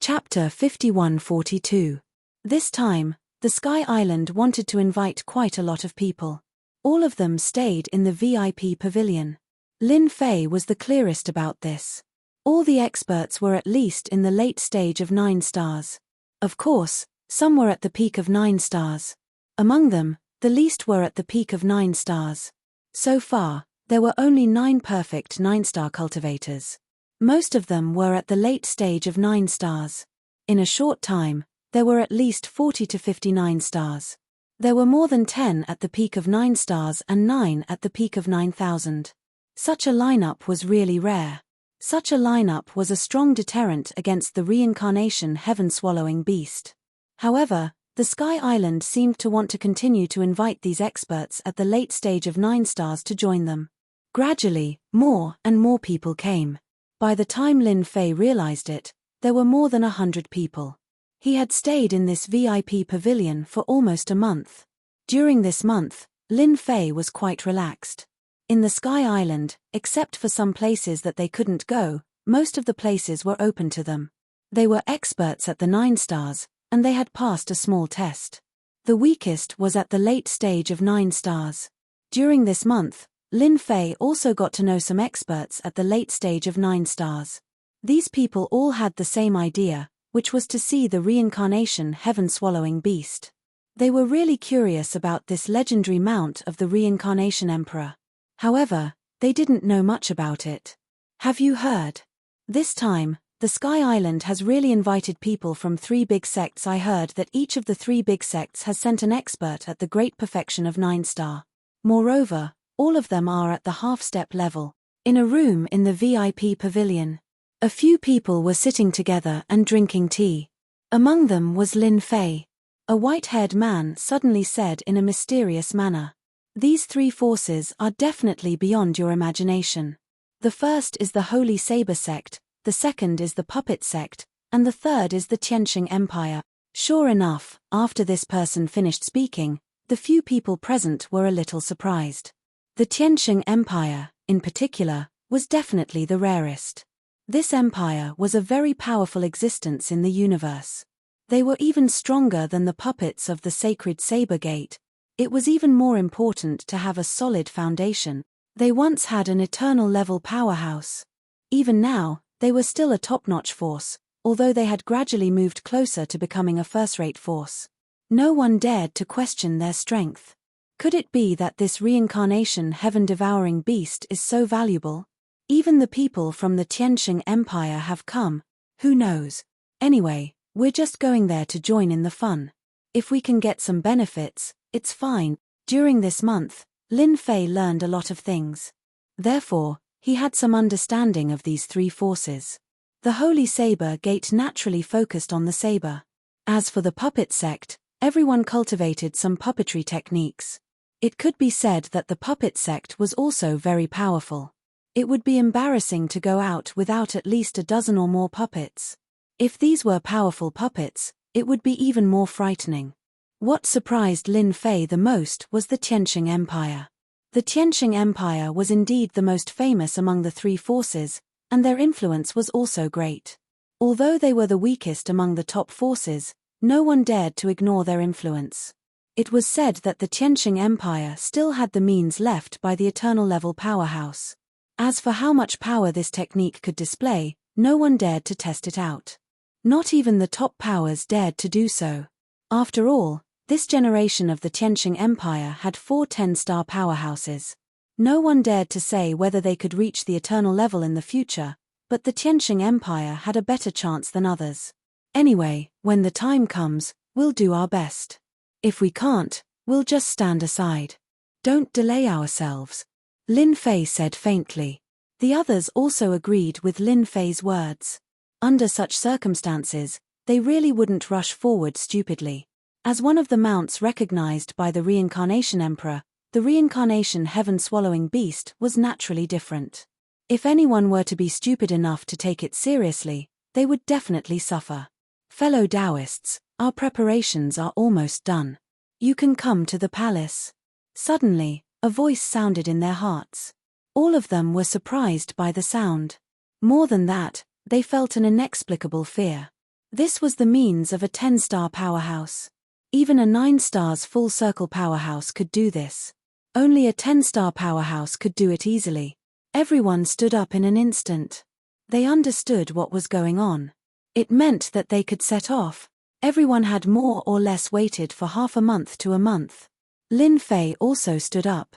Chapter 5142. This time, the Sky Island wanted to invite quite a lot of people. All of them stayed in the VIP pavilion. Lin Fei was the clearest about this. All the experts were at least in the late stage of 9 stars. Of course, some were at the peak of 9 stars. Among them, the least were at the peak of 9 stars. So far, there were only 9 perfect 9-star cultivators. Most of them were at the late stage of 9 stars. In a short time, there were at least 40 to 59 stars. There were more than 10 at the peak of 9 stars and 9 at the peak of 9,000. Such a lineup was really rare. Such a lineup was a strong deterrent against the reincarnation heaven-swallowing beast. However, the Sky Island seemed to want to continue to invite these experts at the late stage of 9 stars to join them. Gradually, more and more people came. By the time Lin Fei realized it, there were more than 100 people. He had stayed in this VIP pavilion for almost a month. During this month, Lin Fei was quite relaxed. In the Sky Island, except for some places that they couldn't go, most of the places were open to them. They were experts at the 9 stars, and they had passed a small test. The weakest was at the late stage of 9 stars. During this month, Lin Fei also got to know some experts at the late stage of 9 stars. These people all had the same idea, which was to see the reincarnation heaven-swallowing beast. They were really curious about this legendary mount of the reincarnation emperor. However, they didn't know much about it. Have you heard? This time, the Sky Island has really invited people from 3 big sects. I heard that each of the 3 big sects has sent an expert at the great perfection of 9-star. Moreover, all of them are at the half-step level, in a room in the VIP pavilion. A few people were sitting together and drinking tea. Among them was Lin Fei. A white-haired man suddenly said in a mysterious manner, "These 3 forces are definitely beyond your imagination. The first is the Holy Saber sect, the second is the Puppet sect, and the third is the Tianqing Empire." Sure enough, after this person finished speaking, the few people present were a little surprised. The Tianqing Empire, in particular, was definitely the rarest. This empire was a very powerful existence in the universe. They were even stronger than the puppets of the sacred Saber Gate. It was even more important to have a solid foundation. They once had an eternal level powerhouse. Even now, they were still a top-notch force, although they had gradually moved closer to becoming a first-rate force. No one dared to question their strength. Could it be that this reincarnation heaven-devouring beast is so valuable? Even the people from the Tianqing Empire have come. Who knows? Anyway, we're just going there to join in the fun. If we can get some benefits, it's fine. During this month, Lin Fei learned a lot of things. Therefore, he had some understanding of these 3 forces. The Holy Saber Gate naturally focused on the saber. As for the puppet sect, everyone cultivated some puppetry techniques. It could be said that the puppet sect was also very powerful. It would be embarrassing to go out without at least a dozen or more puppets. If these were powerful puppets, it would be even more frightening. What surprised Lin Fei the most was the Tianqing Empire. The Tianqing Empire was indeed the most famous among the 3 forces, and their influence was also great. Although they were the weakest among the top forces, no one dared to ignore their influence. It was said that the Tianqing Empire still had the means left by the eternal level powerhouse. As for how much power this technique could display, no one dared to test it out. Not even the top powers dared to do so. After all, this generation of the Tianqing Empire had 4 10-star powerhouses. No one dared to say whether they could reach the eternal level in the future, but the Tianqing Empire had a better chance than others. Anyway, when the time comes, we'll do our best. If we can't, we'll just stand aside. Don't delay ourselves. Lin Fei said faintly. The others also agreed with Lin Fei's words. Under such circumstances, They really wouldn't rush forward stupidly. As one of the mounts recognized by the Reincarnation Emperor, the Reincarnation Heaven-swallowing beast was naturally different. If anyone were to be stupid enough to take it seriously, they would definitely suffer. Fellow Taoists, our preparations are almost done. You can come to the palace. Suddenly, a voice sounded in their hearts. All of them were surprised by the sound. More than that, they felt an inexplicable fear. This was the means of a 10-star powerhouse. Even a 9 stars full circle powerhouse could do this. Only a 10-star powerhouse could do it easily. Everyone stood up in an instant. They understood what was going on. It meant that they could set off. Everyone had more or less waited for half a month to a month. Lin Fei also stood up.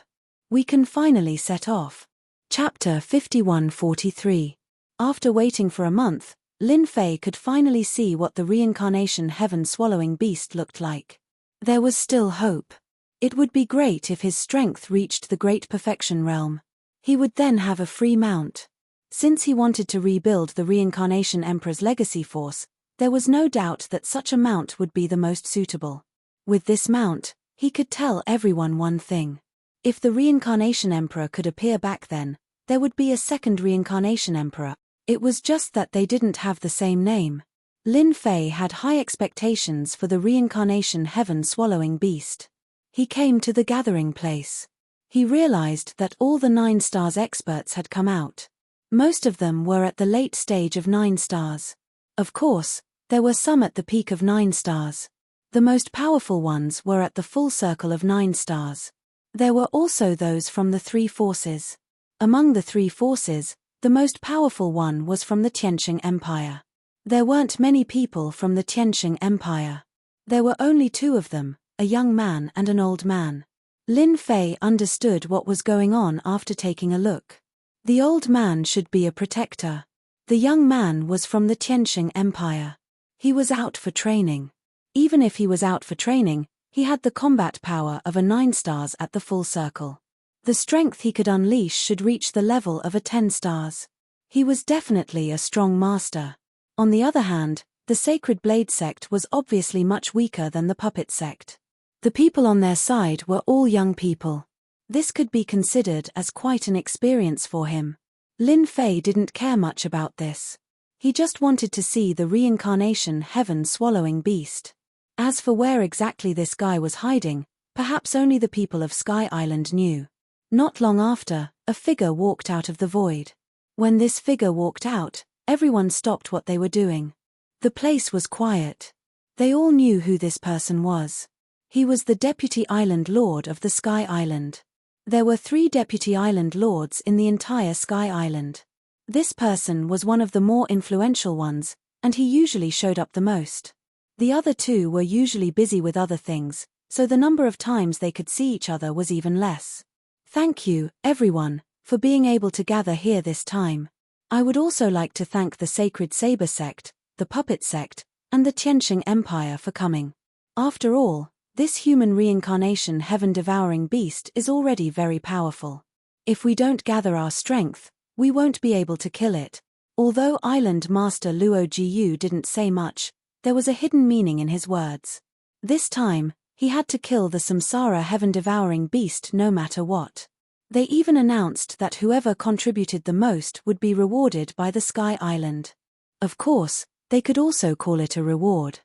We can finally set off. Chapter 51-43. After waiting for a month, Lin Fei could finally see what the Reincarnation Heaven-swallowing beast looked like. There was still hope. It would be great if his strength reached the Great Perfection Realm. He would then have a free mount. Since he wanted to rebuild the Reincarnation Emperor's legacy force, there was no doubt that such a mount would be the most suitable. With this mount, he could tell everyone one thing. If the Reincarnation Emperor could appear back then, there would be a second Reincarnation Emperor. It was just that they didn't have the same name. Lin Fei had high expectations for the Reincarnation Heaven-swallowing beast. He came to the gathering place. He realized that all the 9 stars experts had come out. Most of them were at the late stage of 9 stars. Of course, there were some at the peak of 9 stars. The most powerful ones were at the full circle of 9 stars. There were also those from the 3 forces. Among the 3 forces, the most powerful one was from the Tianqing Empire. There weren't many people from the Tianqing Empire. There were only 2 of them, a young man and an old man. Lin Fei understood what was going on after taking a look. The old man should be a protector. The young man was from the Tianqing Empire. He was out for training. Even if he was out for training, he had the combat power of a 9 stars at the full circle. The strength he could unleash should reach the level of a 10 stars. He was definitely a strong master. On the other hand, the Sacred Blade sect was obviously much weaker than the Puppet sect. The people on their side were all young people. This could be considered as quite an experience for him. Lin Fei didn't care much about this. He just wanted to see the Reincarnation Heaven-swallowing beast. As for where exactly this guy was hiding, perhaps only the people of Sky Island knew. Not long after, a figure walked out of the void. When this figure walked out, everyone stopped what they were doing. The place was quiet. They all knew who this person was. He was the Deputy Island Lord of the Sky Island. There were 3 Deputy Island Lords in the entire Sky Island. This person was one of the more influential ones, and he usually showed up the most. The other 2 were usually busy with other things, so the number of times they could see each other was even less. Thank you, everyone, for being able to gather here this time. I would also like to thank the Sacred Saber sect, the Puppet sect, and the Tianqing Empire for coming. After all, this human Reincarnation Heaven-devouring beast is already very powerful. If we don't gather our strength, we won't be able to kill it. Although Island Master Luo Jiyu didn't say much, there was a hidden meaning in his words. This time, he had to kill the Samsara Heaven-devouring beast no matter what. They even announced that whoever contributed the most would be rewarded by the Sky Island. Of course, they could also call it a reward.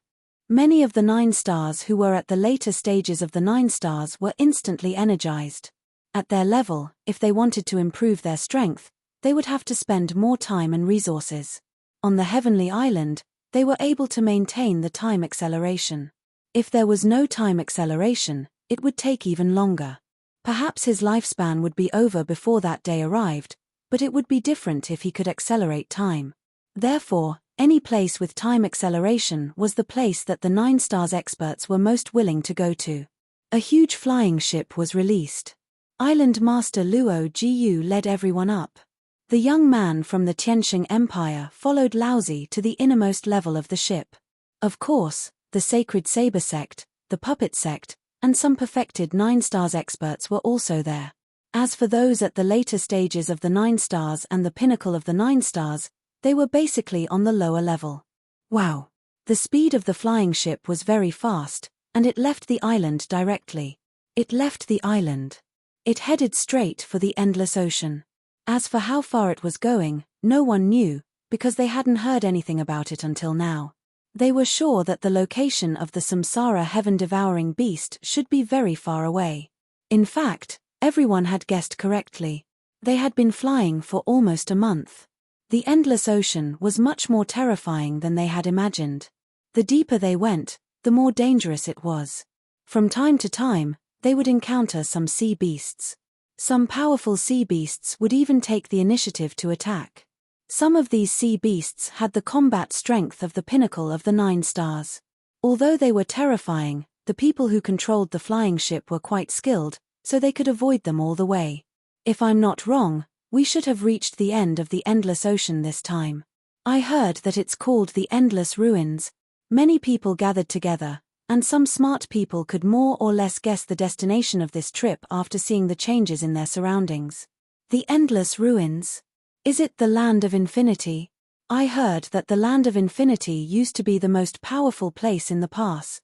Many of the 9 stars who were at the later stages of the 9 stars were instantly energized. At their level, if they wanted to improve their strength, they would have to spend more time and resources. On the Heavenly Island, they were able to maintain the time acceleration. If there was no time acceleration, it would take even longer. Perhaps his lifespan would be over before that day arrived, but it would be different if he could accelerate time. Therefore, any place with time acceleration was the place that the 9 stars experts were most willing to go to. A huge flying ship was released. Island Master Luo Jiyu led everyone up. The young man from the Tianqing Empire followed Laozi to the innermost level of the ship. Of course, the Sacred Saber sect, the Puppet sect, and some perfected 9 stars experts were also there. As for those at the later stages of the 9 stars and the pinnacle of the 9 stars, they were basically on the lower level. Wow! The speed of the flying ship was very fast, and it left the island directly. It left the island. It headed straight for the endless ocean. As for how far it was going, no one knew, because they hadn't heard anything about it until now. They were sure that the location of the Samsara heaven-devouring beast should be very far away. In fact, everyone had guessed correctly. They had been flying for almost a month. The endless ocean was much more terrifying than they had imagined. The deeper they went, the more dangerous it was. From time to time, they would encounter some sea beasts. Some powerful sea beasts would even take the initiative to attack. Some of these sea beasts had the combat strength of the pinnacle of the 9 stars. Although they were terrifying, the people who controlled the flying ship were quite skilled, so they could avoid them all the way. If I'm not wrong, we should have reached the end of the endless ocean this time. I heard that it's called the Endless Ruins. Many people gathered together, and some smart people could more or less guess the destination of this trip after seeing the changes in their surroundings. The Endless Ruins. Is it the Land of Infinity? I heard that the Land of Infinity used to be the most powerful place in the past.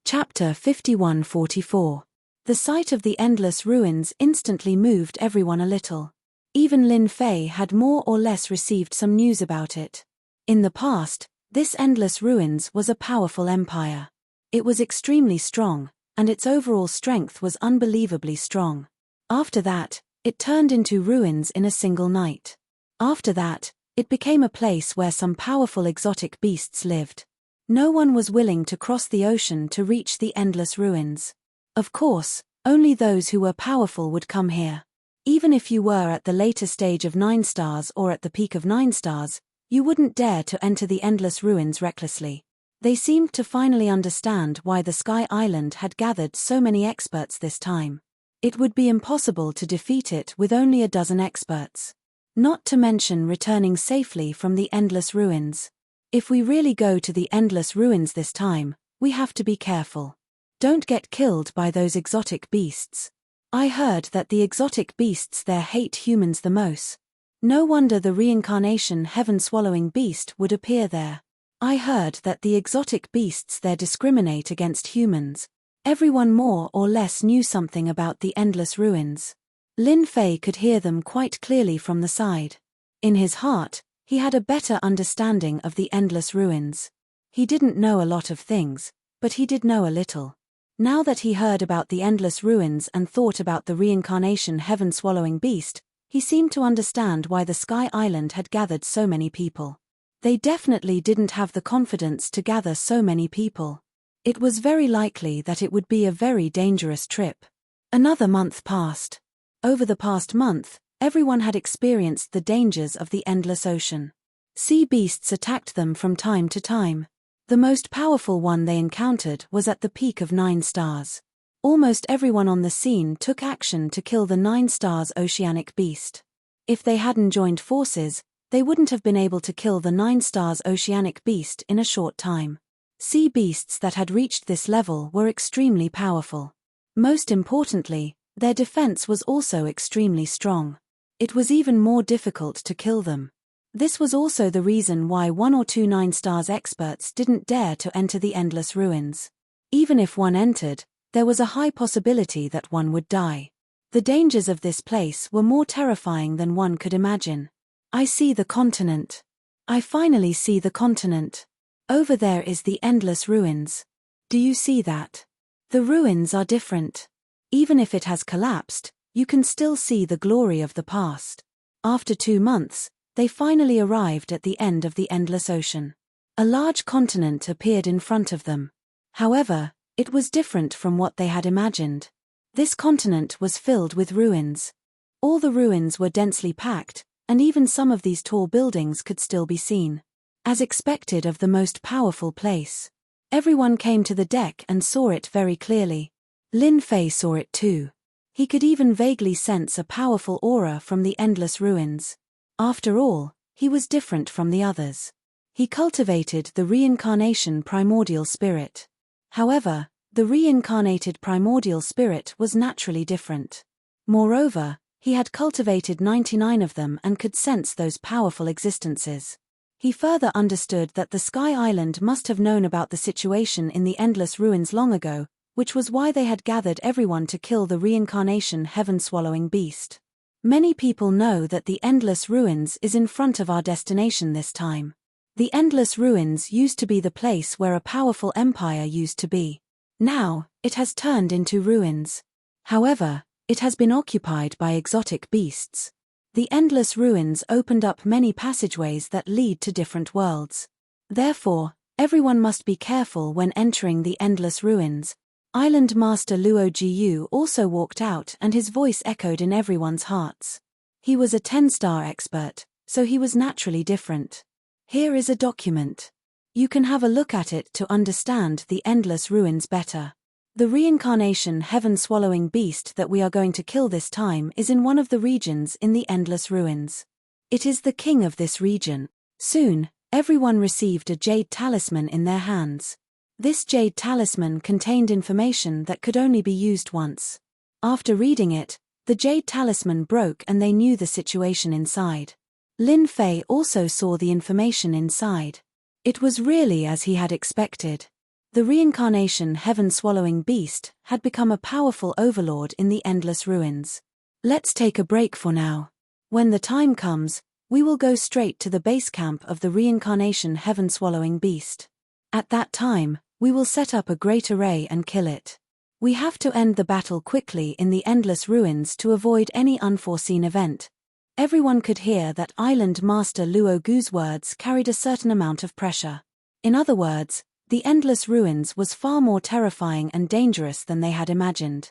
Chapter 51-44. The sight of the Endless Ruins instantly moved everyone a little. Even Lin Fei had more or less received some news about it. In the past, this Endless Ruins was a powerful empire. It was extremely strong, and its overall strength was unbelievably strong. After that, it turned into ruins in a single night. After that, it became a place where some powerful exotic beasts lived. No one was willing to cross the ocean to reach the Endless Ruins. Of course, only those who were powerful would come here. Even if you were at the later stage of 9 stars or at the peak of 9 stars, you wouldn't dare to enter the Endless Ruins recklessly. They seemed to finally understand why the Sky Island had gathered so many experts this time. It would be impossible to defeat it with only a dozen experts. Not to mention returning safely from the Endless Ruins. If we really go to the Endless Ruins this time, we have to be careful. Don't get killed by those exotic beasts. I heard that the exotic beasts there hate humans the most. No wonder the reincarnation heaven-swallowing beast would appear there. I heard that the exotic beasts there discriminate against humans. Everyone more or less knew something about the Endless Ruins. Lin Fei could hear them quite clearly from the side. In his heart, he had a better understanding of the Endless Ruins. He didn't know a lot of things, but he did know a little. Now that he heard about the Endless Ruins and thought about the reincarnation heaven-swallowing beast, he seemed to understand why the Sky Island had gathered so many people. They definitely didn't have the confidence to gather so many people. It was very likely that it would be a very dangerous trip. Another month passed. Over the past month, everyone had experienced the dangers of the endless ocean. Sea beasts attacked them from time to time. The most powerful one they encountered was at the peak of 9 stars. Almost everyone on the scene took action to kill the 9 stars oceanic beast. If they hadn't joined forces, they wouldn't have been able to kill the 9 stars oceanic beast in a short time. Sea beasts that had reached this level were extremely powerful. Most importantly, their defense was also extremely strong. It was even more difficult to kill them. This was also the reason why 1 or 2 9 stars experts didn't dare to enter the Endless Ruins. Even if one entered, there was a high possibility that one would die. The dangers of this place were more terrifying than one could imagine. I see the continent. I finally see the continent. Over there is the Endless Ruins. Do you see that? The ruins are different. Even if it has collapsed, you can still see the glory of the past. After 2 months, they finally arrived at the end of the Endless Ocean. A large continent appeared in front of them. However, it was different from what they had imagined. This continent was filled with ruins. All the ruins were densely packed, and even some of these tall buildings could still be seen. As expected of the most powerful place. Everyone came to the deck and saw it very clearly. Lin Fei saw it too. He could even vaguely sense a powerful aura from the Endless Ruins. After all, he was different from the others. He cultivated the reincarnation primordial spirit. However, the reincarnated primordial spirit was naturally different. Moreover, he had cultivated 99 of them and could sense those powerful existences. He further understood that the Sky Island must have known about the situation in the endless ruins long ago, which was why they had gathered everyone to kill the reincarnation heaven-swallowing beast. Many people know that the endless ruins is in front of our destination this time. The endless ruins used to be the place where a powerful empire used to be. Now, it has turned into ruins. However, it has been occupied by exotic beasts. The endless ruins opened up many passageways that lead to different worlds. Therefore, everyone must be careful when entering the endless ruins. Island Master Luo Jiu also walked out and his voice echoed in everyone's hearts. He was a 10-star expert, so he was naturally different. Here is a document. You can have a look at it to understand the endless ruins better. The reincarnation heaven-swallowing beast that we are going to kill this time is in one of the regions in the endless ruins. It is the king of this region. Soon, everyone received a jade talisman in their hands. This jade talisman contained information that could only be used once. After reading it, the jade talisman broke and they knew the situation inside. Lin Fei also saw the information inside. It was really as he had expected. The reincarnation heaven-swallowing beast had become a powerful overlord in the endless ruins. Let's take a break for now. When the time comes, we will go straight to the base camp of the reincarnation heaven-swallowing beast. At that time, we will set up a great array and kill it. We have to end the battle quickly in the endless ruins to avoid any unforeseen event. Everyone could hear that Island Master Luo Gu's words carried a certain amount of pressure. In other words, the endless ruins was far more terrifying and dangerous than they had imagined.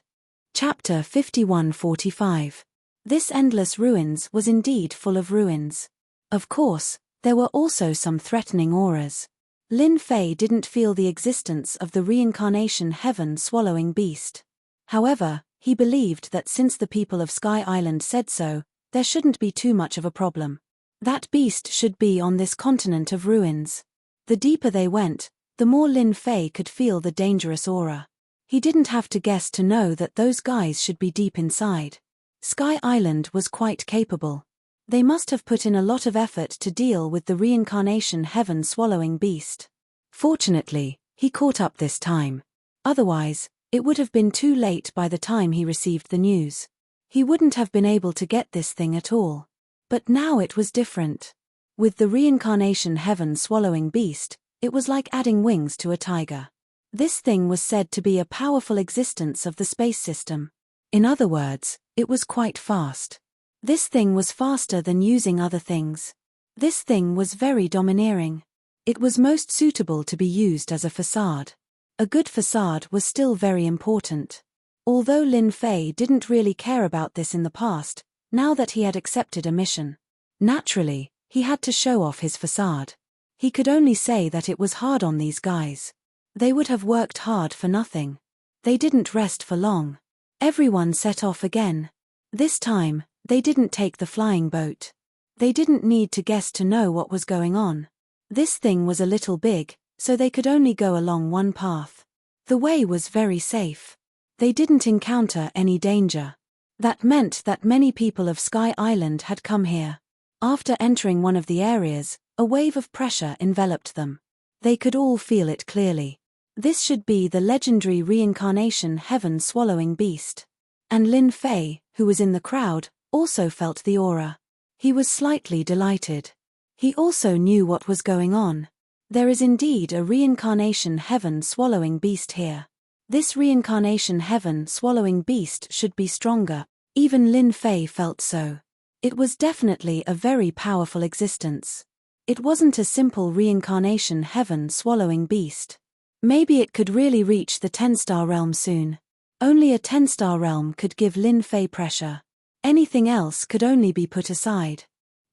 Chapter 51-45. This endless ruins was indeed full of ruins. Of course, there were also some threatening auras. Lin Fei didn't feel the existence of the reincarnation heaven-swallowing beast. However, he believed that since the people of Sky Island said so, there shouldn't be too much of a problem. That beast should be on this continent of ruins. The deeper they went, the more Lin Fei could feel the dangerous aura. He didn't have to guess to know that those guys should be deep inside. Sky Island was quite capable. They must have put in a lot of effort to deal with the reincarnation heaven-swallowing beast. Fortunately, he caught up this time. Otherwise, it would have been too late by the time he received the news. He wouldn't have been able to get this thing at all. But now it was different. With the reincarnation heaven-swallowing beast, it was like adding wings to a tiger. This thing was said to be a powerful existence of the space system. In other words, it was quite fast. This thing was faster than using other things. This thing was very domineering. It was most suitable to be used as a facade. A good facade was still very important. Although Lin Fei didn't really care about this in the past, now that he had accepted a mission. Naturally, he had to show off his facade. He could only say that it was hard on these guys. They would have worked hard for nothing. They didn't rest for long. Everyone set off again. This time, they didn't take the flying boat. They didn't need to guess to know what was going on. This thing was a little big, so they could only go along one path. The way was very safe. They didn't encounter any danger. That meant that many people of Sky Island had come here. After entering one of the areas, a wave of pressure enveloped them. They could all feel it clearly. This should be the legendary reincarnation heaven-swallowing beast. And Lin Fei, who was in the crowd, also felt the aura. He was slightly delighted. He also knew what was going on. There is indeed a reincarnation heaven-swallowing beast here. This reincarnation heaven-swallowing beast should be stronger. Even Lin Fei felt so. It was definitely a very powerful existence. It wasn't a simple reincarnation heaven-swallowing beast. Maybe it could really reach the 10-star realm soon. Only a 10-star realm could give Lin Fei pressure. Anything else could only be put aside.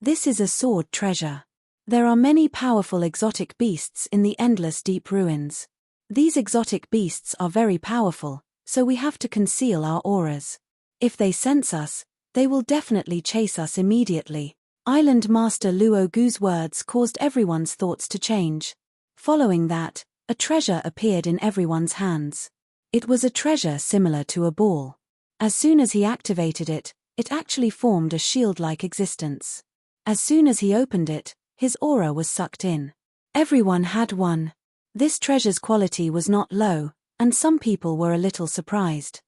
This is a sword treasure. There are many powerful exotic beasts in the endless deep ruins. These exotic beasts are very powerful, so we have to conceal our auras. If they sense us, they will definitely chase us immediately. Island Master Luo Gu's words caused everyone's thoughts to change. Following that, a treasure appeared in everyone's hands. It was a treasure similar to a ball. As soon as he activated it, it actually formed a shield-like existence. As soon as he opened it, His aura was sucked in. Everyone had one. This treasure's quality was not low, and some people were a little surprised.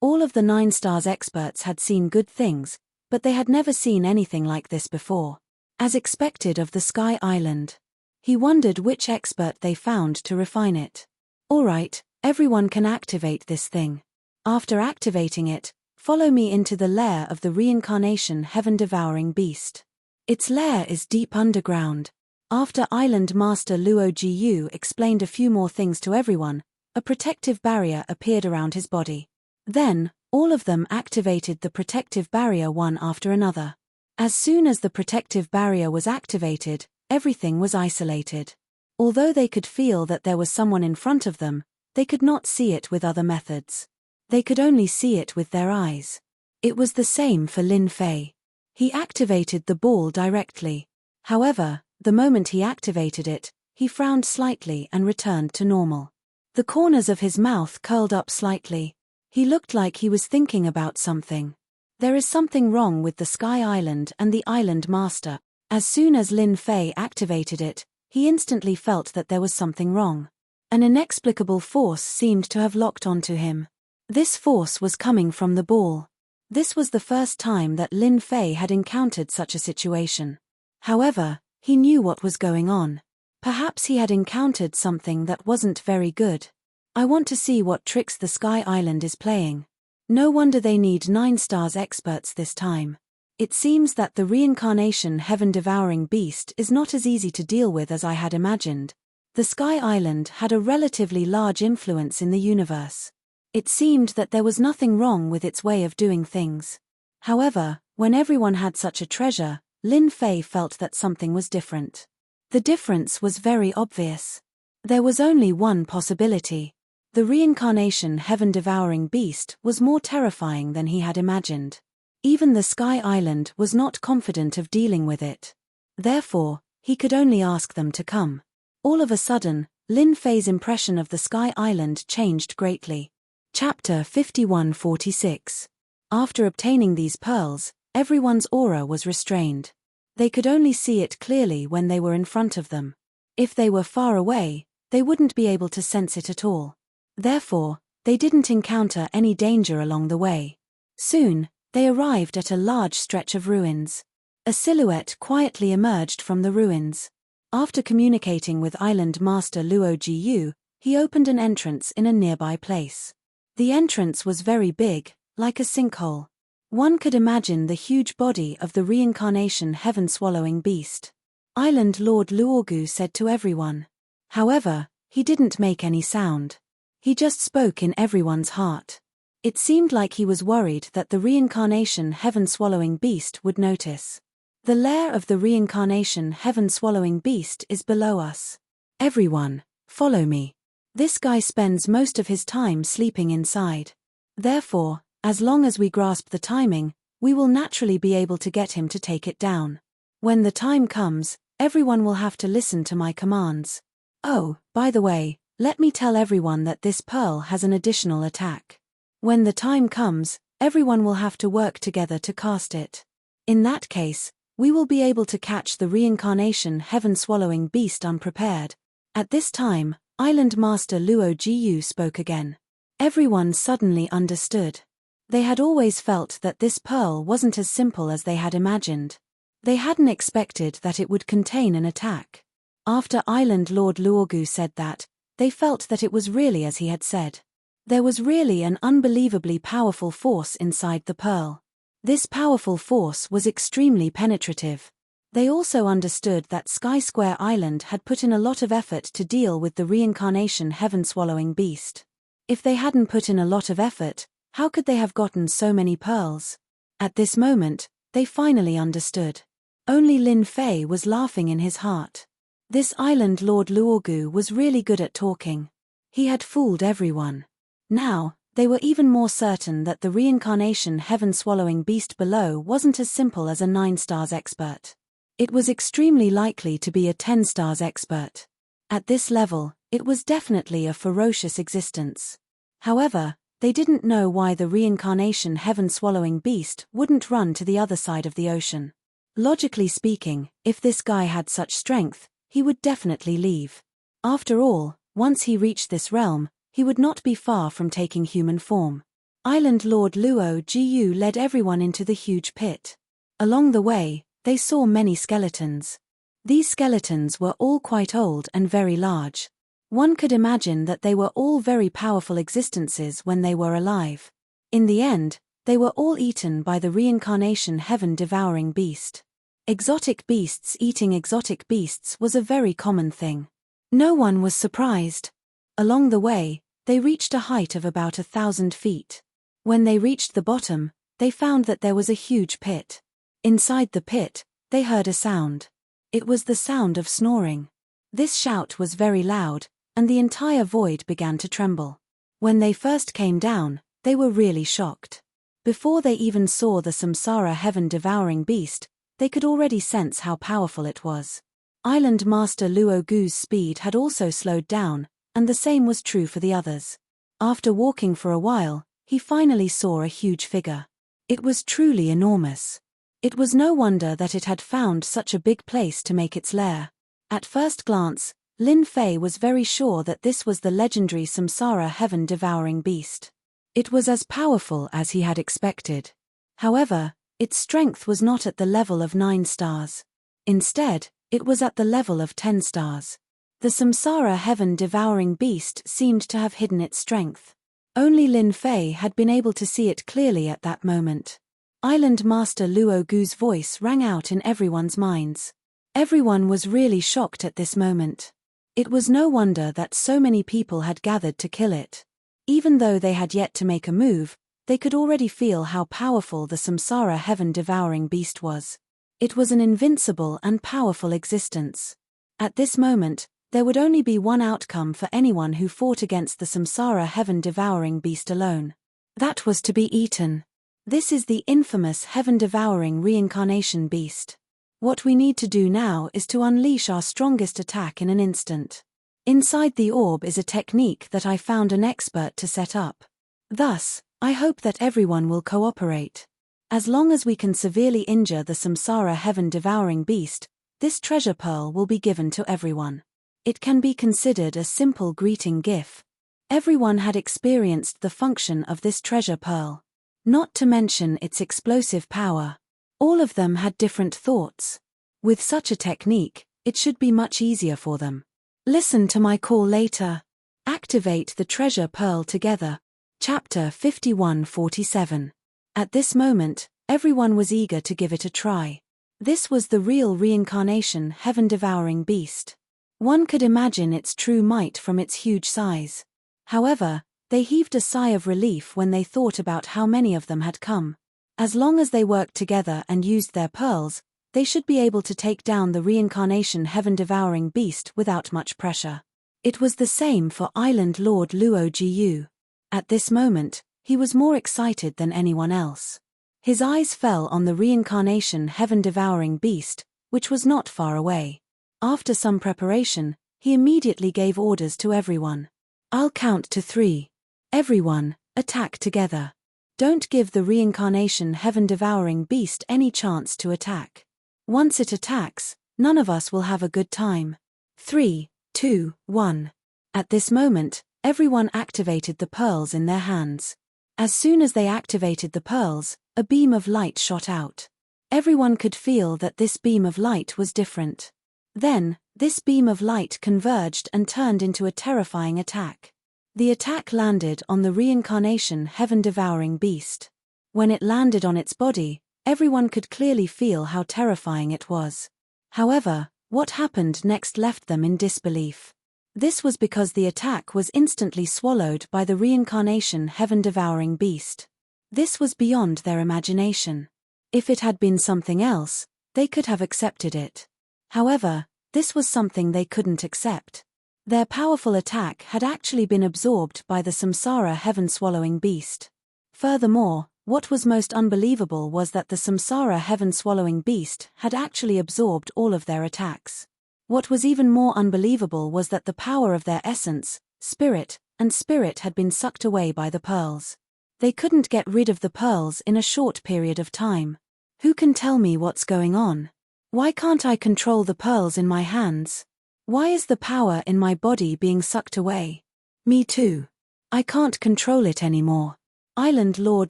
All of the 9 stars experts had seen good things, but they had never seen anything like this before. As expected of the Sky Island. He wondered which expert they found to refine it. Alright, everyone can activate this thing. After activating it, follow me into the lair of the reincarnation heaven-devouring beast. Its lair is deep underground. After Island Master Luo Jiyu explained a few more things to everyone, a protective barrier appeared around his body. Then, all of them activated the protective barrier one after another. As soon as the protective barrier was activated, everything was isolated. Although they could feel that there was someone in front of them, they could not see it with other methods. They could only see it with their eyes. It was the same for Lin Fei. He activated the ball directly. However, the moment he activated it, he frowned slightly and returned to normal. The corners of his mouth curled up slightly. He looked like he was thinking about something. There is something wrong with the Sky Island and the Island Master. As soon as Lin Fei activated it, he instantly felt that there was something wrong. An inexplicable force seemed to have locked onto him. This force was coming from the ball. This was the first time that Lin Fei had encountered such a situation. However, he knew what was going on. Perhaps he had encountered something that wasn't very good. I want to see what tricks the Sky Island is playing. No wonder they need 9 stars experts this time. It seems that the reincarnation heaven-devouring beast is not as easy to deal with as I had imagined. The Sky Island had a relatively large influence in the universe. It seemed that there was nothing wrong with its way of doing things. However, when everyone had such a treasure, Lin Fei felt that something was different. The difference was very obvious. There was only one possibility. The reincarnation heaven-devouring beast was more terrifying than he had imagined. Even the Sky Island was not confident of dealing with it. Therefore, he could only ask them to come. All of a sudden, Lin Fei's impression of the Sky Island changed greatly. Chapter 51-46. After obtaining these pearls, everyone's aura was restrained. They could only see it clearly when they were in front of them. If they were far away, they wouldn't be able to sense it at all. Therefore, they didn't encounter any danger along the way. Soon, they arrived at a large stretch of ruins. A silhouette quietly emerged from the ruins. After communicating with Island Master Luo Jiyu, he opened an entrance in a nearby place. The entrance was very big, like a sinkhole. One could imagine the huge body of the reincarnation heaven-swallowing beast. Island Lord Luogu said to everyone. However, he didn't make any sound. He just spoke in everyone's heart. It seemed like he was worried that the reincarnation heaven-swallowing beast would notice. The lair of the reincarnation heaven-swallowing beast is below us. Everyone, follow me. This guy spends most of his time sleeping inside. Therefore, as long as we grasp the timing, we will naturally be able to get him to take it down. When the time comes, everyone will have to listen to my commands. Oh, by the way, let me tell everyone that this pearl has an additional attack. When the time comes, everyone will have to work together to cast it. In that case, we will be able to catch the reincarnation heaven-swallowing beast unprepared. At this time, Island Master Luo Jiyu spoke again. Everyone suddenly understood. They had always felt that this pearl wasn't as simple as they had imagined. They hadn't expected that it would contain an attack. After Island Lord Luogu said that, they felt that it was really as he had said. There was really an unbelievably powerful force inside the pearl. This powerful force was extremely penetrative. They also understood that Sky Square Island had put in a lot of effort to deal with the reincarnation heaven-swallowing beast. If they hadn't put in a lot of effort, how could they have gotten so many pearls? At this moment, they finally understood. Only Lin Fei was laughing in his heart. This Island Lord Luogu was really good at talking. He had fooled everyone. Now, they were even more certain that the reincarnation heaven-swallowing beast below wasn't as simple as a 9 stars expert. It was extremely likely to be a 10 stars expert. At this level, it was definitely a ferocious existence. However, they didn't know why the reincarnation heaven-swallowing beast wouldn't run to the other side of the ocean. Logically speaking, if this guy had such strength, he would definitely leave. After all, once he reached this realm, he would not be far from taking human form. Island Lord Luo Jiu led everyone into the huge pit. Along the way, they saw many skeletons. These skeletons were all quite old and very large. One could imagine that they were all very powerful existences when they were alive. In the end, they were all eaten by the reincarnation heaven-devouring beast. Exotic beasts eating exotic beasts was a very common thing. No one was surprised. Along the way, they reached a height of about 1,000 feet. When they reached the bottom, they found that there was a huge pit. Inside the pit, they heard a sound. It was the sound of snoring. This shout was very loud, and the entire void began to tremble. When they first came down, they were really shocked. Before they even saw the samsara heaven-devouring beast, they could already sense how powerful it was. Island Master Luo Gu's speed had also slowed down, and the same was true for the others. After walking for a while, he finally saw a huge figure. It was truly enormous. It was no wonder that it had found such a big place to make its lair. At first glance, Lin Fei was very sure that this was the legendary samsara heaven-devouring beast. It was as powerful as he had expected. However, its strength was not at the level of 9 stars. Instead, it was at the level of 10 stars. The samsara heaven-devouring beast seemed to have hidden its strength. Only Lin Fei had been able to see it clearly at that moment. Island Master Luo Gu's voice rang out in everyone's minds. Everyone was really shocked at this moment. It was no wonder that so many people had gathered to kill it. Even though they had yet to make a move, they could already feel how powerful the samsara heaven-devouring beast was. It was an invincible and powerful existence. At this moment, there would only be one outcome for anyone who fought against the samsara heaven-devouring beast alone. That was to be eaten. This is the infamous heaven-devouring reincarnation beast. What we need to do now is to unleash our strongest attack in an instant. Inside the orb is a technique that I found an expert to set up. Thus, I hope that everyone will cooperate. As long as we can severely injure the samsara heaven-devouring beast, this treasure pearl will be given to everyone. It can be considered a simple greeting gift. Everyone had experienced the function of this treasure pearl. Not to mention its explosive power. All of them had different thoughts. With such a technique, it should be much easier for them. Listen to my call later. Activate the treasure pearl together. Chapter 51-47. At this moment, everyone was eager to give it a try. This was the real reincarnation heaven-devouring beast. One could imagine its true might from its huge size. However, they heaved a sigh of relief when they thought about how many of them had come. As long as they worked together and used their pearls, they should be able to take down the reincarnation heaven-devouring beast without much pressure. It was the same for Island Lord Luo Jiu. At this moment, he was more excited than anyone else. His eyes fell on the reincarnation heaven-devouring beast, which was not far away. After some preparation, he immediately gave orders to everyone. I'll count to 3. Everyone, attack together. Don't give the reincarnation heaven-devouring beast any chance to attack. Once it attacks, none of us will have a good time. 3, 2, 1. At this moment, everyone activated the pearls in their hands. As soon as they activated the pearls, a beam of light shot out. Everyone could feel that this beam of light was different. Then, this beam of light converged and turned into a terrifying attack. The attack landed on the reincarnation heaven-devouring beast. When it landed on its body, everyone could clearly feel how terrifying it was. However, what happened next left them in disbelief. This was because the attack was instantly swallowed by the reincarnation heaven-devouring beast. This was beyond their imagination. If it had been something else, they could have accepted it. However, this was something they couldn't accept. Their powerful attack had actually been absorbed by the samsara heaven-swallowing beast. Furthermore, what was most unbelievable was that the samsara heaven-swallowing beast had actually absorbed all of their attacks. What was even more unbelievable was that the power of their essence, spirit had been sucked away by the pearls. They couldn't get rid of the pearls in a short period of time. Who can tell me what's going on? Why can't I control the pearls in my hands? Why is the power in my body being sucked away? Me too. I can't control it anymore. Island Lord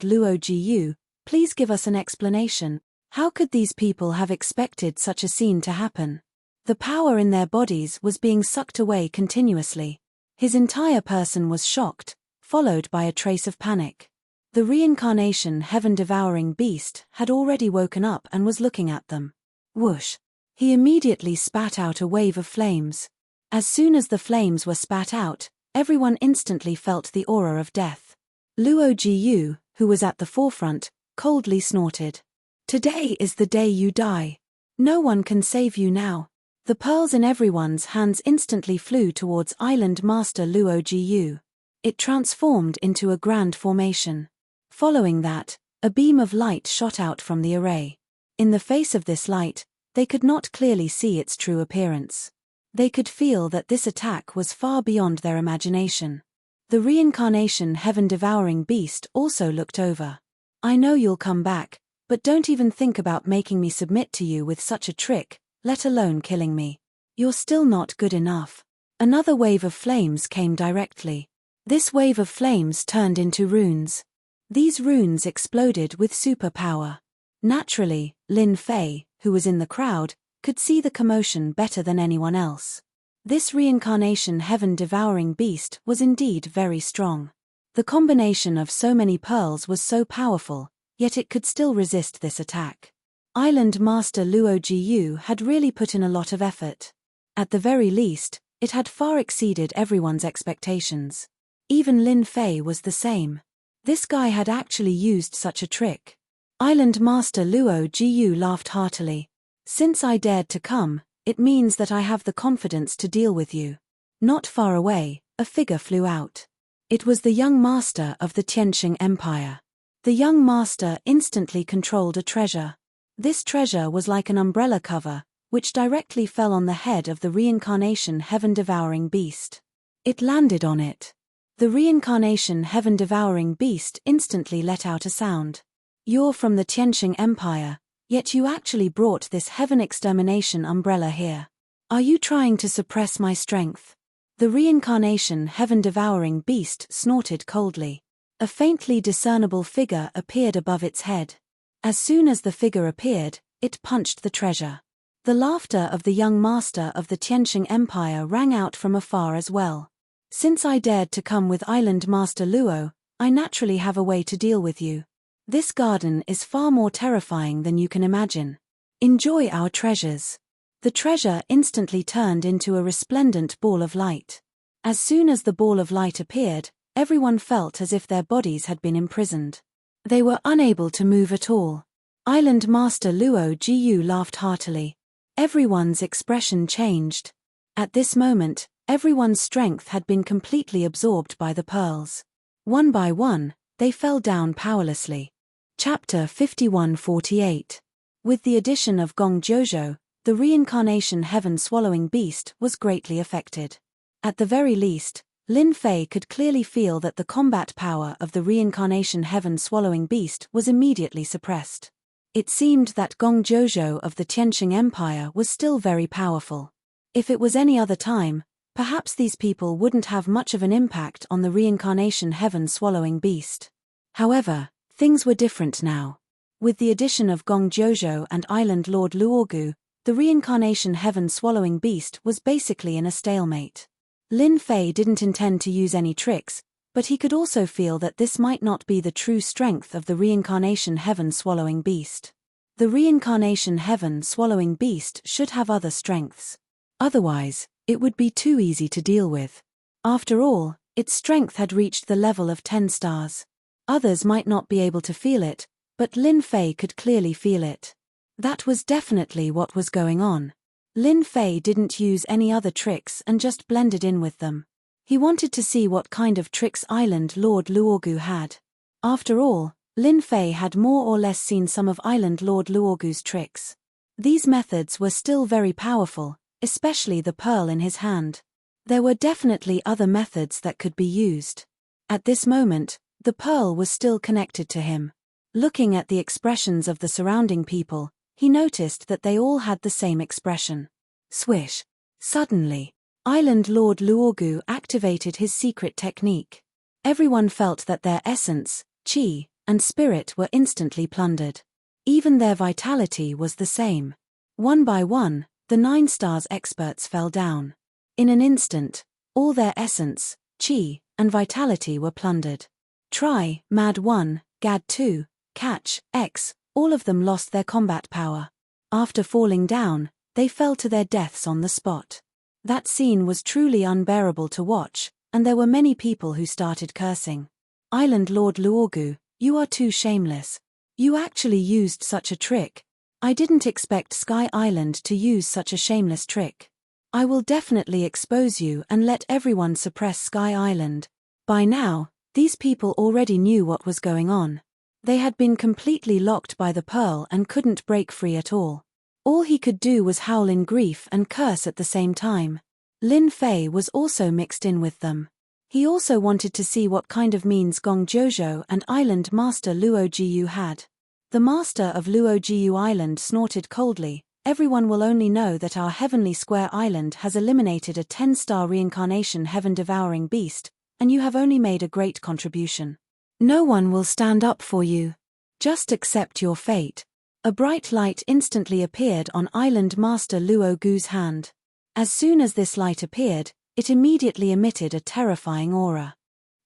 Luogu, please give us an explanation. How could these people have expected such a scene to happen? The power in their bodies was being sucked away continuously. His entire person was shocked, followed by a trace of panic. The reincarnation heaven-devouring beast had already woken up and was looking at them. Whoosh! He immediately spat out a wave of flames. As soon as the flames were spat out, everyone instantly felt the aura of death. Luogu, who was at the forefront, coldly snorted. Today is the day you die. No one can save you now. The pearls in everyone's hands instantly flew towards Island Master Luogu. It transformed into a grand formation. Following that, a beam of light shot out from the array. In the face of this light, they could not clearly see its true appearance. They could feel that this attack was far beyond their imagination. The reincarnation heaven-devouring beast also looked over. I know you'll come back, but don't even think about making me submit to you with such a trick, let alone killing me. You're still not good enough. Another wave of flames came directly. This wave of flames turned into runes. These runes exploded with superpower. Naturally, Lin Fei, who was in the crowd, could see the commotion better than anyone else. This reincarnation heaven-devouring beast was indeed very strong. The combination of so many pearls was so powerful, yet it could still resist this attack. Island Master Luogu had really put in a lot of effort. At the very least, it had far exceeded everyone's expectations. Even Lin Fei was the same. This guy had actually used such a trick. Island Master Luogu laughed heartily. Since I dared to come, it means that I have the confidence to deal with you. Not far away, a figure flew out. It was the young master of the Tianqing Empire. The young master instantly controlled a treasure. This treasure was like an umbrella cover, which directly fell on the head of the reincarnation heaven-devouring beast. It landed on it. The reincarnation heaven-devouring beast instantly let out a sound. You're from the Tianqing Empire, yet you actually brought this heaven-extermination umbrella here. Are you trying to suppress my strength? The reincarnation heaven-devouring beast snorted coldly. A faintly discernible figure appeared above its head. As soon as the figure appeared, it punched the treasure. The laughter of the young master of the Tianqing Empire rang out from afar as well. Since I dared to come with Island Master Luo, I naturally have a way to deal with you. This garden is far more terrifying than you can imagine. Enjoy our treasures. The treasure instantly turned into a resplendent ball of light. As soon as the ball of light appeared, everyone felt as if their bodies had been imprisoned. They were unable to move at all. Island Master Luogu laughed heartily. Everyone's expression changed. At this moment, everyone's strength had been completely absorbed by the pearls. One by one, they fell down powerlessly. Chapter 51-48. With the addition of Gong Jojo, the reincarnation heaven-swallowing beast was greatly affected. At the very least, Lin Fei could clearly feel that the combat power of the reincarnation heaven-swallowing beast was immediately suppressed. It seemed that Gong Jojo of the Tianqing Empire was still very powerful. If it was any other time, perhaps these people wouldn't have much of an impact on the reincarnation heaven-swallowing beast. However, things were different now. With the addition of Gong Jojo and Island Lord Luogu, the reincarnation heaven-swallowing beast was basically in a stalemate. Lin Fei didn't intend to use any tricks, but he could also feel that this might not be the true strength of the reincarnation heaven-swallowing beast. The reincarnation heaven-swallowing beast should have other strengths. Otherwise, it would be too easy to deal with. After all, its strength had reached the level of 10 stars. Others might not be able to feel it, but Lin Fei could clearly feel it. That was definitely what was going on. Lin Fei didn't use any other tricks and just blended in with them. He wanted to see what kind of tricks Island Lord Luogu had. After all, Lin Fei had more or less seen some of Island Lord Luogu's tricks. These methods were still very powerful, especially the pearl in his hand. There were definitely other methods that could be used. At this moment, the pearl was still connected to him. Looking at the expressions of the surrounding people, he noticed that they all had the same expression. Swish. Suddenly, Island Lord Luogu activated his secret technique. Everyone felt that their essence, chi, and spirit were instantly plundered. Even their vitality was the same. One by one, the 9 stars experts fell down. In an instant, all their essence, chi, and vitality were plundered. Try, Mad 1, Gad 2, Catch, X, all of them lost their combat power. After falling down, they fell to their deaths on the spot. That scene was truly unbearable to watch, and there were many people who started cursing. Island Lord Luogu, you are too shameless. You actually used such a trick. I didn't expect Sky Island to use such a shameless trick. I will definitely expose you and let everyone suppress Sky Island. By now, these people already knew what was going on. They had been completely locked by the pearl and couldn't break free at all. All he could do was howl in grief and curse at the same time. Lin Fei was also mixed in with them. He also wanted to see what kind of means Gong Jojo and Island Master Luo Jiu had. The master of Luo Jiu Island snorted coldly. Everyone will only know that our Heavenly Square Island has eliminated a 10-star reincarnation heaven-devouring beast, and you have only made a great contribution. No one will stand up for you. Just accept your fate. A bright light instantly appeared on Island Master Luo Gu's hand. As soon as this light appeared, it immediately emitted a terrifying aura.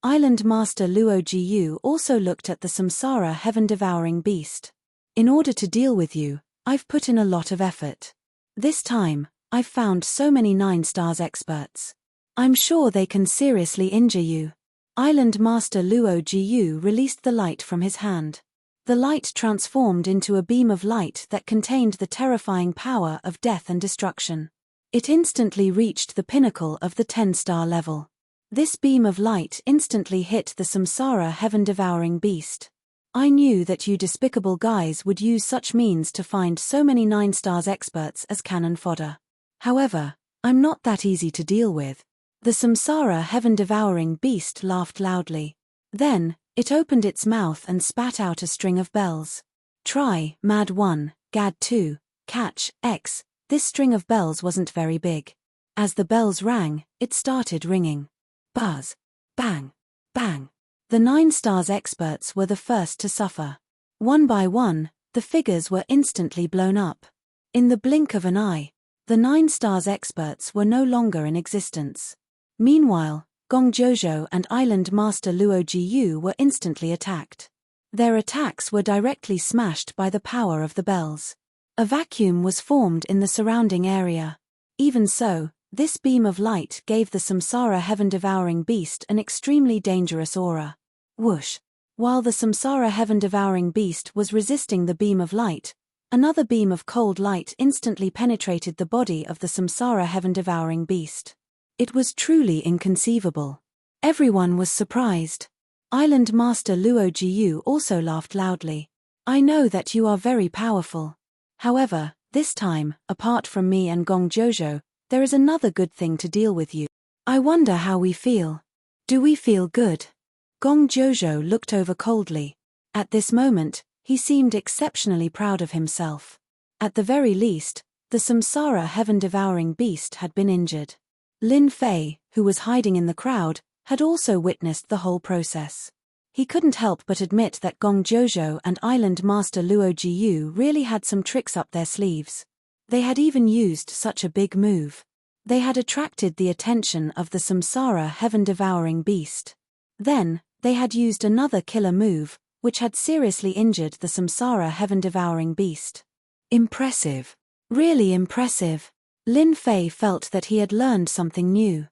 Island Master Luo Jiu also looked at the Samsara heaven-devouring beast. In order to deal with you, I've put in a lot of effort. This time, I've found so many 9 stars experts. I'm sure they can seriously injure you. Island Master Luo Jiu released the light from his hand. The light transformed into a beam of light that contained the terrifying power of death and destruction. It instantly reached the pinnacle of the 10-star level. This beam of light instantly hit the Samsara heaven-devouring beast. I knew that you despicable guys would use such means to find so many 9 stars experts as cannon fodder. However, I'm not that easy to deal with. The Samsara heaven-devouring beast laughed loudly. Then, it opened its mouth and spat out a string of bells. Try, Mad 1, Gad 2, Catch, X. This string of bells wasn't very big. As the bells rang, it started ringing. Buzz. Bang. Bang. The 9 stars experts were the first to suffer. One by one, the figures were instantly blown up. In the blink of an eye, the 9 stars experts were no longer in existence. Meanwhile, Gong Jojo and Island Master Luo Jiu were instantly attacked. Their attacks were directly smashed by the power of the bells. A vacuum was formed in the surrounding area. Even so, this beam of light gave the Samsara heaven-devouring beast an extremely dangerous aura. Whoosh! While the Samsara heaven-devouring beast was resisting the beam of light, another beam of cold light instantly penetrated the body of the Samsara heaven-devouring beast. It was truly inconceivable. Everyone was surprised. Island Master Luo Jiu also laughed loudly. I know that you are very powerful. However, this time, apart from me and Gong Jojo, there is another good thing to deal with you. I wonder how we feel. Do we feel good? Gong Jojo looked over coldly. At this moment, he seemed exceptionally proud of himself. At the very least, the Samsara heaven-devouring beast had been injured. Lin Fei, who was hiding in the crowd, had also witnessed the whole process. He couldn't help but admit that Gong Jojo and Island Master Luo Jiu really had some tricks up their sleeves. They had even used such a big move. They had attracted the attention of the Samsara heaven-devouring beast. Then, they had used another killer move, which had seriously injured the Samsara heaven-devouring beast. Impressive. Really impressive. Lin Fei felt that he had learned something new.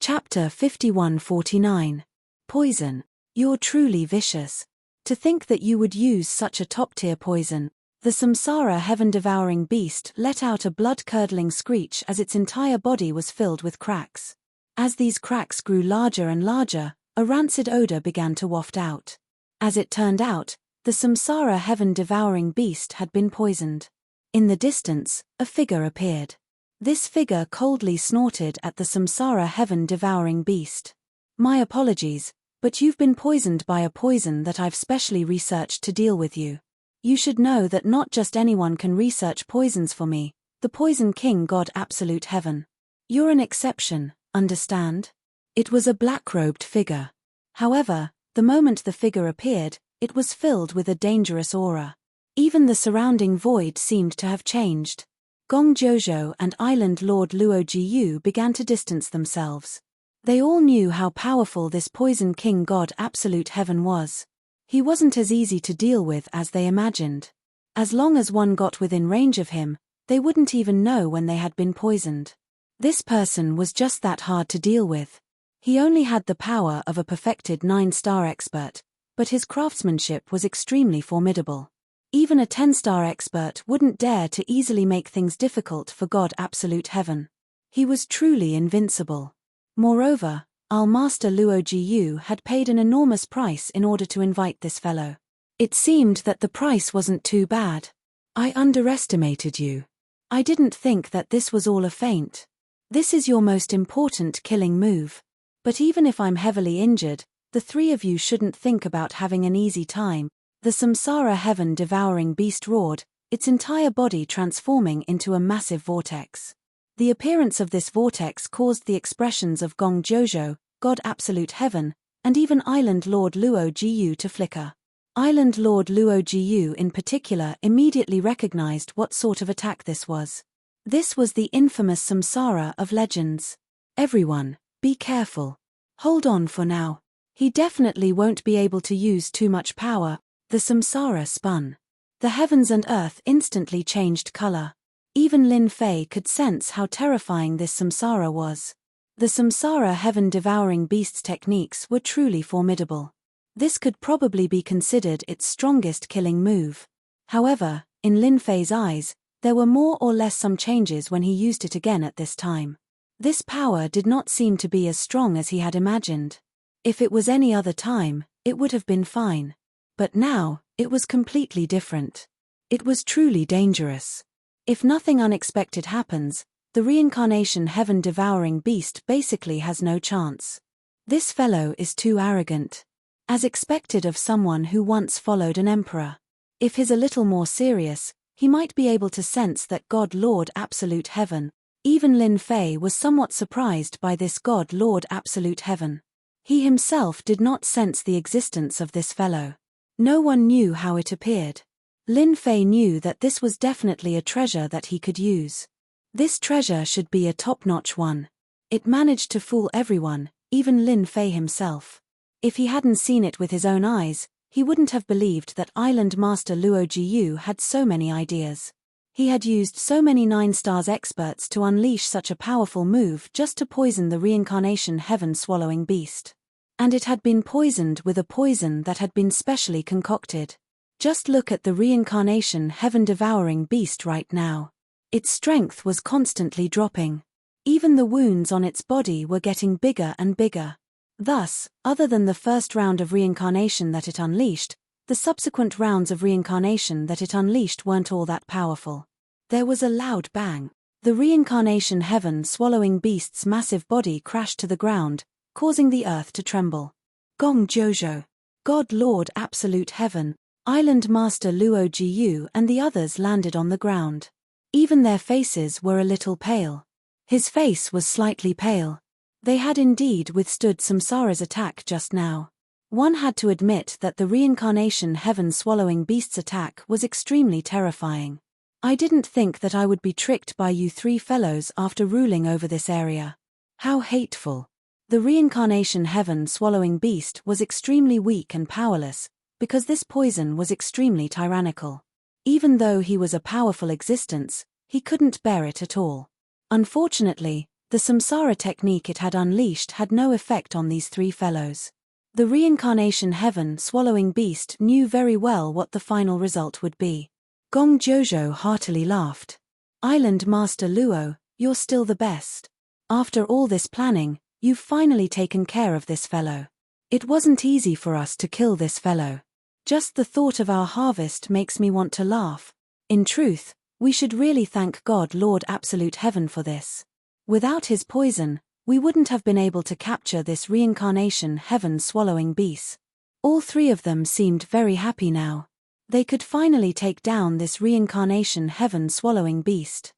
Chapter 5149. Poison. You're truly vicious. To think that you would use such a top-tier poison. The Samsara heaven-devouring beast let out a blood-curdling screech as its entire body was filled with cracks. As these cracks grew larger and larger, a rancid odor began to waft out. As it turned out, the Samsara heaven-devouring beast had been poisoned. In the distance, a figure appeared. This figure coldly snorted at the Samsara heaven-devouring beast. My apologies, But you've been poisoned by a poison that I've specially researched to deal with you. You should know that not just anyone can research poisons for me, the Poison King God Absolute Heaven. You're an exception, understand? It was a black-robed figure. However, the moment the figure appeared, it was filled with a dangerous aura. Even the surrounding void seemed to have changed. Gong Jojo and Island Lord Luo Jiyu began to distance themselves. They all knew how powerful this Poison King God Absolute Heaven was. He wasn't as easy to deal with as they imagined. As long as one got within range of him, they wouldn't even know when they had been poisoned. This person was just that hard to deal with. He only had the power of a perfected 9-star expert, but his craftsmanship was extremely formidable. Even a 10-star expert wouldn't dare to easily make things difficult for God Absolute Heaven. He was truly invincible. Moreover, our master Luo Jiyu had paid an enormous price in order to invite this fellow. It seemed that the price wasn't too bad. I underestimated you. I didn't think that this was all a feint. This is your most important killing move. But even if I'm heavily injured, the three of you shouldn't think about having an easy time. The Samsara heaven-devouring beast roared, its entire body transforming into a massive vortex. The appearance of this vortex caused the expressions of Gong Jojo, God Absolute Heaven, and even Island Lord Luo Jiyu to flicker. Island Lord Luo Jiyu in particular immediately recognized what sort of attack this was. This was the infamous Samsara of legends. Everyone, be careful. Hold on for now. He definitely won't be able to use too much power. The Samsara spun. The heavens and earth instantly changed color. Even Lin Fei could sense how terrifying this Samsara was. The Samsara heaven-devouring beast's techniques were truly formidable. This could probably be considered its strongest killing move. However, in Lin Fei's eyes, there were more or less some changes when he used it again at this time. This power did not seem to be as strong as he had imagined. If it was any other time, it would have been fine. But now, it was completely different. It was truly dangerous. If nothing unexpected happens, the reincarnation heaven-devouring beast basically has no chance. This fellow is too arrogant. As expected of someone who once followed an emperor. If he's a little more serious, he might be able to sense that God Lord Absolute Heaven. Even Lin Fei was somewhat surprised by this God Lord Absolute Heaven. He himself did not sense the existence of this fellow. No one knew how it appeared. Lin Fei knew that this was definitely a treasure that he could use. This treasure should be a top-notch one. It managed to fool everyone, even Lin Fei himself. If he hadn't seen it with his own eyes, he wouldn't have believed that Island Master Luo Jiyu had so many ideas. He had used so many 9-stars experts to unleash such a powerful move just to poison the reincarnation heaven-swallowing beast. And it had been poisoned with a poison that had been specially concocted. Just look at the reincarnation heaven-devouring beast right now. Its strength was constantly dropping. Even the wounds on its body were getting bigger and bigger. Thus, other than the first round of reincarnation that it unleashed, the subsequent rounds of reincarnation that it unleashed weren't all that powerful. There was a loud bang. The reincarnation heaven-swallowing beast's massive body crashed to the ground, causing the earth to tremble. Gong Jojo, God Lord Absolute Heaven, Island Master Luo Jiyu and the others landed on the ground. Even their faces were a little pale. His face was slightly pale. They had indeed withstood Samsara's attack just now. One had to admit that the reincarnation heaven-swallowing beast's attack was extremely terrifying. I didn't think that I would be tricked by you three fellows after ruling over this area. How hateful. The reincarnation heaven-swallowing beast was extremely weak and powerless, because this poison was extremely tyrannical. Even though he was a powerful existence, he couldn't bear it at all. Unfortunately, the Samsara technique it had unleashed had no effect on these three fellows. The reincarnation heaven-swallowing beast knew very well what the final result would be. Gong Jojo heartily laughed. Island Master Luo, you're still the best. After all this planning, you've finally taken care of this fellow. It wasn't easy for us to kill this fellow. Just the thought of our harvest makes me want to laugh. In truth, we should really thank God Lord Absolute Heaven for this. Without his poison, we wouldn't have been able to capture this reincarnation heaven-swallowing beast. All three of them seemed very happy now. They could finally take down this reincarnation heaven-swallowing beast.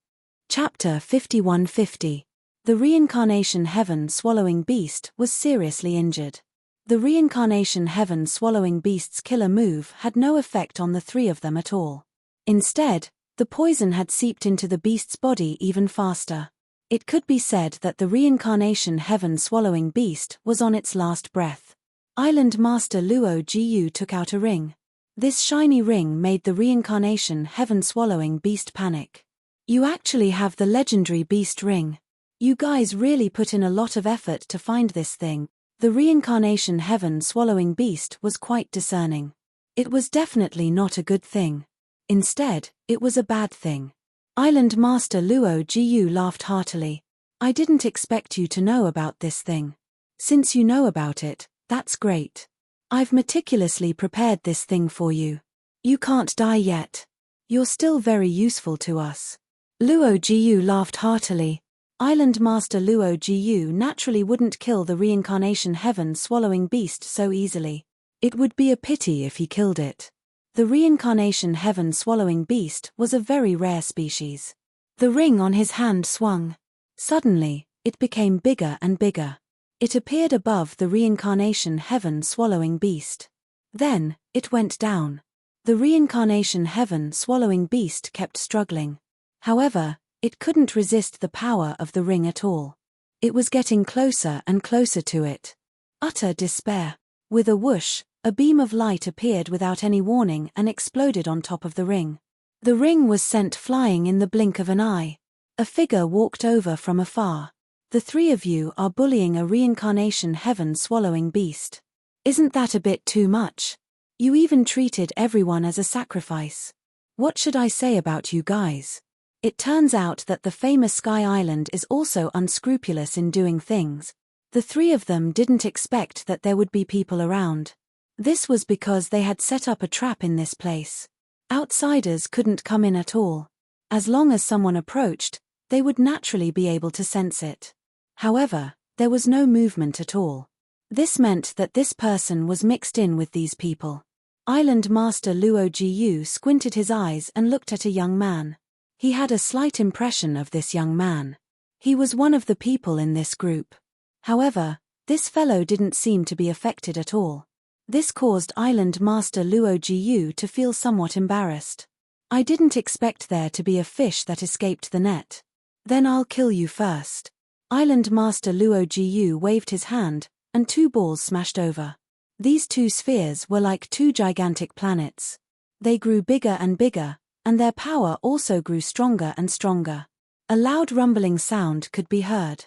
Chapter 5150. The reincarnation heaven-swallowing beast was seriously injured. The reincarnation heaven-swallowing beast's killer move had no effect on the three of them at all. Instead, the poison had seeped into the beast's body even faster. It could be said that the reincarnation heaven-swallowing beast was on its last breath. Island Master Luo Jiyu took out a ring. This shiny ring made the reincarnation heaven-swallowing beast panic. You actually have the legendary beast ring. You guys really put in a lot of effort to find this thing. The reincarnation heaven-swallowing beast was quite discerning. It was definitely not a good thing. Instead, it was a bad thing. Island Master Luo Jiyu laughed heartily. I didn't expect you to know about this thing. Since you know about it, that's great. I've meticulously prepared this thing for you. You can't die yet. You're still very useful to us. Luo Jiyu laughed heartily. Island Master Luo Jiyu naturally wouldn't kill the reincarnation heaven-swallowing beast so easily. It would be a pity if he killed it. The reincarnation heaven-swallowing beast was a very rare species. The ring on his hand swung. Suddenly, it became bigger and bigger. It appeared above the reincarnation heaven-swallowing beast. Then, it went down. The reincarnation heaven-swallowing beast kept struggling. However, it couldn't resist the power of the ring at all. It was getting closer and closer to it. Utter despair. With a whoosh, a beam of light appeared without any warning and exploded on top of the ring. The ring was sent flying in the blink of an eye. A figure walked over from afar. The three of you are bullying a reincarnation heaven-swallowing beast. Isn't that a bit too much? You even treated everyone as a sacrifice. What should I say about you guys? It turns out that the famous Sky Island is also unscrupulous in doing things. The three of them didn't expect that there would be people around. This was because they had set up a trap in this place. Outsiders couldn't come in at all. As long as someone approached, they would naturally be able to sense it. However, there was no movement at all. This meant that this person was mixed in with these people. Island Master Luo Jiyu squinted his eyes and looked at a young man. He had a slight impression of this young man. He was one of the people in this group. However, this fellow didn't seem to be affected at all. This caused Island Master Luo Jiyu to feel somewhat embarrassed. I didn't expect there to be a fish that escaped the net. Then I'll kill you first. Island Master Luo Jiyu waved his hand, and two balls smashed over. These two spheres were like two gigantic planets. They grew bigger and bigger, and their power also grew stronger and stronger. A loud rumbling sound could be heard.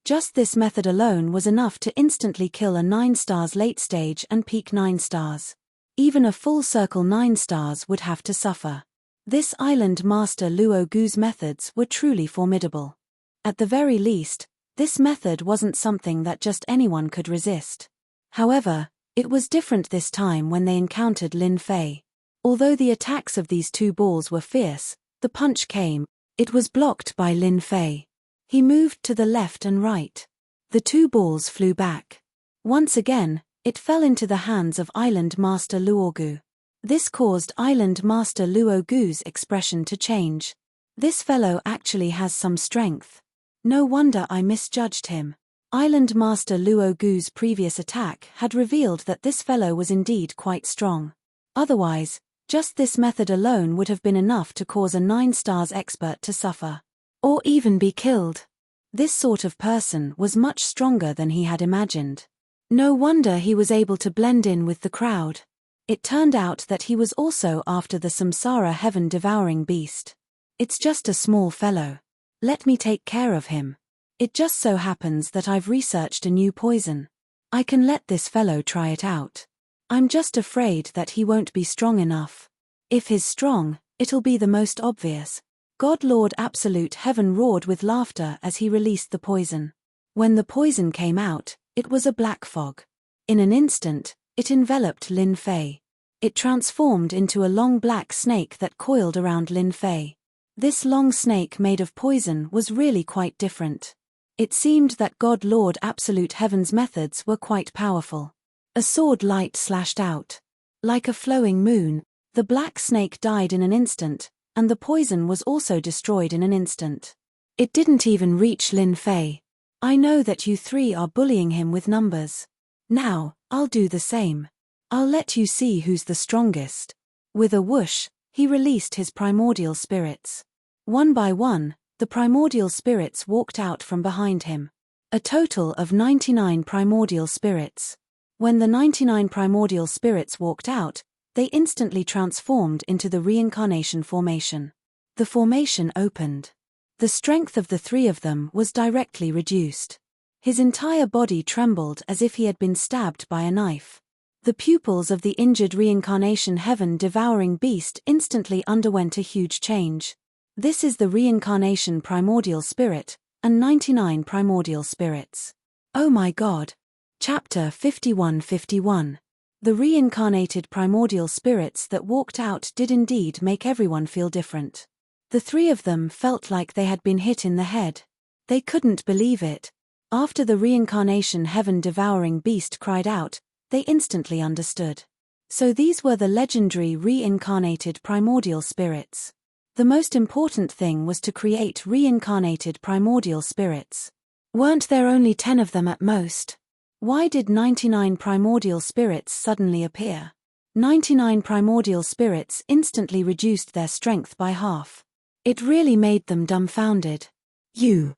Just this method alone was enough to instantly kill a 9 stars late stage and peak 9 stars. Even a full circle 9 stars would have to suffer. This Island Master Luo Gu's methods were truly formidable. At the very least, this method wasn't something that just anyone could resist. However, it was different this time when they encountered Lin Fei. Although the attacks of these two balls were fierce, the punch came. It was blocked by Lin Fei. He moved to the left and right. The two balls flew back. Once again, it fell into the hands of Island Master Luo Gu. This caused Island Master Luo Gu's expression to change. This fellow actually has some strength. No wonder I misjudged him. Island Master Luo Gu's previous attack had revealed that this fellow was indeed quite strong. Otherwise, just this method alone would have been enough to cause a 9 stars expert to suffer. Or even be killed. This sort of person was much stronger than he had imagined. No wonder he was able to blend in with the crowd. It turned out that he was also after the Samsara heaven-devouring beast. It's just a small fellow. Let me take care of him. It just so happens that I've researched a new poison. I can let this fellow try it out. I'm just afraid that he won't be strong enough. If he's strong, it'll be the most obvious. God Lord Absolute Heaven roared with laughter as he released the poison. When the poison came out, it was a black fog. In an instant, it enveloped Lin Fei. It transformed into a long black snake that coiled around Lin Fei. This long snake made of poison was really quite different. It seemed that God Lord Absolute Heaven's methods were quite powerful. A sword light slashed out. Like a flowing moon, the black snake died in an instant, and the poison was also destroyed in an instant. It didn't even reach Lin Fei. I know that you three are bullying him with numbers. Now, I'll do the same. I'll let you see who's the strongest. With a whoosh, he released his primordial spirits. One by one, the primordial spirits walked out from behind him. A total of 99 primordial spirits. When the 99 primordial spirits walked out, they instantly transformed into the reincarnation formation. The formation opened. The strength of the three of them was directly reduced. His entire body trembled as if he had been stabbed by a knife. The pupils of the injured reincarnation heaven-devouring beast instantly underwent a huge change. This is the reincarnation primordial spirit, and 99 primordial spirits. Oh my God! Chapter 51-51. The reincarnated primordial spirits that walked out did indeed make everyone feel different. The three of them felt like they had been hit in the head. They couldn't believe it. After the reincarnation heaven-devouring beast cried out, they instantly understood. So these were the legendary reincarnated primordial spirits. The most important thing was to create reincarnated primordial spirits. Weren't there only 10 of them at most? Why did 99 primordial spirits suddenly appear? 99 primordial spirits instantly reduced their strength by half. It really made them dumbfounded. You're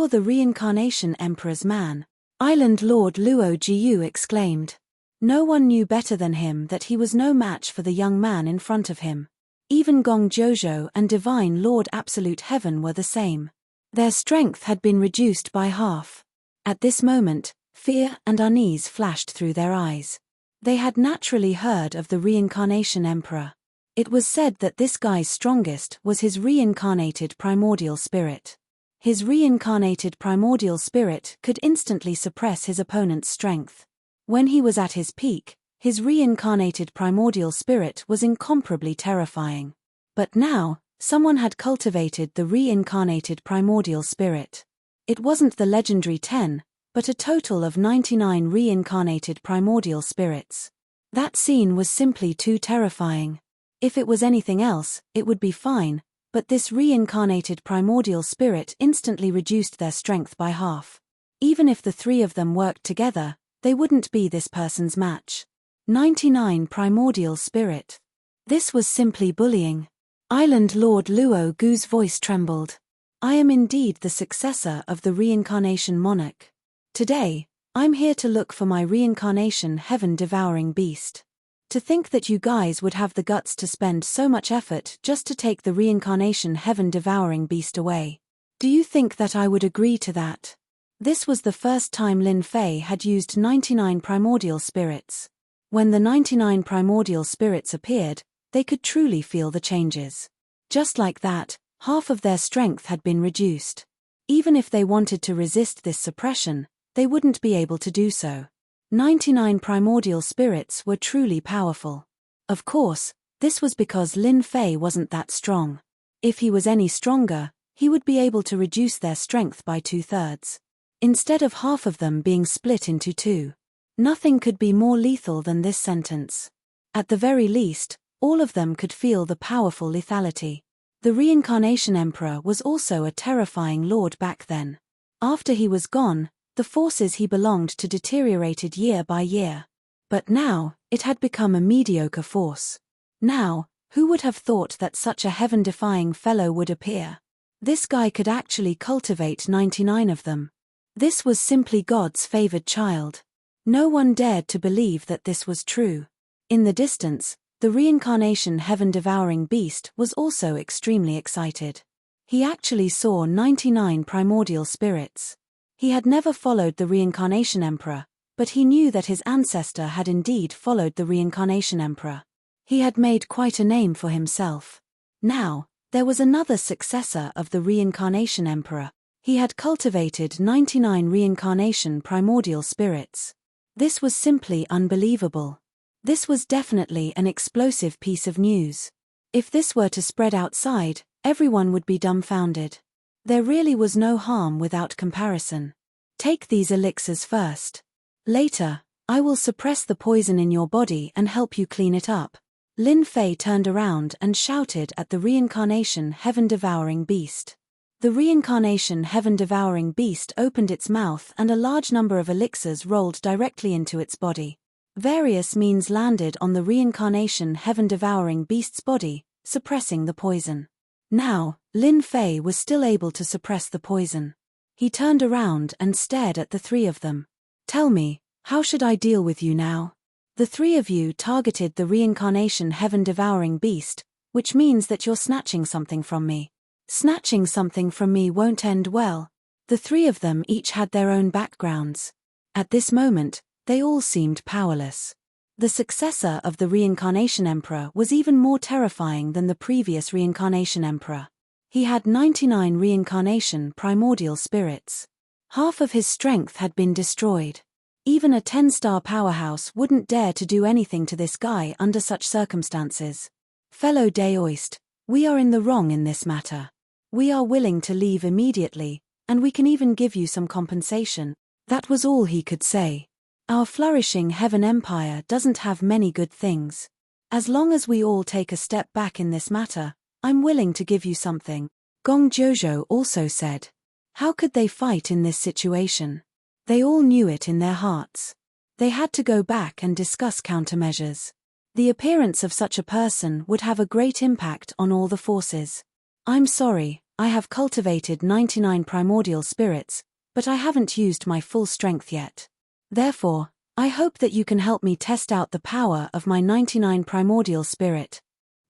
the reincarnation emperor's man. Island Lord Luo Jiu exclaimed. No one knew better than him that he was no match for the young man in front of him. Even Gong Jojo and Divine Lord Absolute Heaven were the same. Their strength had been reduced by half. At this moment, fear and unease flashed through their eyes. They had naturally heard of the reincarnation emperor. It was said that this guy's strongest was his reincarnated primordial spirit. His reincarnated primordial spirit could instantly suppress his opponent's strength. When he was at his peak, his reincarnated primordial spirit was incomparably terrifying. But now, someone had cultivated the reincarnated primordial spirit. It wasn't the legendary 10, but a total of 99 reincarnated primordial spirits. That scene was simply too terrifying. If it was anything else, it would be fine, but this reincarnated primordial spirit instantly reduced their strength by half. Even if the three of them worked together, they wouldn't be this person's match. 99 primordial spirit. This was simply bullying. Island Lord Luo Gu's voice trembled. I am indeed the successor of the reincarnation monarch. Today, I'm here to look for my reincarnation heaven-devouring beast. To think that you guys would have the guts to spend so much effort just to take the reincarnation heaven-devouring beast away. Do you think that I would agree to that? This was the first time Lin Fei had used 99 primordial spirits. When the 99 primordial spirits appeared, they could truly feel the changes. Just like that, half of their strength had been reduced. Even if they wanted to resist this suppression, they wouldn't be able to do so. 99 primordial spirits were truly powerful. Of course, this was because Lin Fei wasn't that strong. If he was any stronger, he would be able to reduce their strength by 2/3. Instead of half of them being split into 2. Nothing could be more lethal than this sentence. At the very least, all of them could feel the powerful lethality. The reincarnation emperor was also a terrifying lord back then. After he was gone, the forces he belonged to deteriorated year by year. But now, it had become a mediocre force. Now, who would have thought that such a heaven-defying fellow would appear? This guy could actually cultivate 99 of them. This was simply God's favored child. No one dared to believe that this was true. In the distance, the reincarnation heaven-devouring beast was also extremely excited. He actually saw 99 primordial spirits. He had never followed the reincarnation emperor, but he knew that his ancestor had indeed followed the reincarnation emperor. He had made quite a name for himself. Now, there was another successor of the reincarnation emperor. He had cultivated 99 reincarnation primordial spirits. This was simply unbelievable. This was definitely an explosive piece of news. If this were to spread outside, everyone would be dumbfounded. There really was no harm without comparison. Take these elixirs first. Later, I will suppress the poison in your body and help you clean it up. Lin Fei turned around and shouted at the reincarnation heaven-devouring beast. The reincarnation heaven-devouring beast opened its mouth and a large number of elixirs rolled directly into its body. Various means landed on the reincarnation heaven-devouring beast's body, suppressing the poison. Now, Lin Fei was still able to suppress the poison. He turned around and stared at the three of them. Tell me, how should I deal with you now? The three of you targeted the reincarnation heaven-devouring beast, which means that you're snatching something from me. Snatching something from me won't end well. The three of them each had their own backgrounds. At this moment, they all seemed powerless. The successor of the reincarnation emperor was even more terrifying than the previous reincarnation emperor. He had 99 reincarnation primordial spirits. Half of his strength had been destroyed. Even a 10-star powerhouse wouldn't dare to do anything to this guy under such circumstances. Fellow Daoist, we are in the wrong in this matter. We are willing to leave immediately, and we can even give you some compensation. That was all he could say. Our flourishing heaven empire doesn't have many good things. As long as we all take a step back in this matter, I'm willing to give you something. Gong Jojo also said. How could they fight in this situation? They all knew it in their hearts. They had to go back and discuss countermeasures. The appearance of such a person would have a great impact on all the forces. I'm sorry, I have cultivated 99 primordial spirits, but I haven't used my full strength yet. Therefore, I hope that you can help me test out the power of my 99 primordial spirit.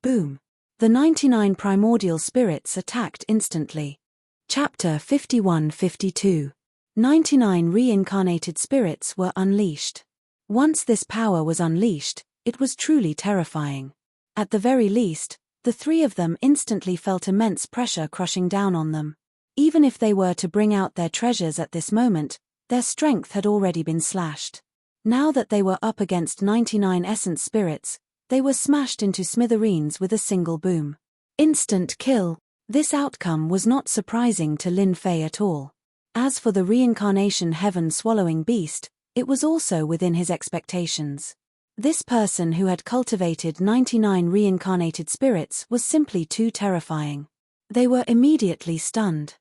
Boom. The 99 primordial spirits attacked instantly. Chapter 51-52. 99 reincarnated spirits were unleashed. Once this power was unleashed, it was truly terrifying. At the very least, the three of them instantly felt immense pressure crushing down on them. Even if they were to bring out their treasures at this moment, their strength had already been slashed. Now that they were up against 99 essence spirits, they were smashed into smithereens with a single boom. Instant kill. This outcome was not surprising to Lin Fei at all. As for the reincarnation heaven-swallowing beast, it was also within his expectations. This person who had cultivated 99 reincarnated spirits was simply too terrifying. They were immediately stunned.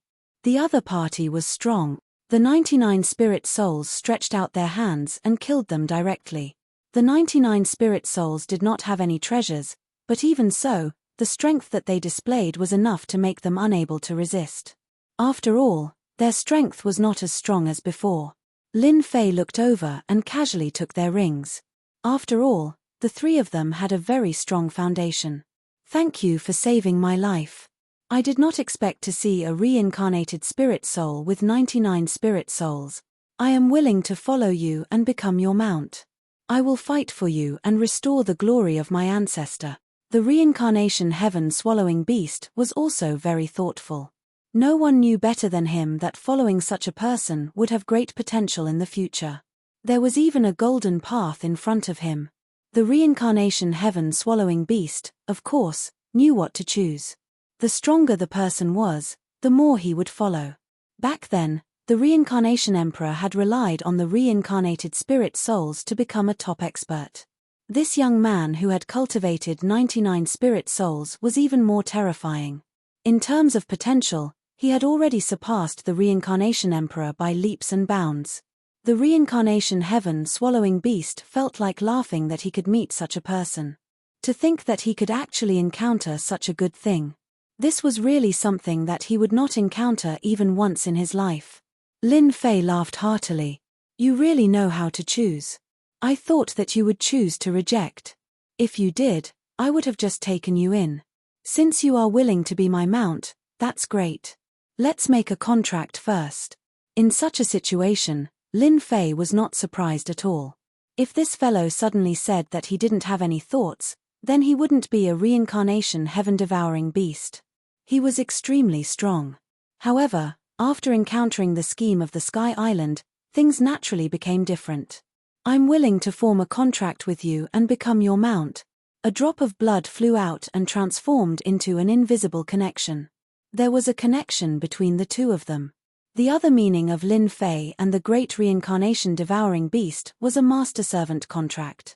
The other party was strong. The 99 spirit souls stretched out their hands and killed them directly. The 99 spirit souls did not have any treasures, but even so, the strength that they displayed was enough to make them unable to resist. After all, their strength was not as strong as before. Lin Fei looked over and casually took their rings. After all, the three of them had a very strong foundation. Thank you for saving my life. I did not expect to see a reincarnated spirit soul with 99 spirit souls. I am willing to follow you and become your mount. I will fight for you and restore the glory of my ancestor. The reincarnation heaven-swallowing beast was also very thoughtful. No one knew better than him that following such a person would have great potential in the future. There was even a golden path in front of him. The reincarnation heaven-swallowing beast, of course, knew what to choose. The stronger the person was, the more he would follow. Back then, the reincarnation emperor had relied on the reincarnated spirit souls to become a top expert. This young man who had cultivated 99 spirit souls was even more terrifying. In terms of potential, he had already surpassed the reincarnation emperor by leaps and bounds. The reincarnation heaven-swallowing beast felt like laughing that he could meet such a person. To think that he could actually encounter such a good thing. This was really something that he would not encounter even once in his life. Lin Fei laughed heartily. You really know how to choose. I thought that you would choose to reject. If you did, I would have just taken you in. Since you are willing to be my mount, that's great. Let's make a contract first. In such a situation, Lin Fei was not surprised at all. If this fellow suddenly said that he didn't have any thoughts, then he wouldn't be a reincarnation heaven-devouring beast. He was extremely strong. However, after encountering the scheme of the Sky Island, things naturally became different. I'm willing to form a contract with you and become your mount. A drop of blood flew out and transformed into an invisible connection. There was a connection between the two of them. The other meaning of Lin Fei and the great reincarnation devouring beast was a master-servant contract.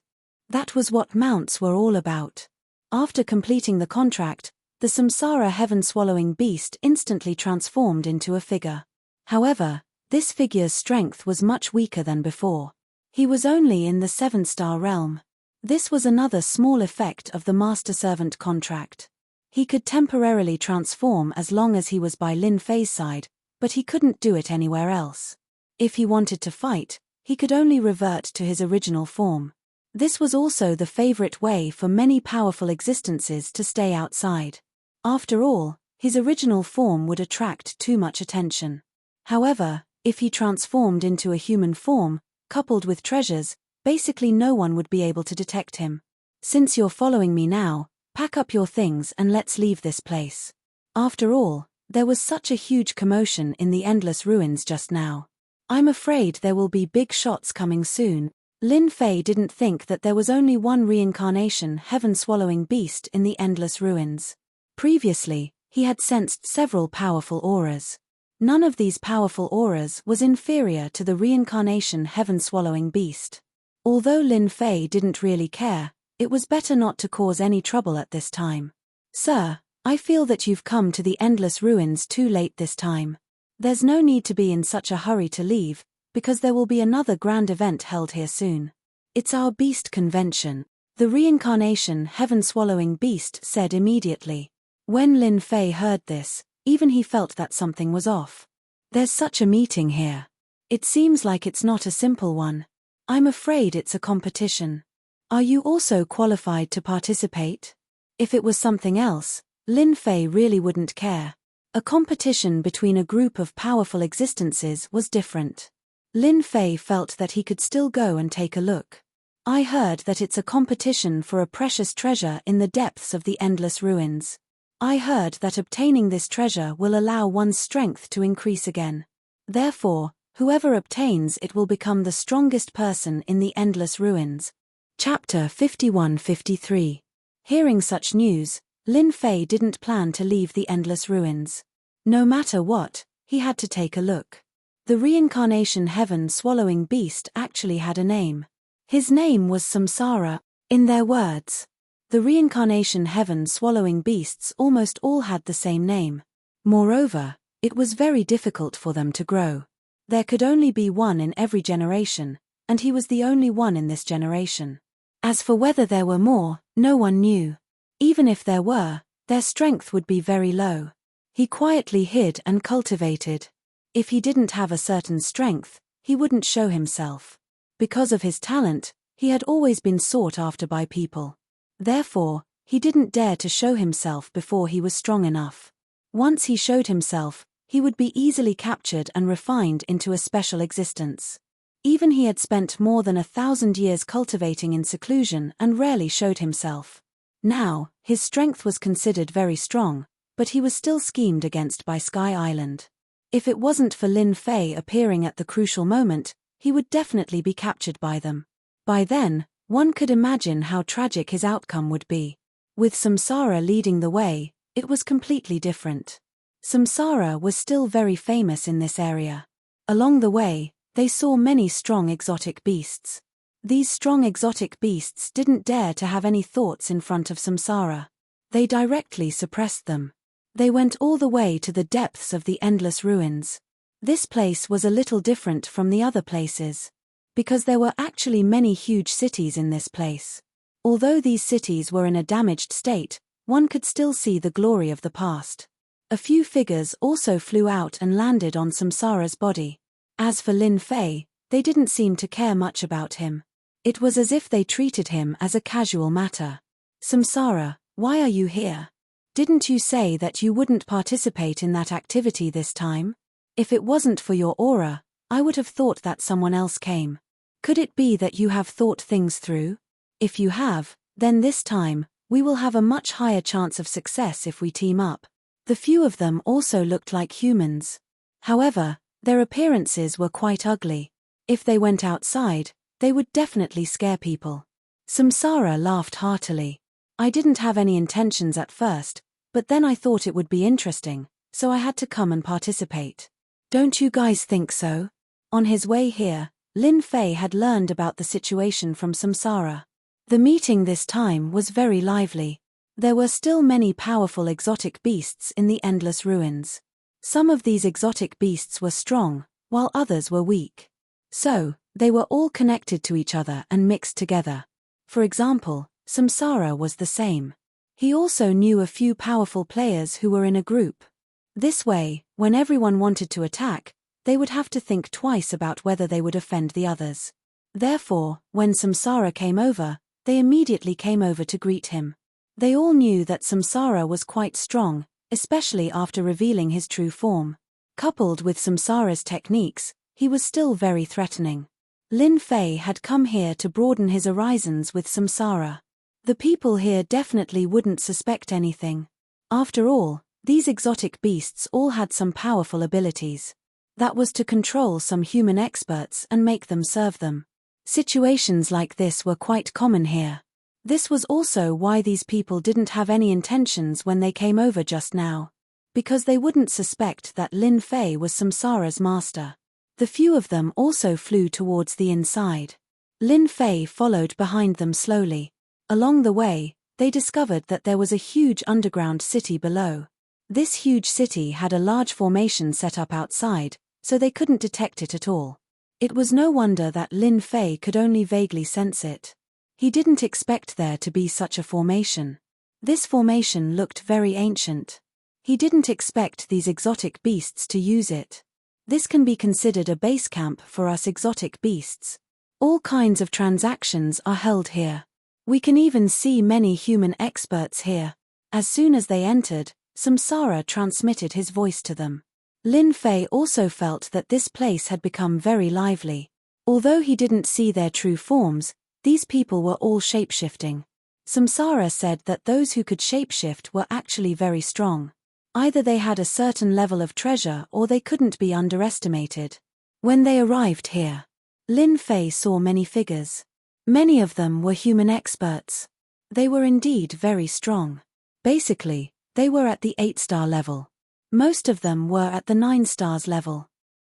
That was what mounts were all about. After completing the contract, the samsara heaven-swallowing beast instantly transformed into a figure. However, this figure's strength was much weaker than before. He was only in the 7-star realm. This was another small effect of the master-servant contract. He could temporarily transform as long as he was by Lin Fei's side, but he couldn't do it anywhere else. If he wanted to fight, he could only revert to his original form. This was also the favorite way for many powerful existences to stay outside. After all, his original form would attract too much attention. However, if he transformed into a human form, coupled with treasures, basically no one would be able to detect him. Since you're following me now, pack up your things and let's leave this place. After all, there was such a huge commotion in the endless ruins just now. I'm afraid there will be big shots coming soon. Lin Fei didn't think that there was only one reincarnation heaven-swallowing beast in the endless ruins. Previously, he had sensed several powerful auras. None of these powerful auras was inferior to the reincarnation heaven-swallowing beast. Although Lin Fei didn't really care, it was better not to cause any trouble at this time. Sir, I feel that you've come to the endless ruins too late this time. There's no need to be in such a hurry to leave, because there will be another grand event held here soon. It's our beast convention, the reincarnation heaven-swallowing beast said immediately. When Lin Fei heard this, even he felt that something was off. There's such a meeting here. It seems like it's not a simple one. I'm afraid it's a competition. Are you also qualified to participate? If it was something else, Lin Fei really wouldn't care. A competition between a group of powerful existences was different. Lin Fei felt that he could still go and take a look. I heard that it's a competition for a precious treasure in the depths of the endless ruins. I heard that obtaining this treasure will allow one's strength to increase again. Therefore, whoever obtains it will become the strongest person in the endless ruins. Chapter 51-53. Hearing such news, Lin Fei didn't plan to leave the endless ruins. No matter what, he had to take a look. The reincarnation heaven-swallowing beast actually had a name. His name was Samsara. In their words, the reincarnation heaven-swallowing beasts almost all had the same name. Moreover, it was very difficult for them to grow. There could only be one in every generation, and he was the only one in this generation. As for whether there were more, no one knew. Even if there were, their strength would be very low. He quietly hid and cultivated. If he didn't have a certain strength, he wouldn't show himself. Because of his talent, he had always been sought after by people. Therefore, he didn't dare to show himself before he was strong enough. Once he showed himself, he would be easily captured and refined into a special existence. Even he had spent more than 1,000 years cultivating in seclusion and rarely showed himself. Now, his strength was considered very strong, but he was still schemed against by Sky Island. If it wasn't for Lin Fei appearing at the crucial moment, he would definitely be captured by them. By then, one could imagine how tragic his outcome would be. With Samsara leading the way, it was completely different. Samsara was still very famous in this area. Along the way, they saw many strong exotic beasts. These strong exotic beasts didn't dare to have any thoughts in front of Samsara. They directly suppressed them. They went all the way to the depths of the endless ruins. This place was a little different from the other places, because there were actually many huge cities in this place. Although these cities were in a damaged state, one could still see the glory of the past. A few figures also flew out and landed on Samsara's body. As for Lin Fei, they didn't seem to care much about him. It was as if they treated him as a casual matter. Samsara, why are you here? Didn't you say that you wouldn't participate in that activity this time? If it wasn't for your aura, I would have thought that someone else came. Could it be that you have thought things through? If you have, then this time, we will have a much higher chance of success if we team up. The few of them also looked like humans. However, their appearances were quite ugly. If they went outside, they would definitely scare people. Samsara laughed heartily. I didn't have any intentions at first, but then I thought it would be interesting, so I had to come and participate. Don't you guys think so? On his way here, Lin Fei had learned about the situation from Samsara. The meeting this time was very lively. There were still many powerful exotic beasts in the endless ruins. Some of these exotic beasts were strong, while others were weak. So, they were all connected to each other and mixed together. For example, Samsara was the same. He also knew a few powerful players who were in a group. This way, when everyone wanted to attack, they would have to think twice about whether they would offend the others. Therefore, when Samsara came over, they immediately came over to greet him. They all knew that Samsara was quite strong, especially after revealing his true form. Coupled with Samsara's techniques, he was still very threatening. Lin Fei had come here to broaden his horizons with Samsara. The people here definitely wouldn't suspect anything. After all, these exotic beasts all had some powerful abilities. That was to control some human experts and make them serve them. Situations like this were quite common here. This was also why these people didn't have any intentions when they came over just now. Because they wouldn't suspect that Lin Fei was Samsara's master. The few of them also flew towards the inside. Lin Fei followed behind them slowly. Along the way, they discovered that there was a huge underground city below. This huge city had a large formation set up outside, so they couldn't detect it at all. It was no wonder that Lin Fei could only vaguely sense it. He didn't expect there to be such a formation. This formation looked very ancient. He didn't expect these exotic beasts to use it. This can be considered a base camp for us exotic beasts. All kinds of transactions are held here. We can even see many human experts here. As soon as they entered, Samsara transmitted his voice to them. Lin Fei also felt that this place had become very lively. Although he didn't see their true forms, these people were all shapeshifting. Samsara said that those who could shapeshift were actually very strong. Either they had a certain level of treasure or they couldn't be underestimated. When they arrived here, Lin Fei saw many figures. Many of them were human experts. They were indeed very strong. Basically, they were at the 8-star level. Most of them were at the 9 stars level.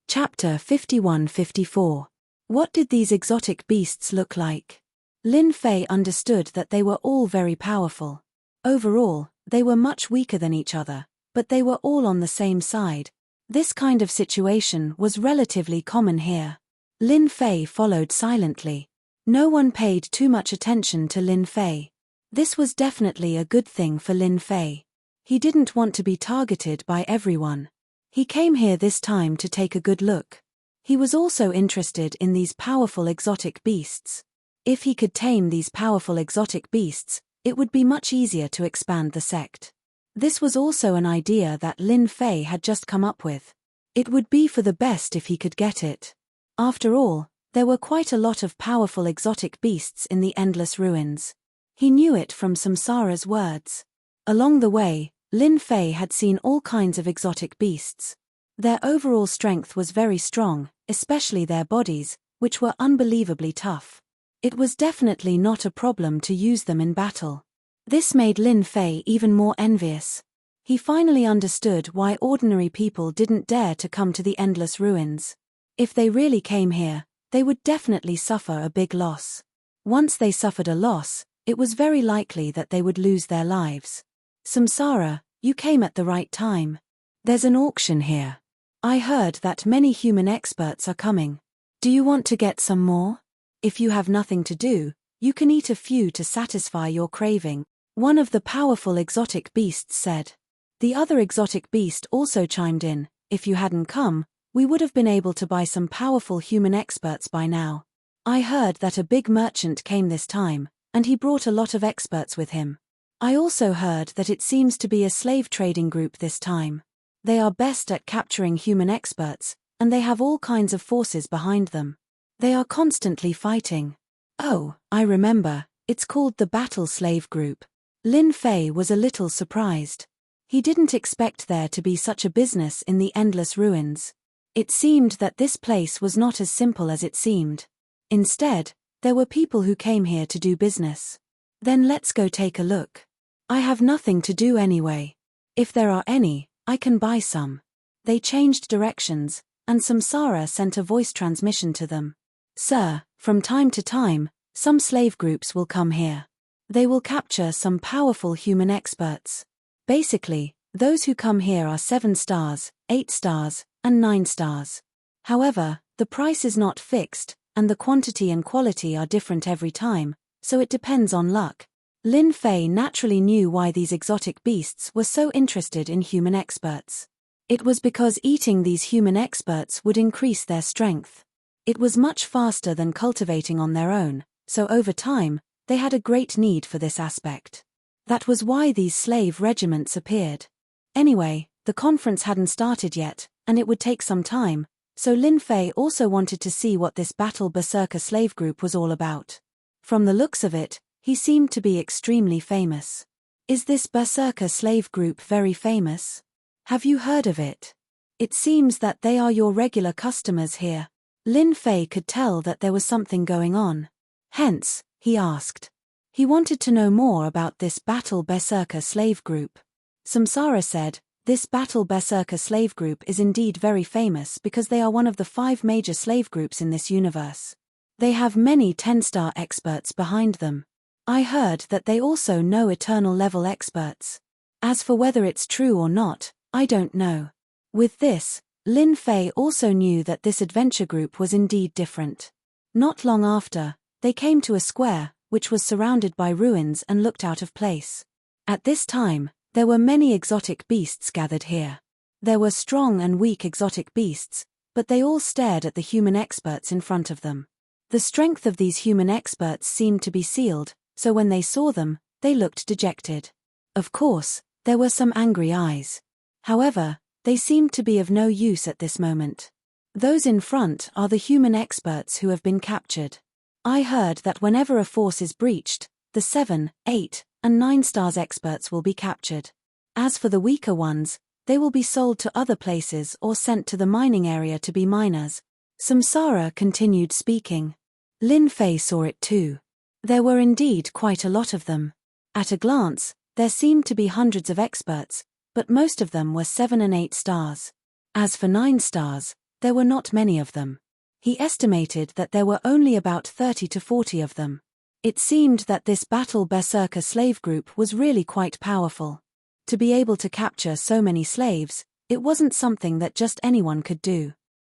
Chapter 51-54. What did these exotic beasts look like? Lin Fei understood that they were all very powerful. Overall, they were much weaker than each other, but they were all on the same side. This kind of situation was relatively common here. Lin Fei followed silently. No one paid too much attention to Lin Fei. This was definitely a good thing for Lin Fei. He didn't want to be targeted by everyone. He came here this time to take a good look. He was also interested in these powerful exotic beasts. If he could tame these powerful exotic beasts, it would be much easier to expand the sect. This was also an idea that Lin Fei had just come up with. It would be for the best if he could get it. After all, there were quite a lot of powerful exotic beasts in the endless ruins. He knew it from Samsara's words. Along the way, Lin Fei had seen all kinds of exotic beasts. Their overall strength was very strong, especially their bodies, which were unbelievably tough. It was definitely not a problem to use them in battle. This made Lin Fei even more envious. He finally understood why ordinary people didn't dare to come to the endless ruins. If they really came here, they would definitely suffer a big loss. Once they suffered a loss, it was very likely that they would lose their lives. Samsara, you came at the right time. There's an auction here. I heard that many human experts are coming. Do you want to get some more? If you have nothing to do, you can eat a few to satisfy your craving, one of the powerful exotic beasts said. The other exotic beast also chimed in, if you hadn't come, we would have been able to buy some powerful human experts by now. I heard that a big merchant came this time, and he brought a lot of experts with him. I also heard that it seems to be a slave trading group this time. They are best at capturing human experts, and they have all kinds of forces behind them. They are constantly fighting. Oh, I remember, it's called the Battle Slave Group. Lin Fei was a little surprised. He didn't expect there to be such a business in the endless ruins. It seemed that this place was not as simple as it seemed. Instead, there were people who came here to do business. Then let's go take a look. I have nothing to do anyway. If there are any, I can buy some. They changed directions, and Samsara sent a voice transmission to them. Sir, from time to time, some slave groups will come here. They will capture some powerful human experts. Basically, those who come here are 7 stars, 8 stars, and 9 stars. However, the price is not fixed, and the quantity and quality are different every time, so it depends on luck. Lin Fei naturally knew why these exotic beasts were so interested in human experts. It was because eating these human experts would increase their strength. It was much faster than cultivating on their own, so over time, they had a great need for this aspect. That was why these slave regiments appeared. Anyway, the conference hadn't started yet, and it would take some time, so Lin Fei also wanted to see what this battle berserker slave group was all about. From the looks of it, he seemed to be extremely famous. Is this berserker slave group very famous? Have you heard of it? It seems that they are your regular customers here. Lin Fei could tell that there was something going on. Hence, he asked. He wanted to know more about this battle berserker slave group. Samsara said, this battle berserker slave group is indeed very famous because they are one of the 5 major slave groups in this universe. They have many 10-star experts behind them. I heard that they also know eternal level experts. As for whether it's true or not, I don't know. With this, Lin Fei also knew that this adventure group was indeed different. Not long after, they came to a square, which was surrounded by ruins and looked out of place. At this time, there were many exotic beasts gathered here. There were strong and weak exotic beasts, but they all stared at the human experts in front of them. The strength of these human experts seemed to be sealed, so when they saw them, they looked dejected. Of course, there were some angry eyes. However, they seemed to be of no use at this moment. Those in front are the human experts who have been captured. I heard that whenever a force is breached, the 7, 8, and 9 stars experts will be captured. As for the weaker ones, they will be sold to other places or sent to the mining area to be miners. Samsara continued speaking. Lin Fei saw it too. There were indeed quite a lot of them. At a glance, there seemed to be hundreds of experts, but most of them were 7 and 8 stars. As for 9 stars, there were not many of them. He estimated that there were only about 30 to 40 of them. It seemed that this battle berserker slave group was really quite powerful. To be able to capture so many slaves, it wasn't something that just anyone could do.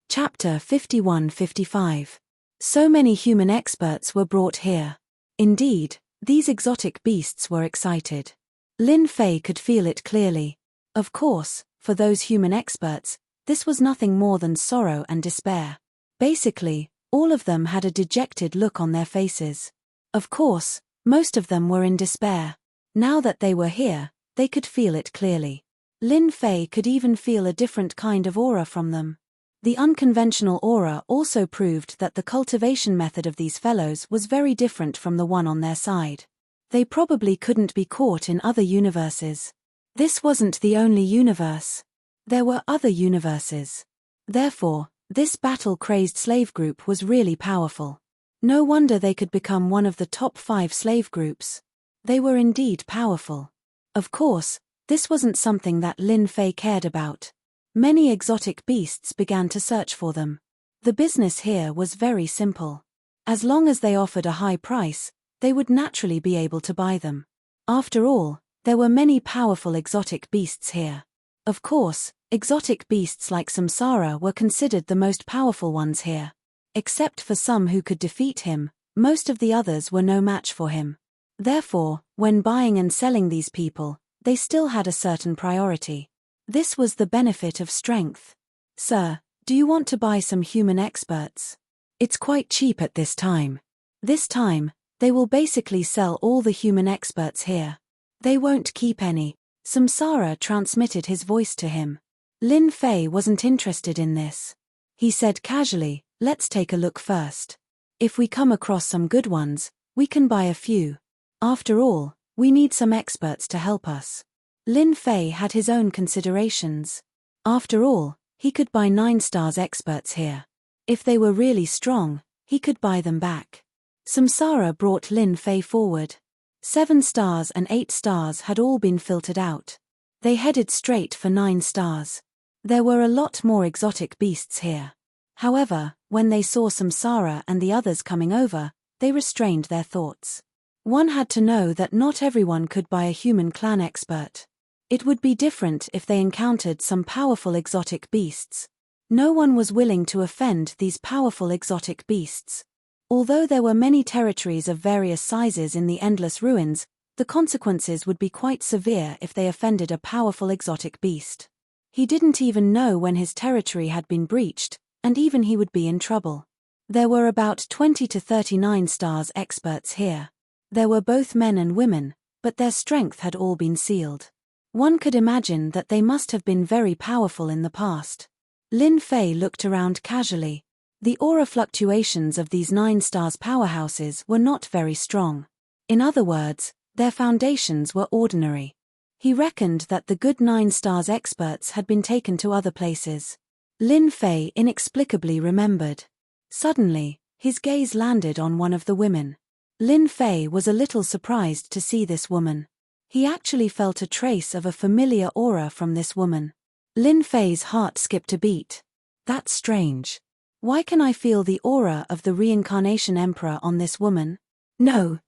Chapter 51-55. So many human experts were brought here. Indeed, these exotic beasts were excited. Lin Fei could feel it clearly. Of course, for those human experts, this was nothing more than sorrow and despair. Basically, all of them had a dejected look on their faces. Of course, most of them were in despair. Now that they were here, they could feel it clearly. Lin Fei could even feel a different kind of aura from them. The unconventional aura also proved that the cultivation method of these fellows was very different from the one on their side. They probably couldn't be caught in other universes. This wasn't the only universe. There were other universes. Therefore, this battle-crazed slave group was really powerful. No wonder they could become one of the top 5 slave groups. They were indeed powerful. Of course, this wasn't something that Lin Fei cared about. Many exotic beasts began to search for them. The business here was very simple. As long as they offered a high price, they would naturally be able to buy them. After all, there were many powerful exotic beasts here. Of course, exotic beasts like Samsara were considered the most powerful ones here. Except for some who could defeat him, most of the others were no match for him. Therefore, when buying and selling these people, they still had a certain priority. This was the benefit of strength. Sir, do you want to buy some human experts? It's quite cheap at this time. This time, they will basically sell all the human experts here. They won't keep any. Samsara transmitted his voice to him. Lin Fei wasn't interested in this. He said casually, let's take a look first. If we come across some good ones, we can buy a few. After all, we need some experts to help us. Lin Fei had his own considerations. After all, he could buy 9 stars experts here. If they were really strong, he could buy them back. Samsara brought Lin Fei forward. 7 stars and 8 stars had all been filtered out. They headed straight for 9 stars. There were a lot more exotic beasts here. However, when they saw Samsara and the others coming over, they restrained their thoughts. One had to know that not everyone could buy a human clan expert. It would be different if they encountered some powerful exotic beasts. No one was willing to offend these powerful exotic beasts. Although there were many territories of various sizes in the endless ruins, the consequences would be quite severe if they offended a powerful exotic beast. He didn't even know when his territory had been breached, and even he would be in trouble. There were about 20 to 39 stars experts here. There were both men and women, but their strength had all been sealed. One could imagine that they must have been very powerful in the past. Lin Fei looked around casually. The aura fluctuations of these 9 stars powerhouses were not very strong. In other words, their foundations were ordinary. He reckoned that the good 9 stars experts had been taken to other places. Lin Fei inexplicably remembered. Suddenly, his gaze landed on one of the women. Lin Fei was a little surprised to see this woman. He actually felt a trace of a familiar aura from this woman. Lin Fei's heart skipped a beat. That's strange. Why can I feel the aura of the reincarnation emperor on this woman? No.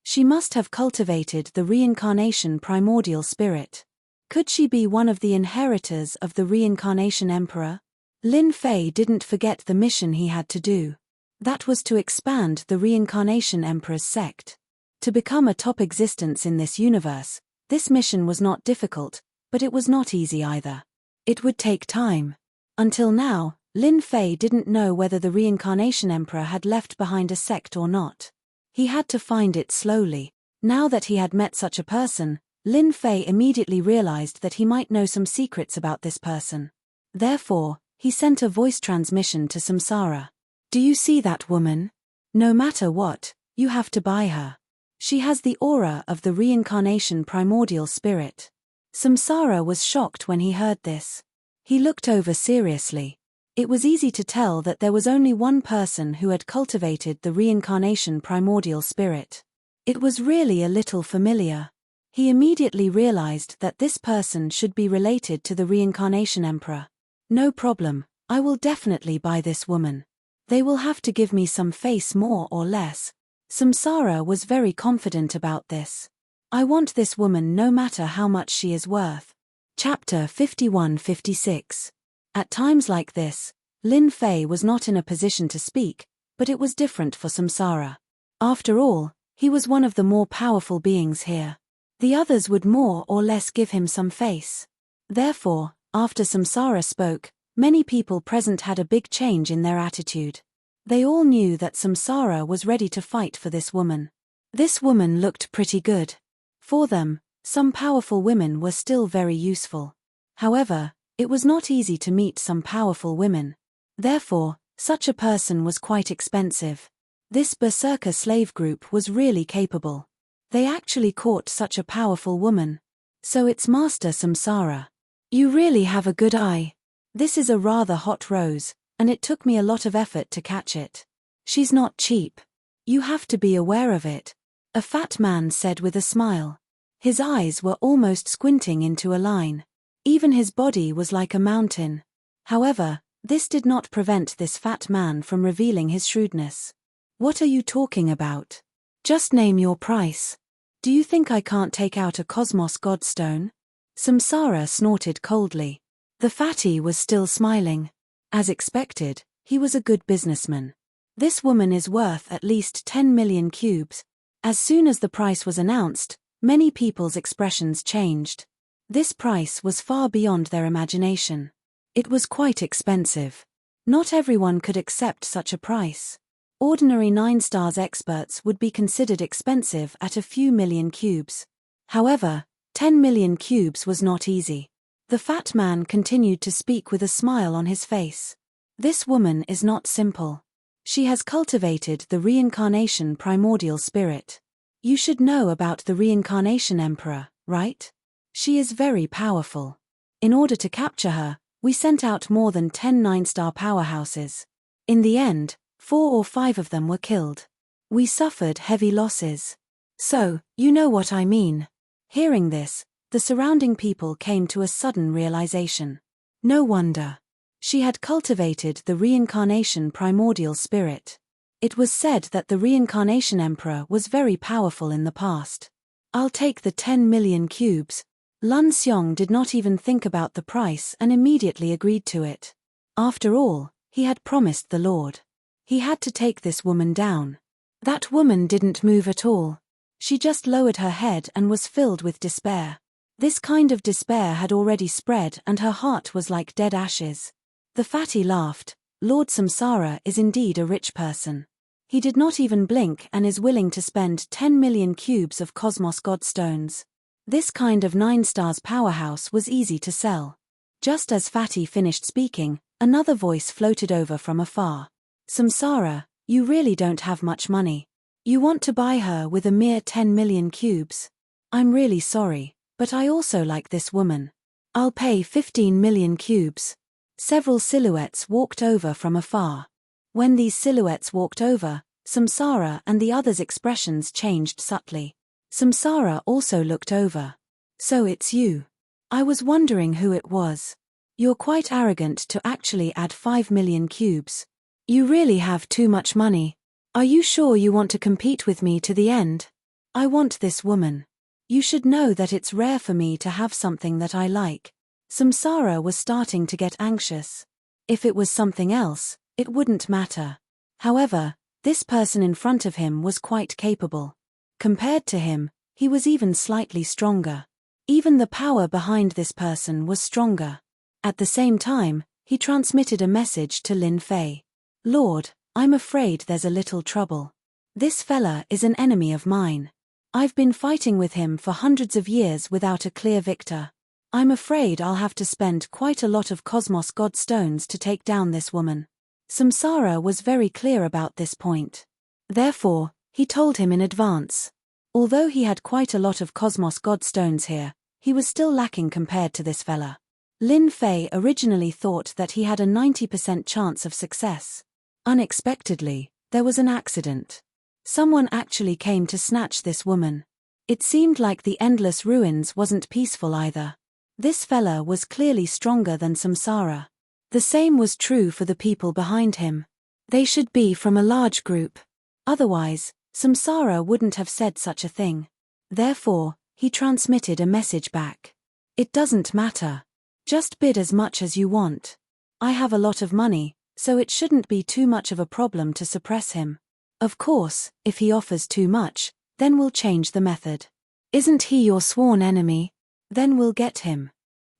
She must have cultivated the reincarnation primordial spirit. Could she be one of the inheritors of the reincarnation emperor? Lin Fei didn't forget the mission he had to do. That was to expand the reincarnation emperor's sect. To become a top existence in this universe, this mission was not difficult, but it was not easy either. It would take time. Until now, Lin Fei didn't know whether the reincarnation emperor had left behind a sect or not. He had to find it slowly. Now that he had met such a person, Lin Fei immediately realized that he might know some secrets about this person. Therefore, he sent a voice transmission to Samsara. Do you see that woman? No matter what, you have to buy her. She has the aura of the reincarnation primordial spirit. Samsara was shocked when he heard this. He looked over seriously. It was easy to tell that there was only one person who had cultivated the reincarnation primordial spirit. It was really a little familiar. He immediately realized that this person should be related to the reincarnation emperor. No problem, I will definitely buy this woman. They will have to give me some face more or less. Samsara was very confident about this. I want this woman no matter how much she is worth. Chapter 51-56. At times like this, Lin Fei was not in a position to speak, but it was different for Samsara. After all, he was one of the more powerful beings here. The others would more or less give him some face. Therefore, after Samsara spoke, many people present had a big change in their attitude. They all knew that Samsara was ready to fight for this woman. This woman looked pretty good. For them, some powerful women were still very useful. However, it was not easy to meet some powerful women. Therefore, such a person was quite expensive. This berserker slave group was really capable. They actually caught such a powerful woman. So it's Master Samsara. You really have a good eye. This is a rather hot rose, and it took me a lot of effort to catch it. She's not cheap. You have to be aware of it, a fat man said with a smile. His eyes were almost squinting into a line. Even his body was like a mountain. However, this did not prevent this fat man from revealing his shrewdness. What are you talking about? Just name your price. Do you think I can't take out a Cosmos Godstone? Samsara snorted coldly. The fatty was still smiling. As expected, he was a good businessman. This woman is worth at least 10 million cubes. As soon as the price was announced, many people's expressions changed. This price was far beyond their imagination. It was quite expensive. Not everyone could accept such a price. Ordinary 9 stars experts would be considered expensive at a few million cubes. However, 10 million cubes was not easy. The fat man continued to speak with a smile on his face. This woman is not simple. She has cultivated the reincarnation primordial spirit. You should know about the reincarnation emperor, right? She is very powerful. In order to capture her, we sent out more than 10 9-star powerhouses. In the end, 4 or 5 of them were killed. We suffered heavy losses. So, you know what I mean. Hearing this, The surrounding people came to a sudden realization. No wonder. She had cultivated the reincarnation primordial spirit. It was said that the reincarnation emperor was very powerful in the past. I'll take the 10 million cubes. Lun Xiong did not even think about the price and immediately agreed to it. After all, he had promised the Lord. He had to take this woman down. That woman didn't move at all. She just lowered her head and was filled with despair. This kind of despair had already spread and her heart was like dead ashes. The fatty laughed. Lord Samsara is indeed a rich person. He did not even blink and is willing to spend 10 million cubes of Cosmos Godstones. This kind of 9 stars powerhouse was easy to sell. Just as Fatty finished speaking, another voice floated over from afar. Samsara, you really don't have much money. You want to buy her with a mere 10 million cubes. I'm really sorry, but I also like this woman. I'll pay 15 million cubes. Several silhouettes walked over from afar. When these silhouettes walked over, Samsara and the others' expressions changed subtly. Samsara also looked over. So it's you. I was wondering who it was. You're quite arrogant to actually add 5 million cubes. You really have too much money. Are you sure you want to compete with me to the end? I want this woman. You should know that it's rare for me to have something that I like. Samsara was starting to get anxious. If it was something else, it wouldn't matter. However, this person in front of him was quite capable. Compared to him, he was even slightly stronger. Even the power behind this person was stronger. At the same time, he transmitted a message to Lin Fei. Lord, I'm afraid there's a little trouble. This fella is an enemy of mine. I've been fighting with him for hundreds of years without a clear victor. I'm afraid I'll have to spend quite a lot of Cosmos Godstones to take down this woman. Samsara was very clear about this point. Therefore, he told him in advance. Although he had quite a lot of Cosmos Godstones here, he was still lacking compared to this fella. Lin Fei originally thought that he had a 90% chance of success. Unexpectedly, there was an accident. Someone actually came to snatch this woman. It seemed like the endless ruins wasn't peaceful either. This fella was clearly stronger than Samsara. The same was true for the people behind him. They should be from a large group. Otherwise, Samsara wouldn't have said such a thing. Therefore, he transmitted a message back. It doesn't matter. Just bid as much as you want. I have a lot of money, so it shouldn't be too much of a problem to suppress him. Of course, if he offers too much, then we'll change the method. Isn't he your sworn enemy? Then we'll get him.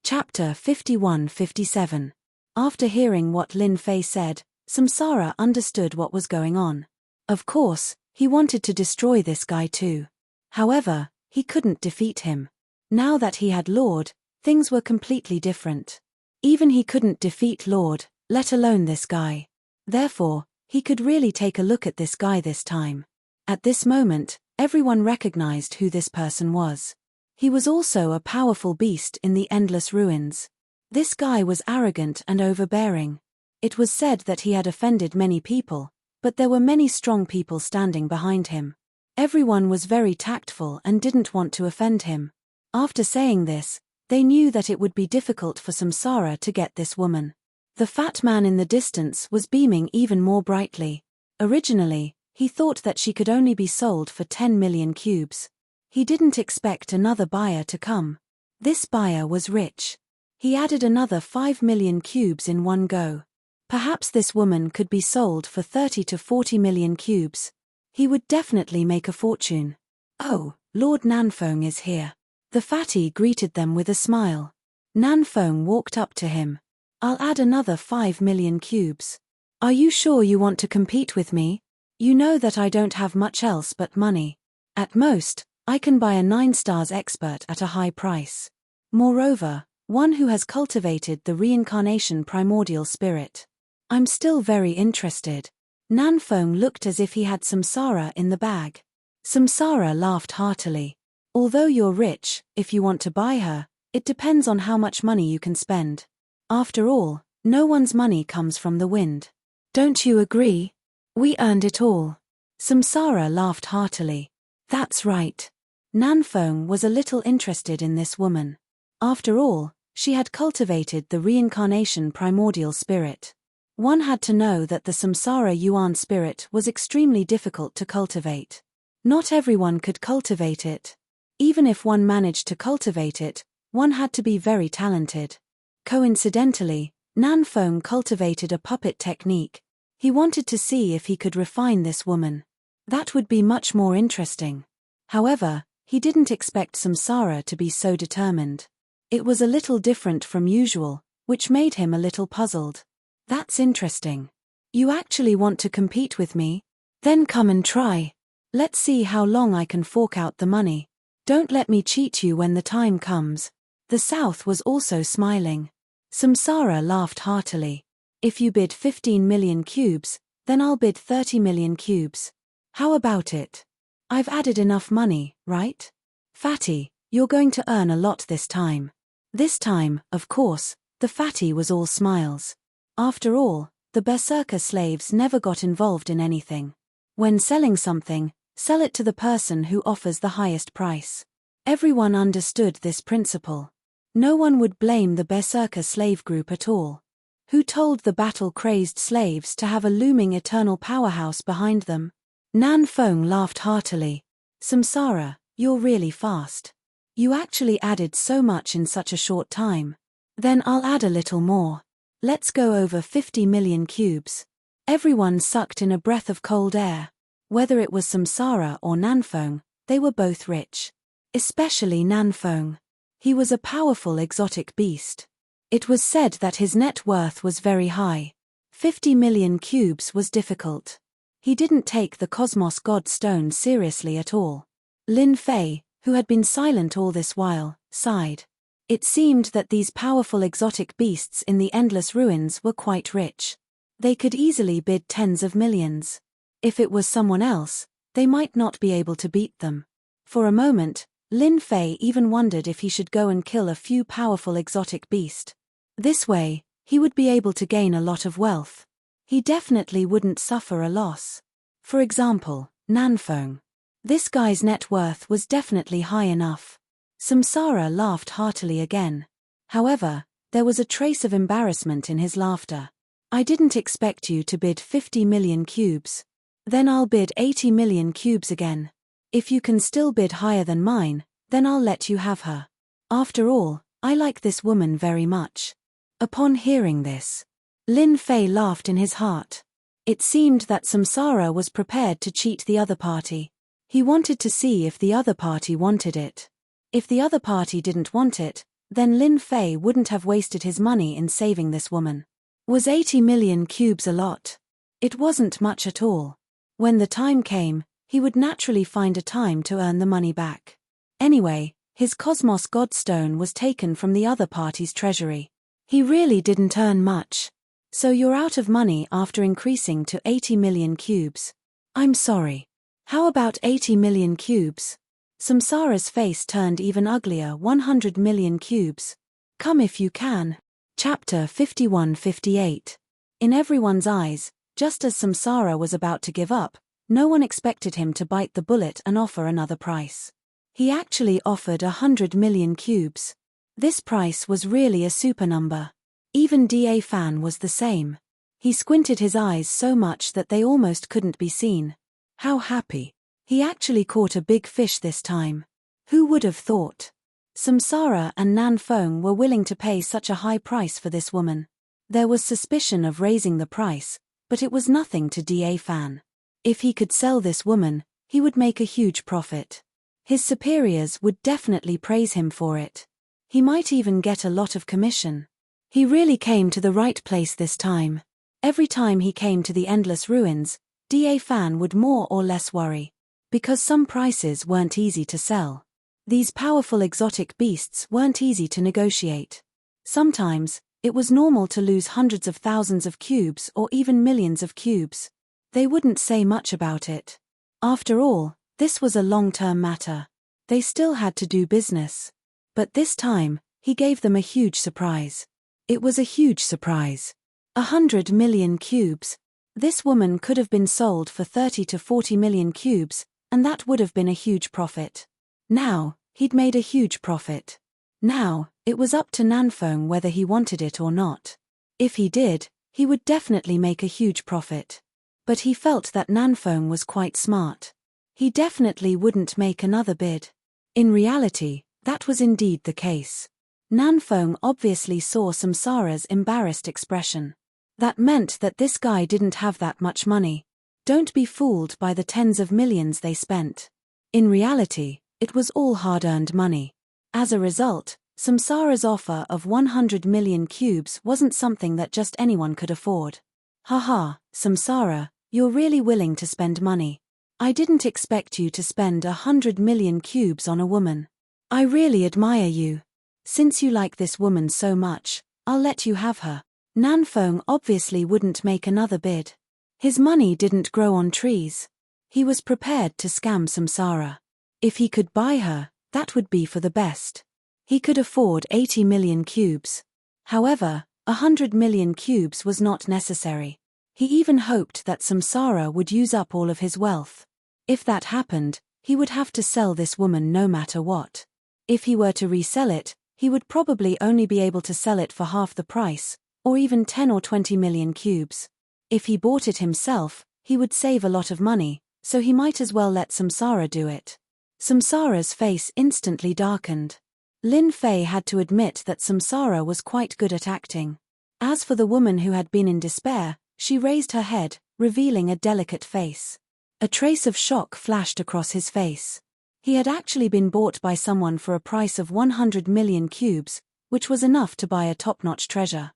Chapter 51-57. After hearing what Lin Fei said, Samsara understood what was going on. Of course, he wanted to destroy this guy too. However, he couldn't defeat him. Now that he had Lord, things were completely different. Even he couldn't defeat Lord, let alone this guy. Therefore, he could really take a look at this guy this time. At this moment, everyone recognized who this person was. He was also a powerful beast in the endless ruins. This guy was arrogant and overbearing. It was said that he had offended many people, but there were many strong people standing behind him. Everyone was very tactful and didn't want to offend him. After saying this, they knew that it would be difficult for Samsara to get this woman. The fat man in the distance was beaming even more brightly. Originally, he thought that she could only be sold for 10 million cubes. He didn't expect another buyer to come. This buyer was rich. He added another 5 million cubes in one go. Perhaps this woman could be sold for 30 to 40 million cubes. He would definitely make a fortune. Oh, Lord Nanfeng is here. The fatty greeted them with a smile. Nanfeng walked up to him. I'll add another 5 million cubes. Are you sure you want to compete with me? You know that I don't have much else but money. At most, I can buy a 9 stars expert at a high price. Moreover, one who has cultivated the reincarnation primordial spirit. I'm still very interested. Nanfeng looked as if he had Samsara in the bag. Samsara laughed heartily. Although you're rich, if you want to buy her, it depends on how much money you can spend. After all, no one's money comes from the wind. Don't you agree? We earned it all. Samsara laughed heartily. That's right. Nanfeng was a little interested in this woman. After all, she had cultivated the reincarnation primordial spirit. One had to know that the samsara yuan spirit was extremely difficult to cultivate. Not everyone could cultivate it. Even if one managed to cultivate it, one had to be very talented. Coincidentally, Nanfeng cultivated a puppet technique. He wanted to see if he could refine this woman. That would be much more interesting. However, he didn't expect samsara to be so determined. It was a little different from usual, which made him a little puzzled. That's interesting. You actually want to compete with me? Then come and try. Let's see how long I can fork out the money. Don't let me cheat you when the time comes. The South was also smiling. Samsara laughed heartily. If you bid 15 million cubes, then I'll bid 30 million cubes. How about it? I've added enough money, right? Fatty, you're going to earn a lot this time. This time, of course, the fatty was all smiles. After all, the berserker slaves never got involved in anything. When selling something, sell it to the person who offers the highest price. Everyone understood this principle. No one would blame the berserker slave group at all. Who told the battle-crazed slaves to have a looming eternal powerhouse behind them? Nanfeng laughed heartily. Samsara, you're really fast. You actually added so much in such a short time. Then I'll add a little more. Let's go over 50 million cubes. Everyone sucked in a breath of cold air. Whether it was Samsara or Nanfeng, they were both rich. Especially Nanfeng. He was a powerful exotic beast. It was said that his net worth was very high. 50 million cubes was difficult. He didn't take the Cosmos God Stone seriously at all. Lin Fei, who had been silent all this while, sighed. It seemed that these powerful exotic beasts in the endless ruins were quite rich. They could easily bid tens of millions. If it was someone else, they might not be able to beat them. For a moment, Lin Fei even wondered if he should go and kill a few powerful exotic beasts. This way, he would be able to gain a lot of wealth. He definitely wouldn't suffer a loss. For example, Nanfeng. This guy's net worth was definitely high enough. Samsara laughed heartily again. However, there was a trace of embarrassment in his laughter. I didn't expect you to bid 50 million cubes. Then I'll bid 80 million cubes again. If you can still bid higher than mine, then I'll let you have her. After all, I like this woman very much. Upon hearing this, Lin Fei laughed in his heart. It seemed that Samsara was prepared to cheat the other party. He wanted to see if the other party wanted it. If the other party didn't want it, then Lin Fei wouldn't have wasted his money in saving this woman. Was 80 million cubes a lot? It wasn't much at all. When the time came, he would naturally find a time to earn the money back. Anyway, his Cosmos Godstone was taken from the other party's treasury. He really didn't earn much. So you're out of money after increasing to 80 million cubes. I'm sorry. How about 80 million cubes? Samsara's face turned even uglier. 100 million cubes. Come if you can. Chapter 51-58. In everyone's eyes, just as Samsara was about to give up, no one expected him to bite the bullet and offer another price. He actually offered 100 million cubes. This price was really a super number. Even Da Fan was the same. He squinted his eyes so much that they almost couldn't be seen. How happy. He actually caught a big fish this time. Who would have thought? Samsara and Nanfeng were willing to pay such a high price for this woman. There was suspicion of raising the price, but it was nothing to Da Fan. If he could sell this woman, he would make a huge profit. His superiors would definitely praise him for it. He might even get a lot of commission. He really came to the right place this time. Every time he came to the endless ruins, Da Fan would more or less worry. Because some prices weren't easy to sell. These powerful exotic beasts weren't easy to negotiate. Sometimes, it was normal to lose hundreds of thousands of cubes or even millions of cubes. They wouldn't say much about it. After all, this was a long-term matter. They still had to do business. But this time, he gave them a huge surprise. It was a huge surprise. 100 million cubes. This woman could have been sold for 30 to 40 million cubes, and that would have been a huge profit. Now, he'd made a huge profit. Now, it was up to Nanfeng whether he wanted it or not. If he did, he would definitely make a huge profit. But he felt that Nanfeng was quite smart. He definitely wouldn't make another bid. In reality, that was indeed the case. Nanfeng obviously saw Samsara's embarrassed expression. That meant that this guy didn't have that much money. Don't be fooled by the tens of millions they spent. In reality, it was all hard-earned money. As a result, Samsara's offer of 100 million cubes wasn't something that just anyone could afford. Haha, Samsara, you're really willing to spend money. I didn't expect you to spend 100 million cubes on a woman. I really admire you. Since you like this woman so much, I'll let you have her. Nanfeng obviously wouldn't make another bid. His money didn't grow on trees. He was prepared to scam Samsara. If he could buy her, that would be for the best. He could afford 80 million cubes. However, 100 million cubes was not necessary. He even hoped that Samsara would use up all of his wealth. If that happened, he would have to sell this woman no matter what. If he were to resell it, he would probably only be able to sell it for half the price, or even 10 or 20 million cubes. If he bought it himself, he would save a lot of money, so he might as well let Samsara do it. Samsara's face instantly darkened. Lin Fei had to admit that Samsara was quite good at acting. As for the woman who had been in despair, she raised her head, revealing a delicate face. A trace of shock flashed across his face. He had actually been bought by someone for a price of 100 million cubes, which was enough to buy a top-notch treasure.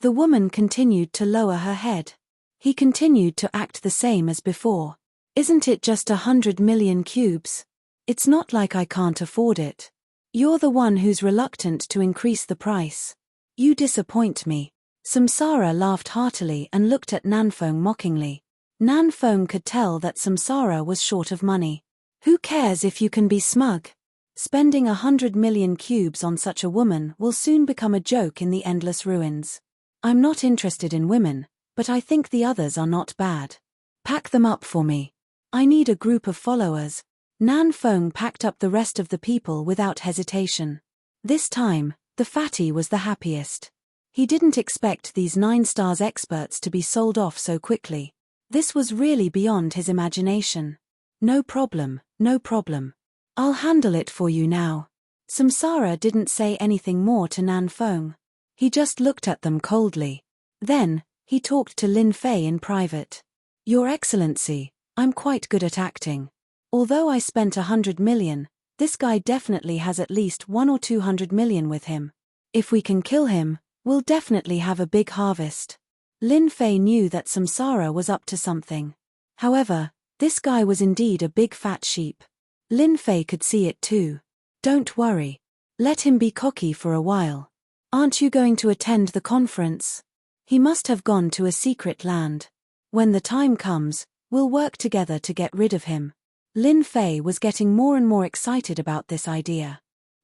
The woman continued to lower her head. He continued to act the same as before. Isn't it just 100 million cubes? It's not like I can't afford it. You're the one who's reluctant to increase the price. You disappoint me. Samsara laughed heartily and looked at Nanfeng mockingly. Nanfeng could tell that Samsara was short of money. Who cares if you can be smug? Spending 100 million cubes on such a woman will soon become a joke in the endless ruins. I'm not interested in women, but I think the others are not bad. Pack them up for me. I need a group of followers. Nanfeng packed up the rest of the people without hesitation. This time, the fatty was the happiest. He didn't expect these 9 stars experts to be sold off so quickly. This was really beyond his imagination. No problem, no problem. I'll handle it for you now. Samsara didn't say anything more to Nanfeng. He just looked at them coldly. Then, he talked to Lin Fei in private. Your Excellency, I'm quite good at acting. Although I spent 100 million, this guy definitely has at least 100 or 200 million with him. If we can kill him, we'll definitely have a big harvest. Lin Fei knew that Samsara was up to something. However, this guy was indeed a big fat sheep. Lin Fei could see it too. Don't worry. Let him be cocky for a while. Aren't you going to attend the conference? He must have gone to a secret land. When the time comes, we'll work together to get rid of him. Lin Fei was getting more and more excited about this idea.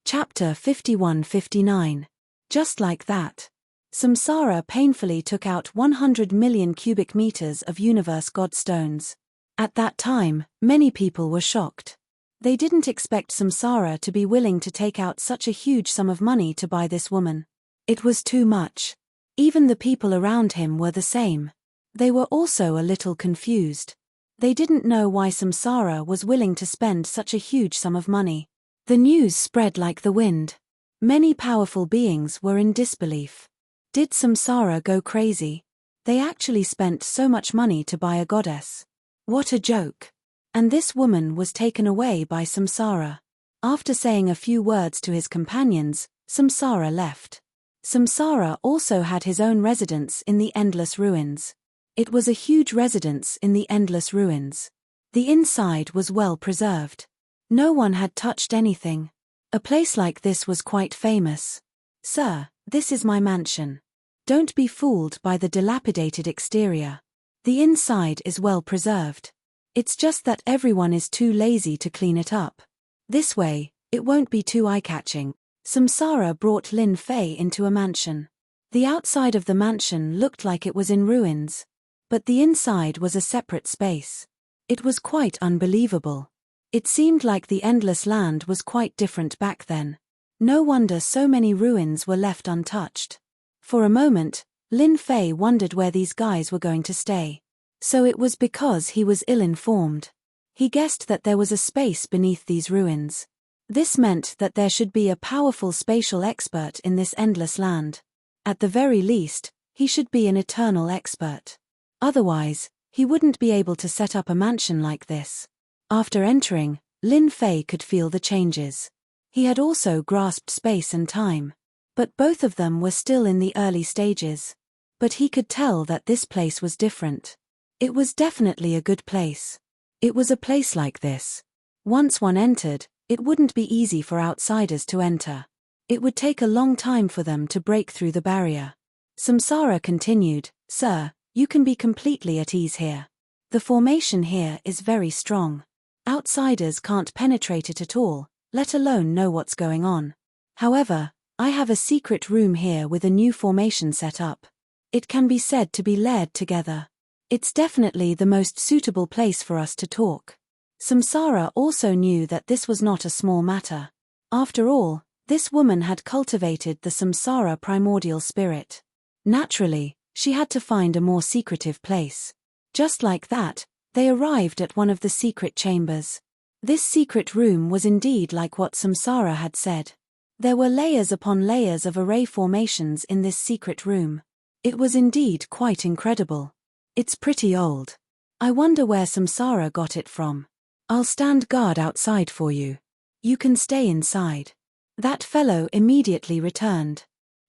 Chapter 51-59. Just like that. Samsara painfully took out 100 million cubic meters of universe god stones. At that time, many people were shocked. They didn't expect Samsara to be willing to take out such a huge sum of money to buy this woman. It was too much. Even the people around him were the same. They were also a little confused. They didn't know why Samsara was willing to spend such a huge sum of money. The news spread like the wind. Many powerful beings were in disbelief. Did Samsara go crazy? They actually spent so much money to buy a goddess. What a joke. And this woman was taken away by Samsara. After saying a few words to his companions, Samsara left. Samsara also had his own residence in the Endless Ruins. It was a huge residence in the Endless Ruins. The inside was well preserved. No one had touched anything. A place like this was quite famous. Sir, this is my mansion. Don't be fooled by the dilapidated exterior. The inside is well preserved. It's just that everyone is too lazy to clean it up. This way, it won't be too eye-catching. Samsara brought Lin Fei into a mansion. The outside of the mansion looked like it was in ruins. But the inside was a separate space. It was quite unbelievable. It seemed like the endless land was quite different back then. No wonder so many ruins were left untouched. For a moment, Lin Fei wondered where these guys were going to stay. So it was because he was ill-informed. He guessed that there was a space beneath these ruins. This meant that there should be a powerful spatial expert in this endless land. At the very least, he should be an eternal expert. Otherwise, he wouldn't be able to set up a mansion like this. After entering, Lin Fei could feel the changes. He had also grasped space and time. But both of them were still in the early stages. But he could tell that this place was different. It was definitely a good place. It was a place like this. Once one entered, it wouldn't be easy for outsiders to enter. It would take a long time for them to break through the barrier. Samsara continued, "Sir, you can be completely at ease here. The formation here is very strong. Outsiders can't penetrate it at all, let alone know what's going on. However, I have a secret room here with a new formation set up. It can be said to be layered together. It's definitely the most suitable place for us to talk." Samsara also knew that this was not a small matter. After all, this woman had cultivated the Samsara primordial spirit. Naturally, she had to find a more secretive place. Just like that, they arrived at one of the secret chambers. This secret room was indeed like what Samsara had said. There were layers upon layers of array formations in this secret room. It was indeed quite incredible. It's pretty old. I wonder where Samsara got it from. I'll stand guard outside for you. You can stay inside. That fellow immediately returned.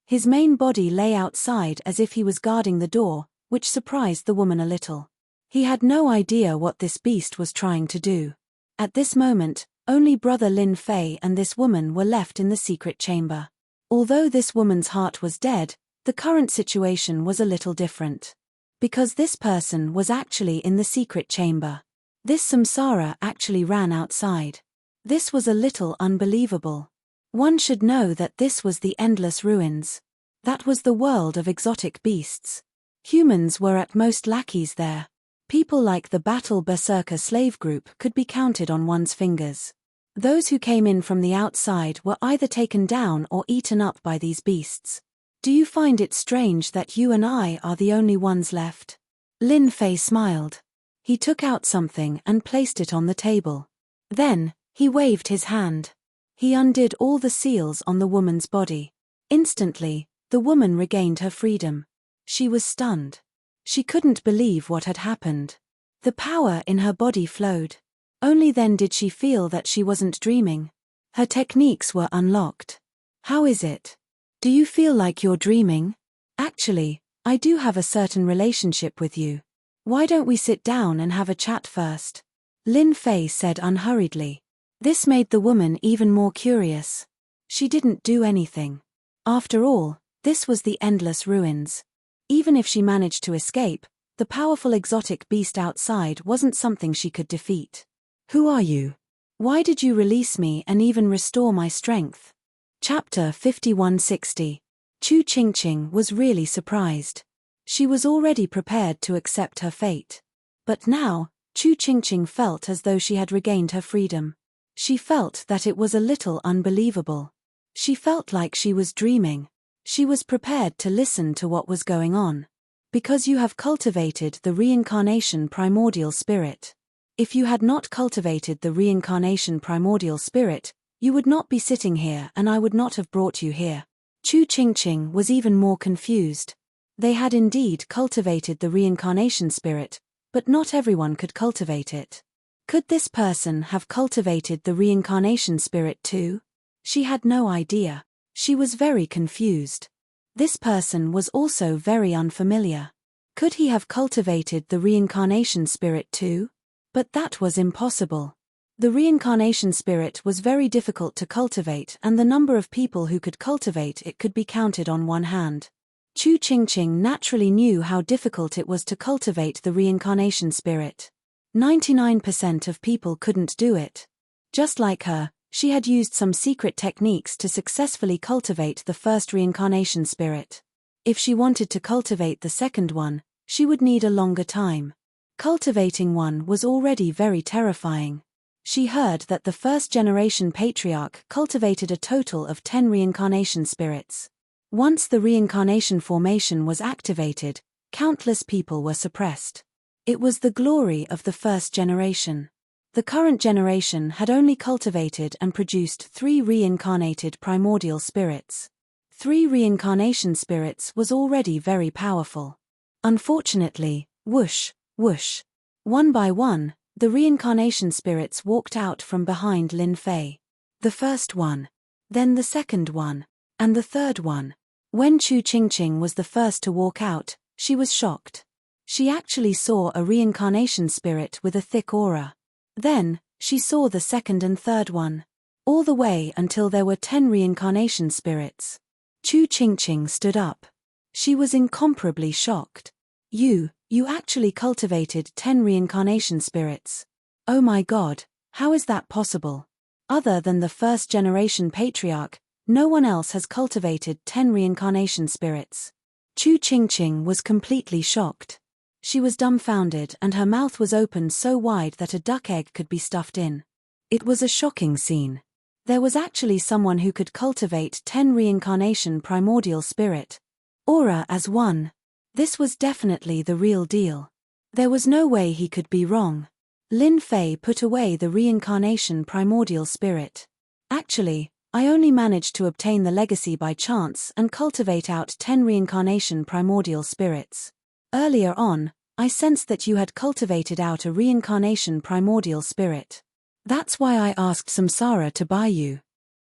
His main body lay outside as if he was guarding the door, which surprised the woman a little. He had no idea what this beast was trying to do. At this moment, only brother Lin Fei and this woman were left in the secret chamber. Although this woman's heart was dead, the current situation was a little different. Because this person was actually in the secret chamber. This Samsara actually ran outside. This was a little unbelievable. One should know that this was the endless ruins. That was the world of exotic beasts. Humans were at most lackeys there. People like the Battle Berserker slave group could be counted on one's fingers. Those who came in from the outside were either taken down or eaten up by these beasts. Do you find it strange that you and I are the only ones left? Lin Fei smiled. He took out something and placed it on the table. Then, he waved his hand. He undid all the seals on the woman's body. Instantly, the woman regained her freedom. She was stunned. She couldn't believe what had happened. The power in her body flowed. Only then did she feel that she wasn't dreaming. Her techniques were unlocked. How is it? Do you feel like you're dreaming? Actually, I do have a certain relationship with you. Why don't we sit down and have a chat first? Lin Fei said unhurriedly. This made the woman even more curious. She didn't do anything. After all, this was the endless ruins. Even if she managed to escape, the powerful exotic beast outside wasn't something she could defeat. Who are you? Why did you release me and even restore my strength? Chapter 5160. Chu Qingqing was really surprised. She was already prepared to accept her fate. But now, Chu Qingqing felt as though she had regained her freedom. She felt that it was a little unbelievable. She felt like she was dreaming. She was prepared to listen to what was going on. Because you have cultivated the reincarnation primordial spirit. If you had not cultivated the reincarnation primordial spirit, you would not be sitting here and I would not have brought you here. Chu Qingqing was even more confused. They had indeed cultivated the reincarnation spirit, but not everyone could cultivate it. Could this person have cultivated the reincarnation spirit too? She had no idea. She was very confused. This person was also very unfamiliar. Could he have cultivated the reincarnation spirit too? But that was impossible. The reincarnation spirit was very difficult to cultivate and the number of people who could cultivate it could be counted on one hand. Chu Qingqing naturally knew how difficult it was to cultivate the reincarnation spirit. 99% of people couldn't do it. Just like her, she had used some secret techniques to successfully cultivate the first reincarnation spirit. If she wanted to cultivate the second one, she would need a longer time. Cultivating one was already very terrifying. She heard that the first-generation patriarch cultivated a total of 10 reincarnation spirits. Once the reincarnation formation was activated, countless people were suppressed. It was the glory of the first generation. The current generation had only cultivated and produced 3 reincarnated primordial spirits. 3 reincarnation spirits was already very powerful. Unfortunately, whoosh, whoosh. One by one, the reincarnation spirits walked out from behind Lin Fei. The first one, then the second one, and the third one. When Chu Qingqing was the first to walk out, she was shocked. She actually saw a reincarnation spirit with a thick aura. Then, she saw the second and third one. All the way until there were 10 reincarnation spirits. Chu Qingqing stood up. She was incomparably shocked. You actually cultivated 10 reincarnation spirits. Oh my God, how is that possible? Other than the first-generation patriarch, no one else has cultivated 10 reincarnation spirits. Chu Qingqing was completely shocked. She was dumbfounded and her mouth was opened so wide that a duck egg could be stuffed in. It was a shocking scene. There was actually someone who could cultivate 10 reincarnation primordial spirit. Aura as one. This was definitely the real deal. There was no way he could be wrong. Lin Fei put away the reincarnation primordial spirit. Actually, I only managed to obtain the legacy by chance and cultivate out 10 reincarnation primordial spirits. Earlier on, I sensed that you had cultivated out a reincarnation primordial spirit. That's why I asked Samsara to buy you.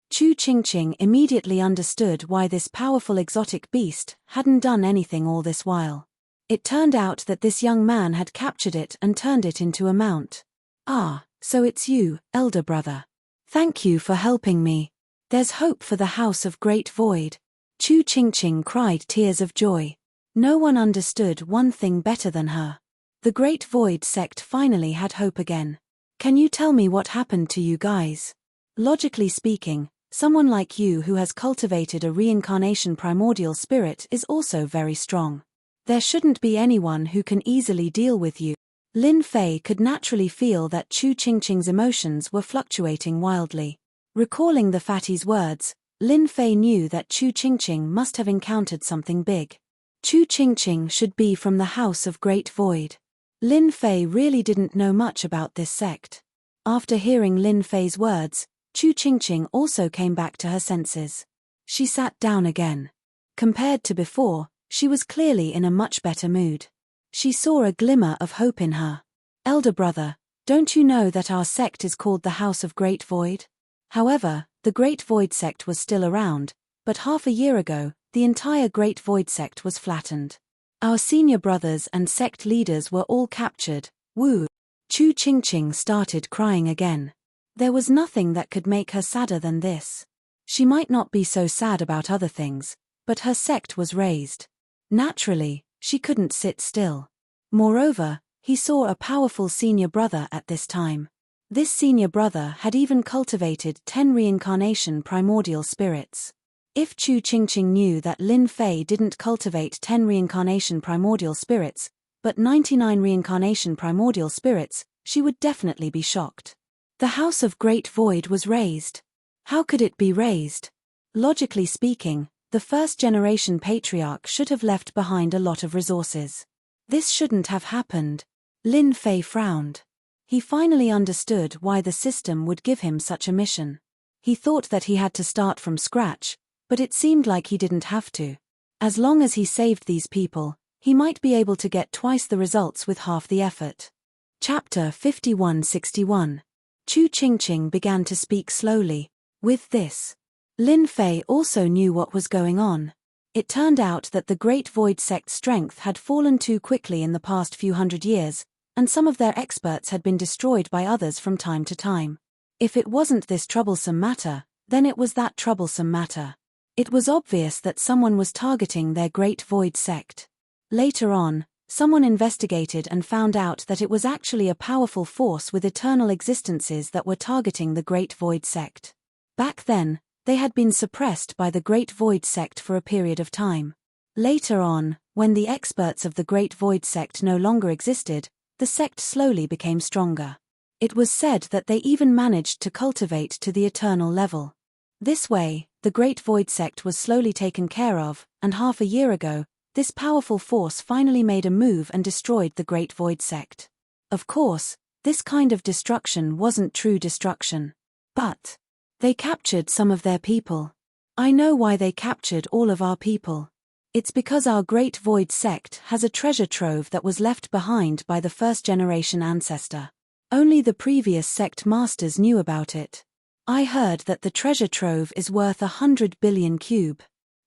Chu Qingqing immediately understood why this powerful exotic beast hadn't done anything all this while. It turned out that this young man had captured it and turned it into a mount. Ah, so it's you, elder brother. Thank you for helping me. There's hope for the House of Great Void. Chu Qingqing cried tears of joy. No one understood one thing better than her. The Great Void sect finally had hope again. Can you tell me what happened to you guys? Logically speaking, someone like you who has cultivated a reincarnation primordial spirit is also very strong. There shouldn't be anyone who can easily deal with you. Lin Fei could naturally feel that Chu Qingqing's emotions were fluctuating wildly. Recalling the fatty's words, Lin Fei knew that Chu Qingqing must have encountered something big. Chu Qingqing should be from the House of Great Void. Lin Fei really didn't know much about this sect. After hearing Lin Fei's words, Chu Qingqing also came back to her senses. She sat down again. Compared to before, she was clearly in a much better mood. She saw a glimmer of hope in her. Elder brother, don't you know that our sect is called the House of Great Void? However, the Great Void sect was still around, but half a year ago, the entire Great Void sect was flattened. Our senior brothers and sect leaders were all captured. Woo! Chu Qingqing started crying again. There was nothing that could make her sadder than this. She might not be so sad about other things, but her sect was razed. Naturally, she couldn't sit still. Moreover, he saw a powerful senior brother at this time. This senior brother had even cultivated 10 reincarnation primordial spirits. If Chu Qingqing knew that Lin Fei didn't cultivate 10 reincarnation primordial spirits, but 99 reincarnation primordial spirits, she would definitely be shocked. The House of Great Void was raised. How could it be raised? Logically speaking, the first-generation patriarch should have left behind a lot of resources. This shouldn't have happened. Lin Fei frowned. He finally understood why the system would give him such a mission. He thought that he had to start from scratch, but it seemed like he didn't have to. As long as he saved these people, he might be able to get twice the results with half the effort. Chapter 5161. Chu Qingqing began to speak slowly. With this, Lin Fei also knew what was going on. It turned out that the Great Void sect's strength had fallen too quickly in the past few hundred years, and some of their experts had been destroyed by others from time to time. If it wasn't this troublesome matter, then it was that troublesome matter. It was obvious that someone was targeting their Great Void sect. Later on, someone investigated and found out that it was actually a powerful force with eternal existences that were targeting the Great Void sect. Back then, they had been suppressed by the Great Void sect for a period of time. Later on, when the experts of the Great Void sect no longer existed, the sect slowly became stronger. It was said that they even managed to cultivate to the eternal level. This way, the Great Void Sect was slowly taken care of, and half a year ago, this powerful force finally made a move and destroyed the Great Void Sect. Of course, this kind of destruction wasn't true destruction. But they captured some of their people. I know why they captured all of our people. It's because our Great Void Sect has a treasure trove that was left behind by the first-generation ancestor. Only the previous sect masters knew about it. I heard that the treasure trove is worth 100 billion cube.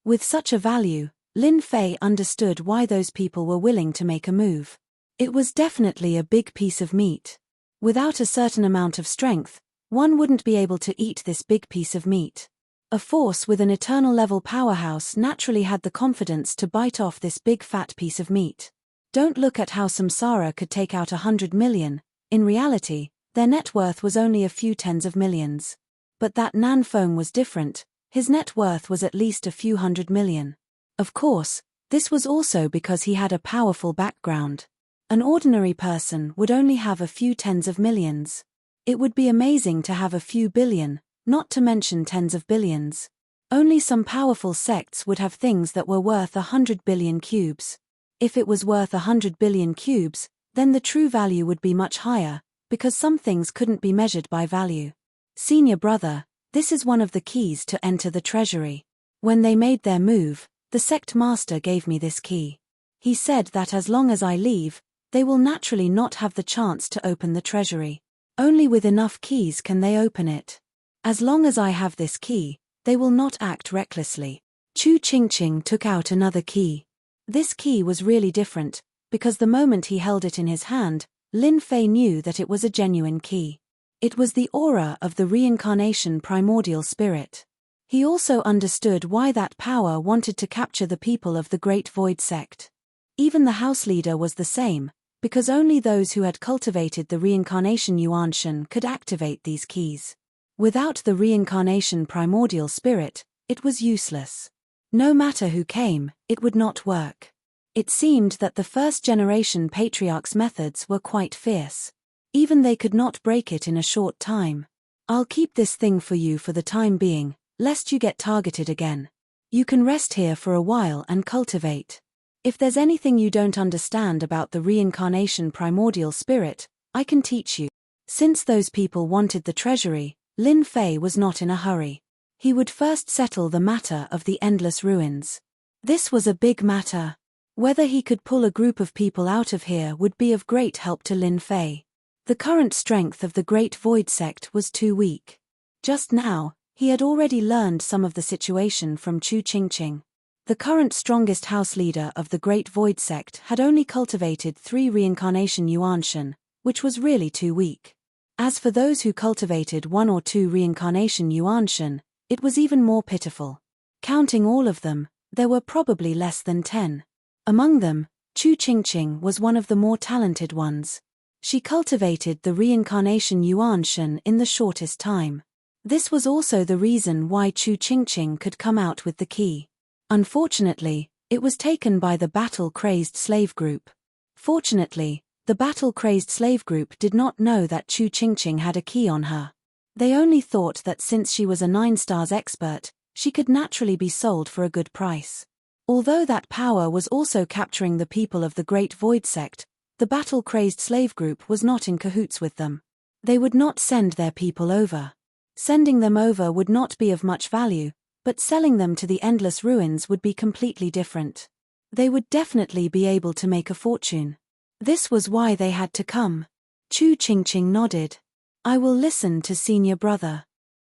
With such a value, Lin Fei understood why those people were willing to make a move. It was definitely a big piece of meat. Without a certain amount of strength, one wouldn't be able to eat this big piece of meat. A force with an eternal level powerhouse naturally had the confidence to bite off this big fat piece of meat. Don't look at how Samsara could take out 100 million. In reality, their net worth was only a few tens of millions. But that Nan Feng was different. His net worth was at least a few 100 million. Of course, this was also because he had a powerful background. An ordinary person would only have a few tens of millions. It would be amazing to have a few billion, not to mention tens of billions. Only some powerful sects would have things that were worth 100 billion cubes. If it was worth 100 billion cubes, then the true value would be much higher, because some things couldn't be measured by value. Senior brother, this is one of the keys to enter the treasury. When they made their move, the sect master gave me this key. He said that as long as I leave, they will naturally not have the chance to open the treasury. Only with enough keys can they open it. As long as I have this key, they will not act recklessly. Chu Qingqing took out another key. This key was really different, because the moment he held it in his hand, Lin Fei knew that it was a genuine key. It was the aura of the reincarnation primordial spirit. He also understood why that power wanted to capture the people of the Great Void Sect. Even the house leader was the same, because only those who had cultivated the reincarnation Yuanshan could activate these keys. Without the reincarnation primordial spirit, it was useless. No matter who came, it would not work. It seemed that the first-generation patriarch's methods were quite fierce. Even they could not break it in a short time. I'll keep this thing for you for the time being, lest you get targeted again. You can rest here for a while and cultivate. If there's anything you don't understand about the reincarnation primordial spirit, I can teach you. Since those people wanted the treasury, Lin Fei was not in a hurry. He would first settle the matter of the endless ruins. This was a big matter. Whether he could pull a group of people out of here would be of great help to Lin Fei. The current strength of the Great Void Sect was too weak. Just now, he had already learned some of the situation from Chu Qingqing. The current strongest house leader of the Great Void Sect had only cultivated 3 reincarnation Yuanshan, which was really too weak. As for those who cultivated 1 or 2 reincarnation Yuanshan, it was even more pitiful. Counting all of them, there were probably less than 10. Among them, Chu Qingqing was one of the more talented ones. She cultivated the reincarnation Yuanshan in the shortest time. This was also the reason why Chu Qingqing could come out with the key. Unfortunately, it was taken by the battle-crazed slave group. Fortunately, the battle-crazed slave group did not know that Chu Qingqing had a key on her. They only thought that since she was a 9-stars expert, she could naturally be sold for a good price. Although that power was also capturing the people of the Great Void Sect, the battle-crazed slave group was not in cahoots with them. They would not send their people over. Sending them over would not be of much value, but selling them to the endless ruins would be completely different. They would definitely be able to make a fortune. This was why they had to come. Chu Qingqing nodded. I will listen to senior brother.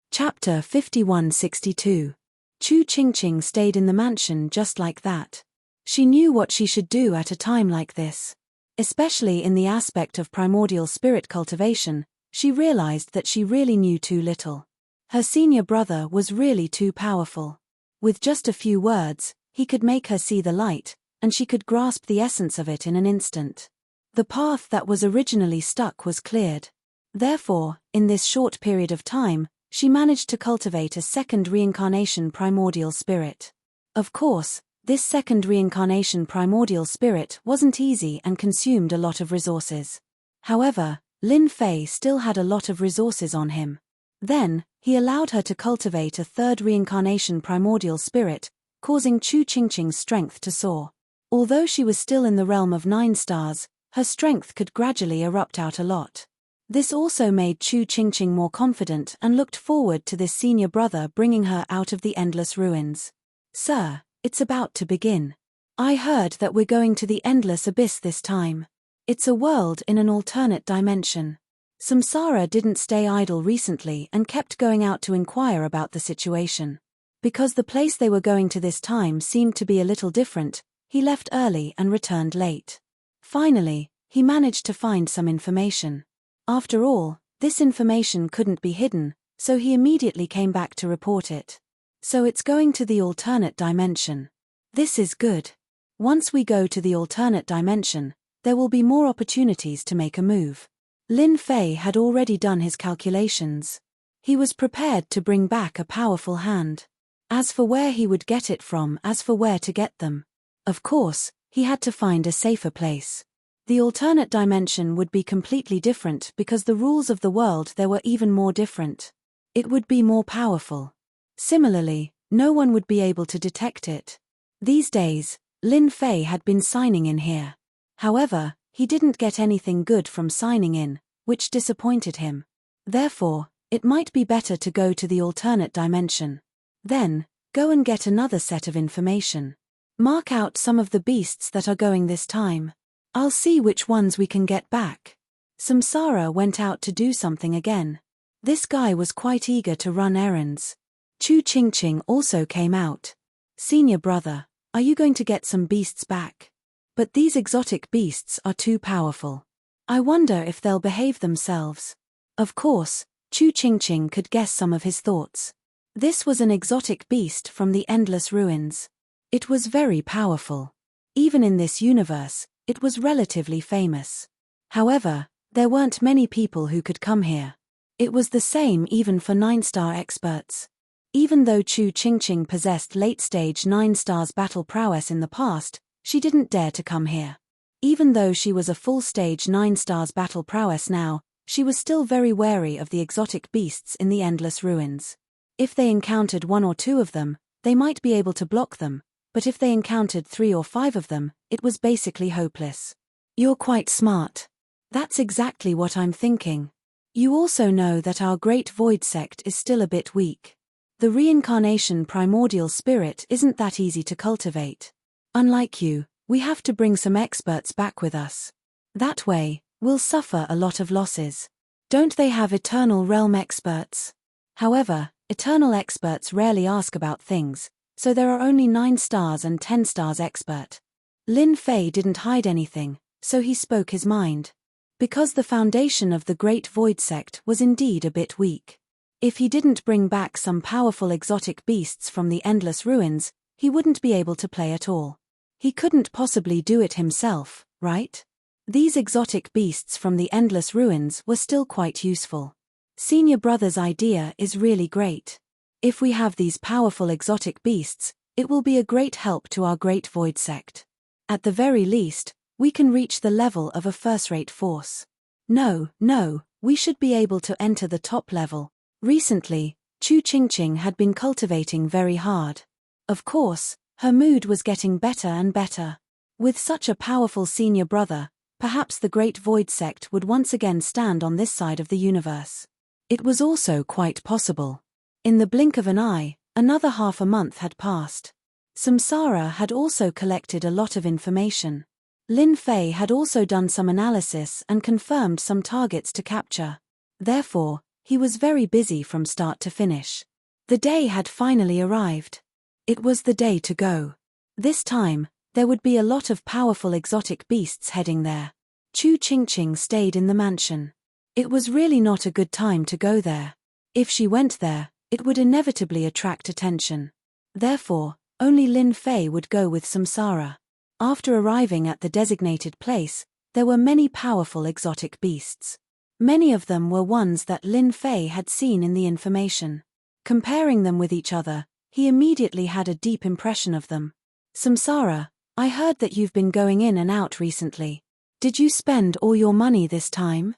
Chapter 5162. Chu Qingqing stayed in the mansion just like that. She knew what she should do at a time like this. Especially in the aspect of primordial spirit cultivation, she realized that she really knew too little. Her senior brother was really too powerful. With just a few words, he could make her see the light, and she could grasp the essence of it in an instant. The path that was originally stuck was cleared. Therefore, in this short period of time, she managed to cultivate a second reincarnation primordial spirit. Of course, this second reincarnation primordial spirit wasn't easy and consumed a lot of resources. However, Lin Fei still had a lot of resources on him. Then, he allowed her to cultivate a third reincarnation primordial spirit, causing Chu Qingqing's strength to soar. Although she was still in the realm of 9 stars, her strength could gradually erupt out a lot. This also made Chu Qingqing more confident and looked forward to this senior brother bringing her out of the endless ruins. Sir, it's about to begin. I heard that we're going to the endless abyss this time. It's a world in an alternate dimension. Samsara didn't stay idle recently and kept going out to inquire about the situation. Because the place they were going to this time seemed to be a little different, he left early and returned late. Finally, he managed to find some information. After all, this information couldn't be hidden, so he immediately came back to report it. So it's going to the alternate dimension. This is good. Once we go to the alternate dimension, there will be more opportunities to make a move. Lin Fei had already done his calculations. He was prepared to bring back a powerful hand. As for where he would get it from, as for where to get them. Of course, he had to find a safer place. The alternate dimension would be completely different because the rules of the world there were even more different. It would be more powerful. Similarly, no one would be able to detect it. These days, Lin Fei had been signing in here. However, he didn't get anything good from signing in, which disappointed him. Therefore, it might be better to go to the alternate dimension. Then, go and get another set of information. Mark out some of the beasts that are going this time. I'll see which ones we can get back. Samsara went out to do something again. This guy was quite eager to run errands. Chu Qingqing also came out. Senior brother, are you going to get some beasts back? But these exotic beasts are too powerful. I wonder if they'll behave themselves. Of course, Chu Qingqing could guess some of his thoughts. This was an exotic beast from the endless ruins. It was very powerful. Even in this universe, it was relatively famous. However, there weren't many people who could come here. It was the same even for 9-star experts. Even though Chu Qingqing possessed late-stage 9 stars battle prowess in the past, she didn't dare to come here. Even though she was a full-stage 9 stars battle prowess now, she was still very wary of the exotic beasts in the endless ruins. If they encountered 1 or 2 of them, they might be able to block them, but if they encountered 3 or 5 of them, it was basically hopeless. You're quite smart. That's exactly what I'm thinking. You also know that our Great Void sect is still a bit weak. The reincarnation primordial spirit isn't that easy to cultivate. Unlike you, we have to bring some experts back with us. That way, we'll suffer a lot of losses. Don't they have eternal realm experts? However, eternal experts rarely ask about things, so there are only 9 stars and 10 stars expert. Lin Fei didn't hide anything, so he spoke his mind. Because the foundation of the Great Void sect was indeed a bit weak. If he didn't bring back some powerful exotic beasts from the endless ruins, he wouldn't be able to play at all. He couldn't possibly do it himself, right? These exotic beasts from the endless ruins were still quite useful. Senior brother's idea is really great. If we have these powerful exotic beasts, it will be a great help to our Great Void sect. At the very least, we can reach the level of a first-rate force. No, we should be able to enter the top level. Recently, Chu Qingqing had been cultivating very hard. Of course, her mood was getting better and better. With such a powerful senior brother, perhaps the Great Void sect would once again stand on this side of the universe. It was also quite possible. In the blink of an eye, another half a month had passed. Samsara had also collected a lot of information. Lin Fei had also done some analysis and confirmed some targets to capture. Therefore, he was very busy from start to finish. The day had finally arrived. It was the day to go. This time, there would be a lot of powerful exotic beasts heading there. Chu Qingqing stayed in the mansion. It was really not a good time to go there. If she went there, it would inevitably attract attention. Therefore, only Lin Fei would go with Samsara. After arriving at the designated place, there were many powerful exotic beasts. Many of them were ones that Lin Fei had seen in the information. Comparing them with each other, he immediately had a deep impression of them. Samsara, I heard that you've been going in and out recently. Did you spend all your money this time?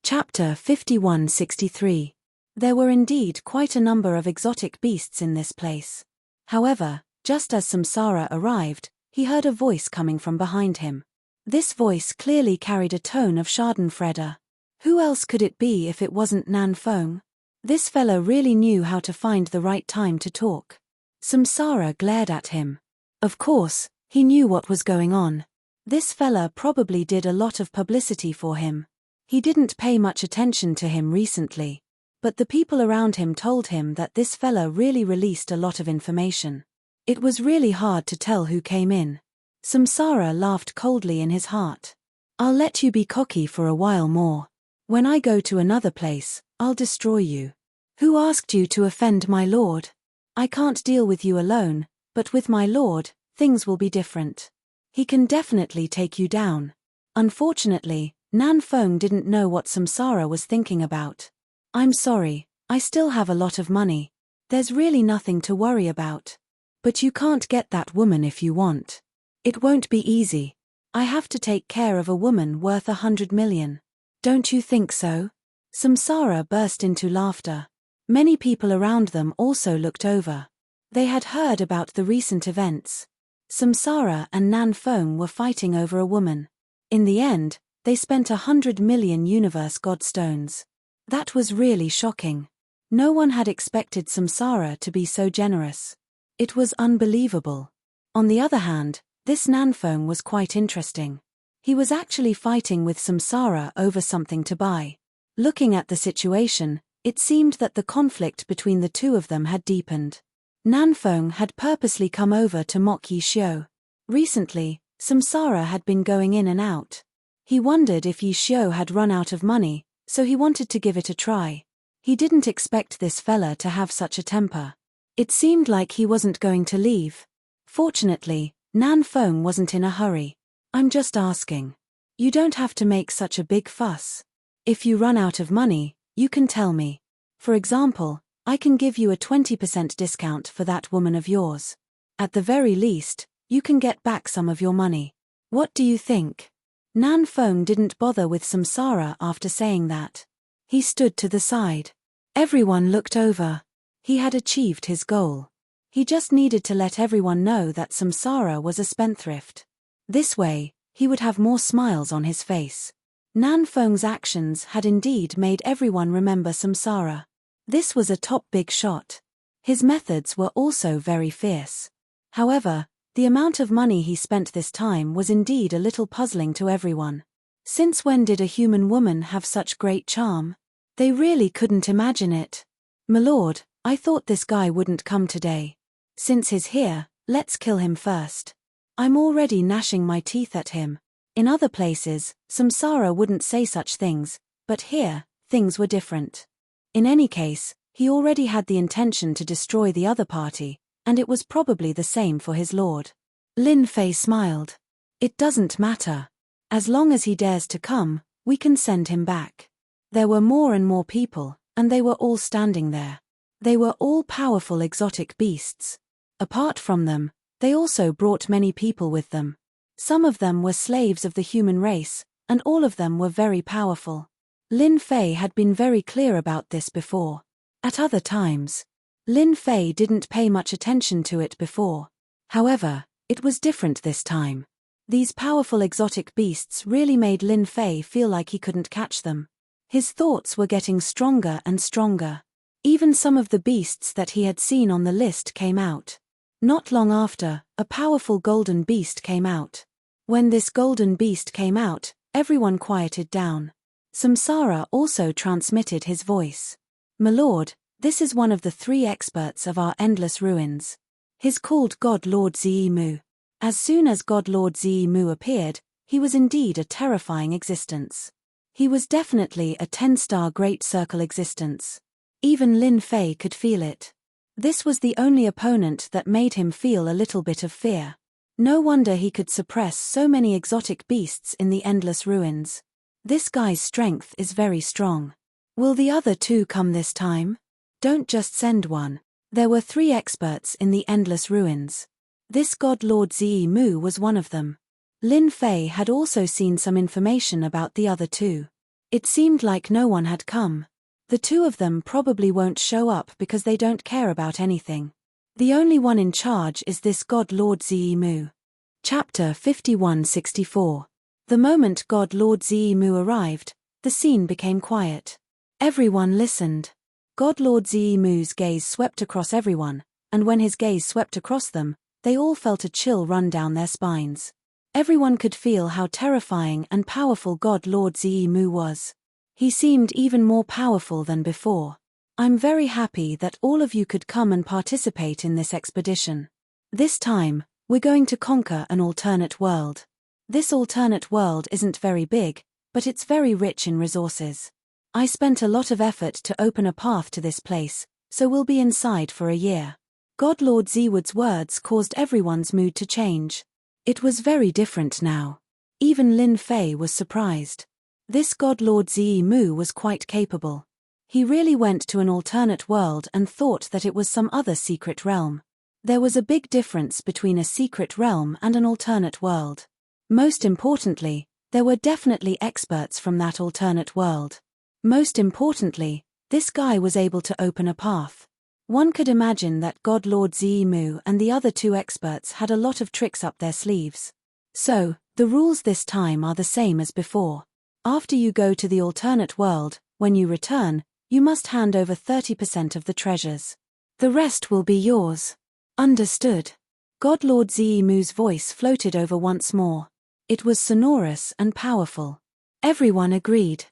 Chapter 5163. There were indeed quite a number of exotic beasts in this place. However, just as Samsara arrived, he heard a voice coming from behind him. This voice clearly carried a tone of schadenfreude. Who else could it be if it wasn't Nan Fong? This fella really knew how to find the right time to talk. Samsara glared at him. Of course, he knew what was going on. This fella probably did a lot of publicity for him. He didn't pay much attention to him recently, but the people around him told him that this fella really released a lot of information. It was really hard to tell who came in. Samsara laughed coldly in his heart. I'll let you be cocky for a while more. When I go to another place, I'll destroy you. Who asked you to offend my lord? I can't deal with you alone, but with my lord, things will be different. He can definitely take you down. Unfortunately, Nan Fong didn't know what Samsara was thinking about. I'm sorry, I still have a lot of money. There's really nothing to worry about. But you can't get that woman if you want. It won't be easy. I have to take care of a woman worth 100 million. Don't you think so? Samsara burst into laughter. Many people around them also looked over. They had heard about the recent events. Samsara and Nan Fong were fighting over a woman. In the end, they spent 100 million universe godstones. That was really shocking. No one had expected Samsara to be so generous. It was unbelievable. On the other hand, this Nan Fong was quite interesting. He was actually fighting with Samsara over something to buy. Looking at the situation, it seemed that the conflict between the two of them had deepened. Nan Fong had purposely come over to mock Yi Xiu. Recently, Samsara had been going in and out. He wondered if Yi Xiu had run out of money, so he wanted to give it a try. He didn't expect this fella to have such a temper. It seemed like he wasn't going to leave. Fortunately, Nan Fong wasn't in a hurry. I'm just asking. You don't have to make such a big fuss. If you run out of money, you can tell me. For example, I can give you a 20% discount for that woman of yours. At the very least, you can get back some of your money. What do you think? Nan Fong didn't bother with Samsara after saying that. He stood to the side. Everyone looked over. He had achieved his goal. He just needed to let everyone know that Samsara was a spendthrift. This way, he would have more smiles on his face. Nan Fong's actions had indeed made everyone remember Samsara. This was a top big shot. His methods were also very fierce. However, the amount of money he spent this time was indeed a little puzzling to everyone. Since when did a human woman have such great charm? They really couldn't imagine it. My lord, I thought this guy wouldn't come today. Since he's here, let's kill him first. I'm already gnashing my teeth at him. In other places, Samsara wouldn't say such things, but here, things were different. In any case, he already had the intention to destroy the other party, and it was probably the same for his lord. Lin Fei smiled. It doesn't matter. As long as he dares to come, we can send him back. There were more and more people, and they were all standing there. They were all powerful exotic beasts. Apart from them, they also brought many people with them. Some of them were slaves of the human race, and all of them were very powerful. Lin Fei had been very clear about this before. At other times, Lin Fei didn't pay much attention to it before. However, it was different this time. These powerful exotic beasts really made Lin Fei feel like he couldn't catch them. His thoughts were getting stronger and stronger. Even some of the beasts that he had seen on the list came out. Not long after, a powerful golden beast came out. When this golden beast came out, everyone quieted down. Samsara also transmitted his voice. My lord, this is one of the 3 experts of our endless ruins. He's called God Lord Zimu. As soon as God Lord Zimu appeared, he was indeed a terrifying existence. He was definitely a 10-star Great Circle existence. Even Lin Fei could feel it. This was the only opponent that made him feel a little bit of fear. No wonder he could suppress so many exotic beasts in the endless ruins. This guy's strength is very strong. Will the other 2 come this time? Don't just send one. There were 3 experts in the endless ruins. This God Lord Zimu was one of them. Lin Fei had also seen some information about the other 2. It seemed like no one had come. The two of them probably won't show up because they don't care about anything. The only one in charge is this God Lord Zimu. Chapter 5164. The moment God Lord Zimu arrived, the scene became quiet. Everyone listened. God Lord Zimu's gaze swept across everyone, and when his gaze swept across them, they all felt a chill run down their spines. Everyone could feel how terrifying and powerful God Lord Zimu was. He seemed even more powerful than before. I'm very happy that all of you could come and participate in this expedition. This time, we're going to conquer an alternate world. This alternate world isn't very big, but it's very rich in resources. I spent a lot of effort to open a path to this place, so we'll be inside for a year. God Lord Ziwood's words caused everyone's mood to change. It was very different now. Even Lin Fei was surprised. This God Lord Zimu was quite capable. He really went to an alternate world and thought that it was some other secret realm. There was a big difference between a secret realm and an alternate world. Most importantly, there were definitely experts from that alternate world. Most importantly, this guy was able to open a path. One could imagine that God Lord Zimu and the other two experts had a lot of tricks up their sleeves. So, the rules this time are the same as before. After you go to the alternate world, when you return, you must hand over 30% of the treasures. The rest will be yours. Understood. God Lord Zimu's voice floated over once more. It was sonorous and powerful. Everyone agreed.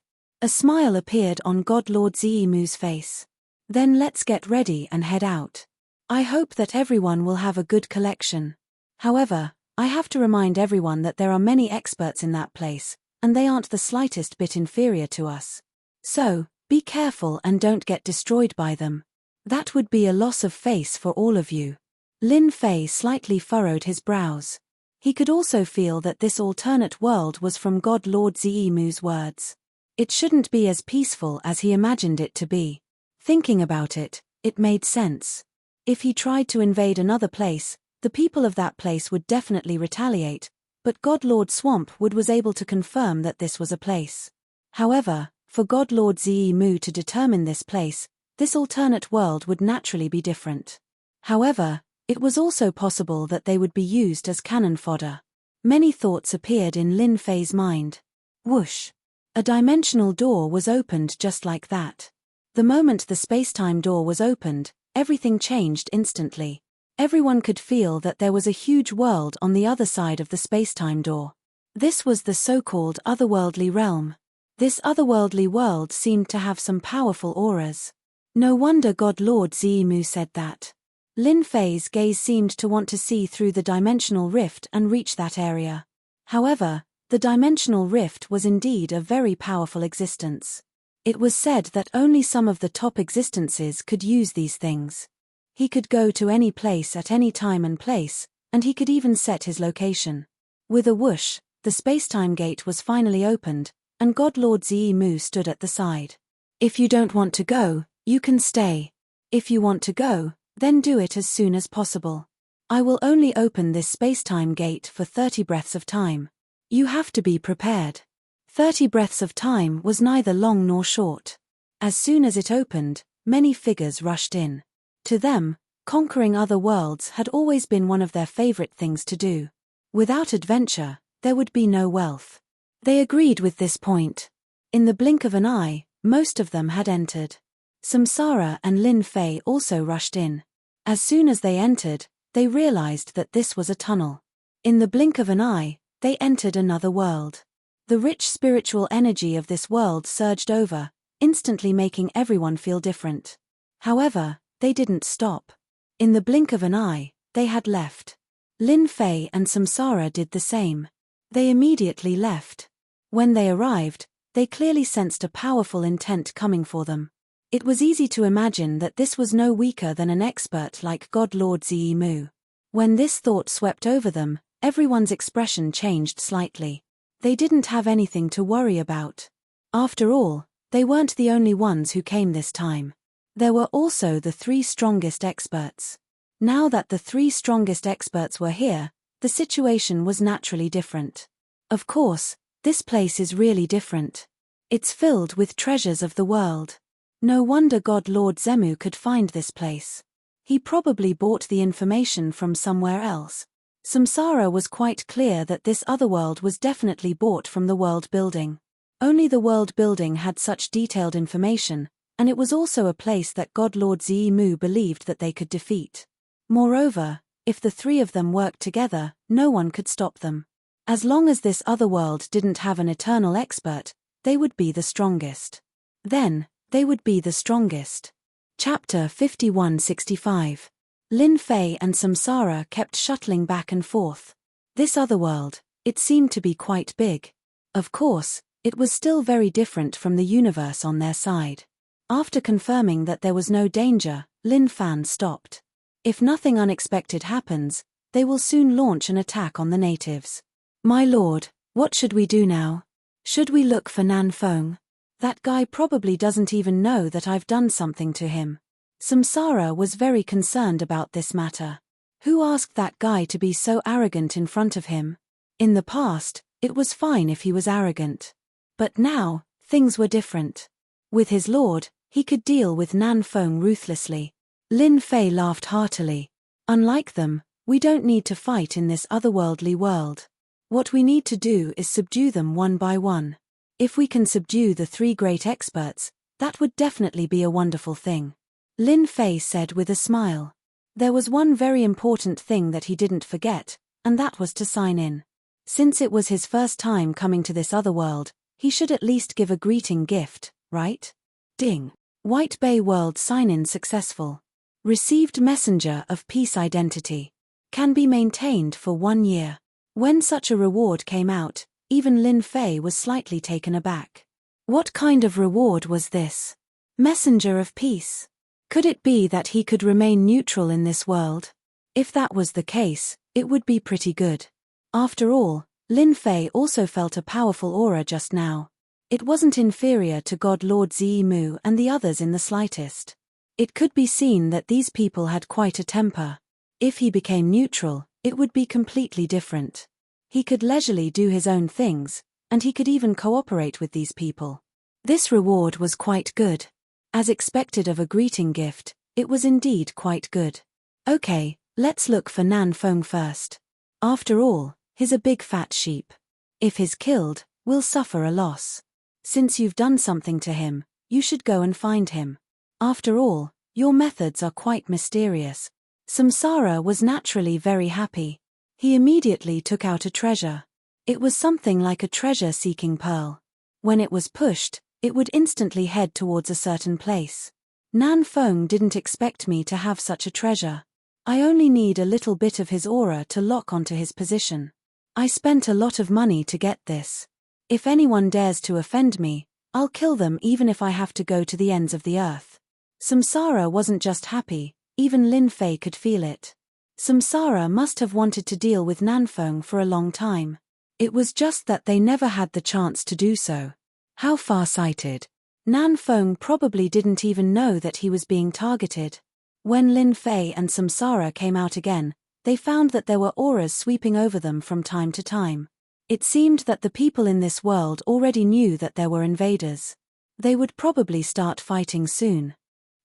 A smile appeared on God Lord Zimu's face. Then let's get ready and head out. I hope that everyone will have a good collection. However, I have to remind everyone that there are many experts in that place, and they aren't the slightest bit inferior to us. So, be careful and don't get destroyed by them. That would be a loss of face for all of you. Lin Fei slightly furrowed his brows. He could also feel that this alternate world was from God Lord Zimu's words. It shouldn't be as peaceful as he imagined it to be. Thinking about it, it made sense. If he tried to invade another place, the people of that place would definitely retaliate, but God Lord Swamp Wood was able to confirm that this was a place. However, for God Lord Zimu to determine this place, this alternate world would naturally be different. However, it was also possible that they would be used as cannon fodder. Many thoughts appeared in Lin Fei's mind. Whoosh! A dimensional door was opened just like that. The moment the space-time door was opened, everything changed instantly. Everyone could feel that there was a huge world on the other side of the space-time door. This was the so-called otherworldly realm. This otherworldly world seemed to have some powerful auras. No wonder God Lord Zimu said that. Lin Fei's gaze seemed to want to see through the dimensional rift and reach that area. However, the dimensional rift was indeed a very powerful existence. It was said that only some of the top existences could use these things. He could go to any place at any time and place, and he could even set his location. With a whoosh, the space-time gate was finally opened, and God Lord Zimu stood at the side. If you don't want to go, you can stay. If you want to go, then do it as soon as possible. I will only open this space-time gate for 30 breaths of time. You have to be prepared. 30 breaths of time was neither long nor short. As soon as it opened, many figures rushed in. To them, conquering other worlds had always been one of their favorite things to do. Without adventure, there would be no wealth. They agreed with this point. In the blink of an eye, most of them had entered. Samsara and Lin Fei also rushed in. As soon as they entered, they realized that this was a tunnel. In the blink of an eye, they entered another world. The rich spiritual energy of this world surged over, instantly making everyone feel different. However, they didn't stop. In the blink of an eye, they had left. Lin Fei and Samsara did the same. They immediately left. When they arrived, they clearly sensed a powerful intent coming for them. It was easy to imagine that this was no weaker than an expert like God Lord Zimu. When this thought swept over them, everyone's expression changed slightly. They didn't have anything to worry about. After all, they weren't the only ones who came this time. There were also the 3 strongest experts. Now that the 3 strongest experts were here, the situation was naturally different. Of course, this place is really different. It's filled with treasures of the world. No wonder God Lord Zemu could find this place. He probably bought the information from somewhere else. Samsara was quite clear that this other world was definitely bought from the world building. Only the world building had such detailed information, and it was also a place that God Lord Zemu believed that they could defeat. Moreover, if the three of them worked together, no one could stop them. As long as this other world didn't have an eternal expert, they would be the strongest. Then, they would be the strongest. Chapter 5165. Lin Fei and Samsara kept shuttling back and forth. This other world, it seemed to be quite big. Of course, it was still very different from the universe on their side. After confirming that there was no danger, Lin Fan stopped. If nothing unexpected happens, they will soon launch an attack on the natives. My lord, what should we do now? Should we look for Nan Feng? That guy probably doesn't even know that I've done something to him. Samsara was very concerned about this matter. Who asked that guy to be so arrogant in front of him? In the past, it was fine if he was arrogant. But now, things were different. With his lord, he could deal with Nan Feng ruthlessly. Lin Fei laughed heartily. Unlike them, we don't need to fight in this otherworldly world. What we need to do is subdue them one by one. If we can subdue the three great experts, that would definitely be a wonderful thing. Lin Fei said with a smile. There was one very important thing that he didn't forget, and that was to sign in. Since it was his first time coming to this other world, he should at least give a greeting gift, right? Ding. White Bay World sign-in successful. Received messenger of peace identity. Can be maintained for 1 year. When such a reward came out, even Lin Fei was slightly taken aback. What kind of reward was this? Messenger of peace. Could it be that he could remain neutral in this world? If that was the case, it would be pretty good. After all, Lin Fei also felt a powerful aura just now. It wasn't inferior to God Lord Zemu and the others in the slightest. It could be seen that these people had quite a temper. If he became neutral, it would be completely different. He could leisurely do his own things, and he could even cooperate with these people. This reward was quite good. As expected of a greeting gift, it was indeed quite good. Okay, let's look for Nan Feng first. After all, he's a big fat sheep. If he's killed, we'll suffer a loss. Since you've done something to him, you should go and find him. After all, your methods are quite mysterious. Samsara was naturally very happy. He immediately took out a treasure. It was something like a treasure-seeking pearl. When it was pushed, it would instantly head towards a certain place. Nan Feng didn't expect me to have such a treasure. I only need a little bit of his aura to lock onto his position. I spent a lot of money to get this. If anyone dares to offend me, I'll kill them even if I have to go to the ends of the earth. Samsara wasn't just happy, even Lin Fei could feel it. Samsara must have wanted to deal with Nan Feng for a long time. It was just that they never had the chance to do so. How far-sighted. Nan Feng probably didn't even know that he was being targeted. When Lin Fei and Samsara came out again, they found that there were auras sweeping over them from time to time. It seemed that the people in this world already knew that there were invaders. They would probably start fighting soon.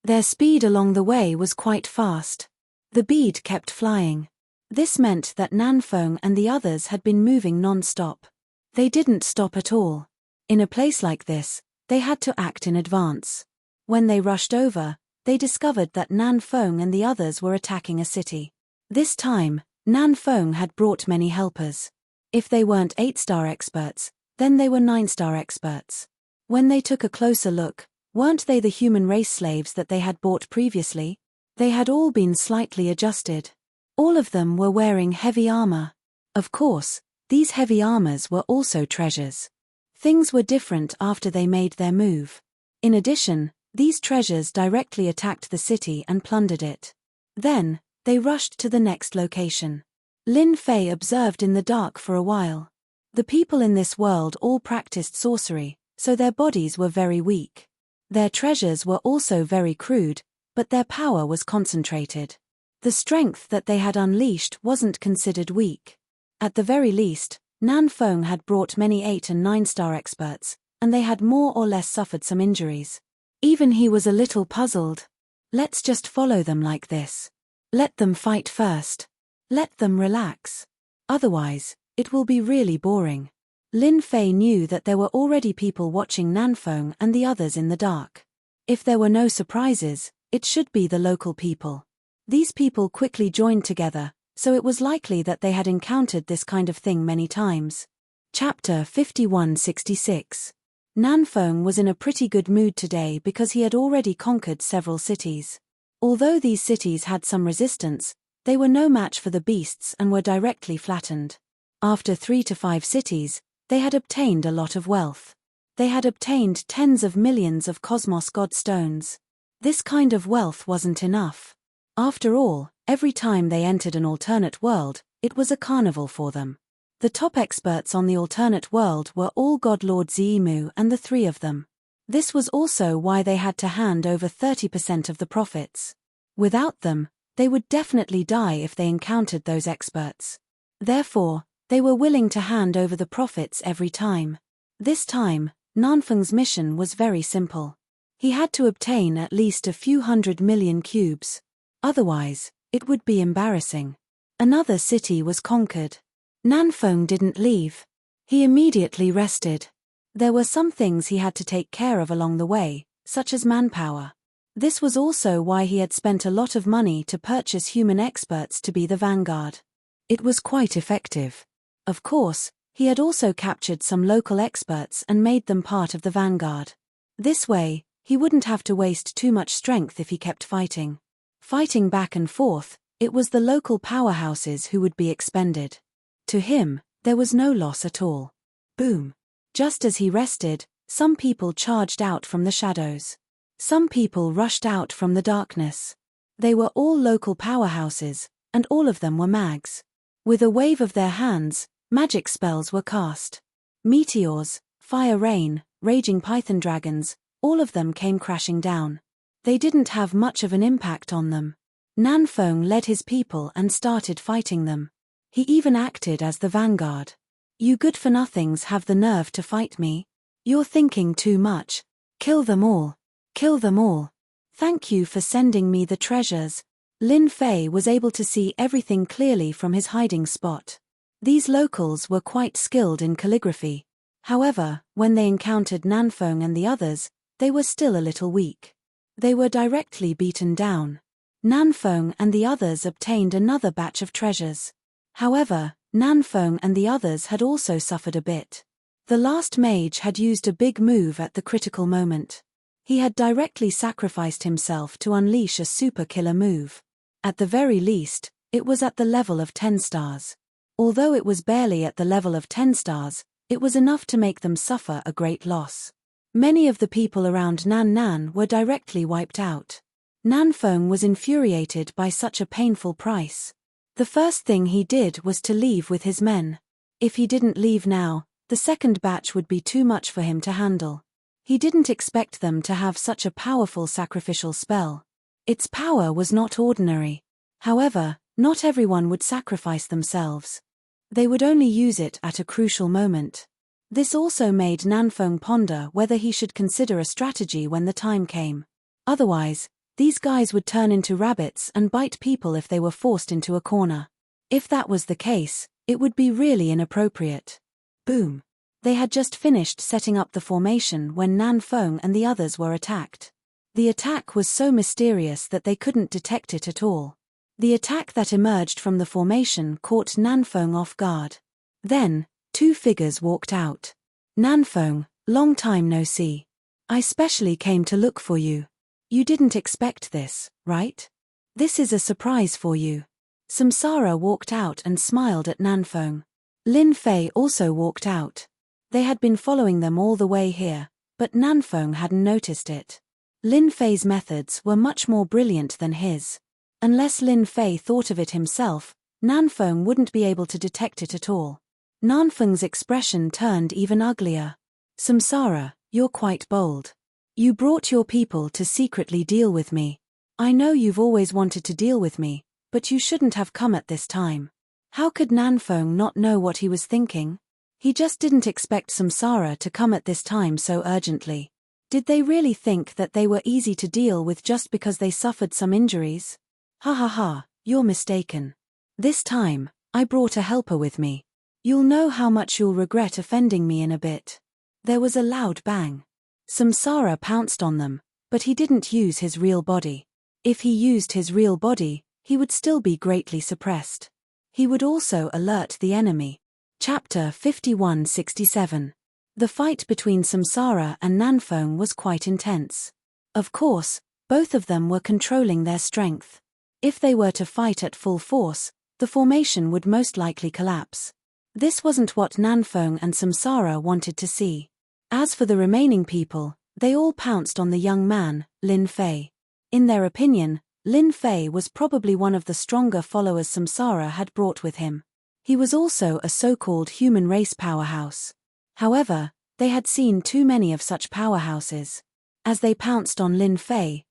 Their speed along the way was quite fast. The bead kept flying. This meant that Nan Feng and the others had been moving non-stop. They didn't stop at all. In a place like this, they had to act in advance. When they rushed over, they discovered that Nan Feng and the others were attacking a city. This time, Nan Feng had brought many helpers. If they weren't 8-star experts, then they were 9-star experts. When they took a closer look, weren't they the human race slaves that they had bought previously? They had all been slightly adjusted. All of them were wearing heavy armor. Of course, these heavy armors were also treasures. Things were different after they made their move. In addition, these treasures directly attacked the city and plundered it. Then, they rushed to the next location. Lin Fei observed in the dark for a while. The people in this world all practiced sorcery, so their bodies were very weak. Their treasures were also very crude, but their power was concentrated. The strength that they had unleashed wasn't considered weak. At the very least, Nan Feng had brought many 8 and 9-star experts, and they had more or less suffered some injuries. Even he was a little puzzled. Let's just follow them like this. Let them fight first. Let them relax. Otherwise, it will be really boring. Lin Fei knew that there were already people watching Nanfeng and the others in the dark. If there were no surprises, it should be the local people. These people quickly joined together, so it was likely that they had encountered this kind of thing many times. Chapter 5166. Nanfeng was in a pretty good mood today because he had already conquered several cities. Although these cities had some resistance, they were no match for the beasts and were directly flattened. After 3 to 5 cities, they had obtained a lot of wealth. They had obtained tens of millions of Cosmos God stones. This kind of wealth wasn't enough. After all, every time they entered an alternate world, it was a carnival for them. The top experts on the alternate world were all God Lord Zimu and the 3 of them. This was also why they had to hand over 30% of the profits. Without them, they would definitely die if they encountered those experts. Therefore, they were willing to hand over the profits every time. This time, Nanfeng's mission was very simple. He had to obtain at least a few 100 million cubes. Otherwise, it would be embarrassing. Another city was conquered. Nanfeng didn't leave. He immediately rested. There were some things he had to take care of along the way, such as manpower. This was also why he had spent a lot of money to purchase human experts to be the vanguard. It was quite effective. Of course, he had also captured some local experts and made them part of the vanguard. This way, he wouldn't have to waste too much strength if he kept fighting. Fighting back and forth, it was the local powerhouses who would be expended. To him, there was no loss at all. Boom! Just as he rested, some people charged out from the shadows. Some people rushed out from the darkness. They were all local powerhouses, and all of them were mags. With a wave of their hands, magic spells were cast. Meteors, fire rain, raging python dragons, all of them came crashing down. They didn't have much of an impact on them. Nanfeng led his people and started fighting them. He even acted as the vanguard. You good-for-nothings have the nerve to fight me? You're thinking too much. Kill them all. Kill them all. Thank you for sending me the treasures. Lin Fei was able to see everything clearly from his hiding spot. These locals were quite skilled in calligraphy. However, when they encountered Nanfeng and the others, they were still a little weak. They were directly beaten down. Nanfeng and the others obtained another batch of treasures. However, Nanfeng and the others had also suffered a bit. The last mage had used a big move at the critical moment. He had directly sacrificed himself to unleash a super killer move. At the very least, it was at the level of 10 stars. Although it was barely at the level of 10 stars, it was enough to make them suffer a great loss. Many of the people around Nan were directly wiped out. Nanfeng was infuriated by such a painful price. The first thing he did was to leave with his men. If he didn't leave now, the second batch would be too much for him to handle. He didn't expect them to have such a powerful sacrificial spell. Its power was not ordinary. However, not everyone would sacrifice themselves. They would only use it at a crucial moment. This also made Nanfeng ponder whether he should consider a strategy when the time came. Otherwise, these guys would turn into rabbits and bite people if they were forced into a corner. If that was the case, it would be really inappropriate. Boom! They had just finished setting up the formation when Nanfeng and the others were attacked. The attack was so mysterious that they couldn't detect it at all. The attack that emerged from the formation caught Nanfeng off guard. Then, 2 figures walked out. Nanfeng, long time no see. I specially came to look for you. You didn't expect this, right? This is a surprise for you. Samsara walked out and smiled at Nanfeng. Lin Fei also walked out. They had been following them all the way here, but Nanfeng hadn't noticed it. Lin Fei's methods were much more brilliant than his. Unless Lin Fei thought of it himself, Nanfeng wouldn't be able to detect it at all. Nanfeng's expression turned even uglier. Samsara, you're quite bold. You brought your people to secretly deal with me. I know you've always wanted to deal with me, but you shouldn't have come at this time. How could Nanfeng not know what he was thinking? He just didn't expect Samsara to come at this time so urgently. Did they really think that they were easy to deal with just because they suffered some injuries? Ha ha ha, you're mistaken. This time, I brought a helper with me. You'll know how much you'll regret offending me in a bit. There was a loud bang. Samsara pounced on them, but he didn't use his real body. If he used his real body, he would still be greatly suppressed. He would also alert the enemy. Chapter 5167. The fight between Samsara and Nanfeng was quite intense. Of course, both of them were controlling their strength. If they were to fight at full force, the formation would most likely collapse. This wasn't what Nanfeng and Samsara wanted to see. As for the remaining people, they all pounced on the young man, Lin Fei. In their opinion, Lin Fei was probably one of the stronger followers Samsara had brought with him. He was also a so-called human race powerhouse. However, they had seen too many of such powerhouses. As they pounced on Lin Fei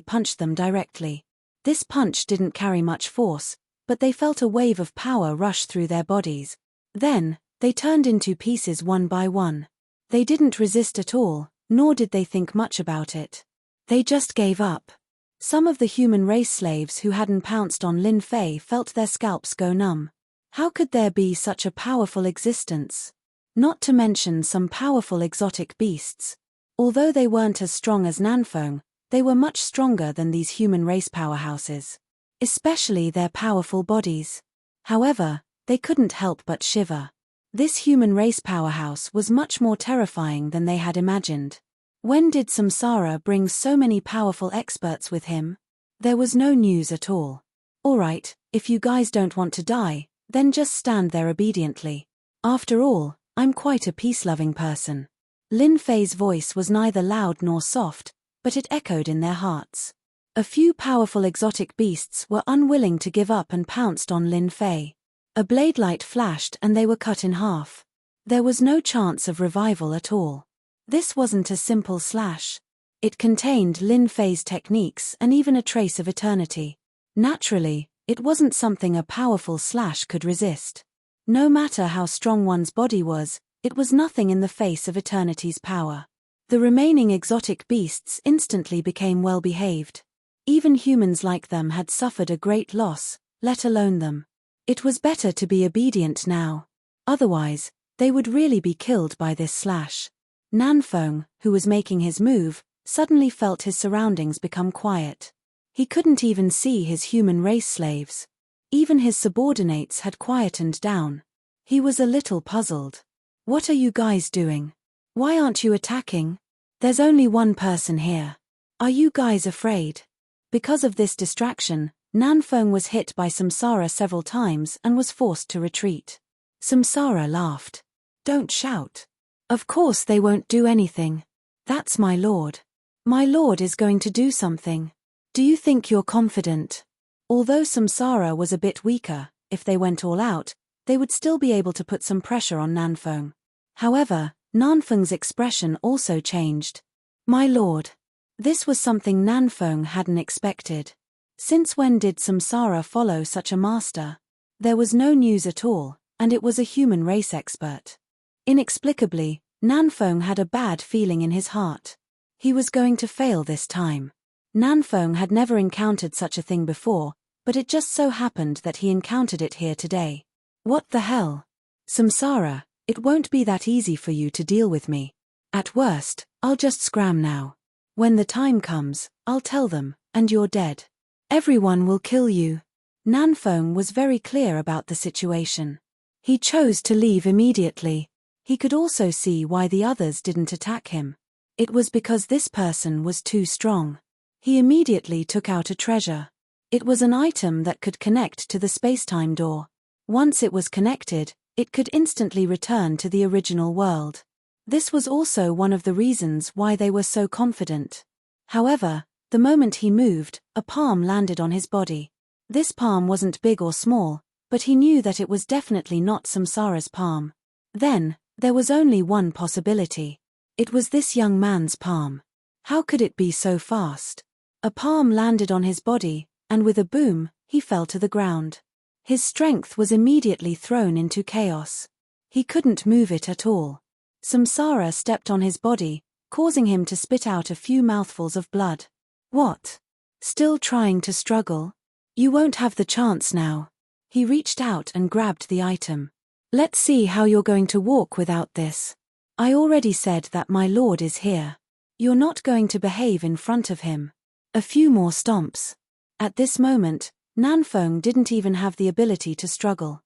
punched them directly. This punch didn't carry much force, but they felt a wave of power rush through their bodies. Then, they turned into pieces one by one. They didn't resist at all, nor did they think much about it. They just gave up. Some of the human race slaves who hadn't pounced on Lin Fei felt their scalps go numb. How could there be such a powerful existence? Not to mention some powerful exotic beasts. Although they weren't as strong as Nanfeng, they were much stronger than these human race powerhouses. Especially their powerful bodies. However, they couldn't help but shiver. This human race powerhouse was much more terrifying than they had imagined. When did Samsara bring so many powerful experts with him? There was no news at all. Alright, if you guys don't want to die, then just stand there obediently. After all, I'm quite a peace-loving person. Lin Fei's voice was neither loud nor soft, but it echoed in their hearts. A few powerful exotic beasts were unwilling to give up and pounced on Lin Fei. A blade light flashed and they were cut in half. There was no chance of revival at all. This wasn't a simple slash. It contained Lin Fei's techniques and even a trace of eternity. Naturally, it wasn't something a powerful slash could resist. No matter how strong one's body was, it was nothing in the face of eternity's power. The remaining exotic beasts instantly became well-behaved. Even humans like them had suffered a great loss, let alone them. It was better to be obedient now. Otherwise, they would really be killed by this slash. Nanfeng, who was making his move, suddenly felt his surroundings become quiet. He couldn't even see his human race slaves. Even his subordinates had quietened down. He was a little puzzled. What are you guys doing? Why aren't you attacking? There's only one person here. Are you guys afraid? Because of this distraction, Nanfeng was hit by Samsara several times and was forced to retreat. Samsara laughed. Don't shout. Of course they won't do anything. That's my lord. My lord is going to do something. Do you think you're confident? Although Samsara was a bit weaker, if they went all out, they would still be able to put some pressure on Nanfeng. However, Nanfeng's expression also changed. My lord. This was something Nanfeng hadn't expected. Since when did Samsara follow such a master? There was no news at all, and it was a human race expert. Inexplicably, Nanfeng had a bad feeling in his heart. He was going to fail this time. Nanfeng had never encountered such a thing before, but it just so happened that he encountered it here today. What the hell? Samsara, it won't be that easy for you to deal with me. At worst, I'll just scram now. When the time comes, I'll tell them, and you're dead. Everyone will kill you. Nanfeng was very clear about the situation. He chose to leave immediately. He could also see why the others didn't attack him. It was because this person was too strong. He immediately took out a treasure. It was an item that could connect to the space-time door. Once it was connected, it could instantly return to the original world. This was also one of the reasons why they were so confident. However, the moment he moved, a palm landed on his body. This palm wasn't big or small, but he knew that it was definitely not Samsara's palm. Then, there was only one possibility. It was this young man's palm. How could it be so fast? A palm landed on his body, and with a boom, he fell to the ground. His strength was immediately thrown into chaos. He couldn't move it at all. Samsara stepped on his body, causing him to spit out a few mouthfuls of blood. What? Still trying to struggle? You won't have the chance now. He reached out and grabbed the item. Let's see how you're going to walk without this. I already said that my lord is here. You're not going to behave in front of him. A few more stomps. At this moment, Nanfeng didn't even have the ability to struggle.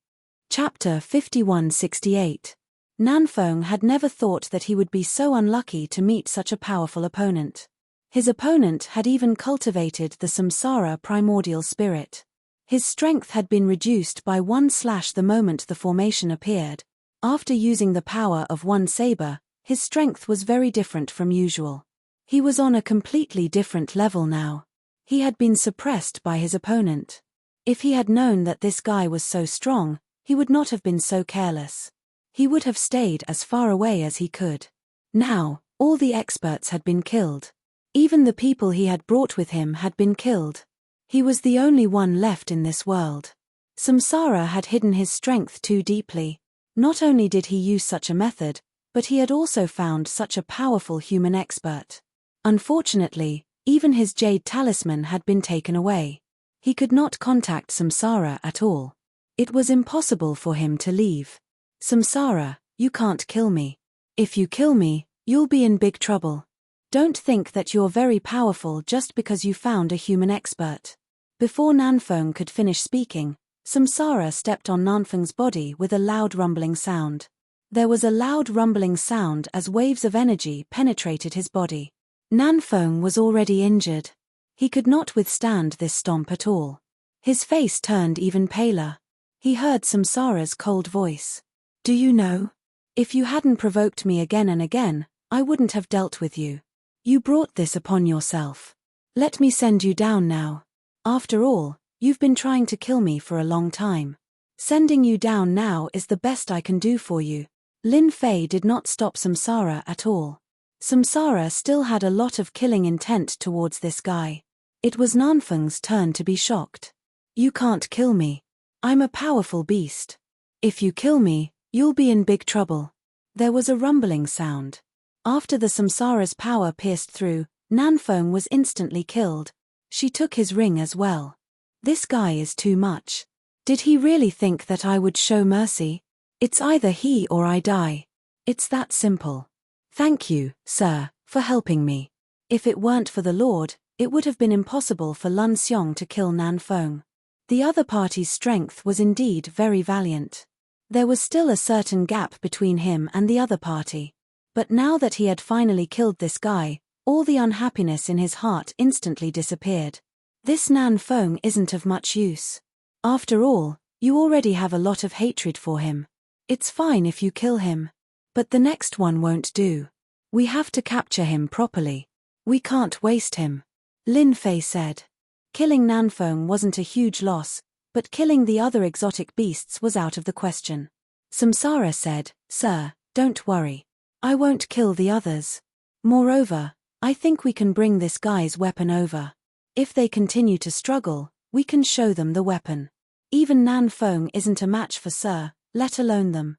Chapter 5168. Nanfeng had never thought that he would be so unlucky to meet such a powerful opponent. His opponent had even cultivated the samsara primordial spirit. His strength had been reduced by 1/ the moment the formation appeared. After using the power of one saber, his strength was very different from usual. He was on a completely different level now. He had been suppressed by his opponent. If he had known that this guy was so strong, he would not have been so careless. He would have stayed as far away as he could. Now, all the experts had been killed. Even the people he had brought with him had been killed. He was the only one left in this world. Samsara had hidden his strength too deeply. Not only did he use such a method, but he had also found such a powerful human expert. Unfortunately, even his jade talisman had been taken away. He could not contact Samsara at all. It was impossible for him to leave. Samsara, you can't kill me. If you kill me, you'll be in big trouble. Don't think that you're very powerful just because you found a human expert. Before Nanfeng could finish speaking, Samsara stepped on Nanfeng's body with a loud rumbling sound. There was a loud rumbling sound as waves of energy penetrated his body. Nanfeng was already injured. He could not withstand this stomp at all. His face turned even paler. He heard Samsara's cold voice. Do you know? If you hadn't provoked me again and again, I wouldn't have dealt with you. You brought this upon yourself. Let me send you down now. After all, you've been trying to kill me for a long time. Sending you down now is the best I can do for you. Lin Fei did not stop Samsara at all. Samsara still had a lot of killing intent towards this guy. It was Nanfeng's turn to be shocked. You can't kill me. I'm a powerful beast. If you kill me, you'll be in big trouble. There was a rumbling sound. After the Samsara's power pierced through, Nanfeng was instantly killed. She took his ring as well. This guy is too much. Did he really think that I would show mercy? It's either he or I die. It's that simple. Thank you, sir, for helping me. If it weren't for the Lord, it would have been impossible for Lun Xiong to kill Nanfeng. The other party's strength was indeed very valiant. There was still a certain gap between him and the other party. But now that he had finally killed this guy, all the unhappiness in his heart instantly disappeared. This Nanfeng isn't of much use. After all, you already have a lot of hatred for him. It's fine if you kill him. But the next one won't do. We have to capture him properly. We can't waste him. Lin Fei said. Killing Nanfeng wasn't a huge loss, but killing the other exotic beasts was out of the question. Samsara said, Sir, don't worry. I won't kill the others. Moreover, I think we can bring this guy's weapon over. If they continue to struggle, we can show them the weapon. Even Nanfeng isn't a match for Sir, let alone them.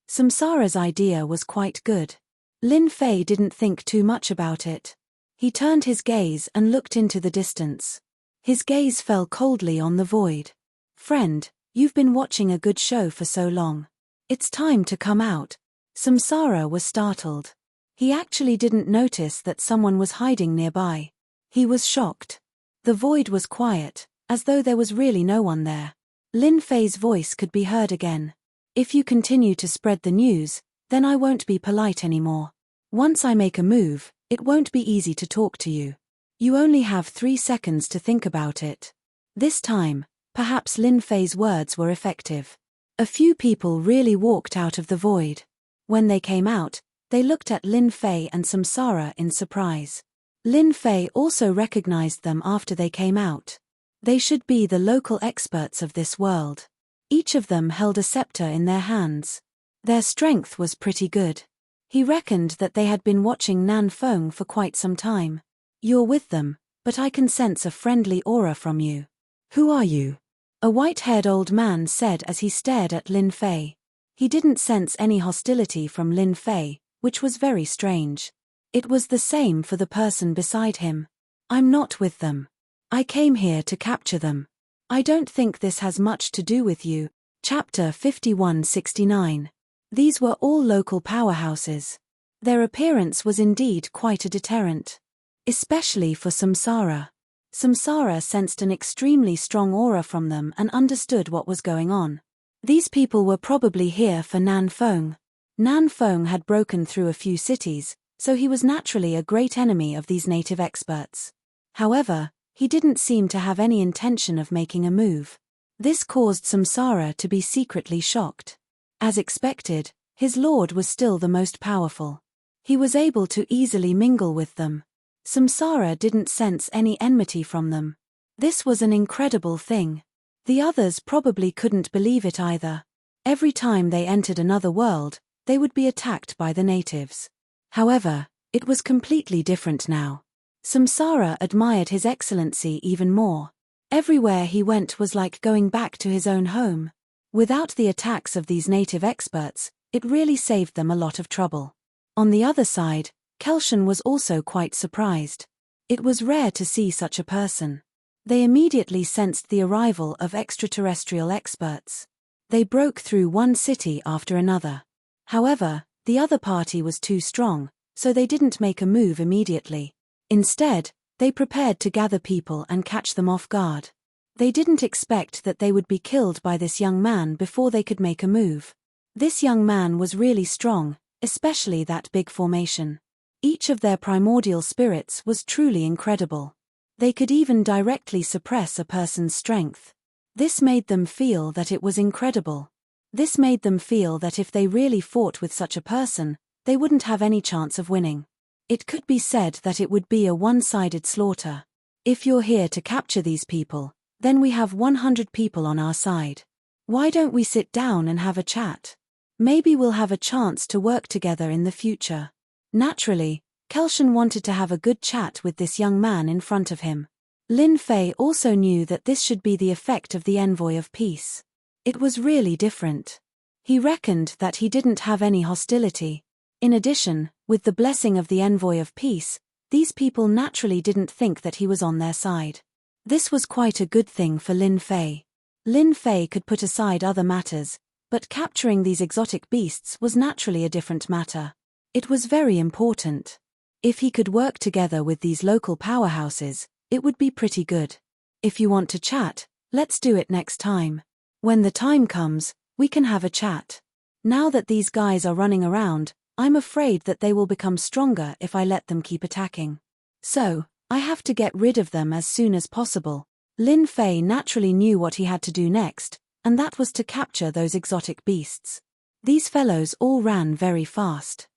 Samsara's idea was quite good. Lin Fei didn't think too much about it. He turned his gaze and looked into the distance. His gaze fell coldly on the void. Friend, you've been watching a good show for so long. It's time to come out. Samsara was startled. He actually didn't notice that someone was hiding nearby. He was shocked. The void was quiet, as though there was really no one there. Lin Fei's voice could be heard again. If you continue to spread the news, then I won't be polite anymore. Once I make a move, it won't be easy to talk to you. You only have 3 seconds to think about it. This time, perhaps Lin Fei's words were effective. A few people really walked out of the void. When they came out, they looked at Lin Fei and Samsara in surprise. Lin Fei also recognized them after they came out. They should be the local experts of this world. Each of them held a scepter in their hands. Their strength was pretty good. He reckoned that they had been watching Nanfeng for quite some time. You're with them, but I can sense a friendly aura from you. Who are you? A white-haired old man said as he stared at Lin Fei. He didn't sense any hostility from Lin Fei, which was very strange. It was the same for the person beside him. I'm not with them. I came here to capture them. I don't think this has much to do with you. Chapter 5169. These were all local powerhouses. Their appearance was indeed quite a deterrent. Especially for Samsara. Samsara sensed an extremely strong aura from them and understood what was going on. These people were probably here for Nan Feng. Nan Feng had broken through a few cities, so he was naturally a great enemy of these native experts. However, he didn't seem to have any intention of making a move. This caused Samsara to be secretly shocked. As expected, his lord was still the most powerful. He was able to easily mingle with them. Samsara didn't sense any enmity from them. This was an incredible thing. The others probably couldn't believe it either. Every time they entered another world, they would be attacked by the natives. However, it was completely different now. Samsara admired His Excellency even more. Everywhere he went was like going back to his own home. Without the attacks of these native experts, it really saved them a lot of trouble. On the other side, Kelshan was also quite surprised. It was rare to see such a person. They immediately sensed the arrival of extraterrestrial experts. They broke through one city after another. However, the other party was too strong, so they didn't make a move immediately. Instead, they prepared to gather people and catch them off guard. They didn't expect that they would be killed by this young man before they could make a move. This young man was really strong, especially that big formation. Each of their primordial spirits was truly incredible. They could even directly suppress a person's strength. This made them feel that it was incredible. This made them feel that if they really fought with such a person, they wouldn't have any chance of winning. It could be said that it would be a one-sided slaughter. If you're here to capture these people, then we have 100 people on our side. Why don't we sit down and have a chat? Maybe we'll have a chance to work together in the future. Naturally, Kelshan wanted to have a good chat with this young man in front of him. Lin Fei also knew that this should be the effect of the envoy of peace. It was really different. He reckoned that he didn't have any hostility. In addition, with the blessing of the envoy of peace, these people naturally didn't think that he was on their side. This was quite a good thing for Lin Fei. Lin Fei could put aside other matters, but capturing these exotic beasts was naturally a different matter. It was very important. If he could work together with these local powerhouses, it would be pretty good. If you want to chat, let's do it next time. When the time comes, we can have a chat. Now that these guys are running around, I'm afraid that they will become stronger if I let them keep attacking. So, I have to get rid of them as soon as possible. Lin Fei naturally knew what he had to do next, and that was to capture those exotic beasts. These fellows all ran very fast.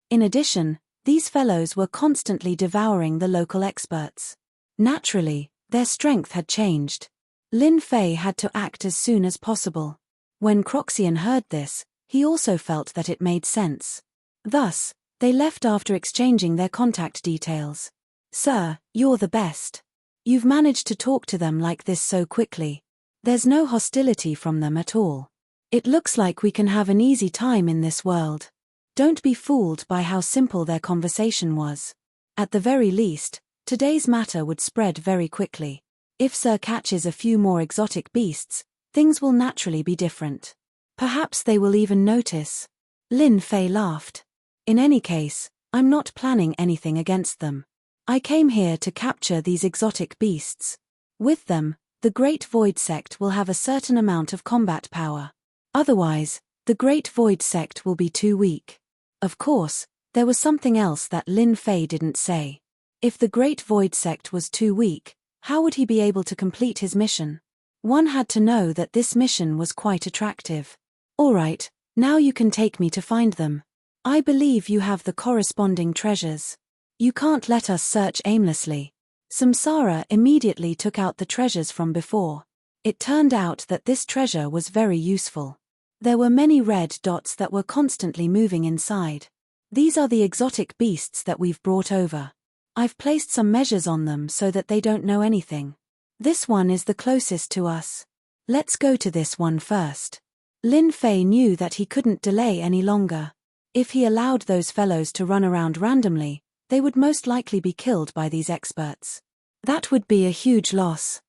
In addition, these fellows were constantly devouring the local experts. Naturally, their strength had changed. Lin Fei had to act as soon as possible. When Croxian heard this, he also felt that it made sense. Thus, they left after exchanging their contact details. Sir, you're the best. You've managed to talk to them like this so quickly. There's no hostility from them at all. It looks like we can have an easy time in this world. Don't be fooled by how simple their conversation was. At the very least, today's matter would spread very quickly. If Sir catches a few more exotic beasts, things will naturally be different. Perhaps they will even notice. Lin Fei laughed. In any case, I'm not planning anything against them. I came here to capture these exotic beasts. With them, the Great Void Sect will have a certain amount of combat power. Otherwise, the Great Void Sect will be too weak. Of course, there was something else that Lin Fei didn't say. If the Great Void Sect was too weak, how would he be able to complete his mission? One had to know that this mission was quite attractive. All right, now you can take me to find them. I believe you have the corresponding treasures. You can't let us search aimlessly. Samsara immediately took out the treasures from before. It turned out that this treasure was very useful. There were many red dots that were constantly moving inside. These are the exotic beasts that we've brought over. I've placed some measures on them so that they don't know anything. This one is the closest to us. Let's go to this one first. Lin Fei knew that he couldn't delay any longer. If he allowed those fellows to run around randomly, they would most likely be killed by these experts. That would be a huge loss.